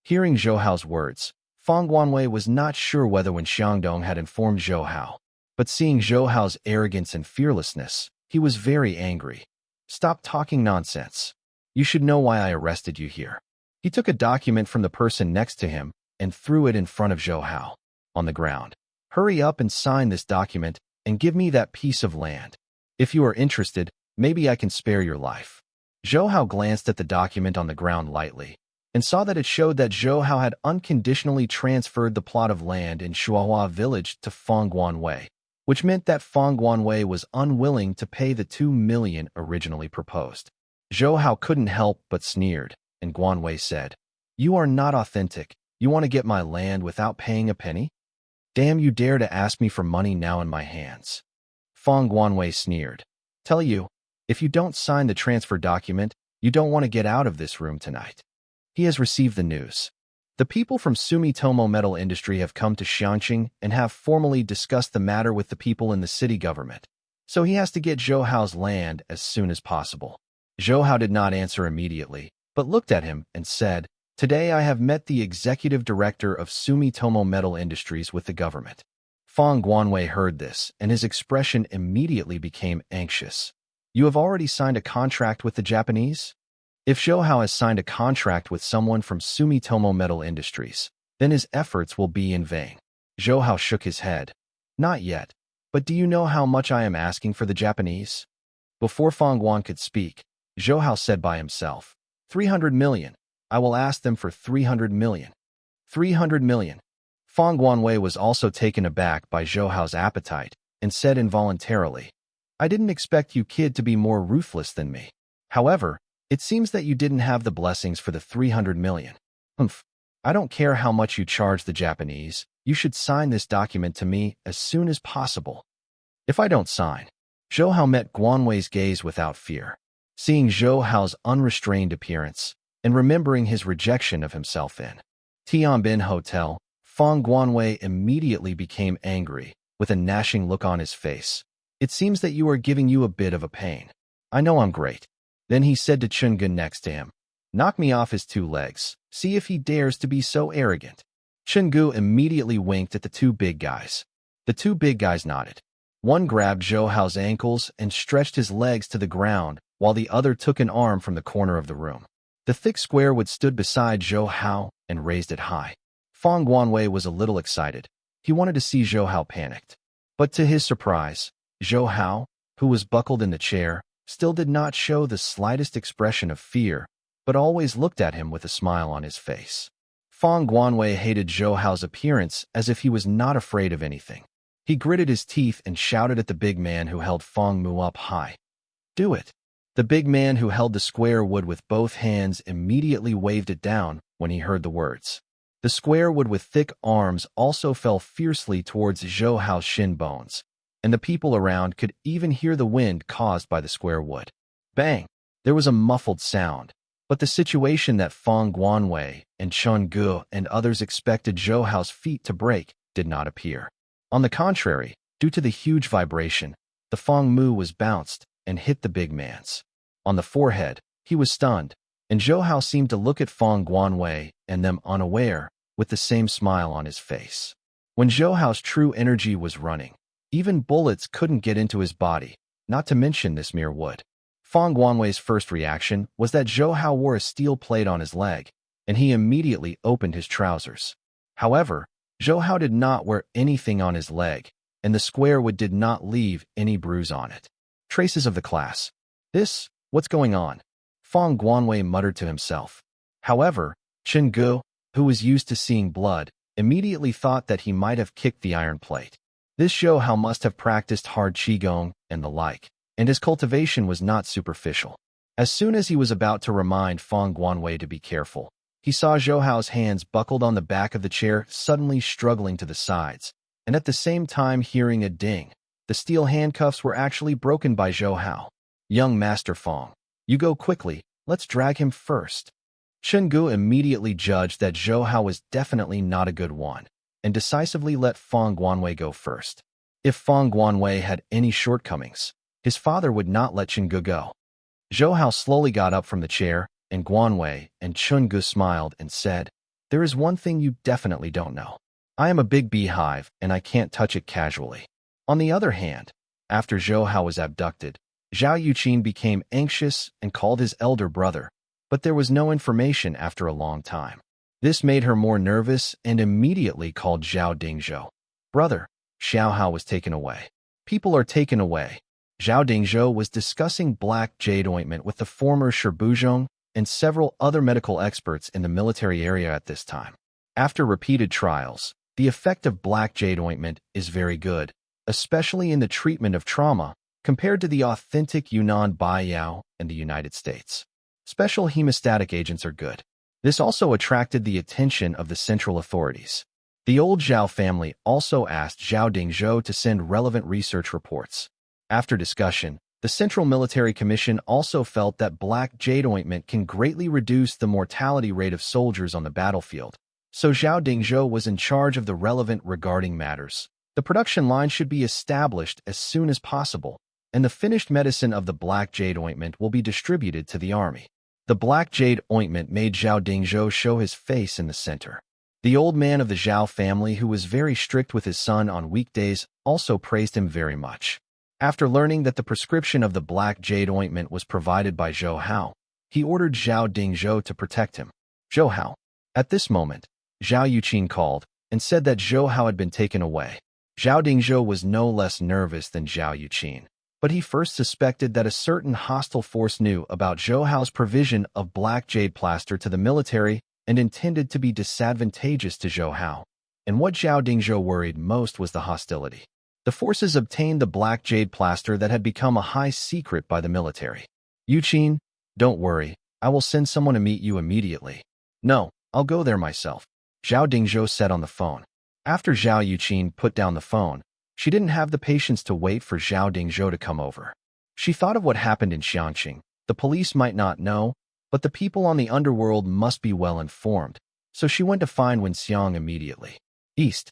Hearing Zhou Hao's words, Fong Guanwei was not sure whether Wen Xiangdong had informed Zhou Hao. But seeing Zhou Hao's arrogance and fearlessness, he was very angry. Stop talking nonsense. You should know why I arrested you here. He took a document from the person next to him and threw it in front of Zhou Hao on the ground. Hurry up and sign this document and give me that piece of land. If you are interested, maybe I can spare your life. Zhou Hao glanced at the document on the ground lightly and saw that it showed that Zhou Hao had unconditionally transferred the plot of land in Shuahua village to Fong Guanwei, which meant that Fong Guanwei was unwilling to pay the 2 million originally proposed. Zhou Hao couldn't help but sneered, and Guanwei said, you are not authentic. You want to get my land without paying a penny? Damn, you dare to ask me for money now in my hands. Fong Guanwei sneered. Tell you, if you don't sign the transfer document, you don't want to get out of this room tonight. He has received the news. The people from Sumitomo Metal Industry have come to Xianqing and have formally discussed the matter with the people in the city government. So he has to get Zhou Hao's land as soon as possible. Zhou Hao did not answer immediately, but looked at him and said, today I have met the executive director of Sumitomo Metal Industries with the government. Fong Guanwei heard this, and his expression immediately became anxious. You have already signed a contract with the Japanese? If Zhou Hao has signed a contract with someone from Sumitomo Metal Industries, then his efforts will be in vain. Zhou Hao shook his head. Not yet. But do you know how much I am asking for the Japanese? Before Fong Guan could speak, Zhou Hao said by himself, 300 million. I will ask them for 300 million. 300 million. Fong Guanwei was also taken aback by Zhou Hao's appetite and said involuntarily, I didn't expect you kid to be more ruthless than me. However, it seems that you didn't have the blessings for the 300 million. Humph. I don't care how much you charge the Japanese. You should sign this document to me as soon as possible. If I don't sign. Zhou Hao met Guanwei's gaze without fear. Seeing Zhou Hao's unrestrained appearance and remembering his rejection of himself in Tianbin Hotel, Fong Guanwei immediately became angry, with a gnashing look on his face. It seems that you are giving you a bit of a pain. I know I'm great. Then he said to Chun Gun next to him, knock me off his 2 legs, see if he dares to be so arrogant. Chun Gu immediately winked at the 2 big guys. The 2 big guys nodded. One grabbed Zhou Hao's ankles and stretched his legs to the ground, while the other took an arm from the corner of the room. The thick square wood stood beside Zhou Hao and raised it high. Fong Guanwei was a little excited. He wanted to see Zhou Hao panicked. But to his surprise, Zhou Hao, who was buckled in the chair, still did not show the slightest expression of fear, but always looked at him with a smile on his face. Feng Guanwei hated Zhou Hao's appearance as if he was not afraid of anything. He gritted his teeth and shouted at the big man who held Feng Mu up high. "Do it!" The big man who held the square wood with both hands immediately waved it down when he heard the words. The square wood with thick arms also fell fiercely towards Zhou Hao's shin bones, and the people around could even hear the wind caused by the square wood. Bang! There was a muffled sound, but the situation that Feng Guanwei and Chen Ge and others expected Zhou Hao's feet to break did not appear. On the contrary, due to the huge vibration, the Feng Mu was bounced and hit the big man's. On the forehead, he was stunned, and Zhou Hao seemed to look at Feng Guanwei and them unaware, with the same smile on his face. When Zhou Hao's true energy was running, even bullets couldn't get into his body, not to mention this mere wood. Feng Guanwei's first reaction was that Zhou Hao wore a steel plate on his leg, and he immediately opened his trousers. However, Zhou Hao did not wear anything on his leg, and the square wood did not leave any bruise on it. Traces of the class. What's going on? Feng Guanwei muttered to himself. However, Chen Ge, who was used to seeing blood, immediately thought that he might have kicked the iron plate. This Zhou Hao must have practiced hard qigong and the like, and his cultivation was not superficial. As soon as he was about to remind Feng Guanwei to be careful, he saw Zhou Hao's hands buckled on the back of the chair suddenly struggling to the sides, and at the same time hearing a ding. The steel handcuffs were actually broken by Zhou Hao. "Young Master Feng, you go quickly, let's drag him first." Chen Ge immediately judged that Zhou Hao was definitely not a good one, and decisively let Feng Guanwei go first. If Feng Guanwei had any shortcomings, his father would not let Chen Ge go. Zhou Hao slowly got up from the chair, and Guanwei and Chen Ge smiled and said, "There is one thing you definitely don't know. I am a big beehive, and I can't touch it casually." On the other hand, after Zhou Hao was abducted, Zhao Yuqin became anxious and called his elder brother, but there was no information after a long time. This made her more nervous and immediately called Zhao Dingzhou. "Brother, Xiao Hao was taken away. People are taken away." Zhao Dingzhou was discussing black jade ointment with the former Shibuzhong and several other medical experts in the military area at this time. After repeated trials, the effect of black jade ointment is very good, especially in the treatment of trauma, compared to the authentic Yunnan Baiyao in the United States. Special hemostatic agents are good. This also attracted the attention of the central authorities. The old Zhao family also asked Zhao Dingzhou to send relevant research reports. After discussion, the Central Military Commission also felt that black jade ointment can greatly reduce the mortality rate of soldiers on the battlefield, so Zhao Dingzhou was in charge of the relevant regarding matters. The production line should be established as soon as possible, and the finished medicine of the black jade ointment will be distributed to the army. The black jade ointment made Zhao Dingzhou show his face in the center. The old man of the Zhao family, who was very strict with his son on weekdays, also praised him very much. After learning that the prescription of the black jade ointment was provided by Zhou Hao, he ordered Zhao Dingzhou to protect him. "Zhou Hao." At this moment, Zhao Yuqin called and said that Zhou Hao had been taken away. Zhao Dingzhou was no less nervous than Zhao Yuqin, but he first suspected that a certain hostile force knew about Zhou Hao's provision of black jade plaster to the military and intended to be disadvantageous to Zhou Hao. And what Zhao Dingzhou worried most was the hostility. The forces obtained the black jade plaster that had become a high secret by the military. "Yuqin, don't worry, I will send someone to meet you immediately." "No, I'll go there myself," Zhao Dingzhou said on the phone. After Zhao Yuqin put down the phone, she didn't have the patience to wait for Zhao Dingzhou to come over. She thought of what happened in Xiangqing. The police might not know, but the people on the underworld must be well informed, so she went to find Wenxiang immediately. East.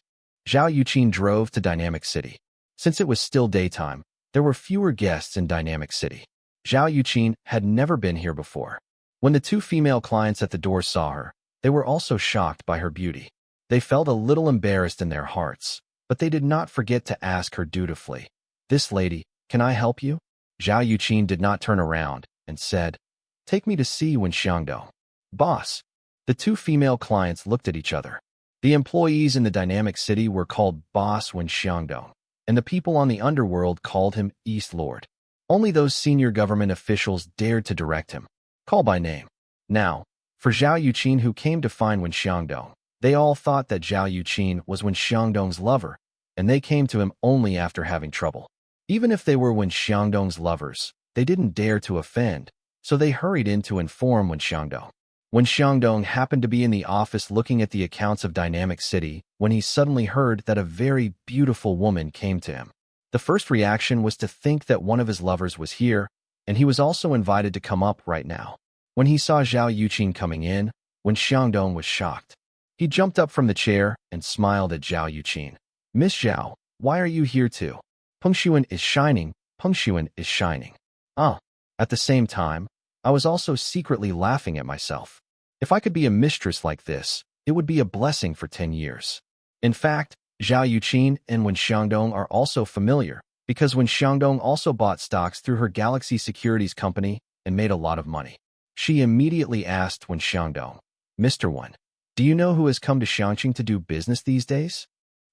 Zhao Yuqin drove to Dynamic City. Since it was still daytime, there were fewer guests in Dynamic City. Zhao Yuqin had never been here before. When the two female clients at the door saw her, they were also shocked by her beauty. They felt a little embarrassed in their hearts, but they did not forget to ask her dutifully, "This lady, can I help you?" Zhao Yuqin did not turn around and said, "Take me to see Wenxiangdo." "Boss." The two female clients looked at each other. The employees in the dynamic city were called Boss Wen Xiangdong, and the people on the underworld called him East Lord. Only those senior government officials dared to direct him, call by name. Now, for Zhao Yuqin, who came to find Wen Xiangdong, they all thought that Zhao Yuqin was Wen Xiangdong's lover, and they came to him only after having trouble. Even if they were Wen Xiangdong's lovers, they didn't dare to offend, so they hurried in to inform Wen Xiangdong. Wen Xiangdong happened to be in the office looking at the accounts of Dynamic City when he suddenly heard that a very beautiful woman came to him. The first reaction was to think that one of his lovers was here, and he was also invited to come up right now. When he saw Zhao Yuqin coming in, Wen Xiangdong was shocked. He jumped up from the chair and smiled at Zhao Yuqin. Miss Zhao, why are you here too? Pengxuan is shining, Pengxuan is shining. At the same time, I was also secretly laughing at myself. If I could be a mistress like this, it would be a blessing for 10 years. In fact, Zhao Yuqin and Wen Xiangdong are also familiar, because Wen Xiangdong also bought stocks through her Galaxy Securities company and made a lot of money. She immediately asked Wen Xiangdong, Mr. Wen, do you know who has come to Xiangqing to do business these days?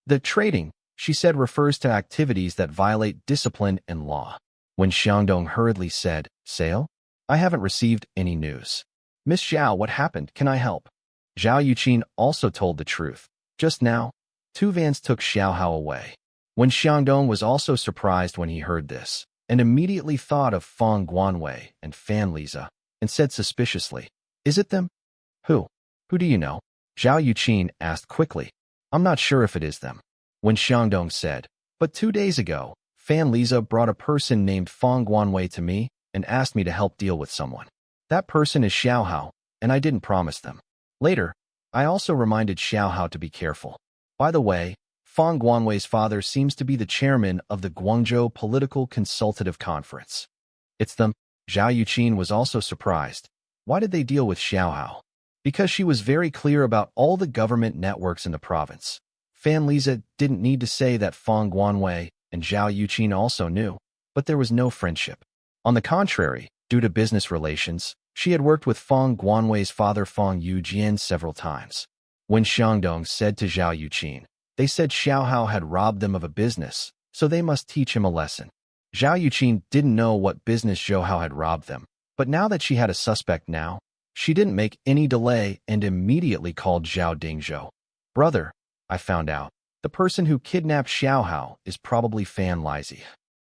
The trading, she said, refers to activities that violate discipline and law. Wen Xiangdong hurriedly said, Sale? I haven't received any news. Miss Zhao, what happened? Can I help? Zhao Yuqin also told the truth. Just now, 2 vans took Xiaohao away. Wen Xiangdong was also surprised when he heard this, and immediately thought of Feng Guanwei and Fan Liza, and said suspiciously, Is it them? Who? Who do you know? Zhao Yuqin asked quickly. I'm not sure if it is them. Wen Xiangdong said, but 2 days ago, Fan Liza brought a person named Feng Guanwei to me and asked me to help deal with someone. That person is Xiaohao, and I didn't promise them. Later, I also reminded Xiaohao to be careful. By the way, Feng Guanwei's father seems to be the chairman of the Guangzhou Political Consultative Conference. It's them. Zhao Yuqin was also surprised. Why did they deal with Xiaohao? Because she was very clear about all the government networks in the province. Fan Liza didn't need to say that Feng Guanwei and Zhao Yuqin also knew, but there was no friendship. On the contrary, due to business relations, she had worked with Feng Guanwei's father Feng Yujian several times. When Xiangdong said to Zhao Yuqin, they said Xiaohao had robbed them of a business, so they must teach him a lesson. Zhao Yuqin didn't know what business Xiaohao had robbed them, but now that she had a suspect now, she didn't make any delay and immediately called Zhao Dingzhou. Brother, I found out. The person who kidnapped Xiaohao is probably Fan Liza.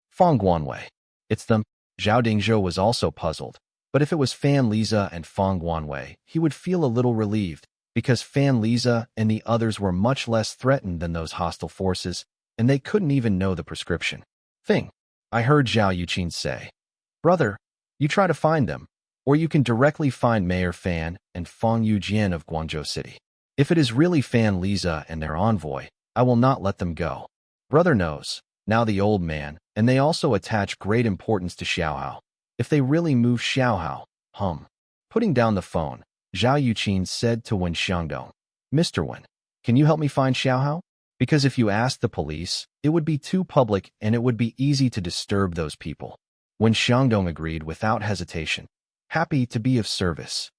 Feng Guanwei. It's them. Zhao Dingzhou was also puzzled, but if it was Fan Liza and Feng Guanwei, he would feel a little relieved, because Fan Liza and the others were much less threatened than those hostile forces, and they couldn't even know the prescription. I heard Zhao Yuqin say. Brother, you try to find them, or you can directly find Mayor Fan and Feng Yujian of Guangzhou City. If it is really Fan Liza and their envoy, I will not let them go. Brother knows, now the old man, and they also attach great importance to Xiaohao. If they really move Xiaohao, Putting down the phone, Zhao Yuqin said to Wen Xiangdong, Mr. Wen, can you help me find Xiaohao? Because if you ask the police, it would be too public and it would be easy to disturb those people. Wen Xiangdong agreed without hesitation, happy to be of service.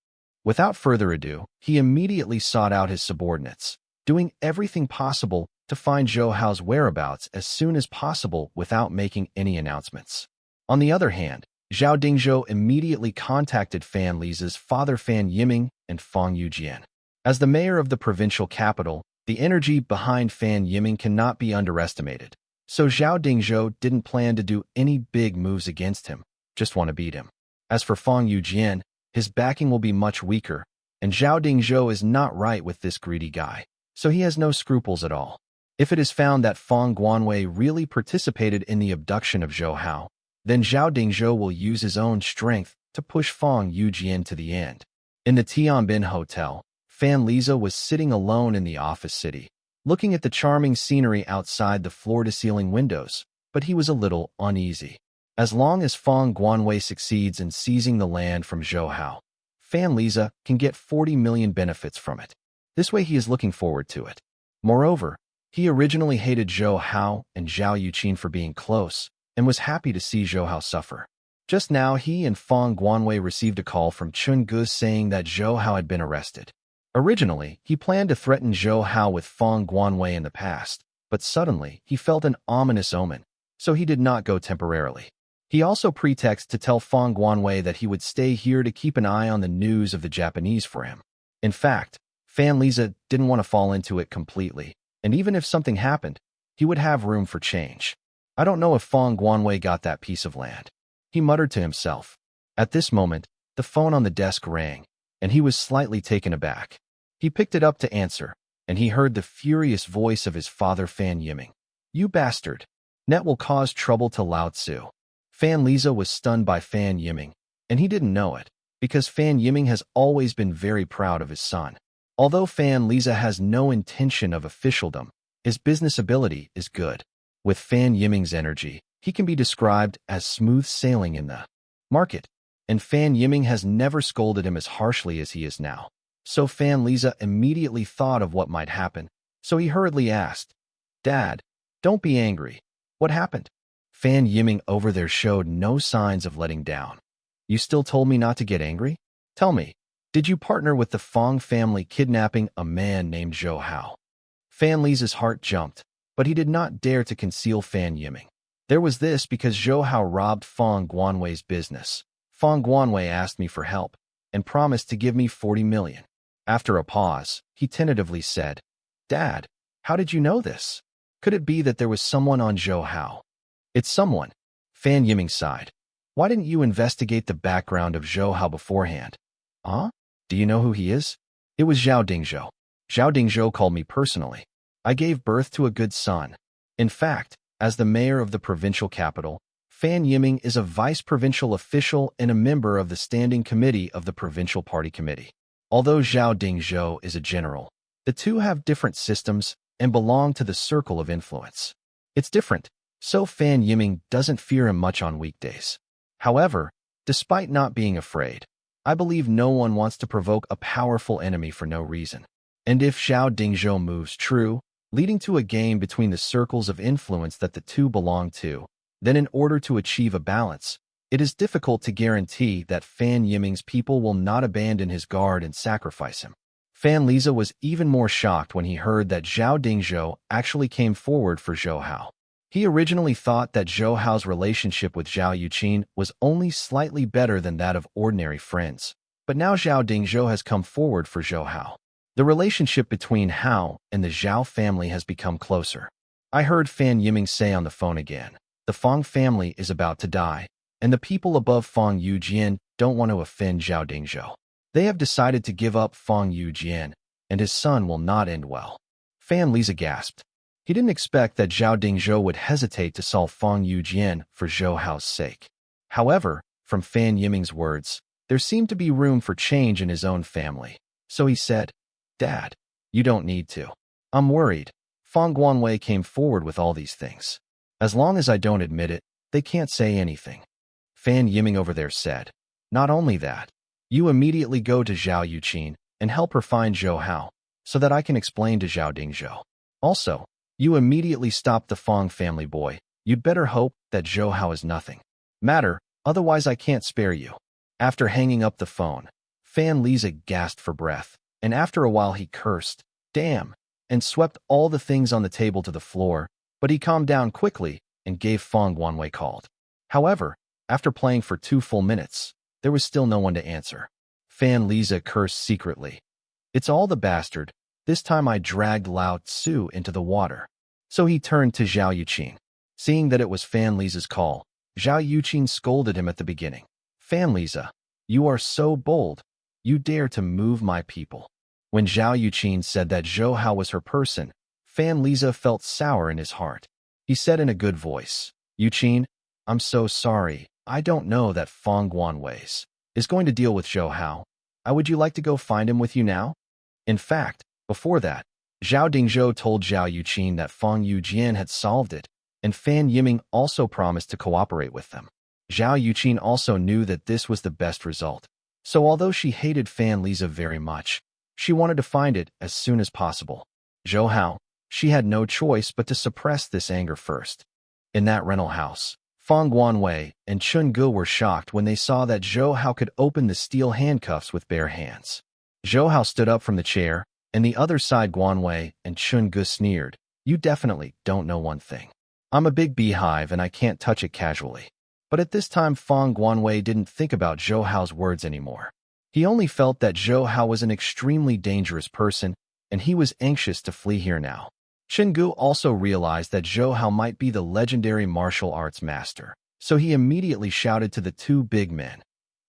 Without further ado, he immediately sought out his subordinates, doing everything possible to find Xiaohao's whereabouts as soon as possible without making any announcements. On the other hand, Zhao Dingzhou immediately contacted Fan Liza's father Fan Yiming and Feng Yujian. As the mayor of the provincial capital, the energy behind Fan Yiming cannot be underestimated, so Zhao Dingzhou didn't plan to do any big moves against him, just want to beat him. As for Feng Yujian, his backing will be much weaker, and Zhao Dingzhou is not right with this greedy guy, so he has no scruples at all. If it is found that Feng Guanwei really participated in the abduction of Xiaohao, then Zhao Dingzhou will use his own strength to push Feng Yujian to the end. In the Tianbin Hotel, Fan Liza was sitting alone in the office city, looking at the charming scenery outside the floor-to-ceiling windows, but he was a little uneasy. As long as Feng Guanwei succeeds in seizing the land from Xiaohao, Fan Liza can get 40 million benefits from it. This way he is looking forward to it. Moreover, he originally hated Xiaohao and Zhao Yuqin for being close, and was happy to see Xiaohao suffer. Just now he and Feng Guanwei received a call from Chun Gu saying that Xiaohao had been arrested. Originally, he planned to threaten Zhou Hao with Feng Guanwei in the past, but suddenly he felt an ominous omen, so he did not go temporarily. He also pretexted to tell Feng Guanwei that he would stay here to keep an eye on the news of the Japanese for him. In fact, Fan Liza didn't want to fall into it completely, and even if something happened, he would have room for change. I don't know if Feng Guanwei got that piece of land, he muttered to himself. At this moment, the phone on the desk rang, and he was slightly taken aback. He picked it up to answer, and he heard the furious voice of his father Fan Yiming. "You bastard! Net will cause trouble to Lao Tzu." Fan Liza was stunned by Fan Yiming, and he didn't know it, because Fan Yiming has always been very proud of his son. Although Fan Liza has no intention of officialdom, his business ability is good. With Fan Yiming's energy, he can be described as smooth sailing in the market, and Fan Yiming has never scolded him as harshly as he is now. So Fan Liza immediately thought of what might happen, so he hurriedly asked, "Dad, don't be angry. What happened?" Fan Yiming over there showed no signs of letting down. "You still told me not to get angry? Tell me, did you partner with the Fong family kidnapping a man named Zhou Hao?" Fan Liza's heart jumped, but he did not dare to conceal Fan Yiming. There was this because Zhou Hao robbed Feng Guanwei's business. Feng Guanwei asked me for help and promised to give me 40 million. After a pause, he tentatively said, "Dad, how did you know this? Could it be that there was someone on Zhou Hao?" "It's someone," Fan Yiming sighed. "Why didn't you investigate the background of Zhou Hao beforehand?" "Huh? Do you know who he is?" "It was Zhao Dingzhou. Zhao Dingzhou called me personally. I gave birth to a good son. In fact, as the mayor of the provincial capital, Fan Yiming is a vice-provincial official and a member of the standing committee of the provincial party committee. Although Zhao Dingzhou is a general, the two have different systems and belong to the circle of influence. It's different, so Fan Yiming doesn't fear him much on weekdays. However, despite not being afraid, I believe no one wants to provoke a powerful enemy for no reason. And if Zhao Dingzhou moves true, leading to a game between the circles of influence that the two belong to, then in order to achieve a balance, it is difficult to guarantee that Fan Yiming's people will not abandon his guard and sacrifice him. Fan Liza was even more shocked when he heard that Zhao Dingzhou actually came forward for Zhou Hao. He originally thought that Zhou Hao's relationship with Zhao Yuqin was only slightly better than that of ordinary friends, but now Zhao Dingzhou has come forward for Zhou Hao. The relationship between Hao and the Zhao family has become closer. I heard Fan Yiming say on the phone again, "The Fong family is about to die, and the people above Fong Yujian don't want to offend Zhao Dingzhou. They have decided to give up Fong Yujian, and his son will not end well." Fan Liza gasped. He didn't expect that Zhao Dingzhou would hesitate to solve Fong Yujian for Zhou Hao's sake. However, from Fan Yiming's words, there seemed to be room for change in his own family. So he said, "Dad, you don't need to. I'm worried. Feng Guanwei came forward with all these things. As long as I don't admit it, they can't say anything." Fan Yiming over there said, "Not only that, you immediately go to Zhao Yuqin and help her find Zhou Hao, so that I can explain to Zhao Dingzhou. Also, you immediately stop the Fong family boy. You'd better hope that Zhou Hao is nothing matter, otherwise I can't spare you." After hanging up the phone, Fan Liza gasped for breath, and after a while he cursed, "Damn," and swept all the things on the table to the floor, but he calmed down quickly and gave Feng Guanwei called. However, after playing for 2 full minutes, there was still no one to answer. Fan Liza cursed secretly. "It's all the bastard. This time I dragged Lao Tzu into the water." So he turned to Zhao Yuqin. Seeing that it was Fan Liza's call, Zhao Yuqin scolded him at the beginning. "Fan Liza, you are so bold. You dare to move my people." When Zhao Yuqin said that Zhou Hao was her person, Fan Liza felt sour in his heart. He said in a good voice, "Yuqin, I'm so sorry. I don't know that Feng Guanwei is going to deal with Zhou Hao. Would you like to go find him with you now?" In fact, before that, Zhao Dingzhou told Zhao Yuqin that Feng Yujian had solved it, and Fan Yiming also promised to cooperate with them. Zhao Yuqin also knew that this was the best result. So although she hated Fan Liza very much, she wanted to find it as soon as possible. Zhou Hao, she had no choice but to suppress this anger first. In that rental house, Feng Guanwei and Chun Ge were shocked when they saw that Zhou Hao could open the steel handcuffs with bare hands. Zhou Hao stood up from the chair, and the other side Guanwei and Chun Ge sneered. You definitely don't know one thing. I'm a big beehive and I can't touch it casually. But at this time Fang Guanwei didn't think about Zhou Hao's words anymore. He only felt that Zhou Hao was an extremely dangerous person, and he was anxious to flee here now. Chen Gu also realized that Zhou Hao might be the legendary martial arts master, so he immediately shouted to the two big men,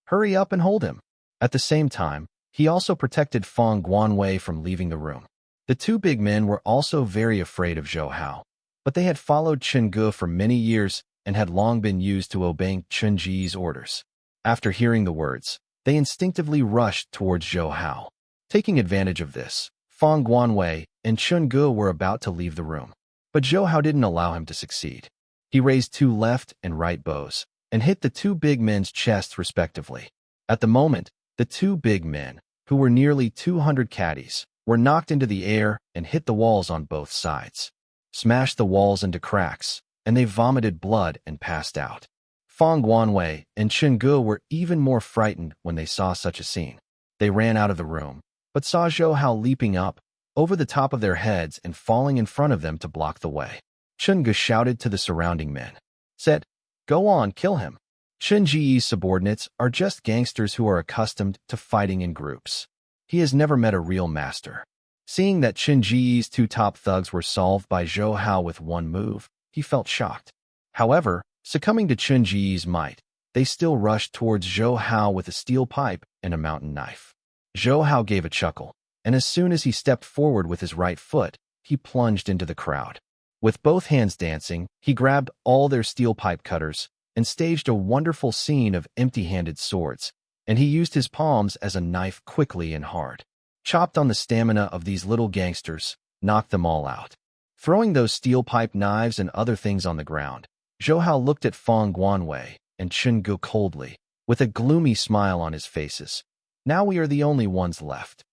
"Hurry up and hold him." At the same time, he also protected Fang Guanwei from leaving the room. The two big men were also very afraid of Zhou Hao, but they had followed Chen Gu for many years and had long been used to obeying Chen Ji's orders. After hearing the words, they instinctively rushed towards Zhou Hao. Taking advantage of this, Fang Guanwei and Chen Gu were about to leave the room, but Zhou Hao didn't allow him to succeed. He raised two left and right bows and hit the two big men's chests respectively. At the moment, the two big men, who were nearly 200 caddies, were knocked into the air and hit the walls on both sides, smashed the walls into cracks, and they vomited blood and passed out. Fang Guanwei and Chen Gu were even more frightened when they saw such a scene. They ran out of the room, but saw Zhou Hao leaping up over the top of their heads and falling in front of them to block the way. Chen Gu shouted to the surrounding men, said, "Go on, kill him." Chen Ji's subordinates are just gangsters who are accustomed to fighting in groups. He has never met a real master. Seeing that Chen Ji's two top thugs were solved by Zhou Hao with one move, he felt shocked. However, succumbing to Chen Ji's might, they still rushed towards Zhou Hao with a steel pipe and a mountain knife. Zhou Hao gave a chuckle, and as soon as he stepped forward with his right foot, he plunged into the crowd. With both hands dancing, he grabbed all their steel pipe cutters and staged a wonderful scene of empty-handed swords, and he used his palms as a knife quickly and hard. Chopped on the stamina of these little gangsters, knocked them all out. Throwing those steel pipe knives and other things on the ground, Zhou Hao looked at Fang Guanwei and Chen Gu coldly, with a gloomy smile on his faces. Now we are the only ones left.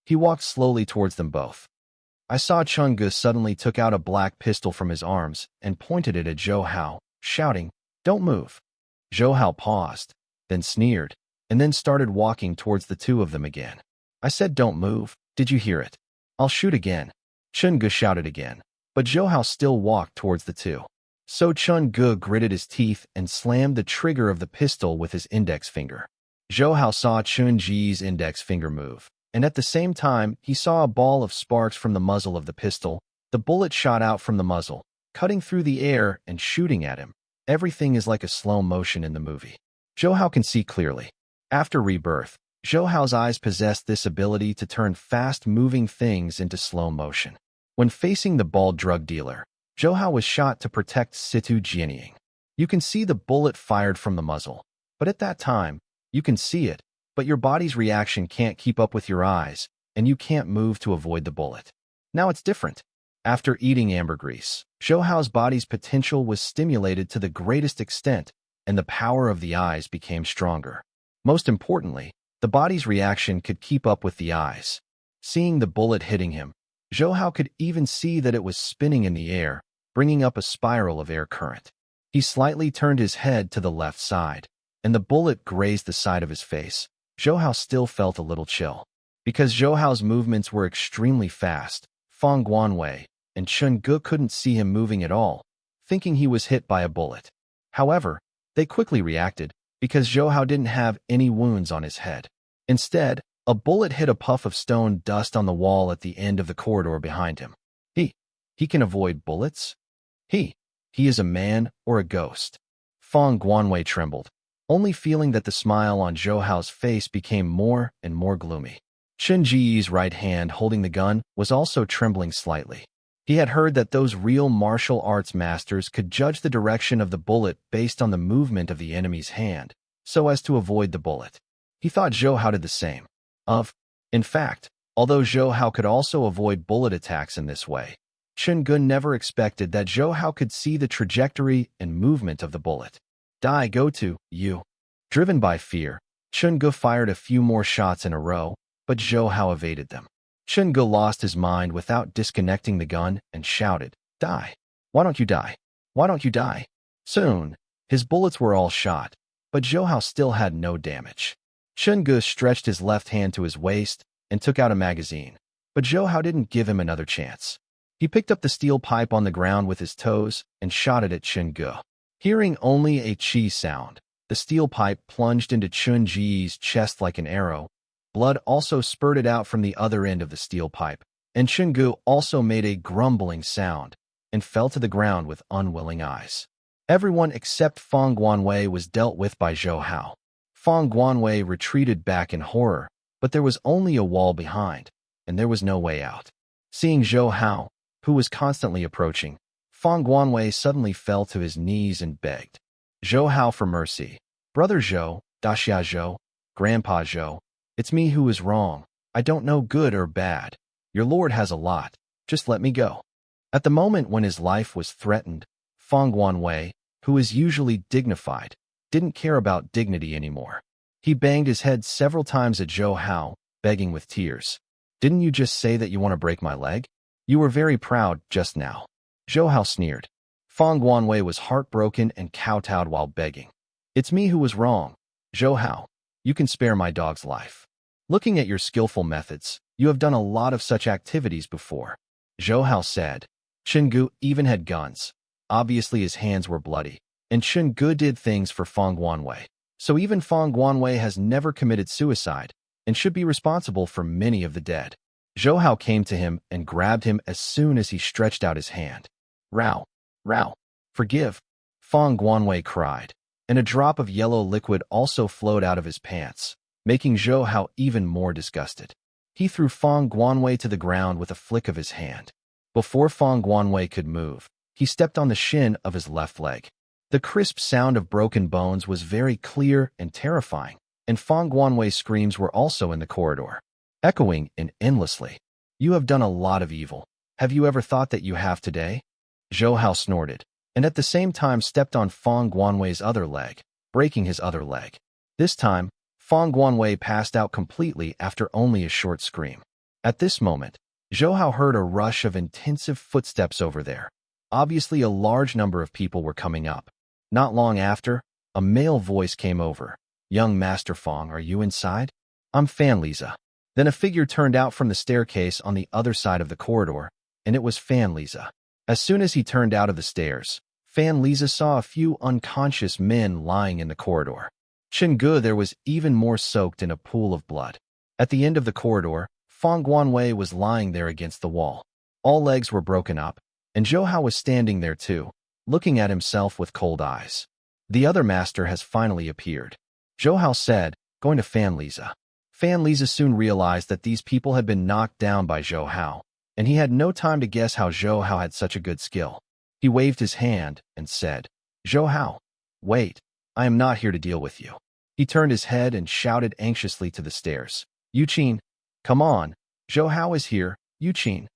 He walked slowly towards them both. I saw Chen Gu suddenly took out a black pistol from his arms and pointed it at Zhou Hao, shouting, "Don't move." Zhou Hao paused, then sneered, and then started walking towards the two of them again. I said don't move, did you hear it? I'll shoot again. Chen Gu shouted again, but Zhou Hao still walked towards the two. So Chen Gu gritted his teeth and slammed the trigger of the pistol with his index finger. Zhou Hao saw Chen Ji's index finger move, and at the same time, he saw a ball of sparks from the muzzle of the pistol. The bullet shot out from the muzzle, cutting through the air and shooting at him. Everything is like a slow motion in the movie. Zhou Hao can see clearly. After rebirth, Zhou Hao's eyes possessed this ability to turn fast-moving things into slow motion. When facing the bald drug dealer, Zhou Hao was shot to protect Situ Jianying. You can see the bullet fired from the muzzle, but at that time, you can see it, but your body's reaction can't keep up with your eyes, and you can't move to avoid the bullet. Now it's different. After eating ambergris, Zhou Hao's body's potential was stimulated to the greatest extent, and the power of the eyes became stronger. Most importantly, the body's reaction could keep up with the eyes. Seeing the bullet hitting him, Zhou Hao could even see that it was spinning in the air, bringing up a spiral of air current. He slightly turned his head to the left side, and the bullet grazed the side of his face. Zhou Hao still felt a little chill. Because Zhou Hao's movements were extremely fast, Fang Guanwei and Chen Gu couldn't see him moving at all, thinking he was hit by a bullet. However, they quickly reacted, because Zhou Hao didn't have any wounds on his head. Instead, a bullet hit a puff of stone dust on the wall at the end of the corridor behind him. He can avoid bullets? He is a man or a ghost? Fang Guanwei trembled, only feeling that the smile on Zhou Hao's face became more and more gloomy. Chen Ji's right hand holding the gun was also trembling slightly. He had heard that those real martial arts masters could judge the direction of the bullet based on the movement of the enemy's hand, so as to avoid the bullet. He thought Zhou Hao did the same. In fact, although Zhou Hao could also avoid bullet attacks in this way, Chen Gu never expected that Zhou Hao could see the trajectory and movement of the bullet. Go to you. Driven by fear, Chen Gu fired a few more shots in a row, but Zhou Hao evaded them. Chen Gu lost his mind without disconnecting the gun and shouted, "Die! Why don't you die? Why don't you die?" Soon, his bullets were all shot, but Zhou Hao still had no damage. Chen Gu stretched his left hand to his waist and took out a magazine. But Zhou Hao didn't give him another chance. He picked up the steel pipe on the ground with his toes and shot it at Chen Ge. Hearing only a chi sound, the steel pipe plunged into Chun Ji's chest like an arrow. Blood also spurted out from the other end of the steel pipe, and Chen Ge also made a grumbling sound and fell to the ground with unwilling eyes. Everyone except Feng Guanwei was dealt with by Zhou Hao. Feng Guanwei retreated back in horror, but there was only a wall behind, and there was no way out. Seeing Zhou Hao, who was constantly approaching, Feng Guanwei suddenly fell to his knees and begged Zhou Hao for mercy. Brother Zhou, Daxia Zhou, Grandpa Zhou, it's me who is wrong. I don't know good or bad. Your lord has a lot. Just let me go. At the moment when his life was threatened, Feng Guanwei, who is usually dignified, didn't care about dignity anymore. He banged his head several times at Zhou Hao, begging with tears. Didn't you just say that you want to break my leg? You were very proud just now. Zhou Hao sneered. Feng Guanwei was heartbroken and kowtowed while begging. It's me who was wrong. Zhou Hao, you can spare my dog's life. Looking at your skillful methods, you have done a lot of such activities before. Zhou Hao said. Chen Ge even had guns. Obviously his hands were bloody, and Chen Ge did things for Feng Guanwei. So even Feng Guanwei has never committed suicide and should be responsible for many of the dead. Zhou Hao came to him and grabbed him as soon as he stretched out his hand. Rao, Rao, forgive, Feng Guanwei cried, and a drop of yellow liquid also flowed out of his pants, making Zhou Hao even more disgusted. He threw Feng Guanwei to the ground with a flick of his hand. Before Feng Guanwei could move, he stepped on the shin of his left leg. The crisp sound of broken bones was very clear and terrifying, and Feng Guanwei's screams were also in the corridor, echoing in endlessly. You have done a lot of evil. Have you ever thought that you have today? Zhou Hao snorted, and at the same time stepped on Feng Guanwei's other leg, breaking his other leg. This time, Feng Guanwei passed out completely after only a short scream. At this moment, Zhou Hao heard a rush of intensive footsteps over there. Obviously, a large number of people were coming up. Not long after, a male voice came over. Young Master Feng, are you inside? I'm Fan Liza. Then a figure turned out from the staircase on the other side of the corridor, and it was Fan Liza. As soon as he turned out of the stairs, Fan Liza saw a few unconscious men lying in the corridor. Chen Ge there was even more soaked in a pool of blood. At the end of the corridor, Feng Guanwei was lying there against the wall. All legs were broken up, and Zhou Hao was standing there too, looking at himself with cold eyes. The other master has finally appeared, Zhou Hao said, going to Fan Liza. Fan Liza soon realized that these people had been knocked down by Zhou Hao, and he had no time to guess how Zhou Hao had such a good skill. He waved his hand and said, Zhou Hao, wait, I am not here to deal with you. He turned his head and shouted anxiously to the stairs. Yuqin, come on, Zhou Hao is here, Yuqin.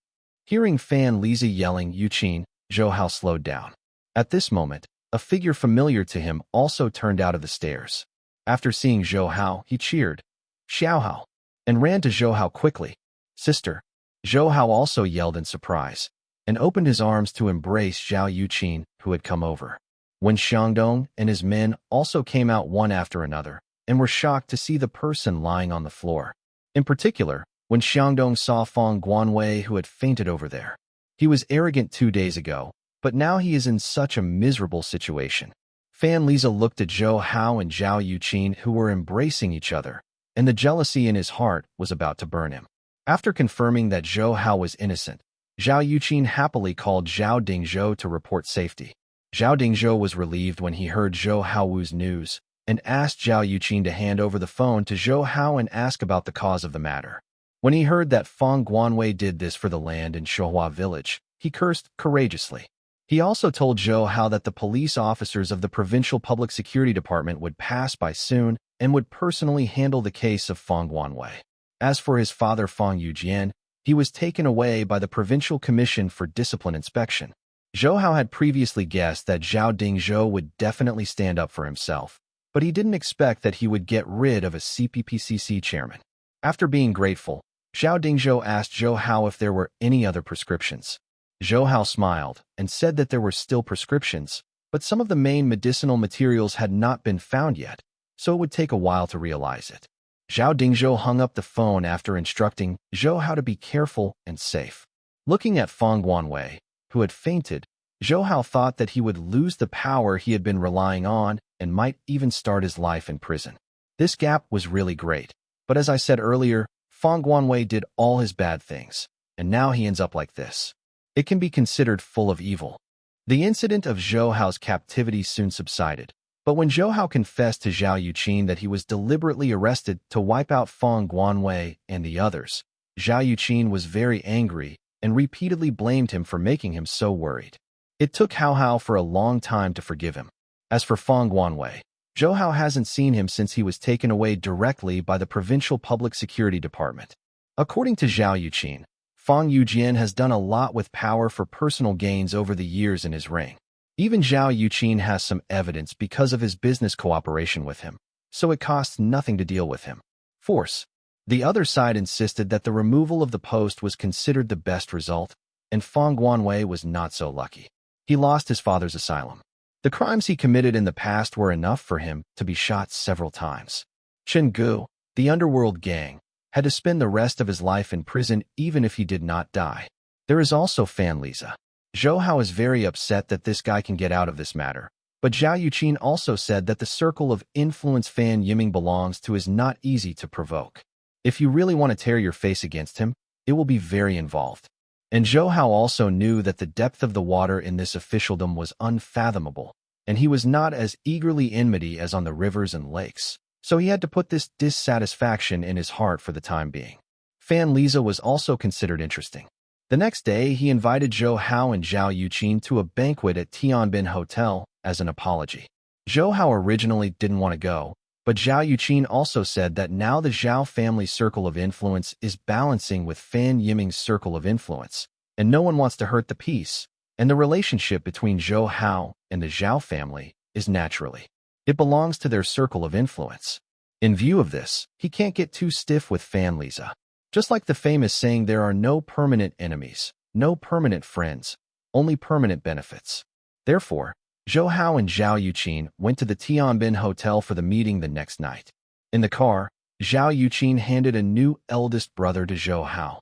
Hearing Fan Liza yelling Yuqin, Zhou Hao slowed down. At this moment, a figure familiar to him also turned out of the stairs. After seeing Zhou Hao, he cheered, Xiao Hao, and ran to Zhou Hao quickly. Sister. Zhou Hao also yelled in surprise, and opened his arms to embrace Zhao Yuqin, who had come over. When Xiangdong and his men also came out one after another, and were shocked to see the person lying on the floor. In particular, when Xiangdong saw Feng Guanwei who had fainted over there. He was arrogant 2 days ago, but now he is in such a miserable situation. Fan Liza looked at Zhou Hao and Zhao Yuqin who were embracing each other, and the jealousy in his heart was about to burn him. After confirming that Zhou Hao was innocent, Zhao Yuqin happily called Zhao Dingzhou to report safety. Zhao Dingzhou was relieved when he heard Zhou Hao's news, and asked Zhao Yuqin to hand over the phone to Zhou Hao and ask about the cause of the matter. When he heard that Feng Guanwei did this for the land in Shuhua village, he cursed courageously. He also told Zhou Hao that the police officers of the Provincial Public Security Department would pass by soon and would personally handle the case of Feng Guanwei. As for his father Feng Yujian, he was taken away by the Provincial Commission for Discipline Inspection. Zhou Hao had previously guessed that Zhao Dingzhou would definitely stand up for himself, but he didn't expect that he would get rid of a CPPCC chairman. After being grateful, Zhao Dingzhou asked Zhou Hao if there were any other prescriptions. Zhou Hao smiled and said that there were still prescriptions, but some of the main medicinal materials had not been found yet, so it would take a while to realize it. Zhao Dingzhou hung up the phone after instructing Zhou how to be careful and safe. Looking at Feng Guanwei, who had fainted, Zhou Hao thought that he would lose the power he had been relying on and might even start his life in prison. This gap was really great, but as I said earlier, Feng Guanwei did all his bad things, and now he ends up like this. It can be considered full of evil. The incident of Zhou Hao's captivity soon subsided, but when Zhou Hao confessed to Zhao Yuqin that he was deliberately arrested to wipe out Feng Guanwei and the others, Zhao Yuqin was very angry and repeatedly blamed him for making him so worried. It took Hao Hao for a long time to forgive him. As for Feng Guanwei, Zhou Hao hasn't seen him since he was taken away directly by the Provincial Public Security Department. According to Zhao Yuqin, Feng Yujian has done a lot with power for personal gains over the years in his reign. Even Zhao Yuqin has some evidence because of his business cooperation with him, so it costs nothing to deal with him. Force. The other side insisted that the removal of the post was considered the best result, and Feng Guanwei was not so lucky. He lost his father's asylum. The crimes he committed in the past were enough for him to be shot several times. Chen Gu, the underworld gang, had to spend the rest of his life in prison even if he did not die. There is also Fan Liza. Zhou Hao is very upset that this guy can get out of this matter, but Zhao Yuqin also said that the circle of influence Fan Yiming belongs to is not easy to provoke. If you really want to tear your face against him, it will be very involved. And Zhou Hao also knew that the depth of the water in this officialdom was unfathomable, and he was not as eagerly enmity as on the rivers and lakes, so he had to put this dissatisfaction in his heart for the time being. Fan Liza was also considered interesting. The next day, he invited Zhou Hao and Zhao Yuqin to a banquet at Tianbin Hotel as an apology. Zhou Hao originally didn't want to go, but Zhao Yuqin also said that now the Zhao family's circle of influence is balancing with Fan Yiming's circle of influence, and no one wants to hurt the peace, and the relationship between Zhou Hao and the Zhao family is naturally. It belongs to their circle of influence. In view of this, he can't get too stiff with Fan Liza. Just like the famous saying, there are no permanent enemies, no permanent friends, only permanent benefits. Therefore, Zhou Hao and Zhao Yuqin went to the Tianbin Hotel for the meeting the next night. In the car, Zhao Yuqin handed a new eldest brother to Zhou Hao.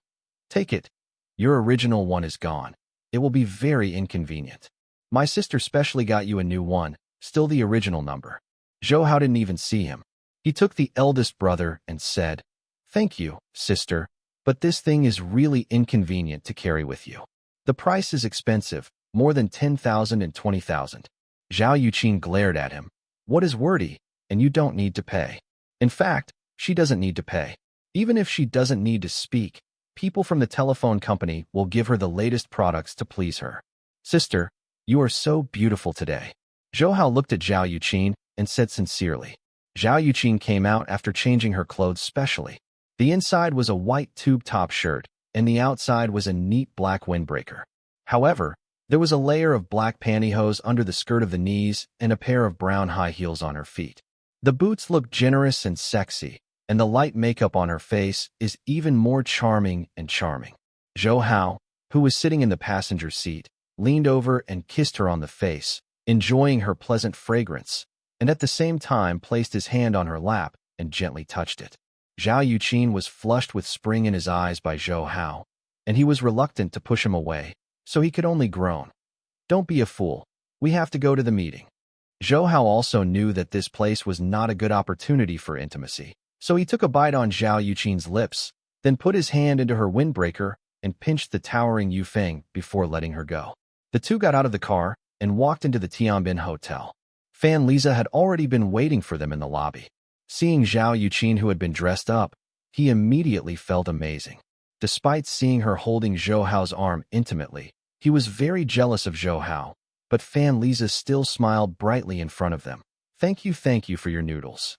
Take it. Your original one is gone. It will be very inconvenient. My sister specially got you a new one, still the original number. Zhou Hao didn't even see him. He took the eldest brother and said, "Thank you, sister, but this thing is really inconvenient to carry with you. The price is expensive, more than 10,000 and 20,000. Zhao Yuqin glared at him. What is wordy, and you don't need to pay. In fact, she doesn't need to pay. Even if she doesn't need to speak, people from the telephone company will give her the latest products to please her. Sister, you are so beautiful today." Zhou Hao looked at Zhao Yuqin and said sincerely. Zhao Yuqin came out after changing her clothes specially. The inside was a white tube-top shirt, and the outside was a neat black windbreaker. However, there was a layer of black pantyhose under the skirt of the knees and a pair of brown high heels on her feet. The boots looked generous and sexy, and the light makeup on her face is even more charming and charming. Zhou Hao, who was sitting in the passenger seat, leaned over and kissed her on the face, enjoying her pleasant fragrance, and at the same time placed his hand on her lap and gently touched it. Zhao Yuqin was flushed with spring in his eyes by Zhou Hao, and he was reluctant to push him away, so he could only groan. "Don't be a fool. We have to go to the meeting." Zhou Hao also knew that this place was not a good opportunity for intimacy, so he took a bite on Zhao Yuqin's lips, then put his hand into her windbreaker and pinched the towering Yufeng before letting her go. The two got out of the car and walked into the Tianbin Hotel. Fan Liza had already been waiting for them in the lobby. Seeing Zhao Yuqin, who had been dressed up, he immediately felt amazing. Despite seeing her holding Zhou Hao's arm intimately, he was very jealous of Zhou Hao, but Fan Liza still smiled brightly in front of them. Thank you for your noodles."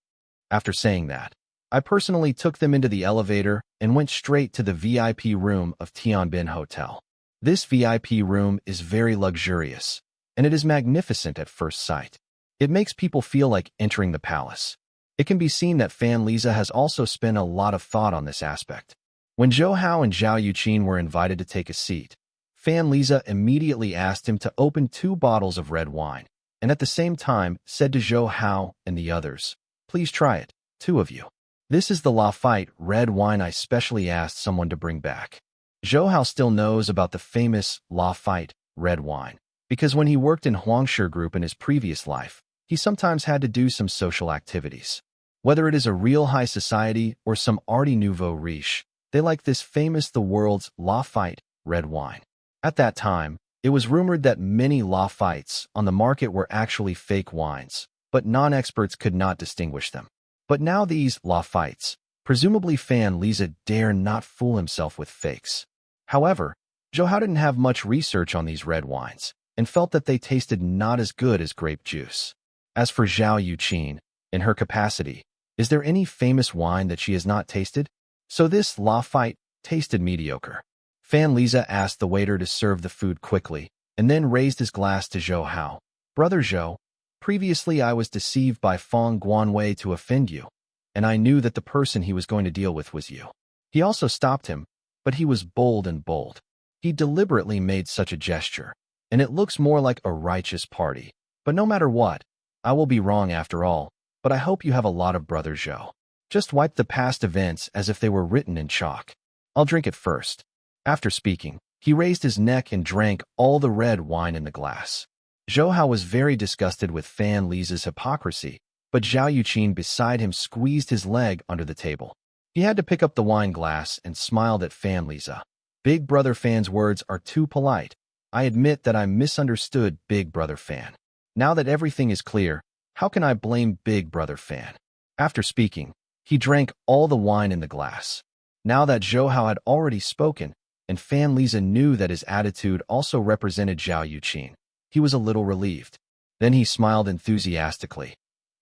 After saying that, I personally took them into the elevator and went straight to the VIP room of Tianbin Hotel. This VIP room is very luxurious, and it is magnificent at first sight. It makes people feel like entering the palace. It can be seen that Fan Liza has also spent a lot of thought on this aspect. When Zhou Hao and Zhao Yuqin were invited to take a seat, Fan Liza immediately asked him to open 2 bottles of red wine, and at the same time said to Zhou Hao and the others, "Please try it, 2 of you." This is the Lafite red wine I specially asked someone to bring back. Zhou Hao still knows about the famous Lafite red wine, because when he worked in Huangshi Group in his previous life, he sometimes had to do some social activities. Whether it is a real high society or some arty nouveau riche, they like this famous the world's Lafite red wine. At that time, it was rumored that many Lafites on the market were actually fake wines, but non-experts could not distinguish them. But now these Lafites, presumably Fan Lisa, dare not fool himself with fakes. However, Zhou Hao didn't have much research on these red wines and felt that they tasted not as good as grape juice. As for Zhao Yuqin, in her capacity, is there any famous wine that she has not tasted? So this Lafite tasted mediocre. Fan Lisa asked the waiter to serve the food quickly and then raised his glass to Zhou Hao. Brother Zhou, previously I was deceived by Feng Guanwei to offend you, and I knew that the person he was going to deal with was you. He also stopped him, but he was bold and bold. He deliberately made such a gesture, and it looks more like a righteous party. But no matter what, I will be wrong after all, but I hope you have a lot of Brother Zhou. Just wipe the past events as if they were written in chalk. I'll drink it first. After speaking, he raised his neck and drank all the red wine in the glass. Zhou Hao was very disgusted with Fan Lisa's hypocrisy, but Zhao Yuqin beside him squeezed his leg under the table. He had to pick up the wine glass and smiled at Fan Lisa. Big Brother Fan's words are too polite. I admit that I misunderstood Big Brother Fan. Now that everything is clear, how can I blame Big Brother Fan? After speaking, he drank all the wine in the glass. Now that Zhou Hao had already spoken, and Fan Lisa knew that his attitude also represented Zhao Yuqin, he was a little relieved. Then he smiled enthusiastically.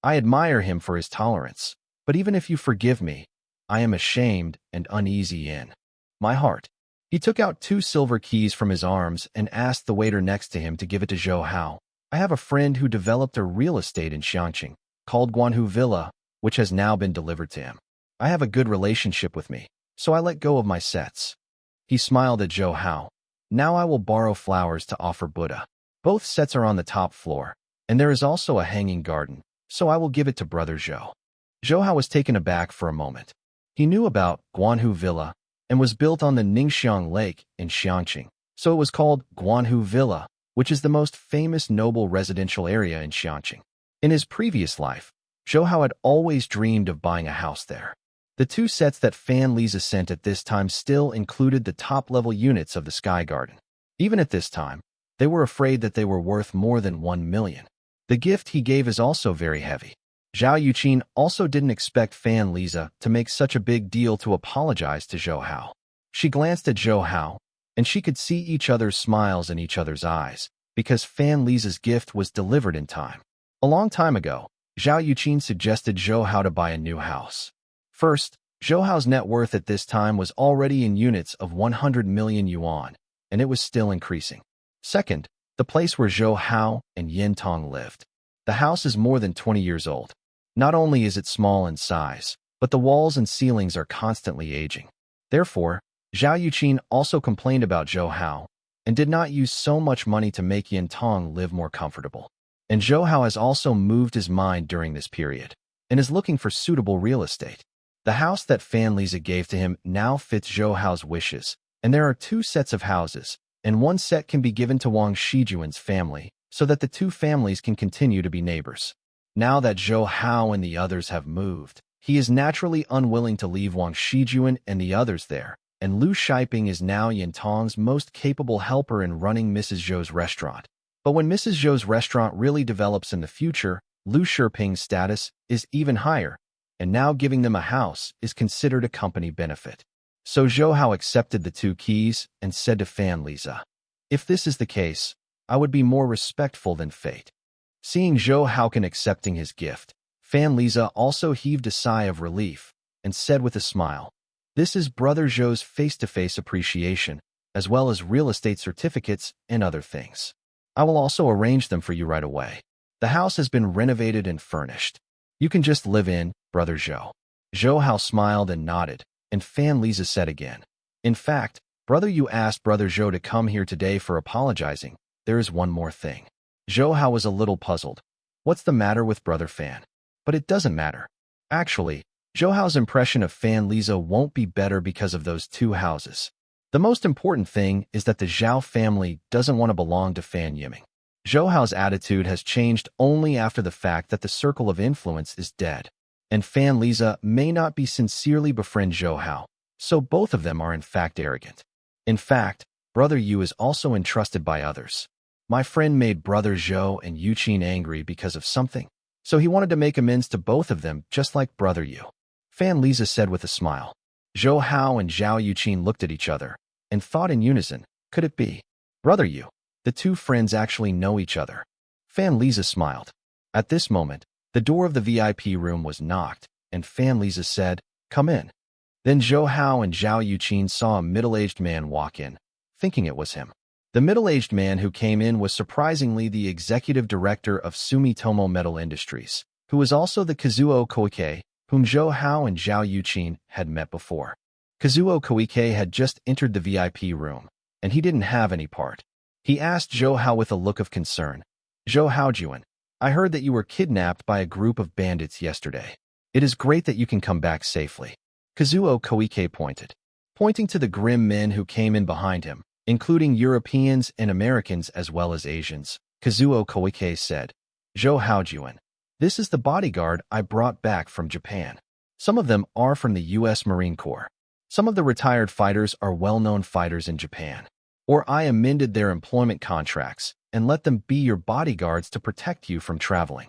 I admire him for his tolerance, but even if you forgive me, I am ashamed and uneasy in my heart. He took out 2 silver keys from his arms and asked the waiter next to him to give it to Zhou Hao. I have a friend who developed a real estate in Xiangqing called Guanhu Villa, which has now been delivered to him. I have a good relationship with me, so I let go of my sets. He smiled at Zhou Hao. Now I will borrow flowers to offer Buddha. Both sets are on the top floor, and there is also a hanging garden, so I will give it to Brother Zhou. Zhou Hao was taken aback for a moment. He knew about Guanhu Villa and was built on the Ningxiang Lake in Xiangqing, so it was called Guanhu Villa, which is the most famous noble residential area in Xiangqing. In his previous life, Zhou Hao had always dreamed of buying a house there. The 2 sets that Fan Lisa sent at this time still included the top-level units of the Sky Garden. Even at this time, they were afraid that they were worth more than 1 million. The gift he gave is also very heavy. Zhao Yuqin also didn't expect Fan Lisa to make such a big deal to apologize to Zhou Hao. She glanced at Zhou Hao, and she could see each other's smiles in each other's eyes, because Fan Lisa's gift was delivered in time. A long time ago, Zhao Yuqin suggested Zhou Hao to buy a new house. First, Zhou Hao's net worth at this time was already in units of 100 million yuan, and it was still increasing. Second, the place where Zhou Hao and Yin Tong lived. The house is more than 20 years old. Not only is it small in size, but the walls and ceilings are constantly aging. Therefore, Zhao Yuqin also complained about Zhou Hao and did not use so much money to make Yin Tong live more comfortable. And Zhou Hao has also moved his mind during this period and is looking for suitable real estate. The house that Fan Lisa gave to him now fits Zhou Hao's wishes, and there are 2 sets of houses, and 1 set can be given to Wang Shijuan's family, so that the 2 families can continue to be neighbors. Now that Zhou Hao and the others have moved, he is naturally unwilling to leave Wang Shijuan and the others there, and Lu Shiping is now Yin Tong's most capable helper in running Mrs. Zhou's restaurant. But when Mrs. Zhou's restaurant really develops in the future, Lu Shiping's status is even higher, and now giving them a house is considered a company benefit. So Zhou Hao accepted the 2 keys and said to Fan Lisa, if this is the case, I would be more respectful than fate. Seeing Zhou Hao accepting his gift, Fan Lisa also heaved a sigh of relief and said with a smile, this is Brother Zhou's face-to-face appreciation, as well as real estate certificates and other things. I will also arrange them for you right away. The house has been renovated and furnished. You can just live in, Brother Zhou. Zhou Hao smiled and nodded, and Fan Lisa said again, in fact, brother, you asked Brother Zhou to come here today for apologizing. There is one more thing. Zhou Hao was a little puzzled. What's the matter with Brother Fan? But it doesn't matter. Actually, Zhou Hao's impression of Fan Liza won't be better because of those two houses. The most important thing is that the Zhao family doesn't want to belong to Fan Yiming. Zhou Hao's attitude has changed only after the fact that the circle of influence is dead, and Fan Liza may not be sincerely befriend Zhou Hao, so both of them are in fact arrogant. In fact, Brother Yu is also entrusted by others. My friend made Brother Zhou and Yu Qin angry because of something, so he wanted to make amends to both of them just like Brother Yu. Fan Liza said with a smile. Zhou Hao and Zhao Yuqin looked at each other and thought in unison, could it be Brother Yu? The two friends actually know each other. Fan Liza smiled. At this moment, the door of the VIP room was knocked, and Fan Liza said, come in. Then Zhou Hao and Zhao Yuqin saw a middle-aged man walk in, thinking it was him. The middle-aged man who came in was surprisingly the executive director of Sumitomo Metal Industries, who was also the Kazuo Koike, whom Zhou Hao and Zhao Yuqin had met before. Kazuo Koike had just entered the VIP room, and he didn't have any part. He asked Zhou Hao with a look of concern, Zhou Haojuan, I heard that you were kidnapped by a group of bandits yesterday. It is great that you can come back safely. Kazuo Koike pointing to the grim men who came in behind him, including Europeans and Americans as well as Asians. Kazuo Koike said, Zhou Haojuan, this is the bodyguard I brought back from Japan. Some of them are from the U.S. Marine Corps. Some of the retired fighters are well-known fighters in Japan. Or I amended their employment contracts and let them be your bodyguards to protect you from traveling.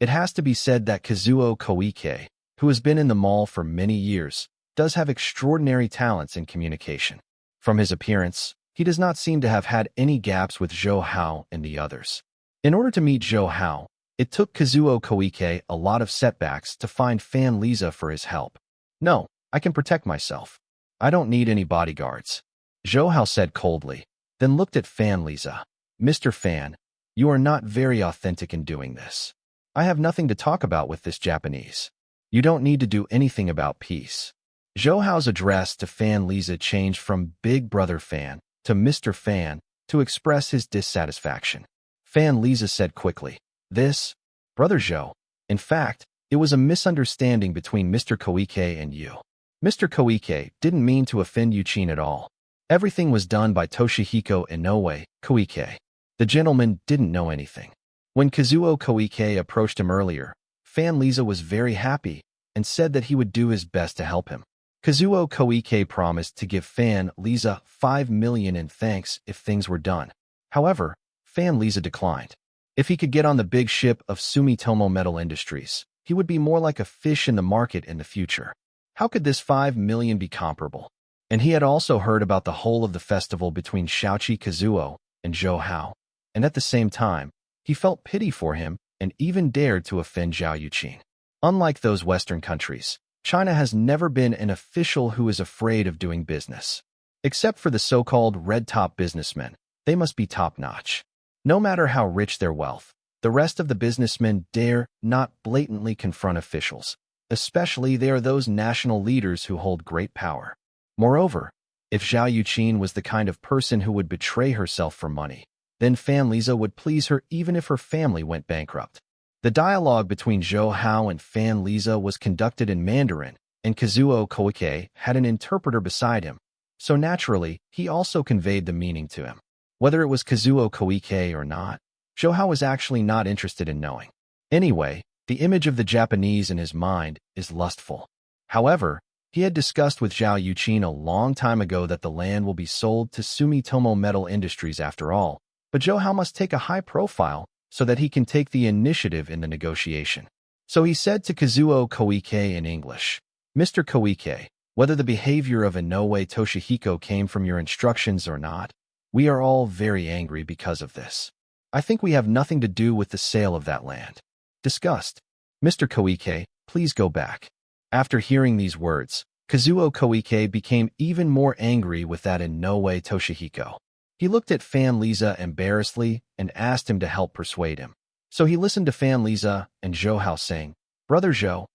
It has to be said that Kazuo Koike, who has been in the mall for many years, does have extraordinary talents in communication. From his appearance, he does not seem to have had any gaps with Zhou Hao and the others. In order to meet Zhou Hao, it took Kazuo Koike a lot of setbacks to find Fan Liza for his help. No, I can protect myself. I don't need any bodyguards. Zhou Hao said coldly, then looked at Fan Liza. Mr. Fan, you are not very authentic in doing this. I have nothing to talk about with this Japanese. You don't need to do anything about peace. Zhou Hao's address to Fan Liza changed from Big Brother Fan to Mr. Fan to express his dissatisfaction. Fan Liza said quickly, this, Brother Zhou. In fact, it was a misunderstanding between Mr. Koike and you. Mr. Koike didn't mean to offend Yuqin at all. Everything was done by Toshihiko Inoue, Koike. The gentleman didn't know anything. When Kazuo Koike approached him earlier, Fan Liza was very happy and said that he would do his best to help him. Kazuo Koike promised to give Fan Liza 5 million in thanks if things were done. However, Fan Liza declined. If he could get on the big ship of Sumitomo Metal Industries, he would be more like a fish in the market in the future. How could this 5 million be comparable? And he had also heard about the whole of the festival between Shaoqi Kazuo and Zhou Hao, and at the same time, he felt pity for him and even dared to offend Zhao Yuqin. Unlike those Western countries, China has never been an official who is afraid of doing business. Except for the so-called red-top businessmen, they must be top-notch. No matter how rich their wealth, the rest of the businessmen dare not blatantly confront officials. Especially they are those national leaders who hold great power. Moreover, if Zhao Yuqin was the kind of person who would betray herself for money, then Fan Liza would please her even if her family went bankrupt. The dialogue between Zhou Hao and Fan Liza was conducted in Mandarin, and Kazuo Koike had an interpreter beside him, so naturally, he also conveyed the meaning to him. Whether it was Kazuo Koike or not, Zhou Hao was actually not interested in knowing. Anyway, the image of the Japanese in his mind is lustful. However, he had discussed with Zhao Yuqin a long time ago that the land will be sold to Sumitomo Metal Industries after all, but Zhou Hao must take a high profile so that he can take the initiative in the negotiation. So he said to Kazuo Koike in English, Mr. Koike, whether the behavior of Inoue Toshihiko came from your instructions or not, we are all very angry because of this. I think we have nothing to do with the sale of that land. Disgust. Mr. Koike, please go back. After hearing these words, Kazuo Koike became even more angry with that Inoue Toshihiko. He looked at Fan Liza embarrassedly and asked him to help persuade him. So he listened to Fan Liza and Zhou Hao saying, Brother Zhou,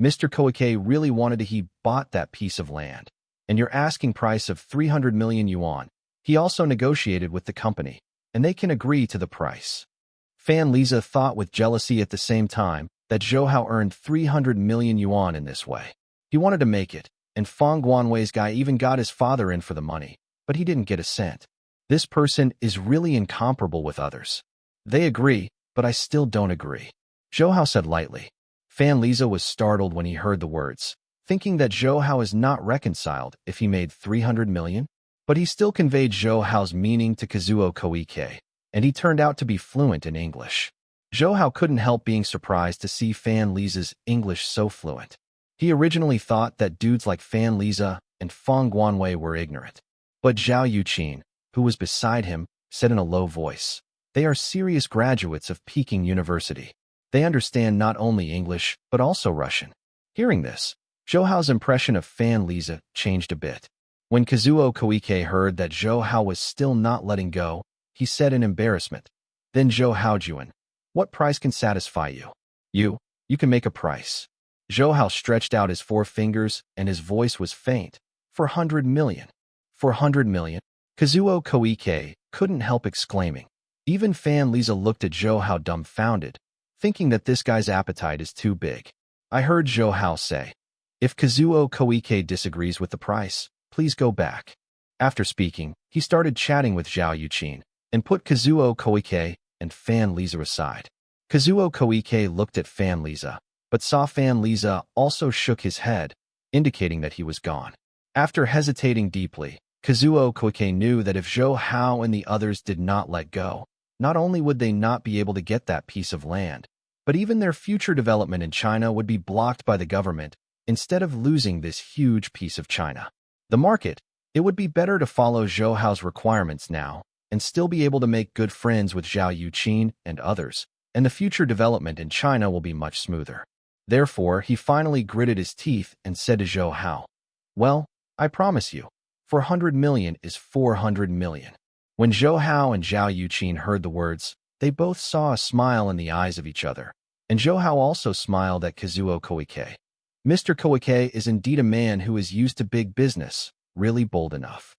Mr. Koike really wanted he bought that piece of land, and your asking price of 300 million yuan. He also negotiated with the company, and they can agree to the price. Fan Liza thought with jealousy at the same time that Zhou Hao earned 300 million yuan in this way. He wanted to make it, and Feng Guanwei's guy even got his father in for the money, but he didn't get a cent. This person is really incomparable with others. They agree, but I still don't agree, Zhou Hao said lightly. Fan Liza was startled when he heard the words, thinking that Zhou Hao is not reconciled if he made 300 million. But he still conveyed Zhou Hao's meaning to Kazuo Koike, and he turned out to be fluent in English. Zhou Hao couldn't help being surprised to see Fan Liza's English so fluent. He originally thought that dudes like Fan Liza and Feng Guanwei were ignorant. But Zhao Yuqin, who was beside him, said in a low voice, "They are serious graduates of Peking University. They understand not only English, but also Russian." Hearing this, Zhou Hao's impression of Fan Liza changed a bit. When Kazuo Koike heard that Zhou Hao was still not letting go, he said in embarrassment, "Then Zhou Haojuan, what price can satisfy you? You can make a price." Zhou Hao stretched out his 4 fingers and his voice was faint. 400 million. 400 million? Kazuo Koike couldn't help exclaiming. Even Fan Liza looked at Zhou Hao dumbfounded, thinking that this guy's appetite is too big. I heard Zhou Hao say, "If Kazuo Koike disagrees with the price, please go back." After speaking, he started chatting with Zhao Yuqin and put Kazuo Koike and Fan Liza aside. Kazuo Koike looked at Fan Liza, but saw Fan Liza also shook his head, indicating that he was gone. After hesitating deeply, Kazuo Koike knew that if Zhou Hao and the others did not let go, not only would they not be able to get that piece of land, but even their future development in China would be blocked by the government instead of losing this huge piece of China. The market, it would be better to follow Zhou Hao's requirements now and still be able to make good friends with Zhao Yuqin and others, and the future development in China will be much smoother. Therefore, he finally gritted his teeth and said to Zhou Hao, "Well, I promise you, 400 million is 400 million. When Zhou Hao and Zhao Yuqin heard the words, they both saw a smile in the eyes of each other, and Zhou Hao also smiled at Kazuo Koike. Mr. Koike is indeed a man who is used to big business, really bold enough.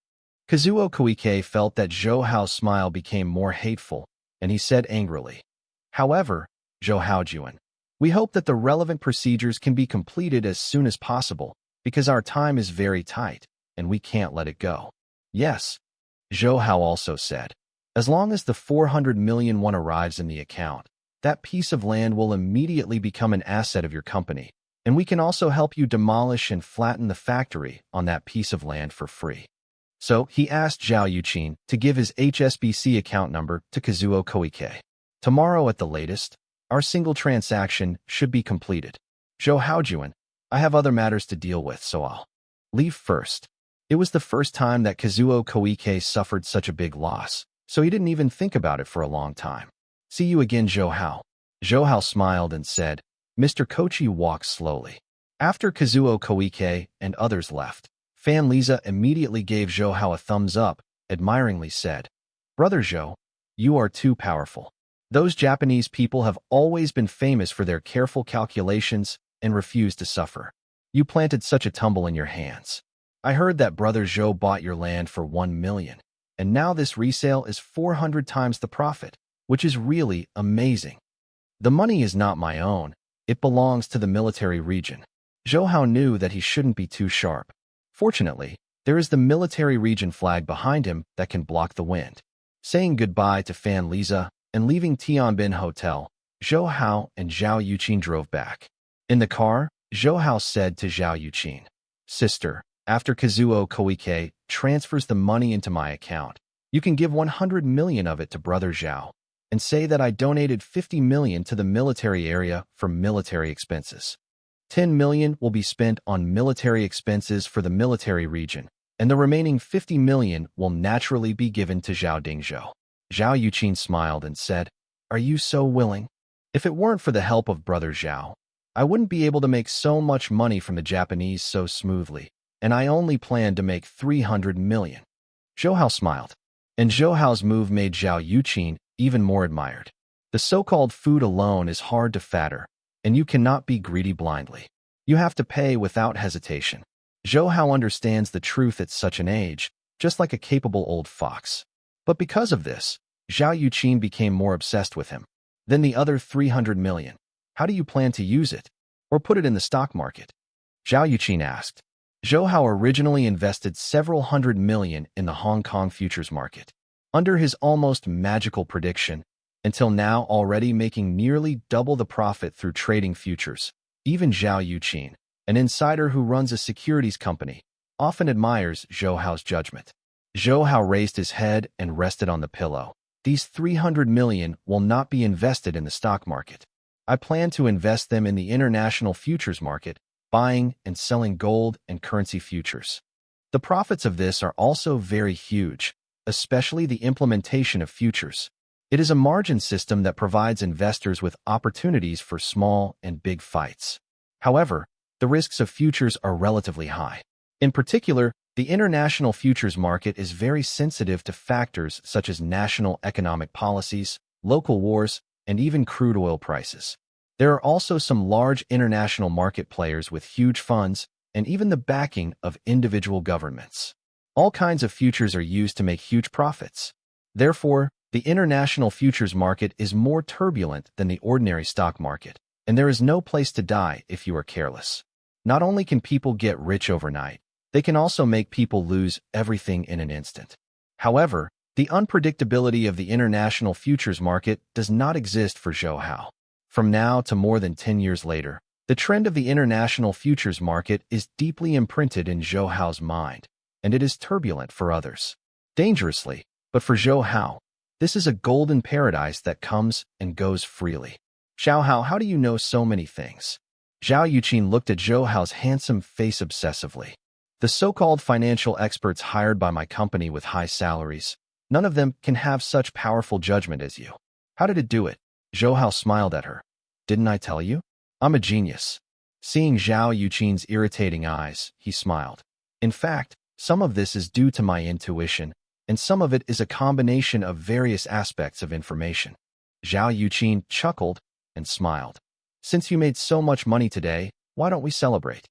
Kazuo Koike felt that Zhou Hao's smile became more hateful, and he said angrily, "However, Zhou Haojuan, we hope that the relevant procedures can be completed as soon as possible, because our time is very tight, and we can't let it go." "Yes," Zhou Hao also said. "As long as the 400 million won arrives in the account, that piece of land will immediately become an asset of your company, and we can also help you demolish and flatten the factory on that piece of land for free." So he asked Zhao Yuqin to give his HSBC account number to Kazuo Koike. "Tomorrow at the latest, our single transaction should be completed. Zhou Haojuan, I have other matters to deal with, so I'll leave first." It was the first time that Kazuo Koike suffered such a big loss, so he didn't even think about it for a long time. "See you again, Zhou Hao." Zhou Hao smiled and said, "Mr. Kochi walked slowly." After Kazuo Koike and others left, Fan Liza immediately gave Zhou Hao a thumbs up, admiringly said, "Brother Zhou, you are too powerful. Those Japanese people have always been famous for their careful calculations and refuse to suffer. You planted such a tumble in your hands. I heard that Brother Zhou bought your land for 1 million, and now this resale is 400 times the profit, which is really amazing. The money is not my own, it belongs to the military region." Zhou Hao knew that he shouldn't be too sharp. Fortunately, there is the military region flag behind him that can block the wind. Saying goodbye to Fan Liza and leaving Tianbin Hotel, Zhou Hao and Zhao Yuqin drove back. In the car, Zhou Hao said to Zhao Yuqin, "Sister, after Kazuo Koike transfers the money into my account, you can give 100 million of it to Brother Zhao, and say that I donated 50 million to the military area for military expenses. 10 million will be spent on military expenses for the military region, and the remaining 50 million will naturally be given to Zhao Dingzhou." Zhao Yuqin smiled and said, "Are you so willing? If it weren't for the help of Brother Zhao, I wouldn't be able to make so much money from the Japanese so smoothly, and I only planned to make 300 million. Zhou Hao smiled, and Zhou Hao's move made Zhao Yuqin even more admired. The so-called food alone is hard to fatter, and you cannot be greedy blindly. You have to pay without hesitation. Zhou Hao understands the truth at such an age, just like a capable old fox. But because of this, Zhao Yuqin became more obsessed with him. "Then the other 300 million, how do you plan to use it? Or put it in the stock market?" Zhao Yuqin asked. Zhou Hao originally invested several hundred million in the Hong Kong futures market. Under his almost magical prediction, until now already making nearly double the profit through trading futures. Even Zhao Yuqin, an insider who runs a securities company, often admires Zhou Hao's judgment. Zhou Hao raised his head and rested on the pillow. These 300 million will not be invested in the stock market. I plan to invest them in the international futures market, buying and selling gold and currency futures. The profits of this are also very huge, especially the implementation of futures. It is a margin system that provides investors with opportunities for small and big fights. However, the risks of futures are relatively high. In particular, the international futures market is very sensitive to factors such as national economic policies, local wars, and even crude oil prices. There are also some large international market players with huge funds and even the backing of individual governments. All kinds of futures are used to make huge profits. Therefore, the international futures market is more turbulent than the ordinary stock market, and there is no place to die if you are careless. Not only can people get rich overnight, they can also make people lose everything in an instant. However, the unpredictability of the international futures market does not exist for Zhou Hao. From now to more than 10 years later, the trend of the international futures market is deeply imprinted in Zhou Hao's mind, and it is turbulent for others. Dangerously, but for Zhou Hao, this is a golden paradise that comes and goes freely. Zhou Hao, how do you know so many things? Zhao Yuqin looked at Zhou Hao's handsome face obsessively. The so-called financial experts hired by my company with high salaries, none of them can have such powerful judgment as you. How did it do it? Zhou Hao smiled at her. Didn't I tell you? I'm a genius. Seeing Zhao Yuqin's irritating eyes, he smiled. In fact, some of this is due to my intuition, and some of it is a combination of various aspects of information. Zhao Yuqin chuckled and smiled. Since you made so much money today, why don't we celebrate?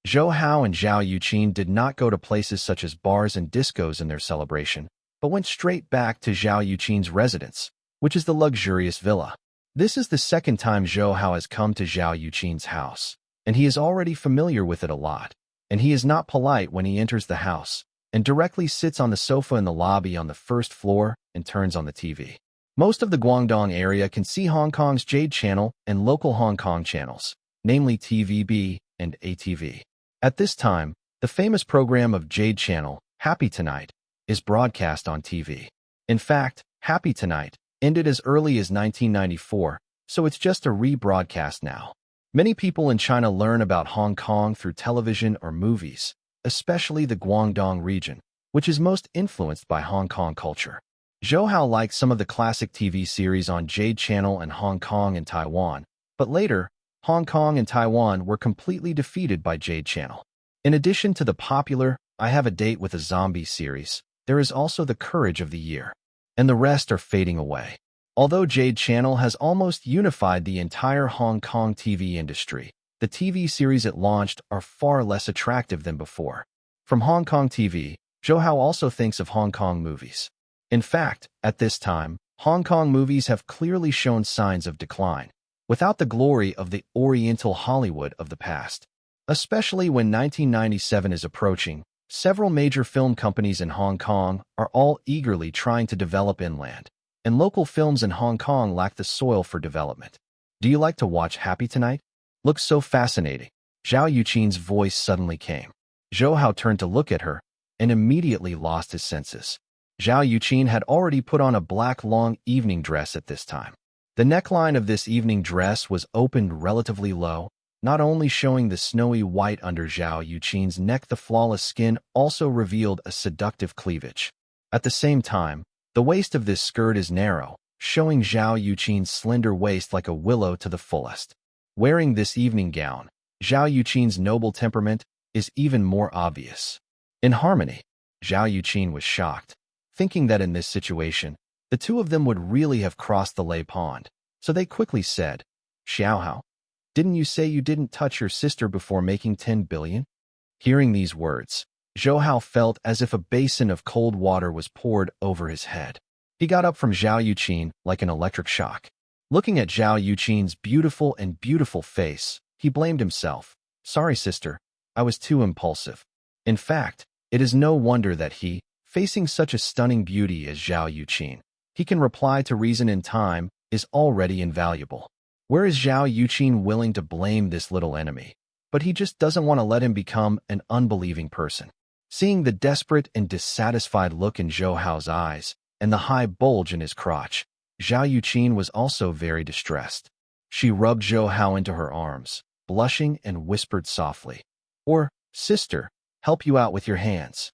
Zhou Hao and Zhao Yuqin did not go to places such as bars and discos in their celebration, but went straight back to Zhao Yuqin's residence, which is the luxurious villa. This is the second time Zhou Hao has come to Zhao Yuqin's house, and he is already familiar with it a lot. And he is not polite when he enters the house, and directly sits on the sofa in the lobby on the first floor and turns on the TV. Most of the Guangdong area can see Hong Kong's Jade Channel and local Hong Kong channels, namely TVB and ATV. At this time, the famous program of Jade Channel, Happy Tonight, is broadcast on TV. In fact, Happy Tonight ended as early as 1994, so it's just a rebroadcast now. Many people in China learn about Hong Kong through television or movies, especially the Guangdong region, which is most influenced by Hong Kong culture. Zhou Hao liked some of the classic TV series on Jade Channel in Hong Kong and Taiwan, but later, Hong Kong and Taiwan were completely defeated by Jade Channel. In addition to the popular I Have a Date with a Zombie series, there is also The Courage of the Year, and the rest are fading away. Although Jade Channel has almost unified the entire Hong Kong TV industry, the TV series it launched are far less attractive than before. From Hong Kong TV, Zhou Hao also thinks of Hong Kong movies. In fact, at this time, Hong Kong movies have clearly shown signs of decline, without the glory of the Oriental Hollywood of the past. Especially when 1997 is approaching, several major film companies in Hong Kong are all eagerly trying to develop inland, and local films in Hong Kong lack the soil for development. Do you like to watch Happy Tonight? Looks so fascinating. Zhao Yuqin's voice suddenly came. Zhou Hao turned to look at her and immediately lost his senses. Zhao Yuqin had already put on a black long evening dress at this time. The neckline of this evening dress was opened relatively low, not only showing the snowy white under Zhao Yuqin's neck, the flawless skin also revealed a seductive cleavage. At the same time, the waist of this skirt is narrow, showing Zhao Yuqin's slender waist like a willow to the fullest. Wearing this evening gown, Zhao Yuqin's noble temperament is even more obvious. In harmony, Zhao Yuqin was shocked, thinking that in this situation, the two of them would really have crossed the lay pond, so they quickly said, "Xiao Hao, didn't you say you didn't touch your sister before making 10 billion? Hearing these words, Zhou Hao felt as if a basin of cold water was poured over his head. He got up from Zhao Yuqin like an electric shock. Looking at Zhao Yuqin's beautiful face, he blamed himself. "Sorry, sister. I was too impulsive. In fact, it is no wonder that he, facing such a stunning beauty as Zhao Yuqin, he can reply to reason in time, is already invaluable. Where is Zhao Yuqin willing to blame this little enemy? But he just doesn't want to let him become an unbelieving person. Seeing the desperate and dissatisfied look in Zhou Hao's eyes and the high bulge in his crotch, Zhao Yuqin was also very distressed. She rubbed Zhou Hao into her arms, blushing and whispered softly, "Or, sister, help you out with your hands."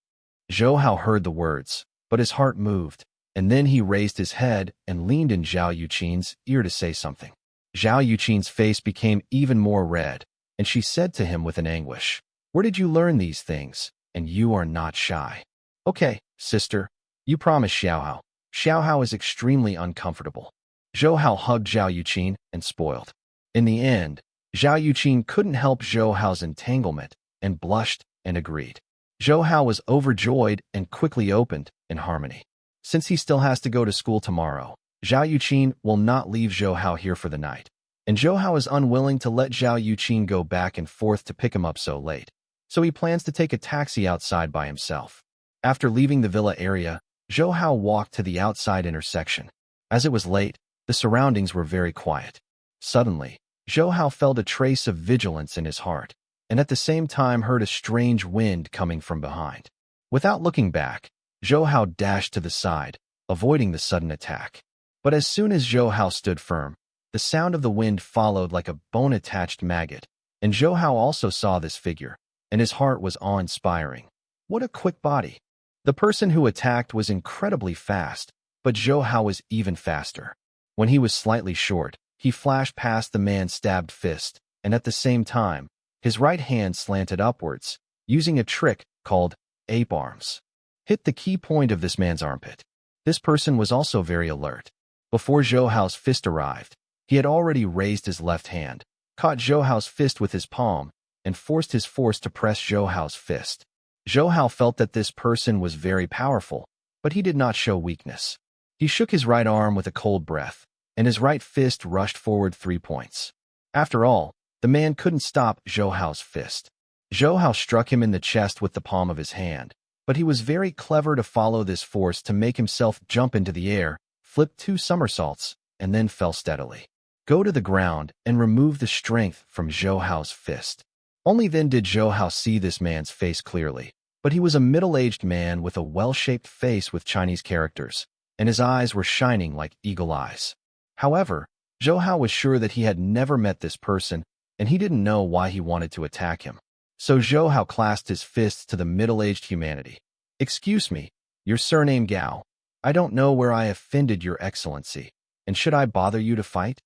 Zhou Hao heard the words, but his heart moved, and then he raised his head and leaned in Zhao Yuqin's ear to say something. Zhao Yuqin's face became even more red, and she said to him with an anguish, "Where did you learn these things? And you are not shy." "Okay, sister, you promised Xiao Hao." Xiao Hao is extremely uncomfortable. Zhou Hao hugged Zhao Yuqin and spoiled. In the end, Zhao Yuqin couldn't help Zhou Hao's entanglement and blushed and agreed. Zhou Hao was overjoyed and quickly opened in harmony. Since he still has to go to school tomorrow, Zhao Yuqin will not leave Zhou Hao here for the night, and Zhou Hao is unwilling to let Zhao Yuqin go back and forth to pick him up so late, so he plans to take a taxi outside by himself. After leaving the villa area, Zhou Hao walked to the outside intersection. As it was late, the surroundings were very quiet. Suddenly, Zhou Hao felt a trace of vigilance in his heart, and at the same time heard a strange wind coming from behind. Without looking back, Zhou Hao dashed to the side, avoiding the sudden attack. But as soon as Zhou Hao stood firm, the sound of the wind followed like a bone-attached maggot, and Zhou Hao also saw this figure, and his heart was awe-inspiring. What a quick body! The person who attacked was incredibly fast, but Zhou Hao was even faster. When he was slightly short, he flashed past the man's stabbed fist, and at the same time, his right hand slanted upwards, using a trick called ape arms. Hit the key point of this man's armpit. This person was also very alert. Before Zhou Hao's fist arrived, he had already raised his left hand, caught Zhou Hao's fist with his palm, and forced his force to press Zhou Hao's fist. Zhou Hao felt that this person was very powerful, but he did not show weakness. He shook his right arm with a cold breath, and his right fist rushed forward 3 points. After all, the man couldn't stop Zhou Hao's fist. Zhou Hao struck him in the chest with the palm of his hand, but he was very clever to follow this force to make himself jump into the air, flip 2 somersaults, and then fell steadily. Go to the ground and remove the strength from Zhou Hao's fist. Only then did Zhou Hao see this man's face clearly, but he was a middle-aged man with a well-shaped face with Chinese characters, and his eyes were shining like eagle eyes. However, Zhou Hao was sure that he had never met this person, and he didn't know why he wanted to attack him. So Zhou Hao clasped his fists to the middle-aged humanity. "Excuse me, your surname Gao. I don't know where I offended your excellency, and should I bother you to fight?"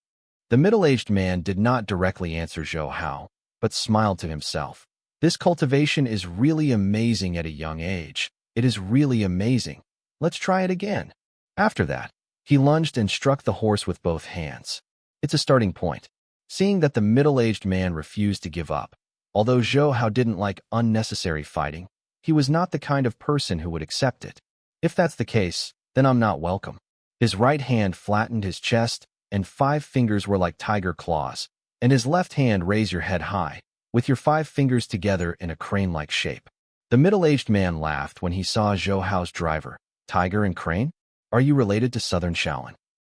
The middle-aged man did not directly answer Zhou Hao, but smiled to himself. This cultivation is really amazing at a young age. It is really amazing. Let's try it again. After that, he lunged and struck the horse with both hands. It's a starting point. Seeing that the middle-aged man refused to give up, although Zhou Hao didn't like unnecessary fighting, he was not the kind of person who would accept it. If that's the case, then I'm not welcome. His right hand flattened his chest, and 5 fingers were like tiger claws, and his left hand raised your head high, with your 5 fingers together in a crane-like shape. The middle-aged man laughed when he saw Zhou Hao's driver, Tiger and Crane. Are you related to Southern Shaolin?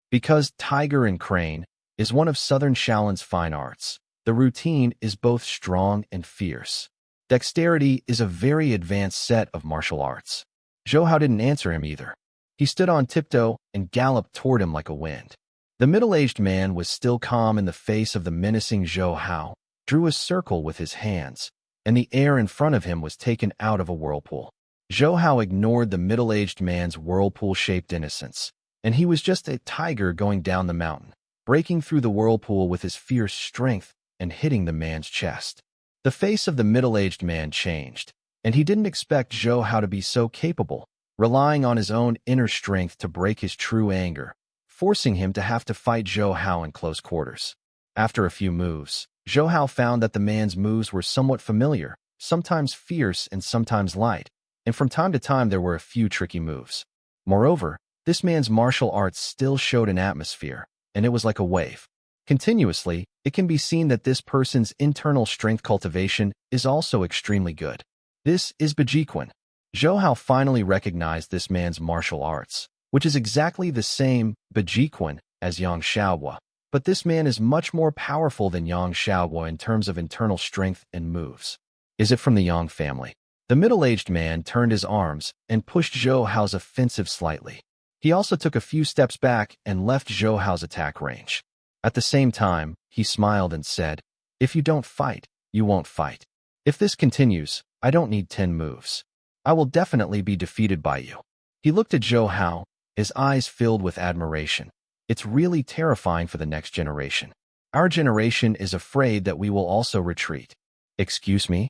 Because Tiger and Crane is one of Southern Shaolin's fine arts. The routine is both strong and fierce. Dexterity is a very advanced set of martial arts. Zhou Hao didn't answer him either. He stood on tiptoe and galloped toward him like a wind. The middle-aged man was still calm in the face of the menacing Zhou Hao, drew a circle with his hands, and the air in front of him was taken out of a whirlpool. Zhou Hao ignored the middle-aged man's whirlpool-shaped innocence, and he was just a tiger going down the mountain, breaking through the whirlpool with his fierce strength and hitting the man's chest. The face of the middle-aged man changed, and he didn't expect Zhou Hao to be so capable, relying on his own inner strength to break his true anger, forcing him to have to fight Zhou Hao in close quarters. After a few moves, Zhou Hao found that the man's moves were somewhat familiar, sometimes fierce and sometimes light, and from time to time there were a few tricky moves. Moreover, this man's martial arts still showed an atmosphere, and it was like a wave. Continuously, it can be seen that this person's internal strength cultivation is also extremely good. This is Bajiquan. Zhou Hao finally recognized this man's martial arts, which is exactly the same Bajiquan as Yang Xiaohua. But this man is much more powerful than Yang Xiaohua in terms of internal strength and moves. Is it from the Yang family? The middle-aged man turned his arms and pushed Zhou Hao's offensive slightly. He also took a few steps back and left Zhou Hao's attack range. At the same time, he smiled and said, "If you don't fight, you won't fight. If this continues, I don't need 10 moves. I will definitely be defeated by you." He looked at Zhou Hao, his eyes filled with admiration. It's really terrifying for the next generation. Our generation is afraid that we will also retreat. Excuse me?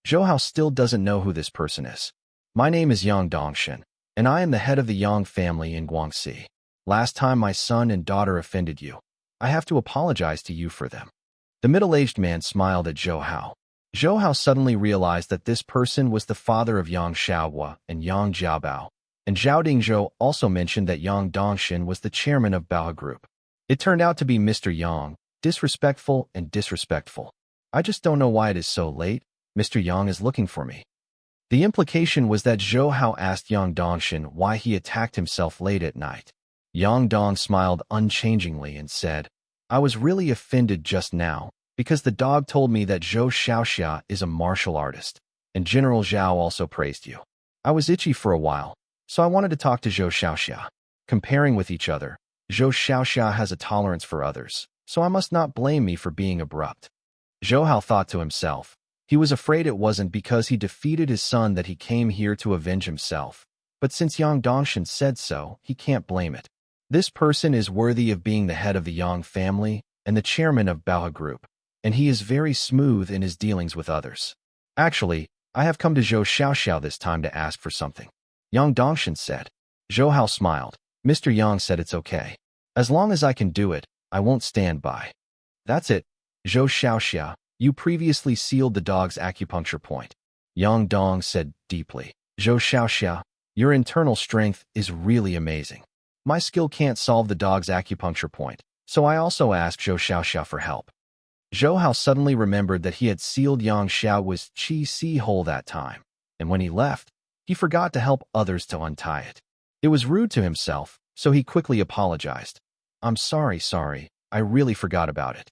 Zhou Hao still doesn't know who this person is. My name is Yang Dongshan, and I am the head of the Yang family in Guangxi. Last time my son and daughter offended you, I have to apologize to you for them. The middle-aged man smiled at Zhou Hao. Zhou Hao suddenly realized that this person was the father of Yang Xiaohua and Yang Jiabao, and Zhao Dingzhou also mentioned that Yang Dongshan was the chairman of Bao Group. It turned out to be Mr. Yang, disrespectful and disrespectful. I just don't know why it is so late. Mr. Yang is looking for me. The implication was that Zhou Hao asked Yang Dongshan why he attacked himself late at night. Yang Dong smiled unchangingly and said, "I was really offended just now, because the dog told me that Zhou Xiaoxia is a martial artist, and General Zhao also praised you. I was itchy for a while, so I wanted to talk to Zhou Xiaoxia. Comparing with each other, Zhou Xiaoxia has a tolerance for others, so I must not blame me for being abrupt." Zhou Hao thought to himself. He was afraid it wasn't because he defeated his son that he came here to avenge himself, but since Yang Dongshan said so, he can't blame it. This person is worthy of being the head of the Yang family and the chairman of Bao Group, and he is very smooth in his dealings with others. Actually, I have come to Zhou Xiaoxiao this time to ask for something, Yang Dongshan said. Zhou Hao smiled. Mr. Yang said it's okay. As long as I can do it, I won't stand by. That's it. Zhou Xiaoxia, you previously sealed the dog's acupuncture point. Yang Dong said deeply. Zhou Xiaoxia, your internal strength is really amazing. My skill can't solve the dog's acupuncture point, so I also asked Zhou Xiaoxia for help. Zhou Hao suddenly remembered that he had sealed Yang Xiaohua's qi hole that time, and when he left, he forgot to help others to untie it. It was rude to himself, so he quickly apologized. I'm sorry, I really forgot about it.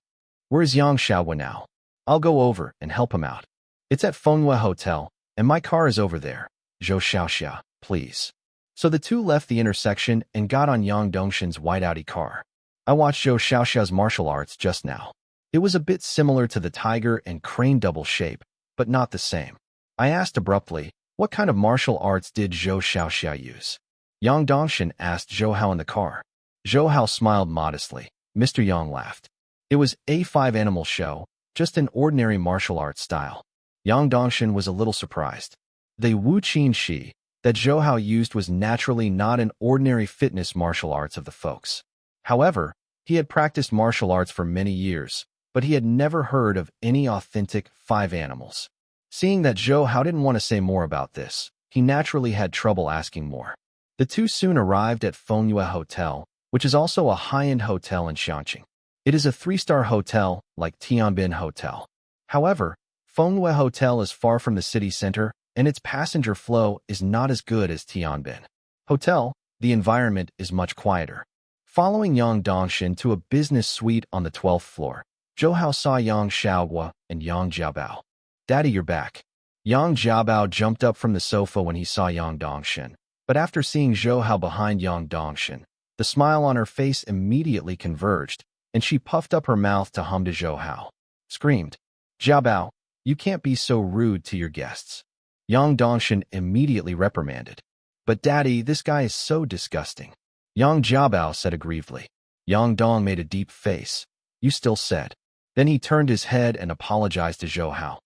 Where's Yang Xiaohua now? I'll go over and help him out. It's at Manhwa Hotel, and my car is over there. Zhou Xiaoxia, please. So the two left the intersection and got on Yang Dongshan's white Audi car. I watched Zhou Xiaoxia's martial arts just now. It was a bit similar to the tiger and crane double shape, but not the same. I asked abruptly, what kind of martial arts did Zhou Xiaoxia use? Yang Dongshan asked Zhou Hao in the car. Zhou Hao smiled modestly. Mr. Yang laughed. It was a 5-animal show, just an ordinary martial arts style. Yang Dongshan was a little surprised. The Wu Qin Shi that Zhou Hao used was naturally not an ordinary fitness martial arts of the folks. However, he had practiced martial arts for many years, but he had never heard of any authentic 5 animals. Seeing that Zhou Hao didn't want to say more about this, he naturally had trouble asking more. The two soon arrived at Manhwa Hotel, which is also a high-end hotel in Xiangqing. It is a 3-star hotel, like Tianbin Hotel. However, Manhwa Hotel is far from the city center, and its passenger flow is not as good as Tianbin Hotel. The environment is much quieter. Following Yang Dongshan to a business suite on the 12th floor, Zhou Hao saw Yang Xiaohua and Yang Jiabao. Daddy, you're back. Yang Jiabao jumped up from the sofa when he saw Yang Dongshan, but after seeing Zhou Hao behind Yang Dongshan, the smile on her face immediately converged, and she puffed up her mouth to hum to Zhou Hao. Screamed, Jiabao, you can't be so rude to your guests. Yang Dongshan immediately reprimanded. But Daddy, this guy is so disgusting. Yang Jiabao said aggrievedly. Yang Dong made a deep face. You still said. Then he turned his head and apologized to Zhou Hao.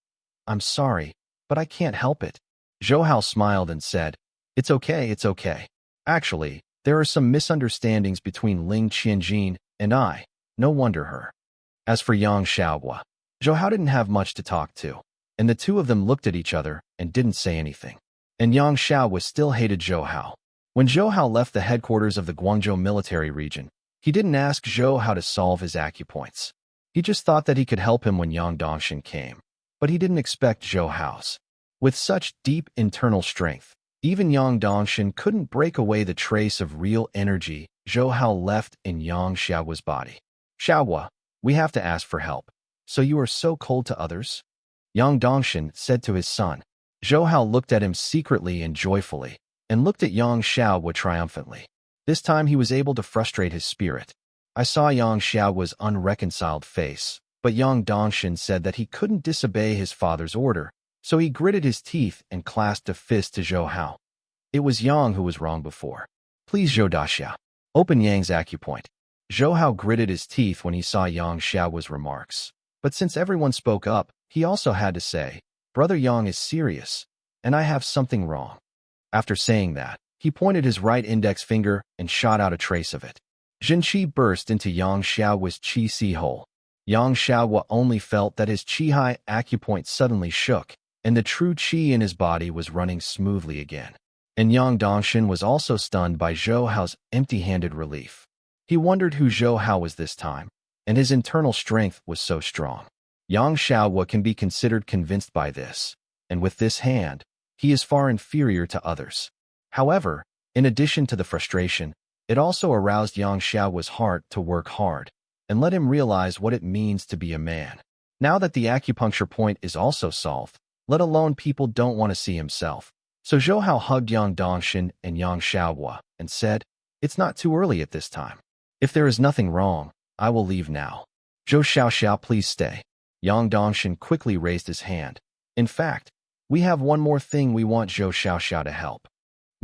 I'm sorry, but I can't help it. Zhou Hao smiled and said, It's okay. Actually, there are some misunderstandings between Ling Qianjin and I. No wonder her. As for Yang Xiaohua, Zhou Hao didn't have much to talk to, and the two of them looked at each other and didn't say anything. And Yang Xiaohua still hated Zhou Hao. When Zhou Hao left the headquarters of the Guangzhou military region, He didn't ask Zhou how to solve his acupoints. He just thought that he could help him when Yang Dongshin came. But he didn't expect Zhou Hao's. With such deep internal strength, even Yang Dongshin couldn't break away the trace of real energy Zhou Hao left in Yang Xiaohua's body. Xiaohua, we have to ask for help. So you are so cold to others? Yang Dongshin said to his son. Zhou Hao looked at him secretly and joyfully, and looked at Yang Xiaohua triumphantly. This time he was able to frustrate his spirit. I saw Yang Xiaohua's unreconciled face, but Yang Dongshin said that he couldn't disobey his father's order, so he gritted his teeth and clasped a fist to Zhou Hao. It was Yang who was wrong before. Please, Zhou Daxia, open Yang's acupoint. Zhou Hao gritted his teeth when he saw Yang Xiaohua's remarks. But since everyone spoke up, he also had to say, Brother Yang is serious, and I have something wrong. After saying that, he pointed his right index finger and shot out a trace of it. Jinqi burst into Yang Xiaohua's qi si hole. Yang Xiaohua only felt that his qi-high acupoint suddenly shook, and the true qi in his body was running smoothly again. And Yang Dongshin was also stunned by Zhou Hao's empty-handed relief. He wondered who Zhou Hao was this time, and his internal strength was so strong. Yang Xiaohua can be considered convinced by this, and with this hand, he is far inferior to others. However, in addition to the frustration, it also aroused Yang Xiaohua's heart to work hard, and let him realize what it means to be a man. Now that the acupuncture point is also solved, let alone people don't want to see himself. So Zhou Hao hugged Yang Dongshin and Yang Xiaohua and said, It's not too early at this time. If there is nothing wrong, I will leave now. Zhou Xiaoxiao, please stay. Yang Dongshin quickly raised his hand. In fact, we have one more thing we want Zhou Xiaoxiao to help.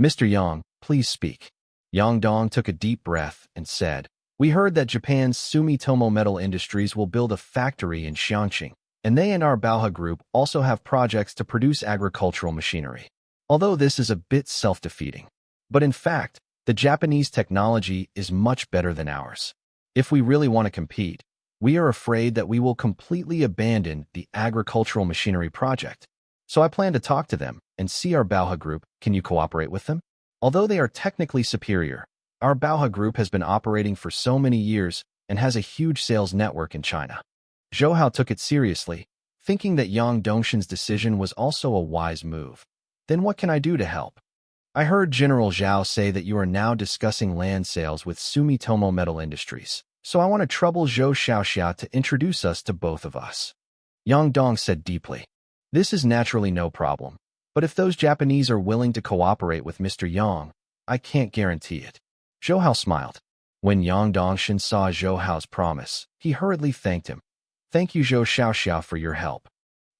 Mr. Yang, please speak. Yang Dong took a deep breath and said, We heard that Japan's Sumitomo Metal Industries will build a factory in Xiangqing, and they and our Baoha group also have projects to produce agricultural machinery. Although this is a bit self-defeating. But in fact, the Japanese technology is much better than ours. If we really want to compete, we are afraid that we will completely abandon the agricultural machinery project. So I plan to talk to them and see our Baoha group. Can you cooperate with them? Although they are technically superior, our Baoha group has been operating for so many years and has a huge sales network in China. Zhou Hao took it seriously, thinking that Yang Dongshin's decision was also a wise move. Then what can I do to help? I heard General Zhao say that you are now discussing land sales with Sumitomo Metal Industries, so I want to trouble Zhou Xiaoxia to introduce us to both of us. Yang Dong said deeply. This is naturally no problem, but if those Japanese are willing to cooperate with Mr. Yang, I can't guarantee it. Zhou Hao smiled. When Yang Dongshin saw Zhou Hao's promise, he hurriedly thanked him. Thank you, Zhou Xiaoxia, for your help.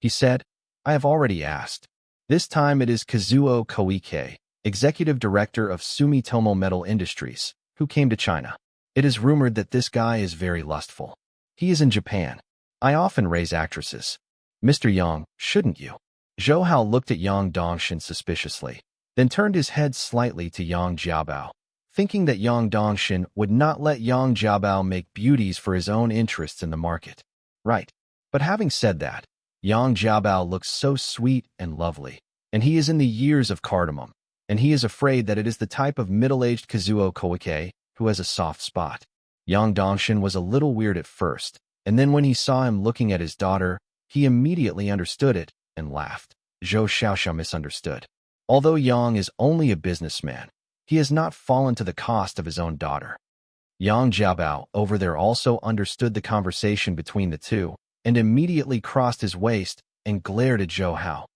He said, I have already asked. This time it is Kazuo Koike, executive director of Sumitomo Metal Industries, who came to China. It is rumored that this guy is very lustful. He is in Japan. I often raise actresses. Mr. Yang, shouldn't you? Zhou Hao looked at Yang Dongshin suspiciously, then turned his head slightly to Yang Jiabao, thinking that Yang Dongshin would not let Yang Jiabao make beauties for his own interests in the market. Right. But having said that, Yang Jiabao looks so sweet and lovely, and he is in the years of cardamom, and he is afraid that it is the type of middle-aged Kazuo Koike who has a soft spot. Yang Dongshin was a little weird at first, and then when he saw him looking at his daughter, he immediately understood it and laughed. Zhou Xiaoxia misunderstood. Although Yang is only a businessman, he has not fallen to the cost of his own daughter. Yang Jiabao over there also understood the conversation between the two, and immediately crossed his waist and glared at Zhou Hao.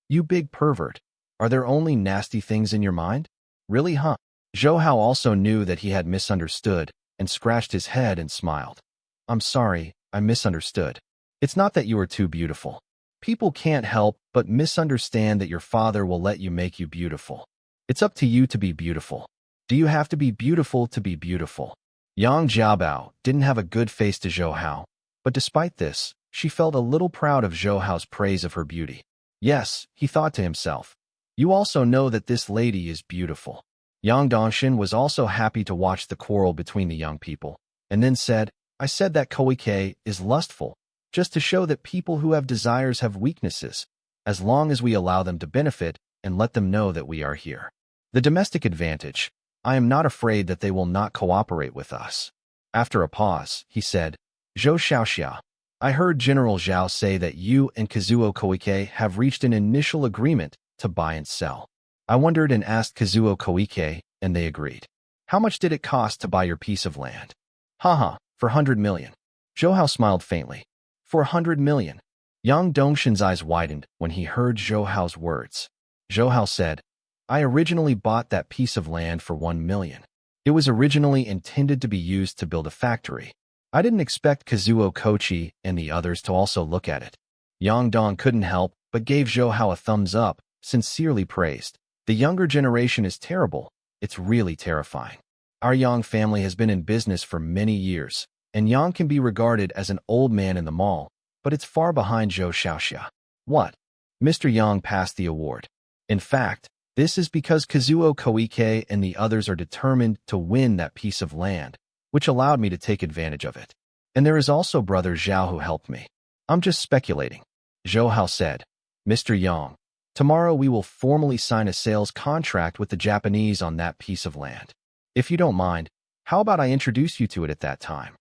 You big pervert. Are there only nasty things in your mind? Really, huh? Zhou Hao also knew that he had misunderstood and scratched his head and smiled. I'm sorry, I misunderstood. It's not that you are too beautiful. People can't help but misunderstand that your father will let you make you beautiful. It's up to you to be beautiful. Do you have to be beautiful to be beautiful? Yang Jiabao didn't have a good face to Zhou Hao, but despite this, she felt a little proud of Zhou Hao's praise of her beauty. Yes, he thought to himself. You also know that this lady is beautiful. Yang Dongshin was also happy to watch the quarrel between the young people, and then said, I said that Koike is lustful, just to show that people who have desires have weaknesses, as long as we allow them to benefit and let them know that we are here. The domestic advantage. I am not afraid that they will not cooperate with us. After a pause, he said, Zhou Xiaoxia, I heard General Zhao say that you and Kazuo Koike have reached an initial agreement to buy and sell. I wondered and asked Kazuo Koike, and they agreed. How much did it cost to buy your piece of land? Haha, for 100 million. Zhou Hao smiled faintly. For 100 million. Yang Dongshin's eyes widened when he heard Zhou Hao's words. Zhou Hao said, I originally bought that piece of land for 1 million. It was originally intended to be used to build a factory. I didn't expect Kazuo Kochi and the others to also look at it. Yang Dong couldn't help but gave Zhou Hao a thumbs up, sincerely praised. The younger generation is terrible. It's really terrifying. Our Yang family has been in business for many years, and Yang can be regarded as an old man in the mall, but it's far behind Zhou Xiaoxia. What? Mr. Yang passed the award. In fact, this is because Kazuo Koike and the others are determined to win that piece of land, which allowed me to take advantage of it. And there is also Brother Zhao who helped me. I'm just speculating. Zhou Hao said, Mr. Yang, tomorrow we will formally sign a sales contract with the Japanese on that piece of land. If you don't mind, how about I introduce you to it at that time?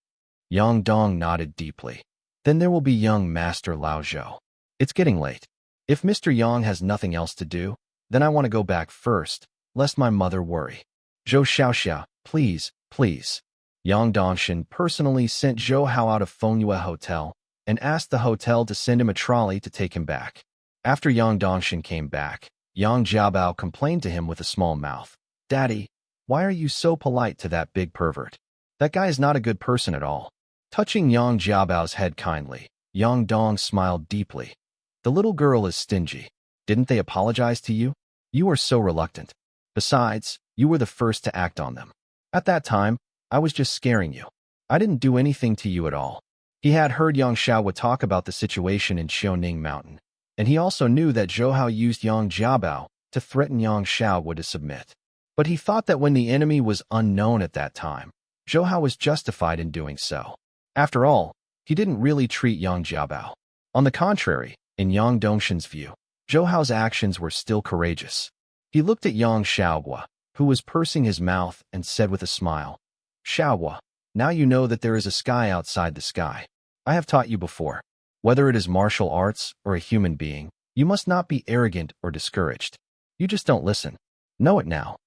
Yang Dong nodded deeply. Then there will be young Master Lao Zhou. It's getting late. If Mr. Yang has nothing else to do, then I want to go back first, lest my mother worry. Zhou Xiaoxia, please, please. Yang Dongshin personally sent Zhou Hao out of Fengyue Hotel and asked the hotel to send him a trolley to take him back. After Yang Dongshin came back, Yang Jiabao complained to him with a small mouth. Daddy, why are you so polite to that big pervert? That guy is not a good person at all. Touching Yang Jiabao's head kindly, Yang Dong smiled deeply. The little girl is stingy. Didn't they apologize to you? You are so reluctant. Besides, you were the first to act on them. At that time, I was just scaring you. I didn't do anything to you at all. He had heard Yang Xiaohua talk about the situation in Xiaoning Mountain, and he also knew that Zhou Hao used Yang Jiabao to threaten Yang Xiaohua to submit. But he thought that when the enemy was unknown at that time, Zhou Hao was justified in doing so. After all, he didn't really treat Yang Jiabao. On the contrary, in Yang Dongshin's view, Zhou Hao's actions were still courageous. He looked at Yang Xiaohua, who was pursing his mouth, and said with a smile, Xiaohua, now you know that there is a sky outside the sky. I have taught you before. Whether it is martial arts or a human being, you must not be arrogant or discouraged. You just don't listen. Know it now.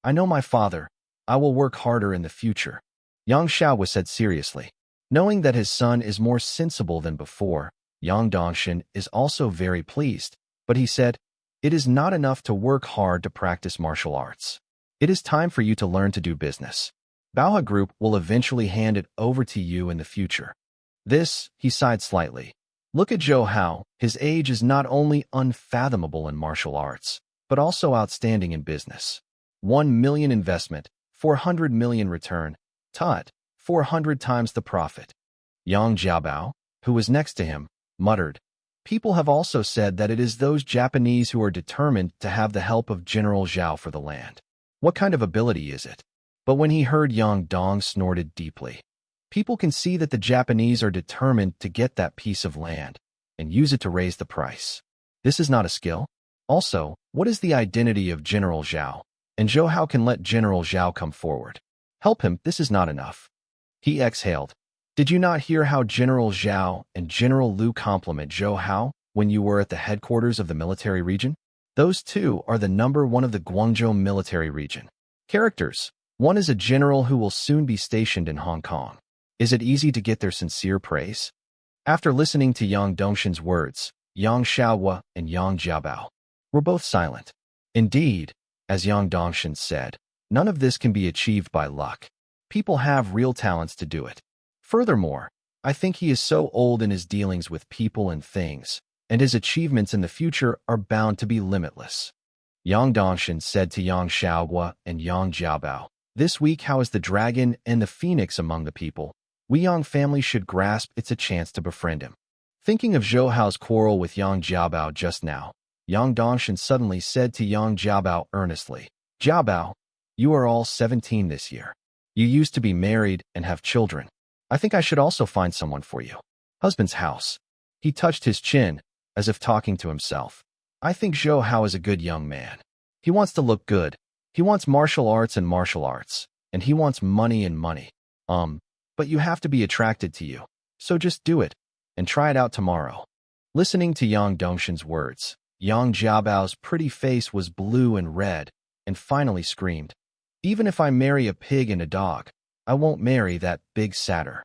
I know my father. I will work harder in the future. Yang Xiaohua said seriously. Knowing that his son is more sensible than before, Yang Dongshin is also very pleased. But he said, it is not enough to work hard to practice martial arts. It is time for you to learn to do business. Baohe Group will eventually hand it over to you in the future. This, he sighed slightly. Look at Zhou Hao. His age is not only unfathomable in martial arts, but also outstanding in business. 1 million investment, 400 million return. Tut, 400 times the profit. Yang Jiabao, who was next to him, muttered, people have also said that it is those Japanese who are determined to have the help of General Zhao for the land. What kind of ability is it? But when he heard Yang Dong snorted deeply. People can see that the Japanese are determined to get that piece of land and use it to raise the price. This is not a skill. Also, what is the identity of General Zhao? And Zhou Hao can let General Zhao come forward. Help him, this is not enough. He exhaled. Did you not hear how General Zhao and General Liu compliment Zhou Hao when you were at the headquarters of the military region? Those two are the number one of the Guangzhou military region. Characters. One is a general who will soon be stationed in Hong Kong. Is it easy to get their sincere praise? After listening to Yang Dongshin's words, Yang Xiaohua and Yang Jiabao were both silent. Indeed, as Yang Dongshin said, none of this can be achieved by luck. People have real talents to do it. Furthermore, I think he is so old in his dealings with people and things, and his achievements in the future are bound to be limitless. Yang Dongshin said to Yang Xiaohua and Yang Jiabao, this week how is the dragon and the phoenix among the people? We Yang family should grasp it's a chance to befriend him. Thinking of Zhou Hao's quarrel with Yang Jiabao just now, Yang Dongshin suddenly said to Yang Jiabao earnestly, Jiabao, you are all 17 this year. You used to be married and have children. I think I should also find someone for you. Husband's house. He touched his chin, as if talking to himself. I think Zhou Hao is a good young man. He wants to look good. He wants martial arts, and he wants money and money. but you have to be attracted to you. So just do it, and try it out tomorrow. Listening to Yang Dongshin's words, Yang Jiabao's pretty face was blue and red, and finally screamed, "Even if I marry a pig and a dog, I won't marry that big satyr."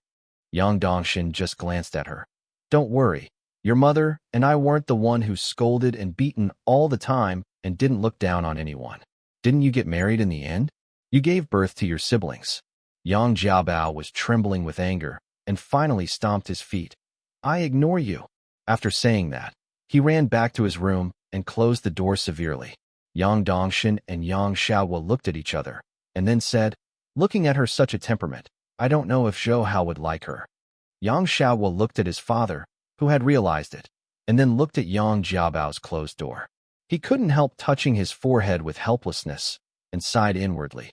Yang Dongshin just glanced at her. "Don't worry, your mother and I weren't the one who scolded and beaten all the time and didn't look down on anyone. Didn't you get married in the end? You gave birth to your siblings." Yang Jiabao was trembling with anger and finally stomped his feet. "I ignore you." After saying that, he ran back to his room and closed the door severely. Yang Dongshin and Yang Xiaohua looked at each other and then said, "Looking at her such a temperament, I don't know if Zhou Hao would like her." Yang Xiaohua looked at his father, who had realized it, and then looked at Yang Jiabao's closed door. He couldn't help touching his forehead with helplessness and sighed inwardly.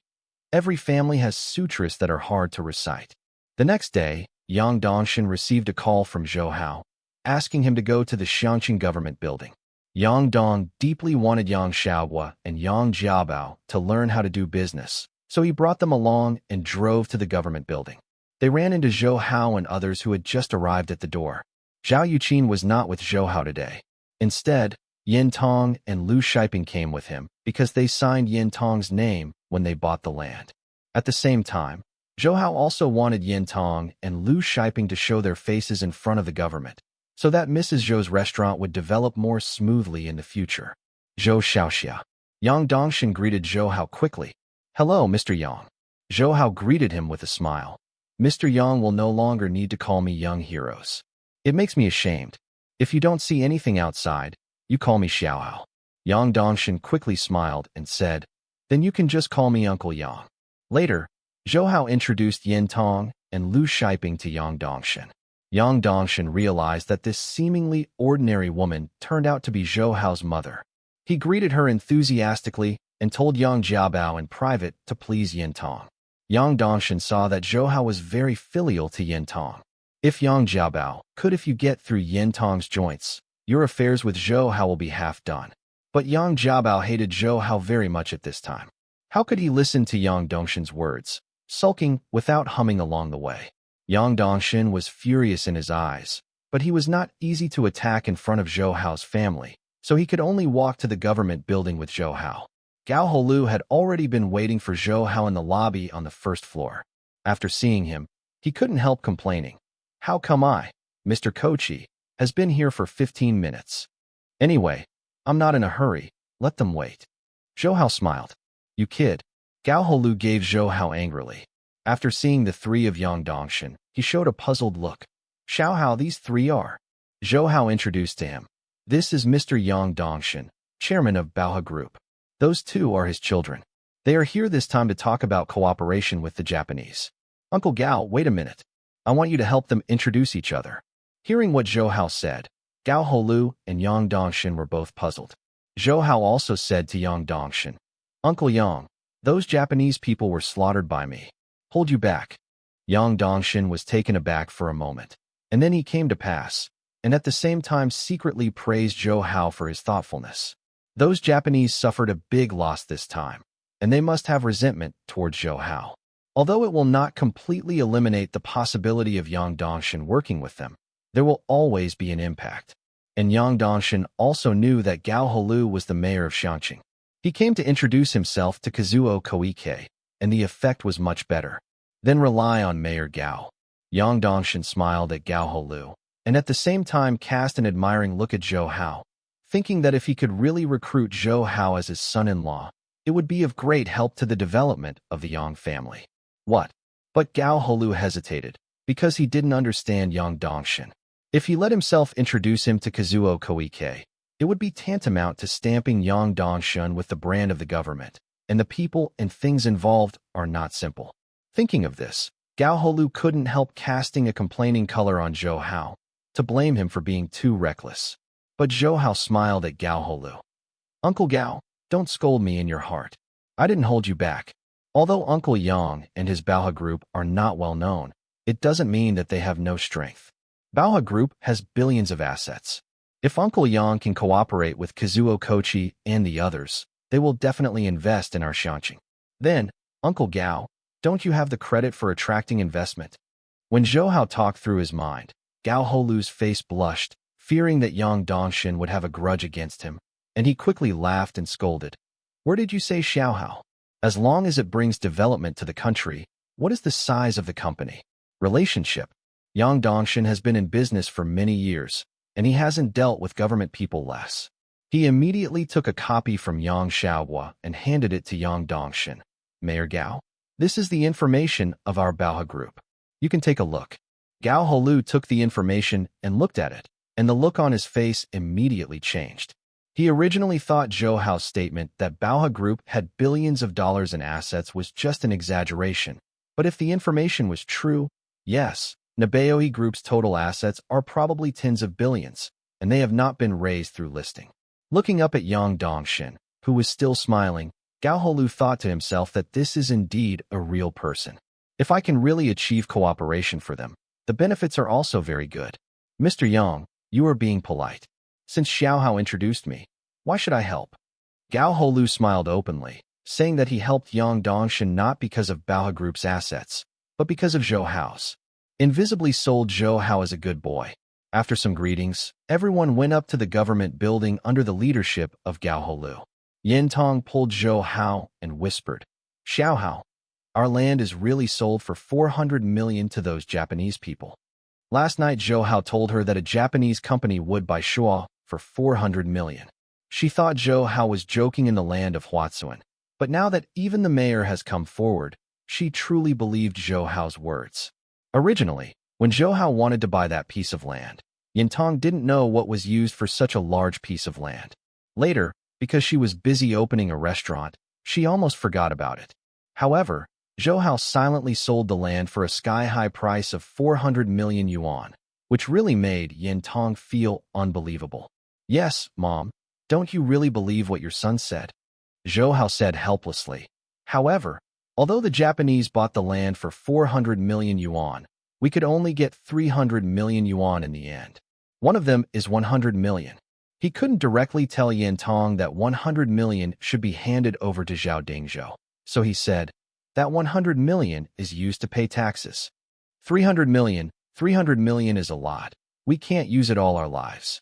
Every family has sutras that are hard to recite. The next day, Yang Dongshin received a call from Zhou Hao, asking him to go to the Xiangqing government building. Yang Dong deeply wanted Yang Xiaohua and Yang Jiabao to learn how to do business, so he brought them along and drove to the government building. They ran into Zhou Hao and others who had just arrived at the door. Zhao Yuqin was not with Zhou Hao today. Instead, Yin Tong and Lu Shiping came with him because they signed Yin Tong's name when they bought the land. At the same time, Zhou Hao also wanted Yin Tong and Lu Shiping to show their faces in front of the government, so that Mrs. Zhou's restaurant would develop more smoothly in the future. Zhou Xiaoxia. Yang Dongshin greeted Zhou Hao quickly. "Hello, Mr. Yang." Zhou Hao greeted him with a smile. "Mr. Yang will no longer need to call me young heroes. It makes me ashamed. If you don't see anything outside, you call me Xiaohao." Yang Dongshin quickly smiled and said, "Then you can just call me Uncle Yang." Later, Zhou Hao introduced Yin Tong and Lu Shiping to Yang Dongshin. Yang Dongshin realized that this seemingly ordinary woman turned out to be Zhou Hao's mother. He greeted her enthusiastically and told Yang Jiabao in private to please Yin Tong. Yang Dongshin saw that Zhou Hao was very filial to Yin Tong. "If Yang Jiabao could, if you get through Yin Tong's joints, your affairs with Zhou Hao will be half done." But Yang Jiabao hated Zhou Hao very much at this time. How could he listen to Yang Dongshin's words, sulking without humming along the way? Yang Dongshin was furious in his eyes, but he was not easy to attack in front of Zhou Hao's family, so he could only walk to the government building with Zhou Hao. Gao Holu had already been waiting for Zhou Hao in the lobby on the first floor. After seeing him, he couldn't help complaining. "How come I, Mr. Kochi, has been here for 15 minutes? Anyway, I'm not in a hurry, let them wait." Zhou Hao smiled. "You kid." Gao Holu gave Zhou Hao angrily. After seeing the three of Yang Dongshin, he showed a puzzled look. "Xiao Hao, these three are." Zhou Hao introduced to him. "This is Mr. Yang Dongshin, chairman of Baohe Group. Those two are his children. They are here this time to talk about cooperation with the Japanese." "Uncle Gao, wait a minute. I want you to help them introduce each other." Hearing what Zhou Hao said, Gao Holu and Yang Dongshin were both puzzled. Zhou Hao also said to Yang Dongshin, "Uncle Yang, those Japanese people were slaughtered by me. Hold you back." Yang Dongshin was taken aback for a moment, and then he came to pass, and at the same time secretly praised Zhou Hao for his thoughtfulness. Those Japanese suffered a big loss this time, and they must have resentment towards Zhou Hao. Although it will not completely eliminate the possibility of Yang Dongshin working with them, there will always be an impact. And Yang Dongshin also knew that Gao Holu was the mayor of Xiangqing. He came to introduce himself to Kazuo Koike, and the effect was much better. Then rely on Mayor Gao. Yang Dongshin smiled at Gao Holu, and at the same time cast an admiring look at Zhou Hao, thinking that if he could really recruit Zhou Hao as his son-in-law, it would be of great help to the development of the Yang family. What? But Gao Holu hesitated, because he didn't understand Yang Dongshin. If he let himself introduce him to Kazuo Koike, it would be tantamount to stamping Yang Dongshin with the brand of the government, and the people and things involved are not simple. Thinking of this, Gao Holu couldn't help casting a complaining color on Zhou Hao, to blame him for being too reckless. But Zhou Hao smiled at Gao Holu. "Uncle Gao, don't scold me in your heart. I didn't hold you back. Although Uncle Yang and his Baohe Group are not well known, it doesn't mean that they have no strength. Baohe Group has billions of assets. If Uncle Yang can cooperate with Kazuo Kochi and the others, they will definitely invest in our Xiangqing. Then, Uncle Gao, don't you have the credit for attracting investment? When Zhou Hao talked through his mind, Gao Holu's face blushed, fearing that Yang Dongshin would have a grudge against him, and he quickly laughed and scolded. Where did you say Xiao Hao? As long as it brings development to the country, what is the size of the company? Relationship. Yang Dongshin has been in business for many years, and he hasn't dealt with government people less. He immediately took a copy from Yang Xiaohua and handed it to Yang Dongshin. Mayor Gao, this is the information of our Baohe group. You can take a look. Gao Holu took the information and looked at it, and the look on his face immediately changed. He originally thought Zhou Hao's statement that Baohe Group had billions of dollars in assets was just an exaggeration. But if the information was true, yes, Baohe Group's total assets are probably tens of billions, and they have not been raised through listing. Looking up at Yang Dongshin, who was still smiling, Gao Holu thought to himself that this is indeed a real person. If I can really achieve cooperation for them, the benefits are also very good. Mr. Yang, you are being polite. Since Xiao Hao introduced me, why should I help? Gao Holu smiled openly, saying that he helped Yang Dongshin not because of Baohe Group's assets, but because of Zhou Hao's. Invisibly sold Zhou Hao as a good boy. After some greetings, everyone went up to the government building under the leadership of Gao Holu. Yin Tong pulled Zhou Hao and whispered, Xiao Hao, our land is really sold for 400 million to those Japanese people. Last night Zhou Hao told her that a Japanese company would buy Shuo for 400 million. She thought Zhou Hao was joking in the land of Huatsuan, but now that even the mayor has come forward, she truly believed Zhou Hao's words. Originally, when Zhou Hao wanted to buy that piece of land, Yintong didn't know what was used for such a large piece of land. Later, because she was busy opening a restaurant, she almost forgot about it. However, Zhou Hao silently sold the land for a sky-high price of 400 million yuan, which really made Yintong feel unbelievable. Yes, Mom, don't you really believe what your son said? Zhou Hao said helplessly. However, although the Japanese bought the land for 400 million yuan, we could only get 300 million yuan in the end. One of them is 100 million. He couldn't directly tell Yintong that 100 million should be handed over to Zhao Dingzhou, so he said, that 100 million is used to pay taxes. 300 million is a lot. We can't use it all our lives.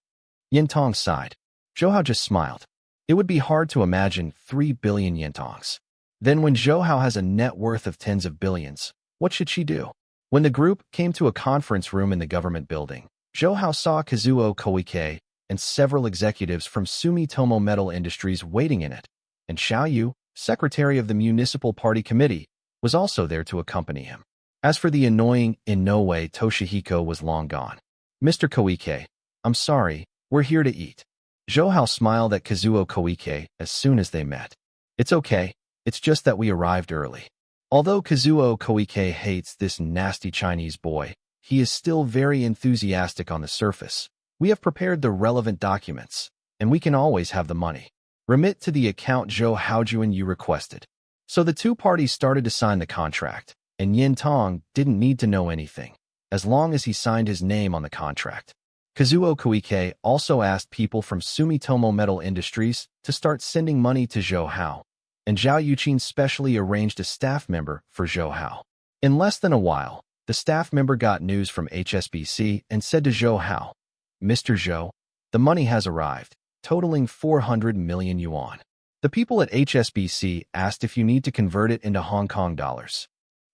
Yintong sighed. Zhou Hao just smiled. It would be hard to imagine 3 billion Yintongs. Then when Zhou Hao has a net worth of tens of billions, what should she do? When the group came to a conference room in the government building, Zhou Hao saw Kazuo Koike and several executives from Sumitomo Metal Industries waiting in it, and Xiao Yu, secretary of the Municipal Party Committee, was also there to accompany him. As for the annoying Inoue Toshihiko was long gone. Mr. Koike, I'm sorry, we're here to eat. Zhou Hao smiled at Kazuo Koike as soon as they met. It's okay, it's just that we arrived early. Although Kazuo Koike hates this nasty Chinese boy, he is still very enthusiastic on the surface. We have prepared the relevant documents, and we can always have the money. Remit to the account Zhou Haojuan you requested. So the two parties started to sign the contract, and Yintong didn't need to know anything, as long as he signed his name on the contract. Kazuo Koike also asked people from Sumitomo Metal Industries to start sending money to Zhou Hao, and Zhao Yuqin specially arranged a staff member for Zhou Hao. In less than a while, the staff member got news from HSBC and said to Zhou Hao, Mr. Zhou, the money has arrived, totaling 400 million yuan. The people at HSBC asked if you need to convert it into Hong Kong dollars.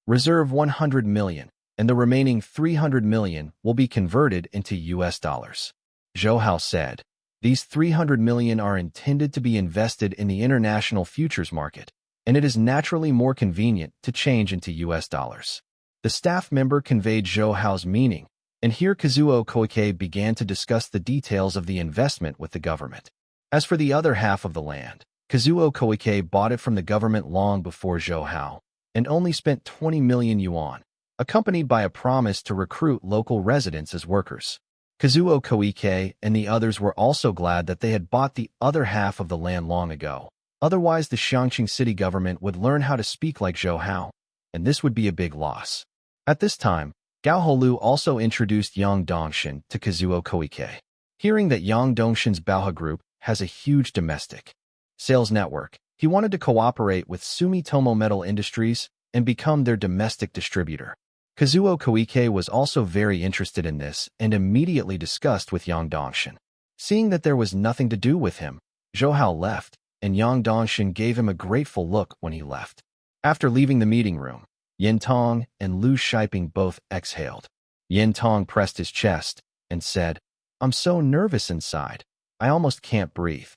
Reserve 100 million, and the remaining 300 million will be converted into US dollars. Zhou Hao said, these 300 million are intended to be invested in the international futures market, and it is naturally more convenient to change into US dollars. The staff member conveyed Zhou Hao's meaning, and here Kazuo Koike began to discuss the details of the investment with the government. As for the other half of the land, Kazuo Koike bought it from the government long before Zhou Hao, and only spent 20 million yuan, accompanied by a promise to recruit local residents as workers. Kazuo Koike and the others were also glad that they had bought the other half of the land long ago. Otherwise, the Xiangqing city government would learn how to speak like Zhou Hao, and this would be a big loss. At this time, Gao Holu also introduced Yang Dongshin to Kazuo Koike. Hearing that Yang Dongshin's Baohe Group has a huge domestic sales network, he wanted to cooperate with Sumitomo Metal Industries and become their domestic distributor. Kazuo Koike was also very interested in this and immediately discussed with Yang Dongshin. Seeing that there was nothing to do with him, Zhou Hao left, and Yang Dongshin gave him a grateful look when he left. After leaving the meeting room, Yin Tong and Lu Shiping both exhaled. Yin Tong pressed his chest and said, "I'm so nervous inside. I almost can't breathe."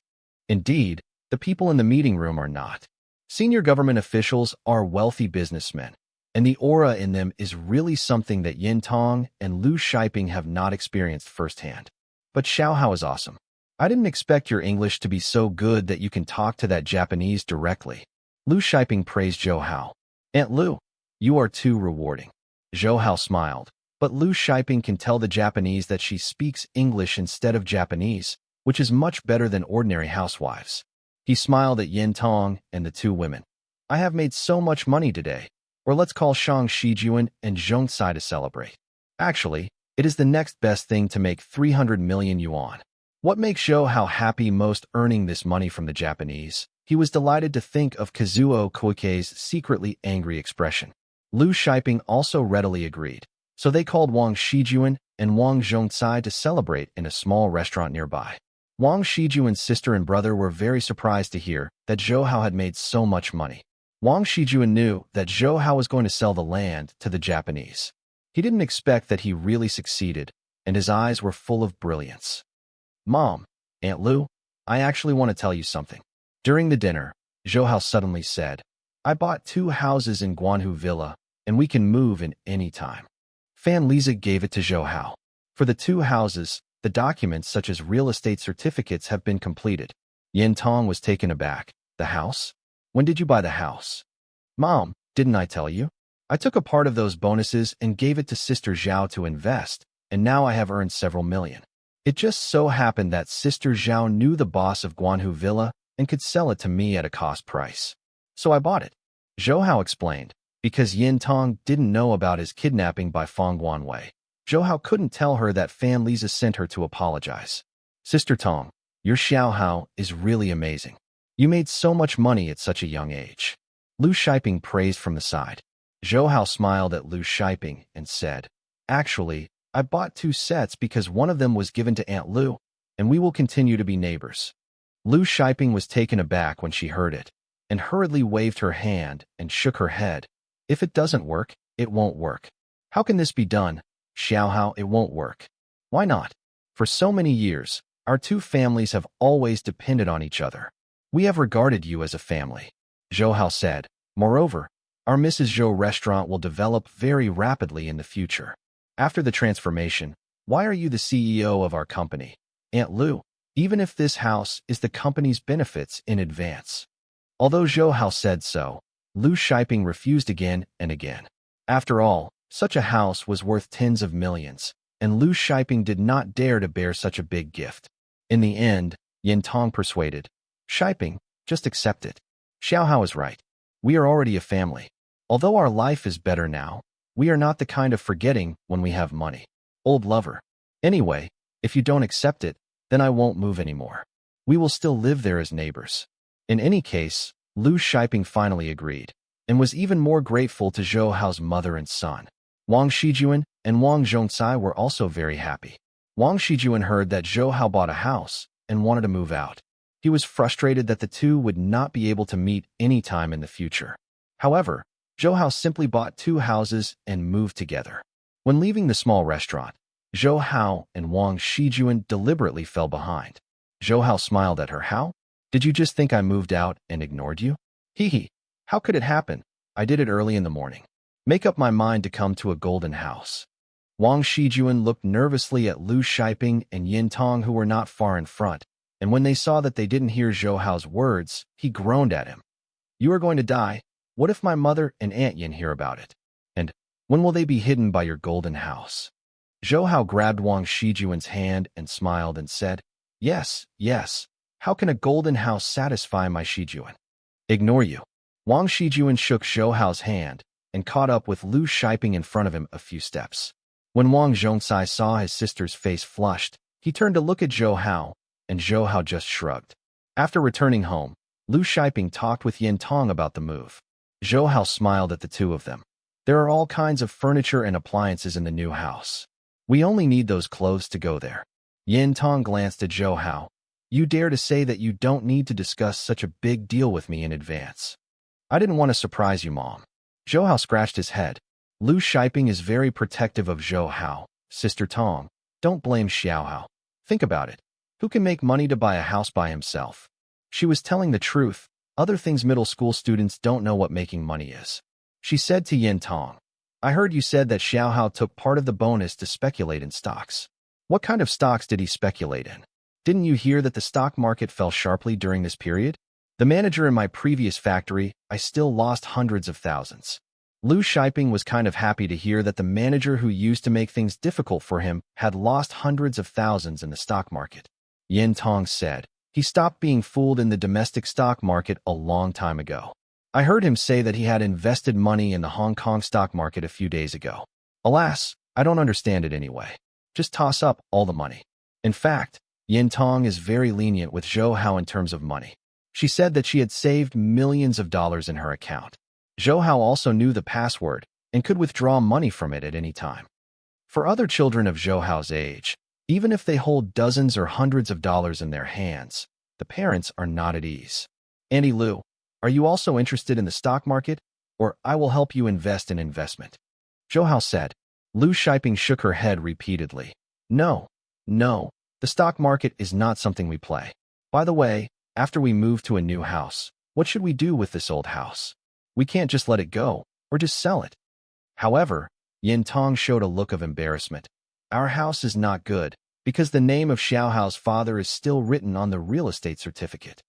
Indeed, the people in the meeting room are not. Senior government officials are wealthy businessmen, and the aura in them is really something that Yin Tong and Lu Shiping have not experienced firsthand. But Xiao Hao is awesome. I didn't expect your English to be so good that you can talk to that Japanese directly. Lu Shiping praised Zhou Hao. Aunt Lu, you are too rewarding. Zhou Hao smiled, but Lu Shiping can tell the Japanese that she speaks English instead of Japanese, which is much better than ordinary housewives. He smiled at Yin Tong and the two women. I have made so much money today, or let's call Shang Shijuan and Zhong Cai to celebrate. Actually, it is the next best thing to make 300 million yuan. What makes Zhou Hao happy most earning this money from the Japanese? He was delighted to think of Kazuo Koike's secretly angry expression. Lu Shiping also readily agreed, so they called Wang Shijuan and Wang Zhongcai to celebrate in a small restaurant nearby. Wang Shijuan's sister and brother were very surprised to hear that Zhou Hao had made so much money. Wang Shijuan knew that Zhou Hao was going to sell the land to the Japanese. He didn't expect that he really succeeded, and his eyes were full of brilliance. Mom, Aunt Lu, I actually want to tell you something. During the dinner, Zhou Hao suddenly said, I bought 2 houses in Guanhu Villa, and we can move in any time. Fan Liza gave it to Zhou Hao. For the 2 houses, the documents such as real estate certificates have been completed. Yin Tong was taken aback. The house? When did you buy the house? Mom, didn't I tell you? I took a part of those bonuses and gave it to Sister Zhao to invest, and now I have earned several million. It just so happened that Sister Zhao knew the boss of Guanhu Villa and could sell it to me at a cost price. So I bought it. Zhou Hao explained, because Yin Tong didn't know about his kidnapping by Feng Guanwei. Zhou Hao couldn't tell her that Fan Liza sent her to apologize. Sister Tong, your Xiao Hao is really amazing. You made so much money at such a young age. Lu Shiping praised from the side. Zhou Hao smiled at Lu Shiping and said, Actually, I bought 2 sets because one of them was given to Aunt Lu, and we will continue to be neighbors. Lu Shiping was taken aback when she heard it, and hurriedly waved her hand and shook her head. If it doesn't work, it won't work. How can this be done? Xiao Hao, it won't work. Why not? For so many years, our 2 families have always depended on each other. We have regarded you as a family. Zhou Hao said, Moreover, our Mrs. Zhou restaurant will develop very rapidly in the future. After the transformation, why are you the CEO of our company? Aunt Lu, even if this house is the company's benefits in advance. Although Zhou Hao said so, Lu Shiping refused again and again. After all, such a house was worth tens of millions, and Lu Shiping did not dare to bear such a big gift. In the end, Yin Tong persuaded, Shiping, just accept it. Xiao Hao is right. We are already a family. Although our life is better now, we are not the kind of forgetting when we have money. Old lover. Anyway, if you don't accept it, then I won't move anymore. We will still live there as neighbors. In any case, Lu Shiping finally agreed, and was even more grateful to Zhou Hao's mother and son. Wang Shijuan and Wang Zhongcai were also very happy. Wang Shijuan heard that Zhou Hao bought a house and wanted to move out. He was frustrated that the two would not be able to meet any time in the future. However, Zhou Hao simply bought 2 houses and moved together. When leaving the small restaurant, Zhou Hao and Wang Shijuan deliberately fell behind. Zhou Hao smiled at her. How? Did you just think I moved out and ignored you? Hee hee. How could it happen? I did it early in the morning. Make up my mind to come to a golden house. Wang Shijuan looked nervously at Lu Shiping and Yin Tong, who were not far in front, and when they saw that they didn't hear Zhou Hao's words, he groaned at him. You are going to die. What if my mother and Aunt Yin hear about it? And when will they be hidden by your golden house? Zhou Hao grabbed Wang Shijuan's hand and smiled and said, Yes, yes. How can a golden house satisfy my Shijuan? Ignore you. Wang Shijuan shook Zhou Hao's hand and caught up with Lu Shiping in front of him a few steps. When Wang Zhongcai saw his sister's face flushed, he turned to look at Zhou Hao, and Zhou Hao just shrugged. After returning home, Lu Shiping talked with Yin Tong about the move. Zhou Hao smiled at the two of them. There are all kinds of furniture and appliances in the new house. We only need those clothes to go there. Yin Tong glanced at Zhou Hao. You dare to say that you don't need to discuss such a big deal with me in advance. I didn't want to surprise you, Mom. Zhou Hao scratched his head. Lu Shiping is very protective of Zhou Hao. Sister Tong, don't blame Xiao Hao. Think about it. Who can make money to buy a house by himself? She was telling the truth. Other things middle school students don't know what making money is. She said to Yin Tong, I heard you said that Xiao Hao took part of the bonus to speculate in stocks. What kind of stocks did he speculate in? Didn't you hear that the stock market fell sharply during this period? The manager in my previous factory, I still lost hundreds of thousands. Lu Shiping was kind of happy to hear that the manager who used to make things difficult for him had lost hundreds of thousands in the stock market. Yin Tong said, he stopped being fooled in the domestic stock market a long time ago. I heard him say that he had invested money in the Hong Kong stock market a few days ago. Alas, I don't understand it anyway. Just toss up all the money. In fact, Yin Tong is very lenient with Zhou Hao in terms of money. She said that she had saved millions of dollars in her account. Zhou Hao also knew the password and could withdraw money from it at any time. For other children of Zhou Hao's age, even if they hold dozens or hundreds of dollars in their hands, the parents are not at ease. Auntie Lu, are you also interested in the stock market? Or I will help you invest in investment. Zhou Hao said. Lu Shiping shook her head repeatedly. No, the stock market is not something we play. By the way, after we move to a new house, what should we do with this old house? We can't just let it go, or just sell it. However, Yin Tong showed a look of embarrassment. Our house is not good, because the name of Xiao Hao's father is still written on the real estate certificate.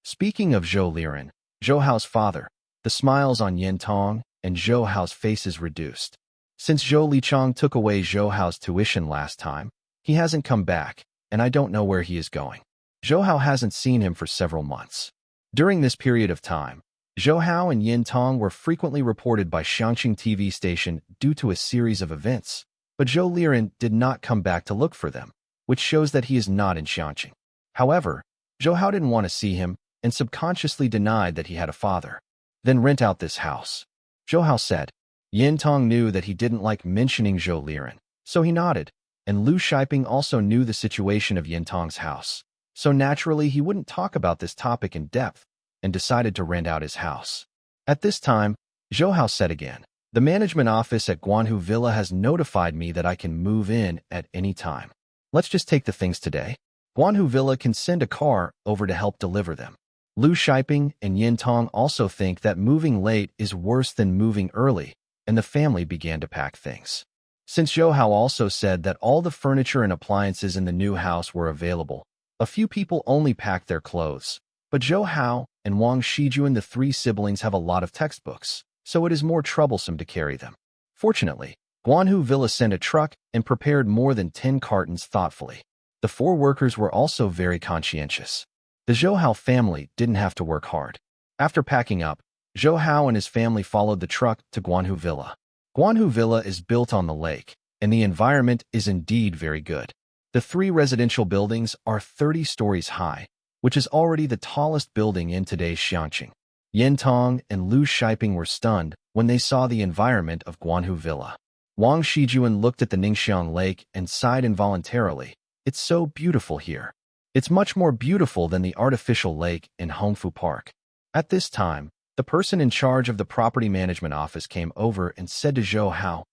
Speaking of Zhou Liren, Zhou Hao's father, the smiles on Yin Tong and Zhou Hao's faces reduced. Since Zhou Lichang took away Zhou Hao's tuition last time, he hasn't come back, and I don't know where he is going. Zhou Hao hasn't seen him for several months. During this period of time, Zhou Hao and Yin Tong were frequently reported by Xiangqing TV station due to a series of events, but Zhou Liren did not come back to look for them, which shows that he is not in Xiangqing. However, Zhou Hao didn't want to see him and subconsciously denied that he had a father. Then rent out this house. Zhou Hao said. Yin Tong knew that he didn't like mentioning Zhou Liren, so he nodded, and Lu Shiping also knew the situation of Yin Tong's house. So naturally, he wouldn't talk about this topic in depth and decided to rent out his house. At this time, Zhou Hao said again, the management office at Guanhu Villa has notified me that I can move in at any time. Let's just take the things today. Guanhu Villa can send a car over to help deliver them. Lu Shiping and Yin Tong also think that moving late is worse than moving early, and the family began to pack things. Since Zhou Hao also said that all the furniture and appliances in the new house were available, a few people only packed their clothes. But Zhou Hao and Wang Shijuan, the three siblings, have a lot of textbooks, so it is more troublesome to carry them. Fortunately, Guanhu Villa sent a truck and prepared more than 10 cartons thoughtfully. The 4 workers were also very conscientious. The Zhou Hao family didn't have to work hard. After packing up, Zhou Hao and his family followed the truck to Guanhu Villa. Guanhu Villa is built on the lake, and the environment is indeed very good. The 3 residential buildings are 30 stories high, which is already the tallest building in today's Xiangqing. Yin Tong and Lu Shiping were stunned when they saw the environment of Guanhu Villa. Wang Shijuan looked at the Ningxiang Lake and sighed involuntarily. It's so beautiful here. It's much more beautiful than the artificial lake in Hongfu Park. At this time, the person in charge of the property management office came over and said to Zhou Hao,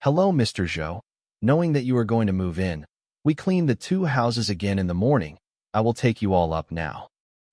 Hello, Mr. Zhou. Knowing that you are going to move in, we cleaned the 2 houses again in the morning. I will take you all up now.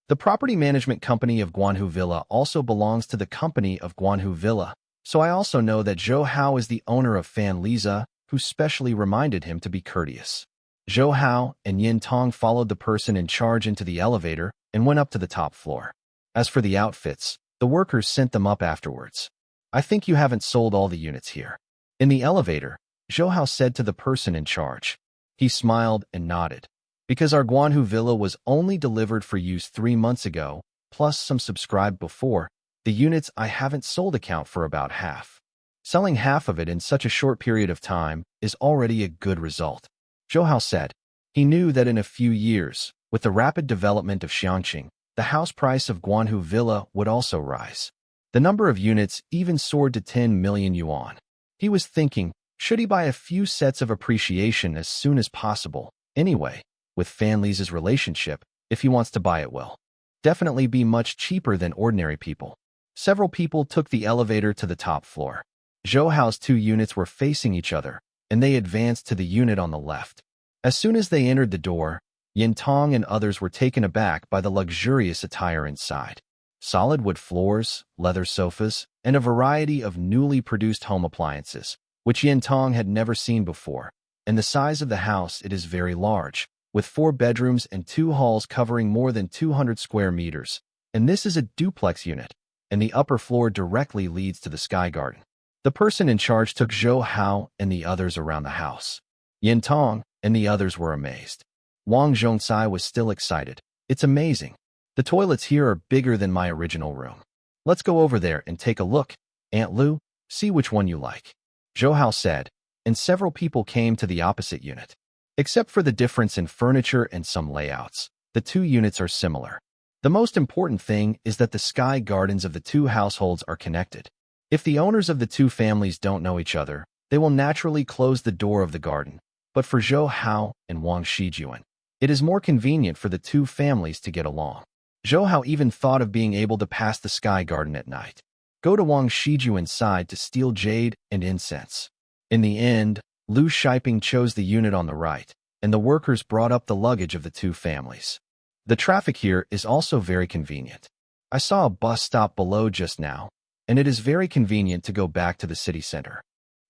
The property management company of Guanhu Villa also belongs to the company of Guanhu Villa, so I also know that Zhou Hao is the owner of Fan Liza, who specially reminded him to be courteous. Zhou Hao and Yin Tong followed the person in charge into the elevator and went up to the top floor. As for the outfits, the workers sent them up afterwards. I think you haven't sold all the units here. In the elevator, Zhou Hao said to the person in charge. He smiled and nodded. Because our Guanhu Villa was only delivered for use 3 months ago, plus some subscribed before, the units I haven't sold account for about half. Selling half of it in such a short period of time is already a good result. Zhou Hao said. He knew that in a few years, with the rapid development of Xiangqing, the house price of Guanhu Villa would also rise. The number of units even soared to 10 million yuan. He was thinking, should he buy a few sets of appreciation as soon as possible? Anyway, with Fan Li's relationship, if he wants to buy it will definitely be much cheaper than ordinary people. Several people took the elevator to the top floor. Zhou Hao's 2 units were facing each other, and they advanced to the unit on the left. As soon as they entered the door, Yin Tong and others were taken aback by the luxurious attire inside. Solid wood floors, leather sofas, and a variety of newly produced home appliances, which Yin Tong had never seen before. And the size of the house, it is very large, with 4 bedrooms and 2 halls covering more than 200 square meters. And this is a duplex unit, and the upper floor directly leads to the sky garden. The person in charge took Zhou Hao and the others around the house. Yin Tong and the others were amazed. Wang Zhongcai was still excited. It's amazing. The toilets here are bigger than my original room. Let's go over there and take a look. Aunt Lu, see which one you like. Zhou Hao said, and several people came to the opposite unit. Except for the difference in furniture and some layouts, the 2 units are similar. The most important thing is that the sky gardens of the 2 households are connected. If the owners of the 2 families don't know each other, they will naturally close the door of the garden. But for Zhou Hao and Wang Shijuan, it is more convenient for the 2 families to get along. Zhou Hao even thought of being able to pass the sky garden at night. Go to Wang Shijuan's side to steal jade and incense. In the end, Lu Shiping chose the unit on the right, and the workers brought up the luggage of the 2 families. The traffic here is also very convenient. I saw a bus stop below just now, and it is very convenient to go back to the city center.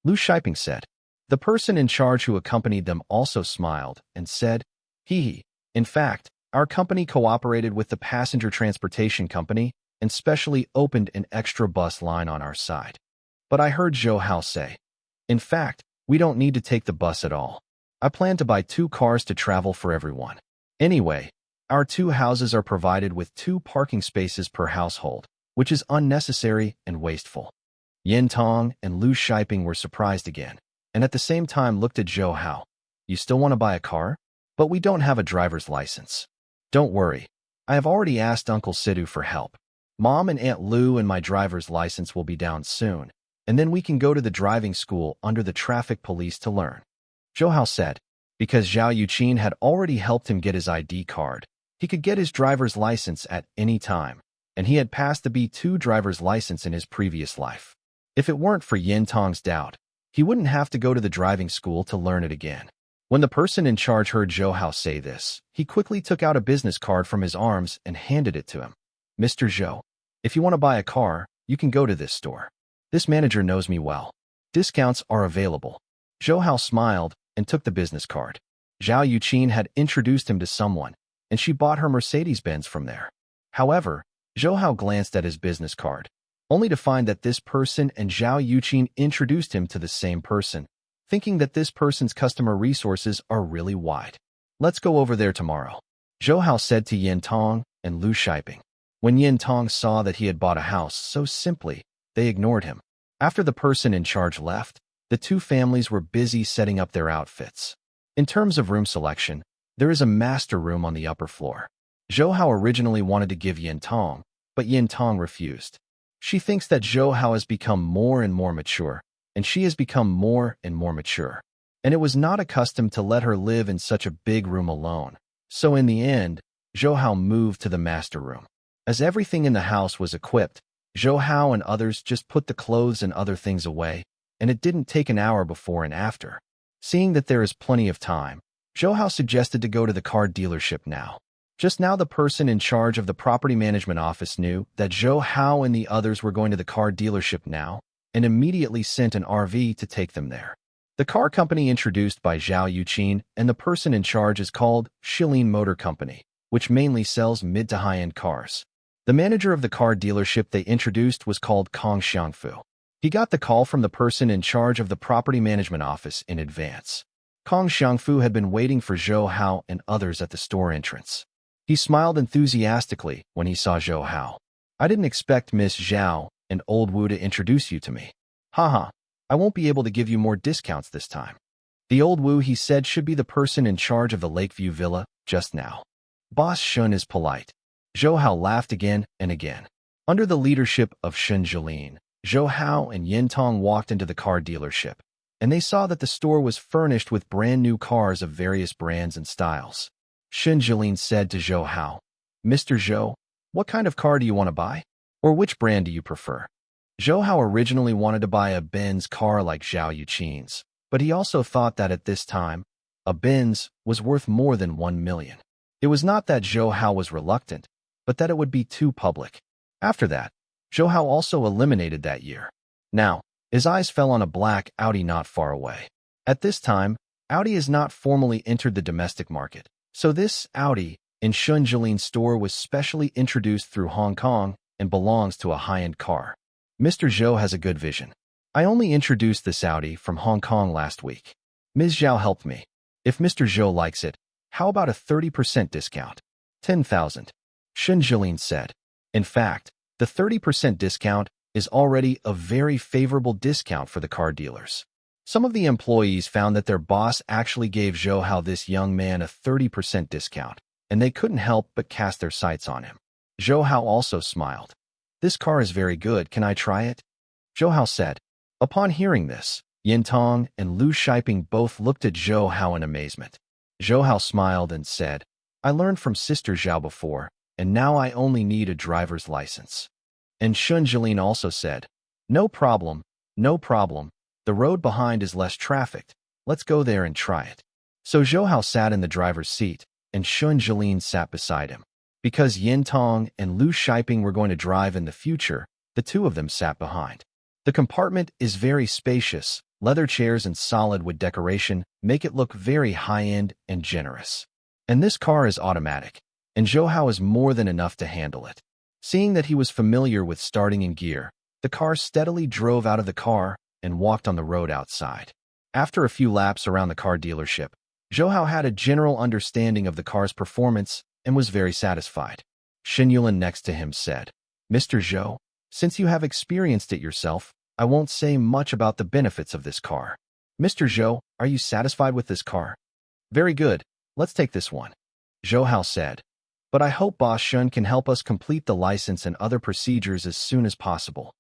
Lu Shiping said. The person in charge who accompanied them also smiled and said, hee. In fact, our company cooperated with the passenger transportation company and specially opened an extra bus line on our side. But I heard Zhou Hao say, in fact, we don't need to take the bus at all. I plan to buy 2 cars to travel for everyone. Anyway, our 2 houses are provided with 2 parking spaces per household, which is unnecessary and wasteful. Yin Tong and Lu Shiping were surprised again, and at the same time looked at Zhou Hao. You still want to buy a car? But we don't have a driver's license. Don't worry. I have already asked Uncle Sidhu for help. Mom and Aunt Lu and my driver's license will be down soon, and then we can go to the driving school under the traffic police to learn. Zhou Hao said, because Zhao Yuqin had already helped him get his ID card. He could get his driver's license at any time, and he had passed the B2 driver's license in his previous life. If it weren't for Yin Tong's doubt, he wouldn't have to go to the driving school to learn it again. When the person in charge heard Zhou Hao say this, he quickly took out a business card from his arms and handed it to him. Mr. Zhou, if you want to buy a car, you can go to this store. This manager knows me well. Discounts are available. Zhou Hao smiled and took the business card. Zhao Yuqin had introduced him to someone, and she bought her Mercedes-Benz from there. However, Zhou Hao glanced at his business card, only to find that this person and Zhao Yuqin introduced him to the same person, thinking that this person's customer resources are really wide. Let's go over there tomorrow, Zhou Hao said to Yin Tong and Lu Shiping. When Yin Tong saw that he had bought a house so simply, they ignored him. After the person in charge left, the 2 families were busy setting up their outfits. In terms of room selection, there is a master room on the upper floor. Zhou Hao originally wanted to give Yin Tong, but Yin Tong refused. She thinks that Zhou Hao has become more and more mature, and she has become more and more mature, and it was not accustomed to let her live in such a big room alone. So in the end, Zhou Hao moved to the master room. As everything in the house was equipped, Zhou Hao and others just put the clothes and other things away, and it didn't take an hour before and after. Seeing that there is plenty of time, Zhou Hao suggested to go to the car dealership now. Just now the person in charge of the property management office knew that Zhou Hao and the others were going to the car dealership now, and immediately sent an RV to take them there. The car company introduced by Zhao Yuqin and the person in charge is called Shilin Motor Company, which mainly sells mid to high-end cars. The manager of the car dealership they introduced was called Kong Xiangfu. He got the call from the person in charge of the property management office in advance. Kong Xiangfu had been waiting for Zhou Hao and others at the store entrance. He smiled enthusiastically when he saw Zhou Hao. I didn't expect Miss Zhao and Old Wu to introduce you to me. Haha, I won't be able to give you more discounts this time. The Old Wu, he said, should be the person in charge of the Lakeview Villa just now. Boss Shun is polite. Zhou Hao laughed again and again. Under the leadership of Shun Jilin, Zhou Hao and Yin Tong walked into the car dealership, and they saw that the store was furnished with brand-new cars of various brands and styles. Shun Jilin said to Zhou Hao, "Mr. Zhou, what kind of car do you want to buy? Or which brand do you prefer?" Zhou Hao originally wanted to buy a Benz car like Zhao Yuqin's, but he also thought that at this time, a Benz was worth more than 1 million. It was not that Zhou Hao was reluctant, but that it would be too public. After that, Zhou Hao also eliminated that year. Now, his eyes fell on a black Audi not far away. At this time, Audi has not formally entered the domestic market, so this Audi in Shun Jilin's store was specially introduced through Hong Kong and belongs to a high-end car. Mr. Zhou has a good vision. I only introduced this Audi from Hong Kong last week. Ms. Zhao helped me. If Mr. Zhou likes it, how about a 30% discount? 10,000. Shun Jilin said. In fact, the 30% discount is already a very favorable discount for the car dealers. Some of the employees found that their boss actually gave Zhou Hao, this young man, a 30% discount, and they couldn't help but cast their sights on him. Zhou Hao also smiled. "This car is very good. Can I try it?" Zhou Hao said. Upon hearing this, Yin Tong and Lu Shiping both looked at Zhou Hao in amazement. Zhou Hao smiled and said, "I learned from Sister Zhao before, and now I only need a driver's license." And Shun Jilin also said, "No problem, no problem. The road behind is less trafficked. Let's go there and try it." So Zhou Hao sat in the driver's seat, and Shun Jilin sat beside him. Because Yin Tong and Lu Shiping were going to drive in the future, the two of them sat behind. The compartment is very spacious. Leather chairs and solid wood decoration make it look very high-end and generous. And this car is automatic, and Zhou Hao is more than enough to handle it. Seeing that he was familiar with starting in gear, the car steadily drove out of the car and walked on the road outside. After a few laps around the car dealership, Zhou Hao had a general understanding of the car's performance and was very satisfied. Shin Yulin next to him said, "Mr. Zhou, since you have experienced it yourself, I won't say much about the benefits of this car. Mr. Zhou, are you satisfied with this car?" "Very good. Let's take this one," Zhou Hao said. "But I hope Boss Shun can help us complete the license and other procedures as soon as possible."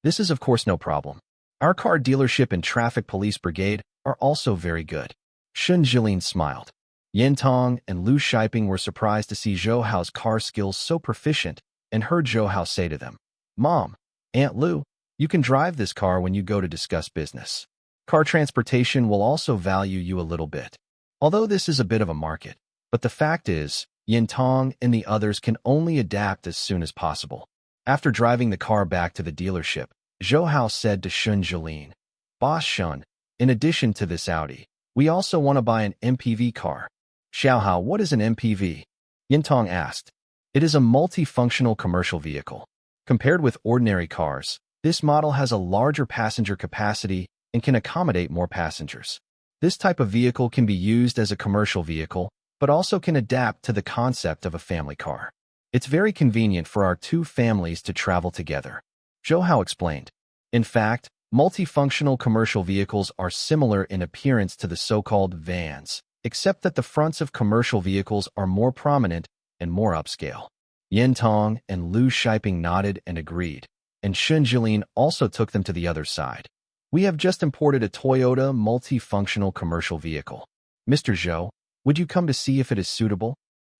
"This is of course no problem. Our car dealership and traffic police brigade are also very good." Shun Jilin smiled. Yin Tong and Lu Shiping were surprised to see Zhou Hao's car skills so proficient and heard Zhou Hao say to them, "Mom, Aunt Lu, you can drive this car when you go to discuss business. Car transportation will also value you a little bit. Although this is a bit of a market, but the fact is, Yin Tong and the others can only adapt as soon as possible." After driving the car back to the dealership, Zhou Hao said to Shun Jilin, "Boss Shun, in addition to this Audi, we also want to buy an MPV car." "Xiao Hao, what is an MPV?" Yin Tong asked. "It is a multifunctional commercial vehicle. Compared with ordinary cars, this model has a larger passenger capacity and can accommodate more passengers. This type of vehicle can be used as a commercial vehicle, but also can adapt to the concept of a family car. It's very convenient for our two families to travel together," Zhou Hao explained. In fact, multifunctional commercial vehicles are similar in appearance to the so-called vans, except that the fronts of commercial vehicles are more prominent and more upscale. Yin Tong and Lu Shiping nodded and agreed, and Shun Jilin also took them to the other side. "We have just imported a Toyota multifunctional commercial vehicle. Mr. Zhou, would you come to see if it is suitable?"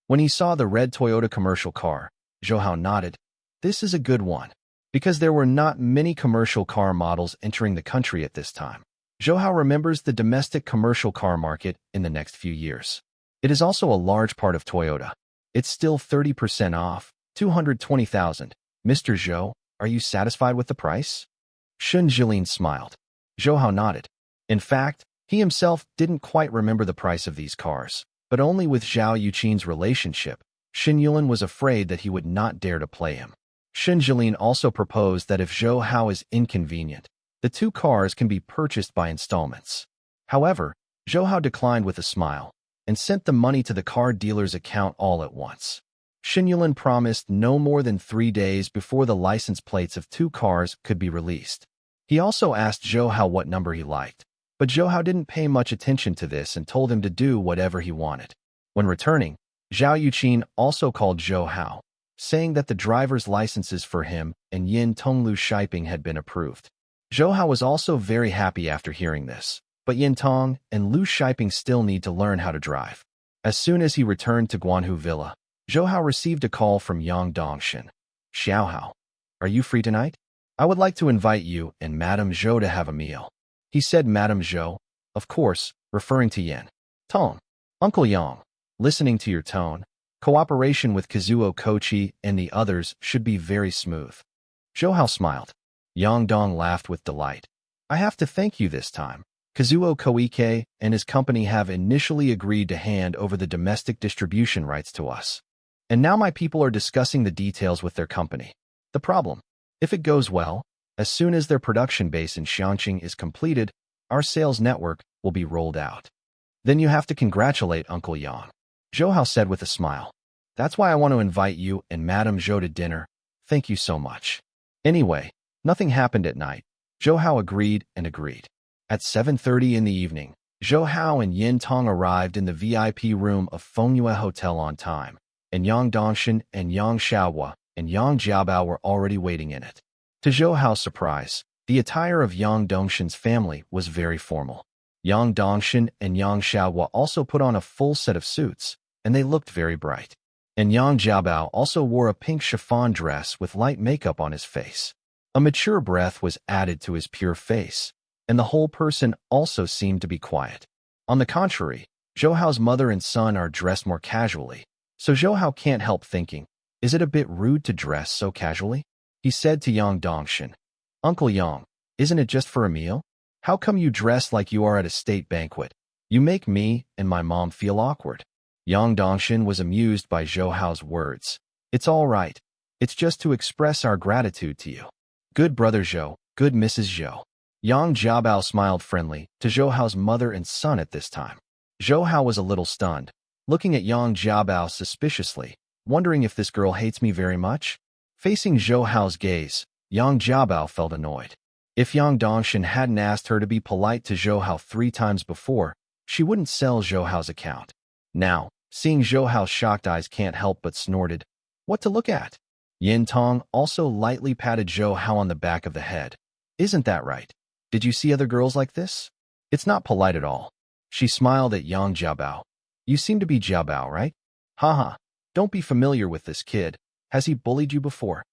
When he saw the red Toyota commercial car, Zhou Hao nodded. This is a good one, because there were not many commercial car models entering the country at this time. Zhou Hao remembers the domestic commercial car market in the next few years. It is also a large part of Toyota. It's still 30% off, 220,000. "Mr. Zhou, are you satisfied with the price?" Shun Jilin smiled. Zhou Hao nodded. In fact, he himself didn't quite remember the price of these cars, but only with Zhao Yuqin's relationship, Shin Yulin was afraid that he would not dare to play him. Shun Jilin also proposed that if Zhou Hao is inconvenient, the two cars can be purchased by installments. However, Zhou Hao declined with a smile and sent the money to the car dealer's account all at once. Shin Yulin promised no more than 3 days before the license plates of 2 cars could be released. He also asked Zhou Hao what number he liked, but Zhou Hao didn't pay much attention to this and told him to do whatever he wanted. When returning, Zhao Yuqin also called Zhou Hao. saying that the driver's licenses for him and Yin Tong Lu Shiping had been approved. Zhou Hao was also very happy after hearing this, but Yin Tong and Lu Shiping still need to learn how to drive. As soon as he returned to Guanhu Villa, Zhou Hao received a call from Yang Dongshin. Xiao Hao, are you free tonight? I would like to invite you and Madame Zhou to have a meal. He said Madame Zhou, of course, referring to Yin Tong. Uncle Yang, listening to your tone, cooperation with Kazuo Kochi and the others should be very smooth. Zhou Hao smiled. Yang Dong laughed with delight. I have to thank you this time. Kazuo Koike and his company have initially agreed to hand over the domestic distribution rights to us. And now my people are discussing the details with their company. The problem, if it goes well, as soon as their production base in Xiangqing is completed, our sales network will be rolled out. Then you have to congratulate Uncle Yang. Zhou Hao said with a smile. That's why I want to invite you and Madame Zhou to dinner. Thank you so much. Anyway, nothing happened at night. Zhou Hao agreed and agreed. At 7:30 in the evening, Zhou Hao and Yin Tong arrived in the VIP room of Fengyue Hotel on time, and Yang Dongshin and Yang Xiaohua and Yang Jiabao were already waiting in it. To Zhou Hao's surprise, the attire of Yang Dongshin's family was very formal. Yang Dongshin and Yang Xiaohua also put on a full set of suits, and they looked very bright. And Yang Jiabao also wore a pink chiffon dress with light makeup on his face. A mature breath was added to his pure face, and the whole person also seemed to be quiet. On the contrary, Zhou Hao's mother and son are dressed more casually, so Zhou Hao can't help thinking, is it a bit rude to dress so casually? He said to Yang Dongshin, Uncle Yang, isn't it just for a meal? How come you dress like you are at a state banquet? You make me and my mom feel awkward. Yang Dongshin was amused by Zhou Hao's words. It's all right. It's just to express our gratitude to you. Good brother Zhou, good Mrs. Zhou. Yang Jiabao smiled friendly to Zhou Hao's mother and son at this time. Zhou Hao was a little stunned, looking at Yang Jiabao suspiciously, wondering if this girl hates me very much. Facing Zhou Hao's gaze, Yang Jiabao felt annoyed. If Yang Dongshin hadn't asked her to be polite to Zhou Hao 3 times before, she wouldn't sell Zhou Hao's account. Now, seeing Zhou Hao's shocked eyes can't help but snorted. What to look at? Yin Tong also lightly patted Zhou Hao on the back of the head. Isn't that right? Did you see other girls like this? It's not polite at all. She smiled at Yang Jiabao. You seem to be Jiabao, right? Haha, don't be familiar with this kid. Has he bullied you before?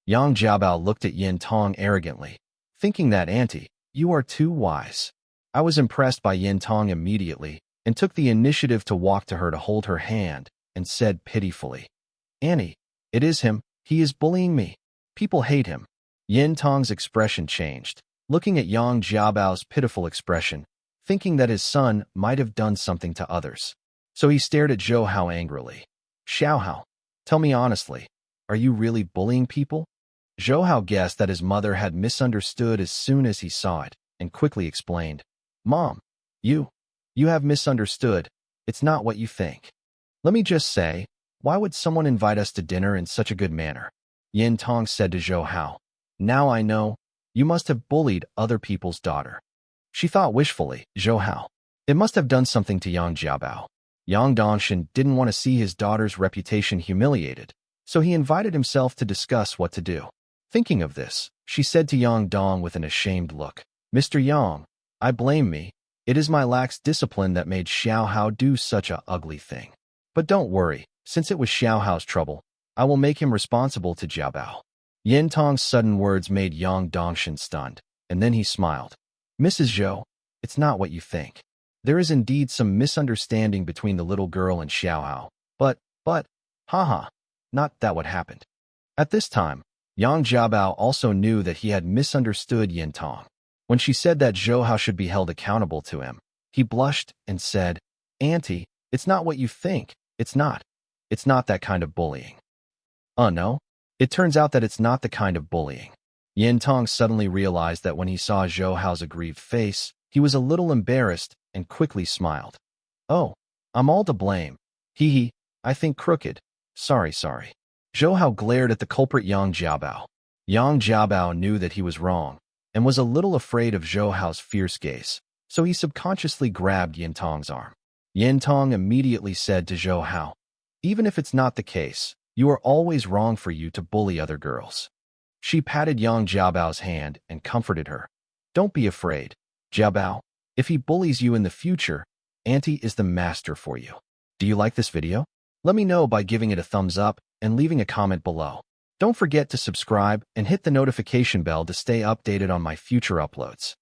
Yang Jiabao looked at Yin Tong arrogantly, thinking that, Auntie, you are too wise. I was impressed by Yin Tong immediately and took the initiative to walk to her to hold her hand and said pitifully, Annie, it is him. He is bullying me. People hate him. Yin Tong's expression changed, looking at Yang Jiabao's pitiful expression, thinking that his son might have done something to others. So he stared at Zhou Hao angrily. Xiao Hao, tell me honestly, are you really bullying people? Zhou Hao guessed that his mother had misunderstood as soon as he saw it, and quickly explained, Mom, you have misunderstood. It's not what you think. Let me just say, why would someone invite us to dinner in such a good manner? Yin Tong said to Zhou Hao. Now I know, you must have bullied other people's daughter. She thought wishfully, Zhou Hao. It must have done something to Yang Jiabao. Yang Dongshin didn't want to see his daughter's reputation humiliated, so he invited himself to discuss what to do. Thinking of this, she said to Yang Dong with an ashamed look, Mr. Yang, I blame me. It is my lax discipline that made Xiao Hao do such a ugly thing. But don't worry, since it was Xiao Hao's trouble, I will make him responsible to Jiabao. Yin Tong's sudden words made Yang Dongshin stunned, and then he smiled. Mrs. Zhou, it's not what you think. There is indeed some misunderstanding between the little girl and Xiao Hao, but, haha, not that what happened. At this time, Yang Jiabao also knew that he had misunderstood Yin Tong. When she said that Zhou Hao should be held accountable to him, he blushed and said, Auntie, it's not what you think. It's not that kind of bullying. No? It turns out that it's not the kind of bullying. Yin Tong suddenly realized that when he saw Zhou Hao's aggrieved face, he was a little embarrassed and quickly smiled. Oh, I'm all to blame. Hee, I think crooked. Sorry. Zhou Hao glared at the culprit Yang Jiabao. Yang Jiabao knew that he was wrong and was a little afraid of Zhou Hao's fierce gaze, so he subconsciously grabbed Yin Tong's arm. Yin Tong immediately said to Zhou Hao, even if it's not the case, You are always wrong for you to bully other girls. She patted young Jiabao's hand and comforted her. Don't be afraid, Jiabao. If he bullies you in the future, Auntie is the master for you. Do you like this video? Let me know by giving it a thumbs up and leaving a comment below. Don't forget to subscribe and hit the notification bell to stay updated on my future uploads.